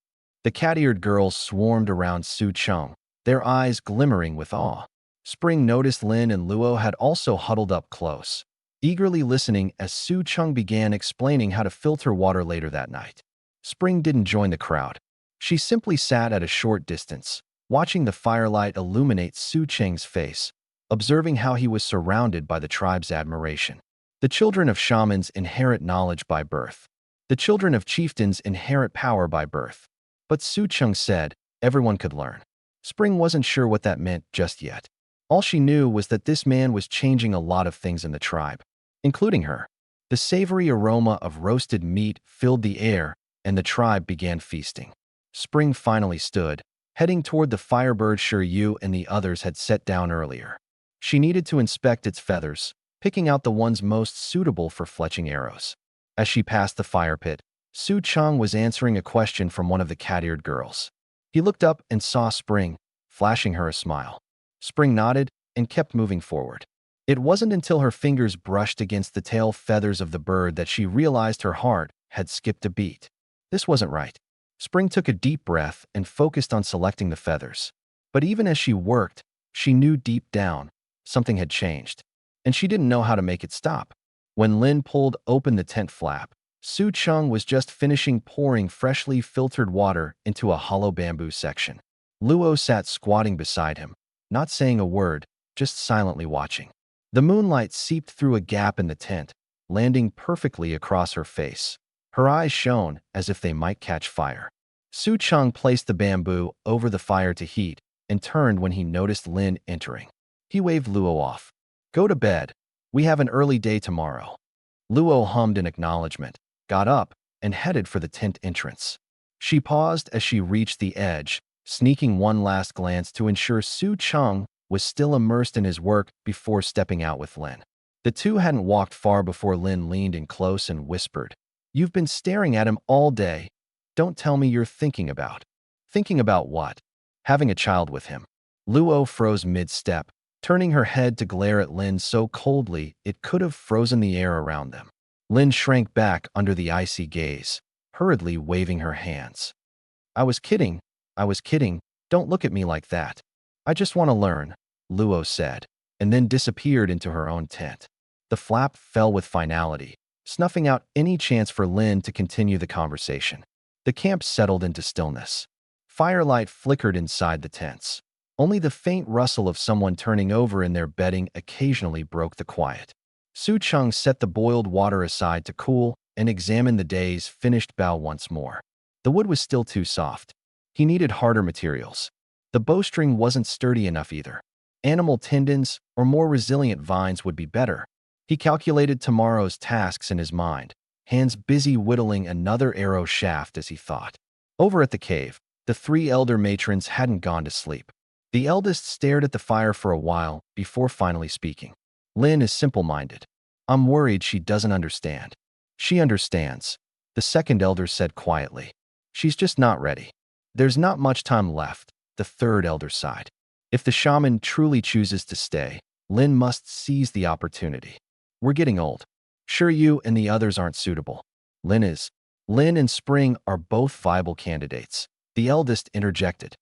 The cat-eared girls swarmed around Su Chung, their eyes glimmering with awe. Spring noticed Lin and Luo had also huddled up close, eagerly listening as Su Chung began explaining how to filter water later that night. Spring didn't join the crowd. She simply sat at a short distance, watching the firelight illuminate Su Cheng's face, observing how he was surrounded by the tribe's admiration. The children of shamans inherit knowledge by birth. The children of chieftains inherit power by birth. But Su Chung said everyone could learn. Spring wasn't sure what that meant just yet. All she knew was that this man was changing a lot of things in the tribe, including her. The savory aroma of roasted meat filled the air, and the tribe began feasting. Spring finally stood, heading toward the firebird Shiryu and the others had set down earlier. She needed to inspect its feathers, picking out the ones most suitable for fletching arrows. As she passed the fire pit, Su Chung was answering a question from one of the cat-eared girls. He looked up and saw Spring, flashing her a smile. Spring nodded and kept moving forward. It wasn't until her fingers brushed against the tail feathers of the bird that she realized her heart had skipped a beat. This wasn't right. Spring took a deep breath and focused on selecting the feathers. But even as she worked, she knew deep down something had changed, and she didn't know how to make it stop. When Lin pulled open the tent flap, Su Chung was just finishing pouring freshly filtered water into a hollow bamboo section. Luo sat squatting beside him, not saying a word, just silently watching. The moonlight seeped through a gap in the tent, landing perfectly across her face. Her eyes shone as if they might catch fire. Su Chung placed the bamboo over the fire to heat and turned when he noticed Lin entering. He waved Luo off. "Go to bed. We have an early day tomorrow." Luo hummed in acknowledgement, got up, and headed for the tent entrance. She paused as she reached the edge, sneaking one last glance to ensure Su Chung was still immersed in his work before stepping out with Lin. The two hadn't walked far before Lin leaned in close and whispered, "You've been staring at him all day. Don't tell me you're thinking about." "Thinking about what?" "Having a child with him." Luo froze mid-step, turning her head to glare at Lin so coldly it could have frozen the air around them. Lin shrank back under the icy gaze, hurriedly waving her hands. I was kidding. Don't look at me like that. I just want to learn," Luo said, and then disappeared into her own tent. The flap fell with finality, snuffing out any chance for Lin to continue the conversation. The camp settled into stillness. Firelight flickered inside the tents. Only the faint rustle of someone turning over in their bedding occasionally broke the quiet. Su Chung set the boiled water aside to cool and examined the day's finished bow once more. The wood was still too soft. He needed harder materials. The bowstring wasn't sturdy enough either. Animal tendons or more resilient vines would be better. He calculated tomorrow's tasks in his mind, hands busy whittling another arrow shaft as he thought. Over at the cave, the three elder matrons hadn't gone to sleep. The eldest stared at the fire for a while before finally speaking. "Lin is simple-minded. I'm worried she doesn't understand." "She understands," the second elder said quietly. "She's just not ready." "There's not much time left," the third elder sighed. "If the shaman truly chooses to stay, Lin must seize the opportunity. We're getting old. Sure, you and the others aren't suitable. Lin is." "Lin and Spring are both viable candidates," the eldest interjected.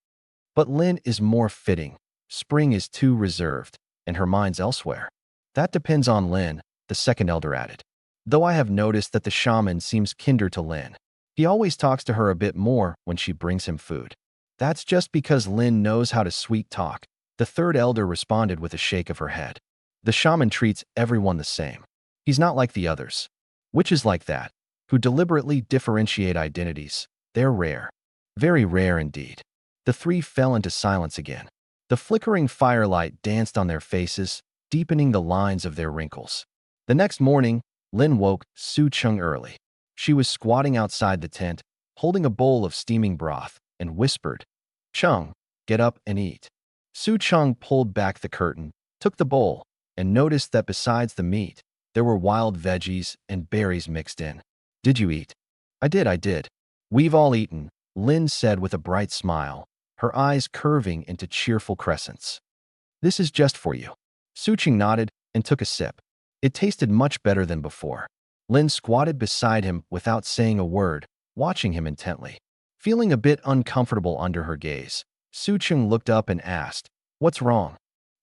"But Lin is more fitting. Spring is too reserved, and her mind's elsewhere." "That depends on Lin," the second elder added. "Though I have noticed that the shaman seems kinder to Lin. He always talks to her a bit more when she brings him food." "That's just because Lin knows how to sweet talk," the third elder responded with a shake of her head. The shaman treats everyone the same. He's not like the others. Witches like that, who deliberately differentiate identities, they're rare. Very rare indeed. The three fell into silence again. The flickering firelight danced on their faces, deepening the lines of their wrinkles. The next morning, Lin woke Su Chung early. She was squatting outside the tent, holding a bowl of steaming broth, and whispered, "Chung, get up and eat." Su Chung pulled back the curtain, took the bowl, and noticed that besides the meat, there were wild veggies and berries mixed in. "Did you eat?" I did. "We've all eaten," Lin said with a bright smile, her eyes curving into cheerful crescents. "This is just for you." Su Chung nodded and took a sip. It tasted much better than before. Lin squatted beside him without saying a word, watching him intently. Feeling a bit uncomfortable under her gaze, Su Chung looked up and asked, "What's wrong?"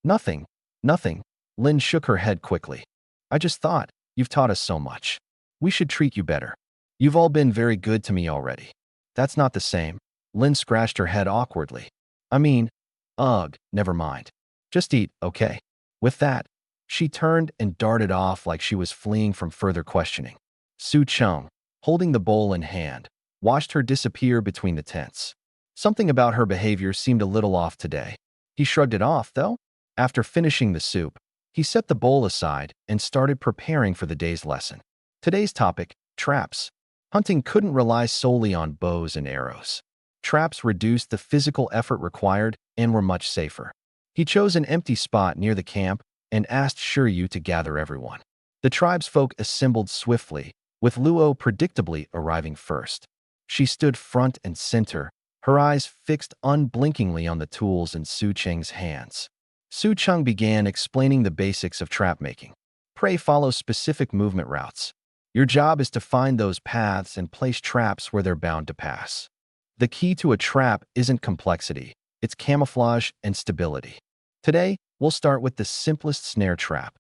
"Nothing. Nothing." Lin shook her head quickly. "I just thought, you've taught us so much. We should treat you better. You've all been very good to me already." "That's not the same." Lin scratched her head awkwardly. "I mean, ugh, never mind. Just eat, okay?" With that, she turned and darted off like she was fleeing from further questioning. Su Chung, holding the bowl in hand, watched her disappear between the tents. Something about her behavior seemed a little off today. He shrugged it off, though. After finishing the soup, he set the bowl aside and started preparing for the day's lesson. Today's topic, traps. Hunting couldn't rely solely on bows and arrows. Traps reduced the physical effort required and were much safer. He chose an empty spot near the camp and asked Shiryu to gather everyone. The tribesfolk assembled swiftly, with Luo predictably arriving first. She stood front and center, her eyes fixed unblinkingly on the tools in Su Cheng's hands. Su Chung began explaining the basics of trap making. Prey follows specific movement routes. Your job is to find those paths and place traps where they're bound to pass. The key to a trap isn't complexity, it's camouflage and stability. Today, we'll start with the simplest snare trap.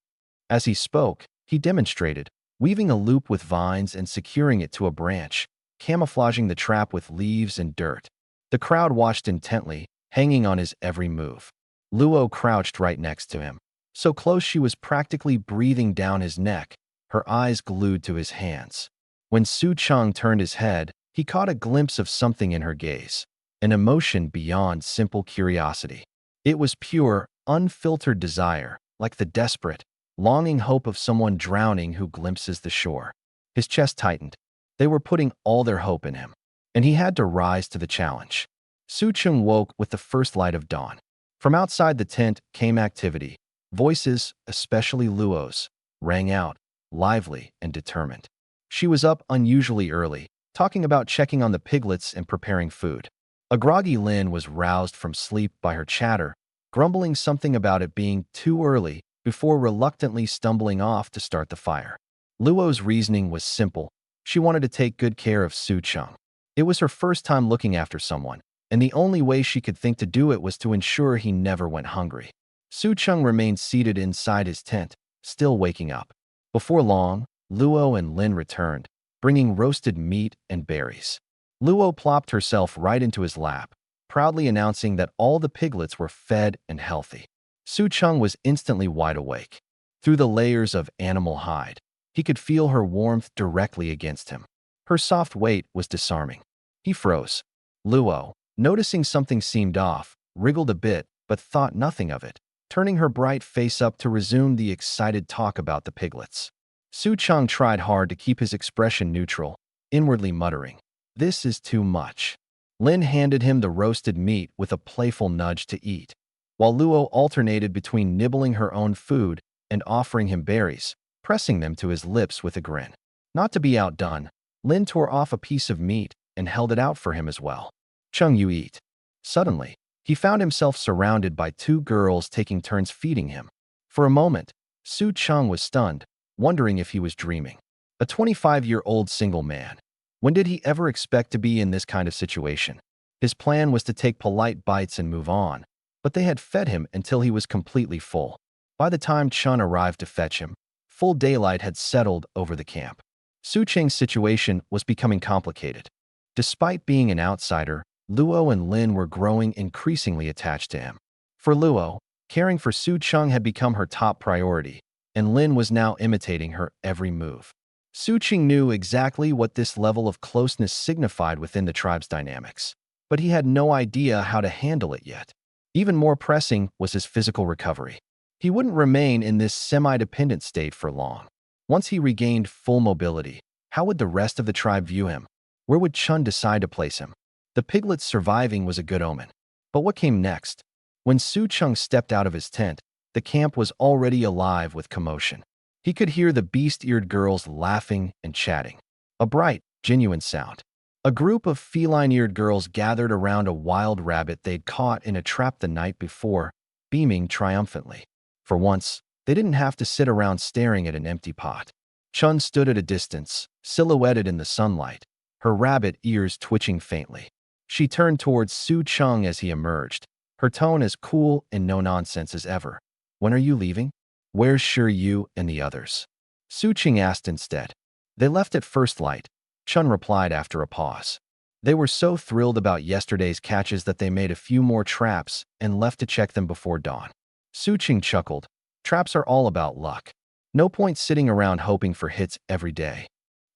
As he spoke, he demonstrated, weaving a loop with vines and securing it to a branch, camouflaging the trap with leaves and dirt. The crowd watched intently, hanging on his every move. Luo crouched right next to him, so close she was practically breathing down his neck, her eyes glued to his hands. When Su Chung turned his head, he caught a glimpse of something in her gaze, an emotion beyond simple curiosity. It was pure, unfiltered desire, like the desperate, longing hope of someone drowning who glimpses the shore. His chest tightened. They were putting all their hope in him, and he had to rise to the challenge. Su Chung woke with the first light of dawn. From outside the tent came activity. Voices, especially Luo's, rang out, lively and determined. She was up unusually early, talking about checking on the piglets and preparing food. A groggy Lin was roused from sleep by her chatter, grumbling something about it being too early before reluctantly stumbling off to start the fire. Luo's reasoning was simple. She wanted to take good care of Su Chung. It was her first time looking after someone, and the only way she could think to do it was to ensure he never went hungry. Su Chung remained seated inside his tent, still waking up. Before long, Luo and Lin returned, bringing roasted meat and berries. Luo plopped herself right into his lap, proudly announcing that all the piglets were fed and healthy. Su Chung was instantly wide awake. Through the layers of animal hide, he could feel her warmth directly against him. Her soft weight was disarming. He froze. Luo, noticing something seemed off, wriggled a bit but thought nothing of it, turning her bright face up to resume the excited talk about the piglets. Su Chung tried hard to keep his expression neutral, inwardly muttering, "This is too much." Lin handed him the roasted meat with a playful nudge to eat, while Luo alternated between nibbling her own food and offering him berries, pressing them to his lips with a grin. Not to be outdone, Lin tore off a piece of meat and held it out for him as well. "Chung, you eat." Suddenly, he found himself surrounded by two girls taking turns feeding him. For a moment, Su Chung was stunned, wondering if he was dreaming. A 25-year-old single man. When did he ever expect to be in this kind of situation? His plan was to take polite bites and move on, but they had fed him until he was completely full. By the time Chun arrived to fetch him, full daylight had settled over the camp. Su Cheng's situation was becoming complicated. Despite being an outsider, Luo and Lin were growing increasingly attached to him. For Luo, Caring for Su Chung had become her top priority, and Lin was now imitating her every move. Su Ching knew exactly what this level of closeness signified within the tribe's dynamics, but he had no idea how to handle it yet. Even more pressing was his physical recovery. He wouldn't remain in this semi-dependent state for long. Once he regained full mobility, how would the rest of the tribe view him? Where would Chun decide to place him? The piglets surviving was a good omen. But what came next? When Su Chung stepped out of his tent, the camp was already alive with commotion. He could hear the beast-eared girls laughing and chatting. A bright, genuine sound. A group of feline-eared girls gathered around a wild rabbit they'd caught in a trap the night before, beaming triumphantly. For once, they didn't have to sit around staring at an empty pot. Chun stood at a distance, silhouetted in the sunlight, her rabbit ears twitching faintly. She turned towards Su Chung as he emerged, her tone as cool and no-nonsense as ever. "When are you leaving?" "Where's Sure You and the others?" Su Ching asked instead. "They left at first light," Chun replied after a pause. "They were so thrilled about yesterday's catches that they made a few more traps and left to check them before dawn." Su Ching chuckled. "Traps are all about luck. No point sitting around hoping for hits every day."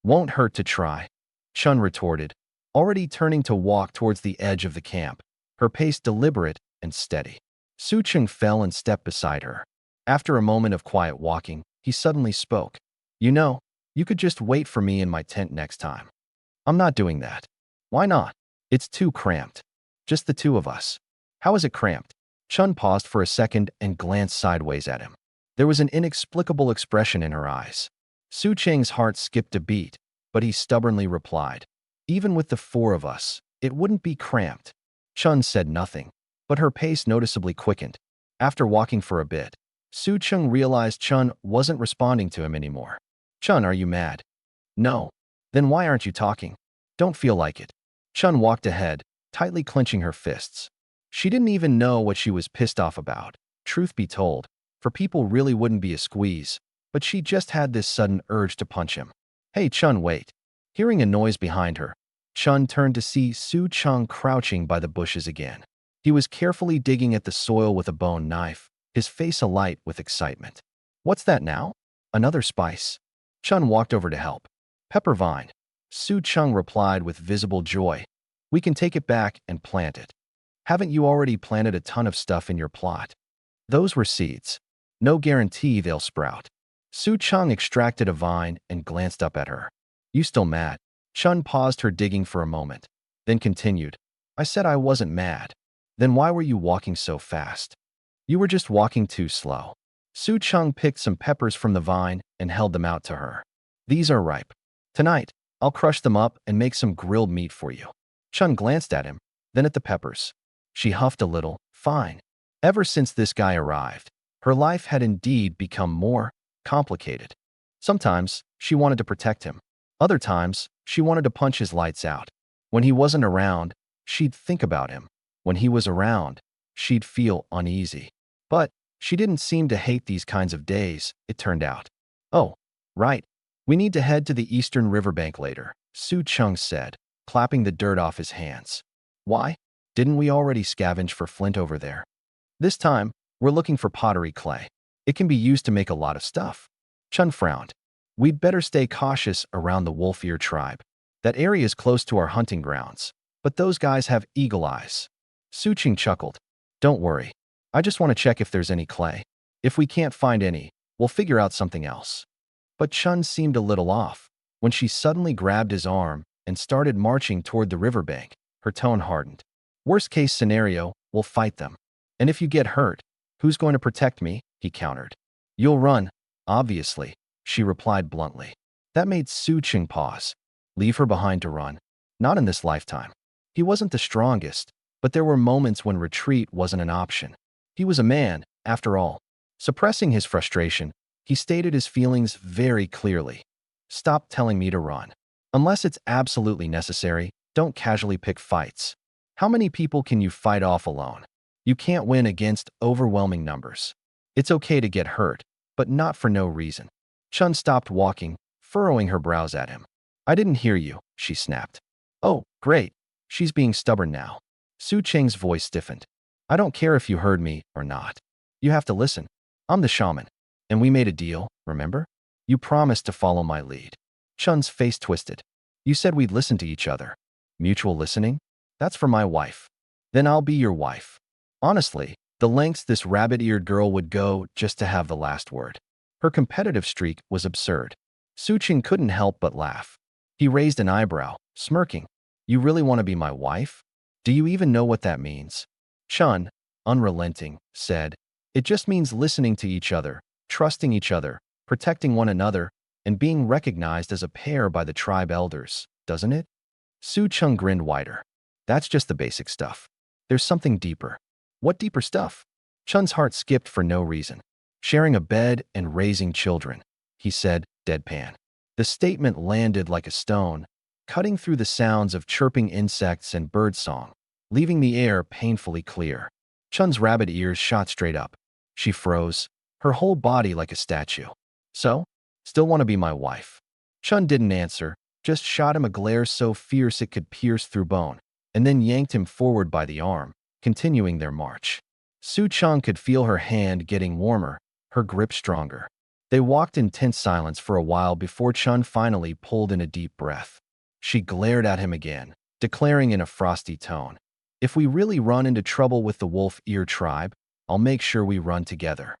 "Won't hurt to try," Chun retorted, already turning to walk towards the edge of the camp, her pace deliberate and steady. Su Ching fell and stepped beside her. After a moment of quiet walking, he suddenly spoke. "You know, you could just wait for me in my tent next time." "I'm not doing that." "Why not?" "It's too cramped. Just the two of us." "How is it cramped?" Chun paused for a second and glanced sideways at him. There was an inexplicable expression in her eyes. Su Cheng's heart skipped a beat, but he stubbornly replied, "Even with the four of us, it wouldn't be cramped." Chun said nothing, but her pace noticeably quickened. After walking for a bit, Su Chung realized Chun wasn't responding to him anymore. "Chun, are you mad?" "No." "Then why aren't you talking?" "Don't feel like it." Chun walked ahead, tightly clenching her fists. She didn't even know what she was pissed off about. Truth be told, for people really wouldn't be a squeeze, but she just had this sudden urge to punch him. "Hey Chun, wait." Hearing a noise behind her, Chun turned to see Su Chung crouching by the bushes again. He was carefully digging at the soil with a bone knife, his face alight with excitement. "What's that now?" "Another spice." Chun walked over to help. "Pepper vine." Su Chung replied with visible joy. "We can take it back and plant it." "Haven't you already planted a ton of stuff in your plot?" "Those were seeds. No guarantee they'll sprout." Su Chung extracted a vine and glanced up at her. "You still mad?" Chun paused her digging for a moment, then continued. "I said I wasn't mad." "Then why were you walking so fast?" "You were just walking too slow." Su Chung picked some peppers from the vine and held them out to her. "These are ripe. Tonight, I'll crush them up and make some grilled meat for you." Chun glanced at him, then at the peppers. She huffed a little. "Fine." Ever since this guy arrived, her life had indeed become more complicated. Sometimes, she wanted to protect him. Other times, she wanted to punch his lights out. When he wasn't around, she'd think about him. When he was around, she'd feel uneasy. But she didn't seem to hate these kinds of days, it turned out. "Oh, right. We need to head to the eastern riverbank later," Su Chung said, clapping the dirt off his hands. "Why? Didn't we already scavenge for flint over there?" "This time, we're looking for pottery clay. It can be used to make a lot of stuff." Chun frowned. "We'd better stay cautious around the wolf-ear tribe. That area is close to our hunting grounds, but those guys have eagle eyes." Su Ching chuckled. "Don't worry. I just want to check if there's any clay. If we can't find any, we'll figure out something else." But Chun seemed a little off. When she suddenly grabbed his arm and started marching toward the riverbank, her tone hardened. "Worst case scenario, we'll fight them. And if you get hurt, who's going to protect me?" he countered. "You'll run, obviously," she replied bluntly. That made Su Ching pause. Leave her behind to run? Not in this lifetime. He wasn't the strongest, but there were moments when retreat wasn't an option. He was a man, after all. Suppressing his frustration, he stated his feelings very clearly. "Stop telling me to run. Unless it's absolutely necessary, don't casually pick fights. How many people can you fight off alone? You can't win against overwhelming numbers. It's okay to get hurt, but not for no reason." Chun stopped walking, furrowing her brows at him. "I didn't hear you," she snapped. "Oh, great. She's being stubborn now." Su Cheng's voice stiffened. "I don't care if you heard me or not. You have to listen. I'm the shaman. And we made a deal, remember? You promised to follow my lead. Chun's face twisted. You said we'd listen to each other. Mutual listening? That's for my wife. Then I'll be your wife. Honestly, the lengths this rabbit-eared girl would go just to have the last word. Her competitive streak was absurd. Suqing couldn't help but laugh. He raised an eyebrow, smirking. You really want to be my wife? Do you even know what that means? Chun, unrelenting, said, it just means listening to each other, trusting each other, protecting one another, and being recognized as a pair by the tribe elders, doesn't it? Su Chung grinned wider. That's just the basic stuff. There's something deeper. What deeper stuff? Chun's heart skipped for no reason. Sharing a bed and raising children, he said, deadpan. The statement landed like a stone, cutting through the sounds of chirping insects and birdsong, leaving the air painfully clear. Chun's rabbit ears shot straight up. She froze, her whole body like a statue. So? Still want to be my wife? Chun didn't answer, just shot him a glare so fierce it could pierce through bone, and then yanked him forward by the arm, continuing their march. Su Chang could feel her hand getting warmer, her grip stronger. They walked in tense silence for a while before Chun finally pulled in a deep breath. She glared at him again, declaring in a frosty tone, if we really run into trouble with the wolf-ear tribe, I'll make sure we run together.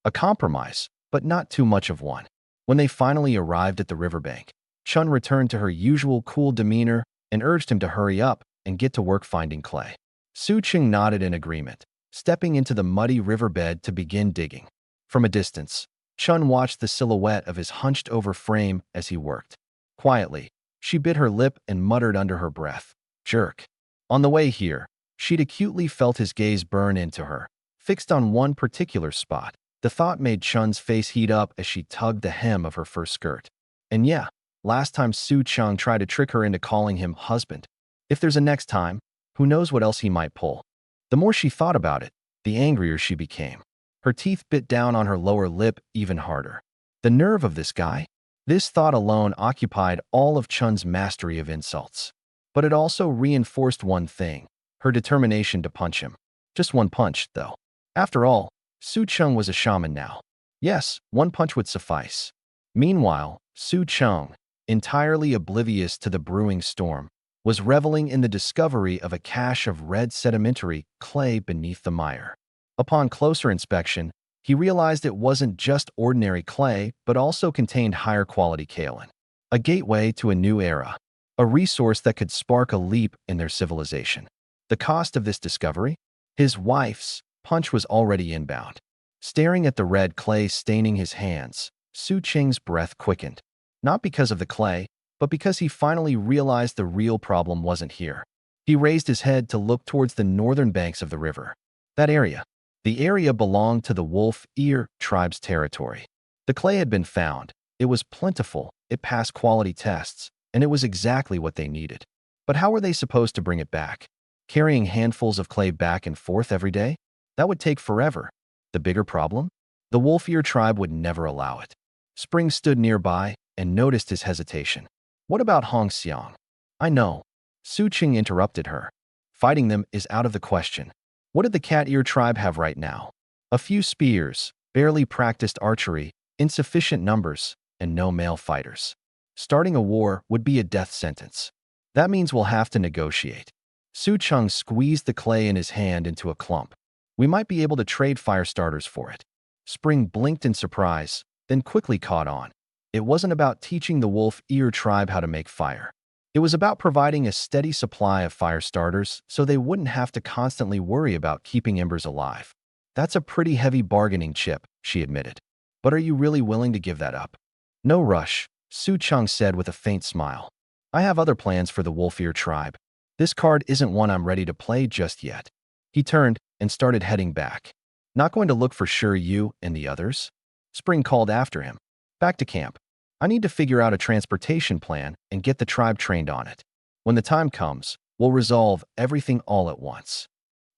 A compromise, but not too much of one. When they finally arrived at the riverbank, Chun returned to her usual cool demeanor and urged him to hurry up and get to work finding clay. Su Ching nodded in agreement, stepping into the muddy riverbed to begin digging. From a distance, Chun watched the silhouette of his hunched-over frame as he worked. Quietly, she bit her lip and muttered under her breath, jerk. On the way here, she'd acutely felt his gaze burn into her, fixed on one particular spot. The thought made Chun's face heat up as she tugged the hem of her fur skirt. And yeah, last time Su Chang tried to trick her into calling him husband. If there's a next time, who knows what else he might pull. The more she thought about it, the angrier she became. Her teeth bit down on her lower lip even harder. The nerve of this guy? This thought alone occupied all of Chun's mastery of insults. But it also reinforced one thing, her determination to punch him. Just one punch, though. After all, Su Chung was a shaman now. Yes, one punch would suffice. Meanwhile, Su Chung, entirely oblivious to the brewing storm, was reveling in the discovery of a cache of red sedimentary clay beneath the mire. Upon closer inspection, he realized it wasn't just ordinary clay, but also contained higher quality kaolin. A gateway to a new era. A resource that could spark a leap in their civilization. The cost of this discovery? His wife's punch was already inbound. Staring at the red clay staining his hands, Su Ching's breath quickened. Not because of the clay, but because he finally realized the real problem wasn't here. He raised his head to look towards the northern banks of the river. That area. The area belonged to the wolf-ear tribe's territory. The clay had been found. It was plentiful, it passed quality tests, and it was exactly what they needed. But how were they supposed to bring it back? Carrying handfuls of clay back and forth every day? That would take forever. The bigger problem? The wolf-ear tribe would never allow it. Spring stood nearby and noticed his hesitation. What about Hong Xiang? I know. Su Qing interrupted her. Fighting them is out of the question. What did the cat-ear tribe have right now? A few spears, barely practiced archery, insufficient numbers, and no male fighters. Starting a war would be a death sentence. That means we'll have to negotiate. Su Chung squeezed the clay in his hand into a clump. We might be able to trade fire starters for it. Spring blinked in surprise, then quickly caught on. It wasn't about teaching the wolf-ear tribe how to make fire. It was about providing a steady supply of fire starters so they wouldn't have to constantly worry about keeping embers alive. That's a pretty heavy bargaining chip, she admitted. But are you really willing to give that up? No rush, Su Chung said with a faint smile. I have other plans for the wolf-ear tribe. This card isn't one I'm ready to play just yet. He turned and started heading back. Not going to look for Sure you and the others? Spring called after him. Back to camp. I need to figure out a transportation plan and get the tribe trained on it. When the time comes, we'll resolve everything all at once.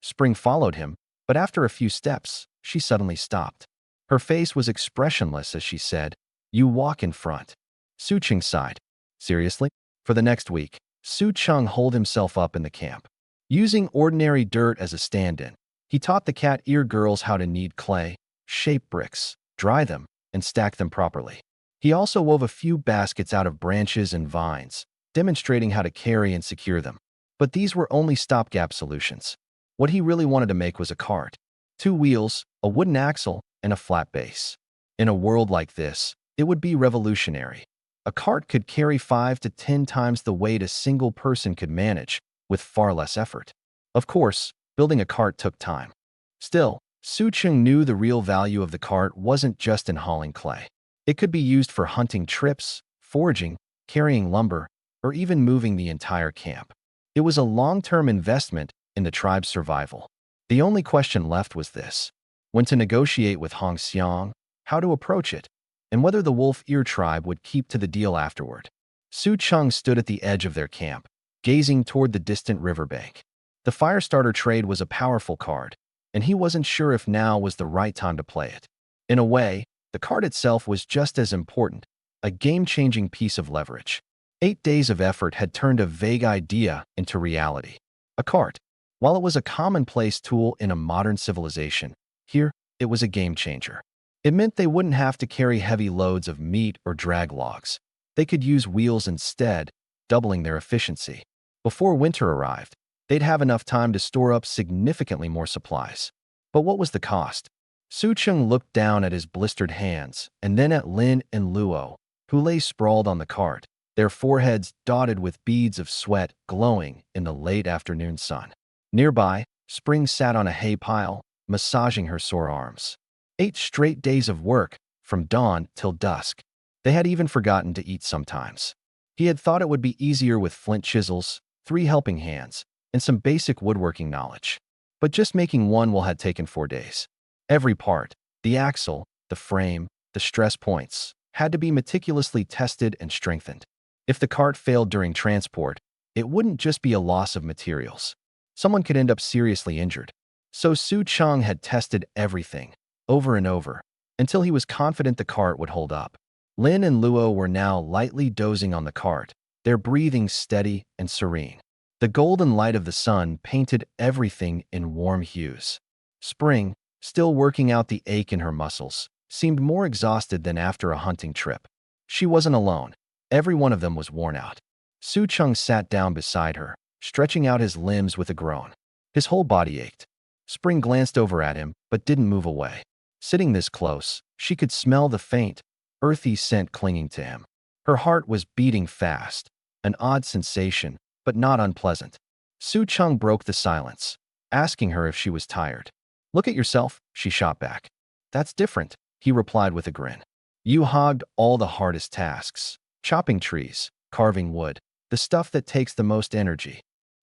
Spring followed him, but after a few steps, she suddenly stopped. Her face was expressionless as she said, You walk in front. Su Ching sighed. Seriously? For the next week, Su Chung holed himself up in the camp. Using ordinary dirt as a stand-in, He taught the cat ear girls how to knead clay, shape bricks, dry them, and stack them properly. He also wove a few baskets out of branches and vines, demonstrating how to carry and secure them. But these were only stopgap solutions. What he really wanted to make was a cart. 2 wheels, a wooden axle, and a flat base. In a world like this, it would be revolutionary. A cart could carry 5 to 10 times the weight a single person could manage, with far less effort. Of course, building a cart took time. Still, Su Cheng knew the real value of the cart wasn't just in hauling clay. It could be used for hunting trips, foraging, carrying lumber, or even moving the entire camp. It was a long-term investment in the tribe's survival. The only question left was this: when to negotiate with Hong Xiang, how to approach it, and whether the Wolf Ear tribe would keep to the deal afterward. Su Cheng stood at the edge of their camp, gazing toward the distant riverbank. The Firestarter trade was a powerful card, and he wasn't sure if now was the right time to play it. In a way, the card itself was just as important, a game-changing piece of leverage. 8 days of effort had turned a vague idea into reality. A cart. While it was a commonplace tool in a modern civilization, here, it was a game-changer. It meant they wouldn't have to carry heavy loads of meat or drag logs. They could use wheels instead, doubling their efficiency. Before winter arrived, they'd have enough time to store up significantly more supplies. But what was the cost? Su Cheng looked down at his blistered hands and then at Lin and Luo, who lay sprawled on the cart, their foreheads dotted with beads of sweat glowing in the late afternoon sun. Nearby, Spring sat on a hay pile, massaging her sore arms. 8 straight days of work, from dawn till dusk. They had even forgotten to eat sometimes. He had thought it would be easier with flint chisels, 3 helping hands, and some basic woodworking knowledge. But just making one had taken 4 days. Every part, the axle, the frame, the stress points, had to be meticulously tested and strengthened. If the cart failed during transport, it wouldn't just be a loss of materials. Someone could end up seriously injured. So Su Cheng had tested everything, over and over, until he was confident the cart would hold up. Lin and Luo were now lightly dozing on the cart, their breathing steady and serene. The golden light of the sun painted everything in warm hues. Spring, still working out the ache in her muscles, seemed more exhausted than after a hunting trip. She wasn't alone. Every one of them was worn out. Su Cheng sat down beside her, stretching out his limbs with a groan. His whole body ached. Spring glanced over at him, but didn't move away. Sitting this close, she could smell the faint, earthy scent clinging to him. Her heart was beating fast, an odd sensation, but not unpleasant. Su Cheng broke the silence, asking her if she was tired. "Look at yourself," she shot back. "That's different," he replied with a grin. "You hogged all the hardest tasks. Chopping trees, carving wood, the stuff that takes the most energy."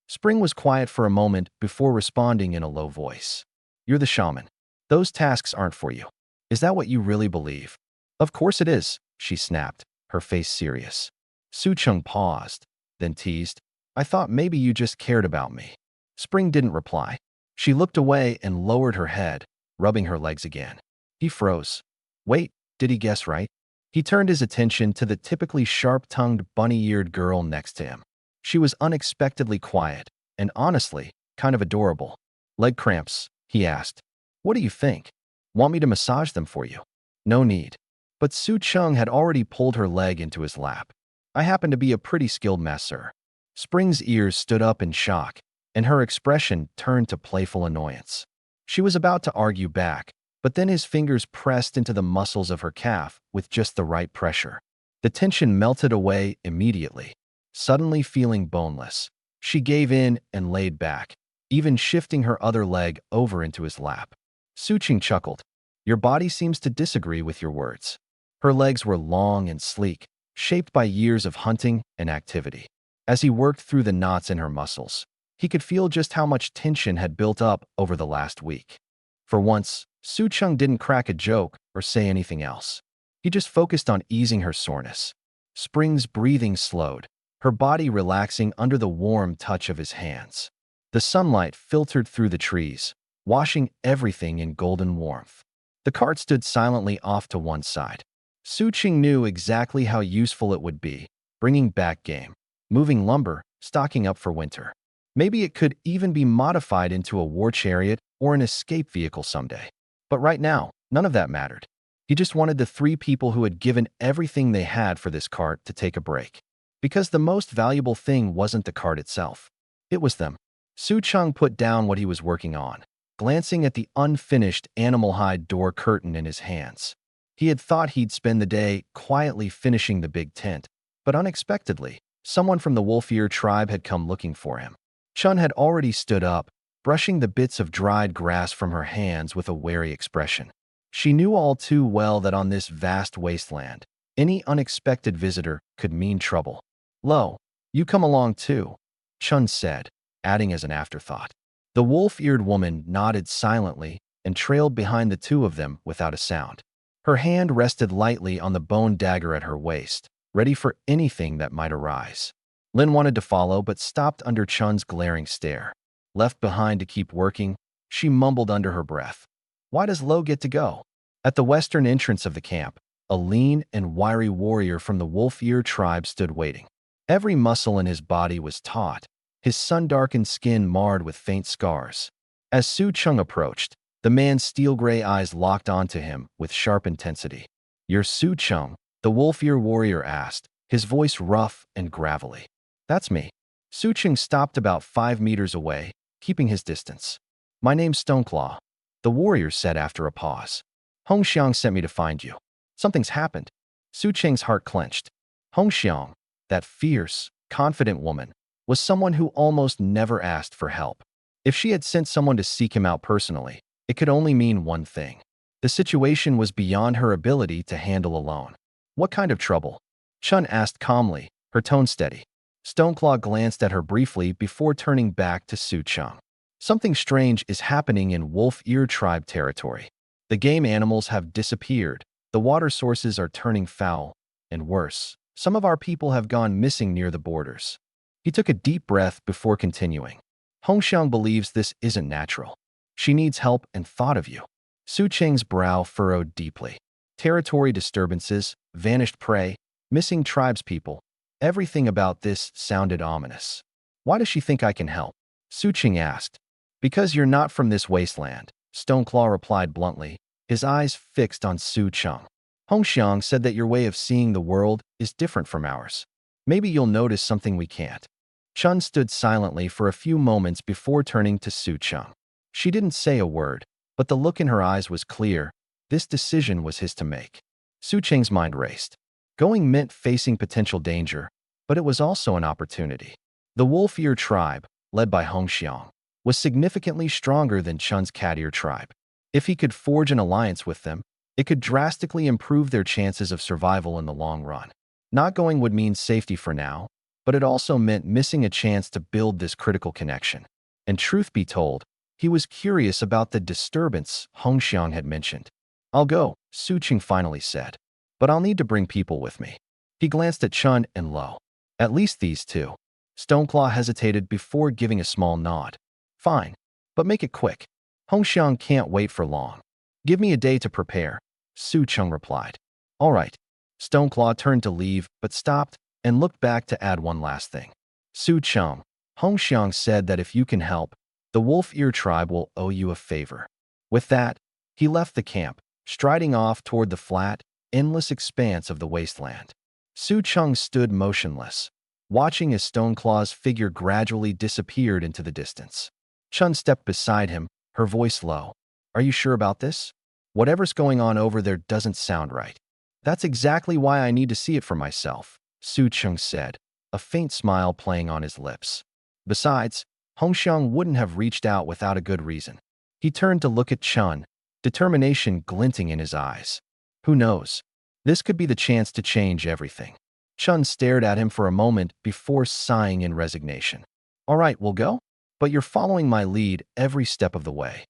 Spring was quiet for a moment before responding in a low voice. "You're the shaman. Those tasks aren't for you. Is that what you really believe?" "Of course it is," she snapped, her face serious. Su Cheng paused, then teased, "I thought maybe you just cared about me." Spring didn't reply. She looked away and lowered her head, rubbing her legs again. He froze. Wait, did he guess right? He turned his attention to the typically sharp-tongued, bunny-eared girl next to him. She was unexpectedly quiet, and honestly, kind of adorable. "Leg cramps?" he asked. "What do you think? Want me to massage them for you?" "No need." But Su Cheng had already pulled her leg into his lap. "I happen to be a pretty skilled masseur." Spring's ears stood up in shock, and her expression turned to playful annoyance. She was about to argue back, but then his fingers pressed into the muscles of her calf with just the right pressure. The tension melted away immediately. Suddenly feeling boneless, she gave in and laid back, even shifting her other leg over into his lap. Su Cheng chuckled. "Your body seems to disagree with your words." Her legs were long and sleek, shaped by years of hunting and activity. As he worked through the knots in her muscles, he could feel just how much tension had built up over the last week. For once, Su Cheng didn't crack a joke or say anything else. He just focused on easing her soreness. Spring's breathing slowed, her body relaxing under the warm touch of his hands. The sunlight filtered through the trees, washing everything in golden warmth. The cart stood silently off to one side. Su Cheng knew exactly how useful it would be, bringing back game, moving lumber, stocking up for winter. Maybe it could even be modified into a war chariot or an escape vehicle someday. But right now, none of that mattered. He just wanted the three people who had given everything they had for this cart to take a break. Because the most valuable thing wasn't the cart itself. It was them. Su Cheng put down what he was working on, glancing at the unfinished animal hide door curtain in his hands. He had thought he'd spend the day quietly finishing the big tent, but unexpectedly, someone from the wolf-ear tribe had come looking for him. Chun had already stood up, brushing the bits of dried grass from her hands with a wary expression. She knew all too well that on this vast wasteland, any unexpected visitor could mean trouble. "Lo, you come along too," Chun said, adding as an afterthought. The wolf-eared woman nodded silently and trailed behind the two of them without a sound. Her hand rested lightly on the bone dagger at her waist, ready for anything that might arise. Lin wanted to follow but stopped under Chun's glaring stare. Left behind to keep working, she mumbled under her breath, "Why does Lo get to go?" At the western entrance of the camp, a lean and wiry warrior from the wolf-ear tribe stood waiting. Every muscle in his body was taut, his sun-darkened skin marred with faint scars. As Su Cheng approached, the man's steel-gray eyes locked onto him with sharp intensity. "You're Su Cheng?" the wolf-ear warrior asked, his voice rough and gravelly. "That's me." Su Cheng stopped about 5 meters away, keeping his distance. "My name's Stoneclaw," the warrior said after a pause. "Hong Xiang sent me to find you. Something's happened." Su Cheng's heart clenched. Hong Xiang, that fierce, confident woman, was someone who almost never asked for help. If she had sent someone to seek him out personally, it could only mean one thing. The situation was beyond her ability to handle alone. "What kind of trouble?" Chun asked calmly, her tone steady. Stoneclaw glanced at her briefly before turning back to Su Cheng. "Something strange is happening in wolf-ear tribe territory. The game animals have disappeared, the water sources are turning foul, and worse, some of our people have gone missing near the borders." He took a deep breath before continuing. "Hong Xiang believes this isn't natural. She needs help and thought of you." Su Cheng's brow furrowed deeply. Territory disturbances, vanished prey, missing tribespeople. Everything about this sounded ominous. "Why does she think I can help?" Su Cheng asked. "Because you're not from this wasteland," Stoneclaw replied bluntly, his eyes fixed on Su Cheng. "Hong Xiang said that your way of seeing the world is different from ours. Maybe you'll notice something we can't." Chun stood silently for a few moments before turning to Su Cheng. She didn't say a word, but the look in her eyes was clear. This decision was his to make. Su Cheng's mind raced. Going meant facing potential danger, but it was also an opportunity. The wolf-ear tribe, led by Hong Xiang, was significantly stronger than Chun's cat-ear tribe. If he could forge an alliance with them, it could drastically improve their chances of survival in the long run. Not going would mean safety for now, but it also meant missing a chance to build this critical connection. And truth be told, he was curious about the disturbance Hong Xiang had mentioned. "I'll go," Su Cheng finally said, "but I'll need to bring people with me." He glanced at Chun and Lo. "At least these two." Stoneclaw hesitated before giving a small nod. "Fine, but make it quick. Hong Xiang can't wait for long." "Give me a day to prepare," Su Cheng replied. "All right." Stoneclaw turned to leave, but stopped and looked back to add one last thing. "Su Cheng, Hong Xiang said that if you can help, the wolf-ear tribe will owe you a favor." With that, he left the camp, striding off toward the flat, endless expanse of the wasteland. Su Cheng stood motionless, watching as Stoneclaw's figure gradually disappeared into the distance. Chun stepped beside him, her voice low. "Are you sure about this? Whatever's going on over there doesn't sound right." "That's exactly why I need to see it for myself," Su Cheng said, a faint smile playing on his lips. Besides, Hong Xiang wouldn't have reached out without a good reason. He turned to look at Chun, determination glinting in his eyes. Who knows? This could be the chance to change everything. Chun stared at him for a moment before sighing in resignation. "All right, we'll go? But you're following my lead every step of the way."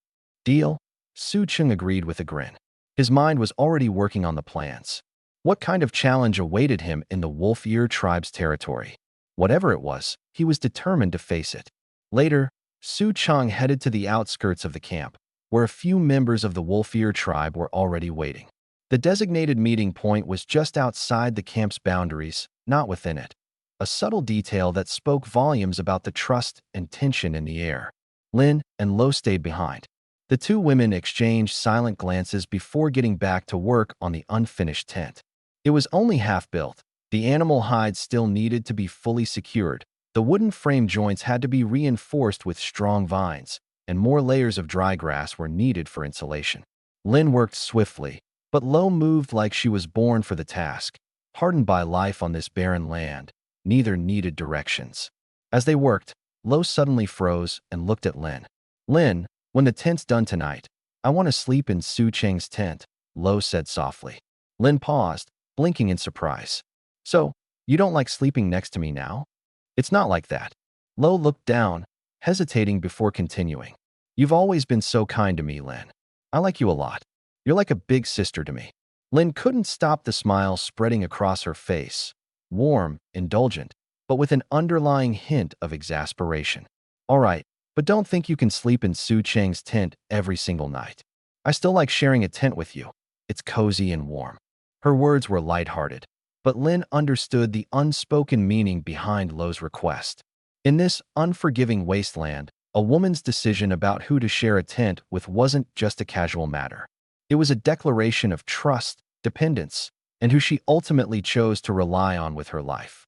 "Deal?" Su Cheng agreed with a grin. His mind was already working on the plans. What kind of challenge awaited him in the wolf-ear tribe's territory? Whatever it was, he was determined to face it. Later, Su Cheng headed to the outskirts of the camp, where a few members of the wolf-ear tribe were already waiting. The designated meeting point was just outside the camp's boundaries, not within it. a subtle detail that spoke volumes about the trust and tension in the air. Lin and Lo stayed behind. The two women exchanged silent glances before getting back to work on the unfinished tent. It was only half built. The animal hide still needed to be fully secured. The wooden frame joints had to be reinforced with strong vines, and more layers of dry grass were needed for insulation. Lin worked swiftly, but Lo moved like she was born for the task. Hardened by life on this barren land, neither needed directions. As they worked, Lo suddenly froze and looked at Lin. "Lin, when the tent's done tonight, I want to sleep in Su Cheng's tent," Lo said softly. Lin paused, blinking in surprise. "So, you don't like sleeping next to me now?" "It's not like that." Lo looked down, hesitating before continuing. "You've always been so kind to me, Lin. I like you a lot. You're like a big sister to me." Lin couldn't stop the smile spreading across her face. Warm, indulgent, but with an underlying hint of exasperation. "All right, but don't think you can sleep in Su Cheng's tent every single night. I still like sharing a tent with you. It's cozy and warm." Her words were lighthearted, but Lin understood the unspoken meaning behind Lo's request. In this unforgiving wasteland, a woman's decision about who to share a tent with wasn't just a casual matter. It was a declaration of trust, dependence, and who she ultimately chose to rely on with her life.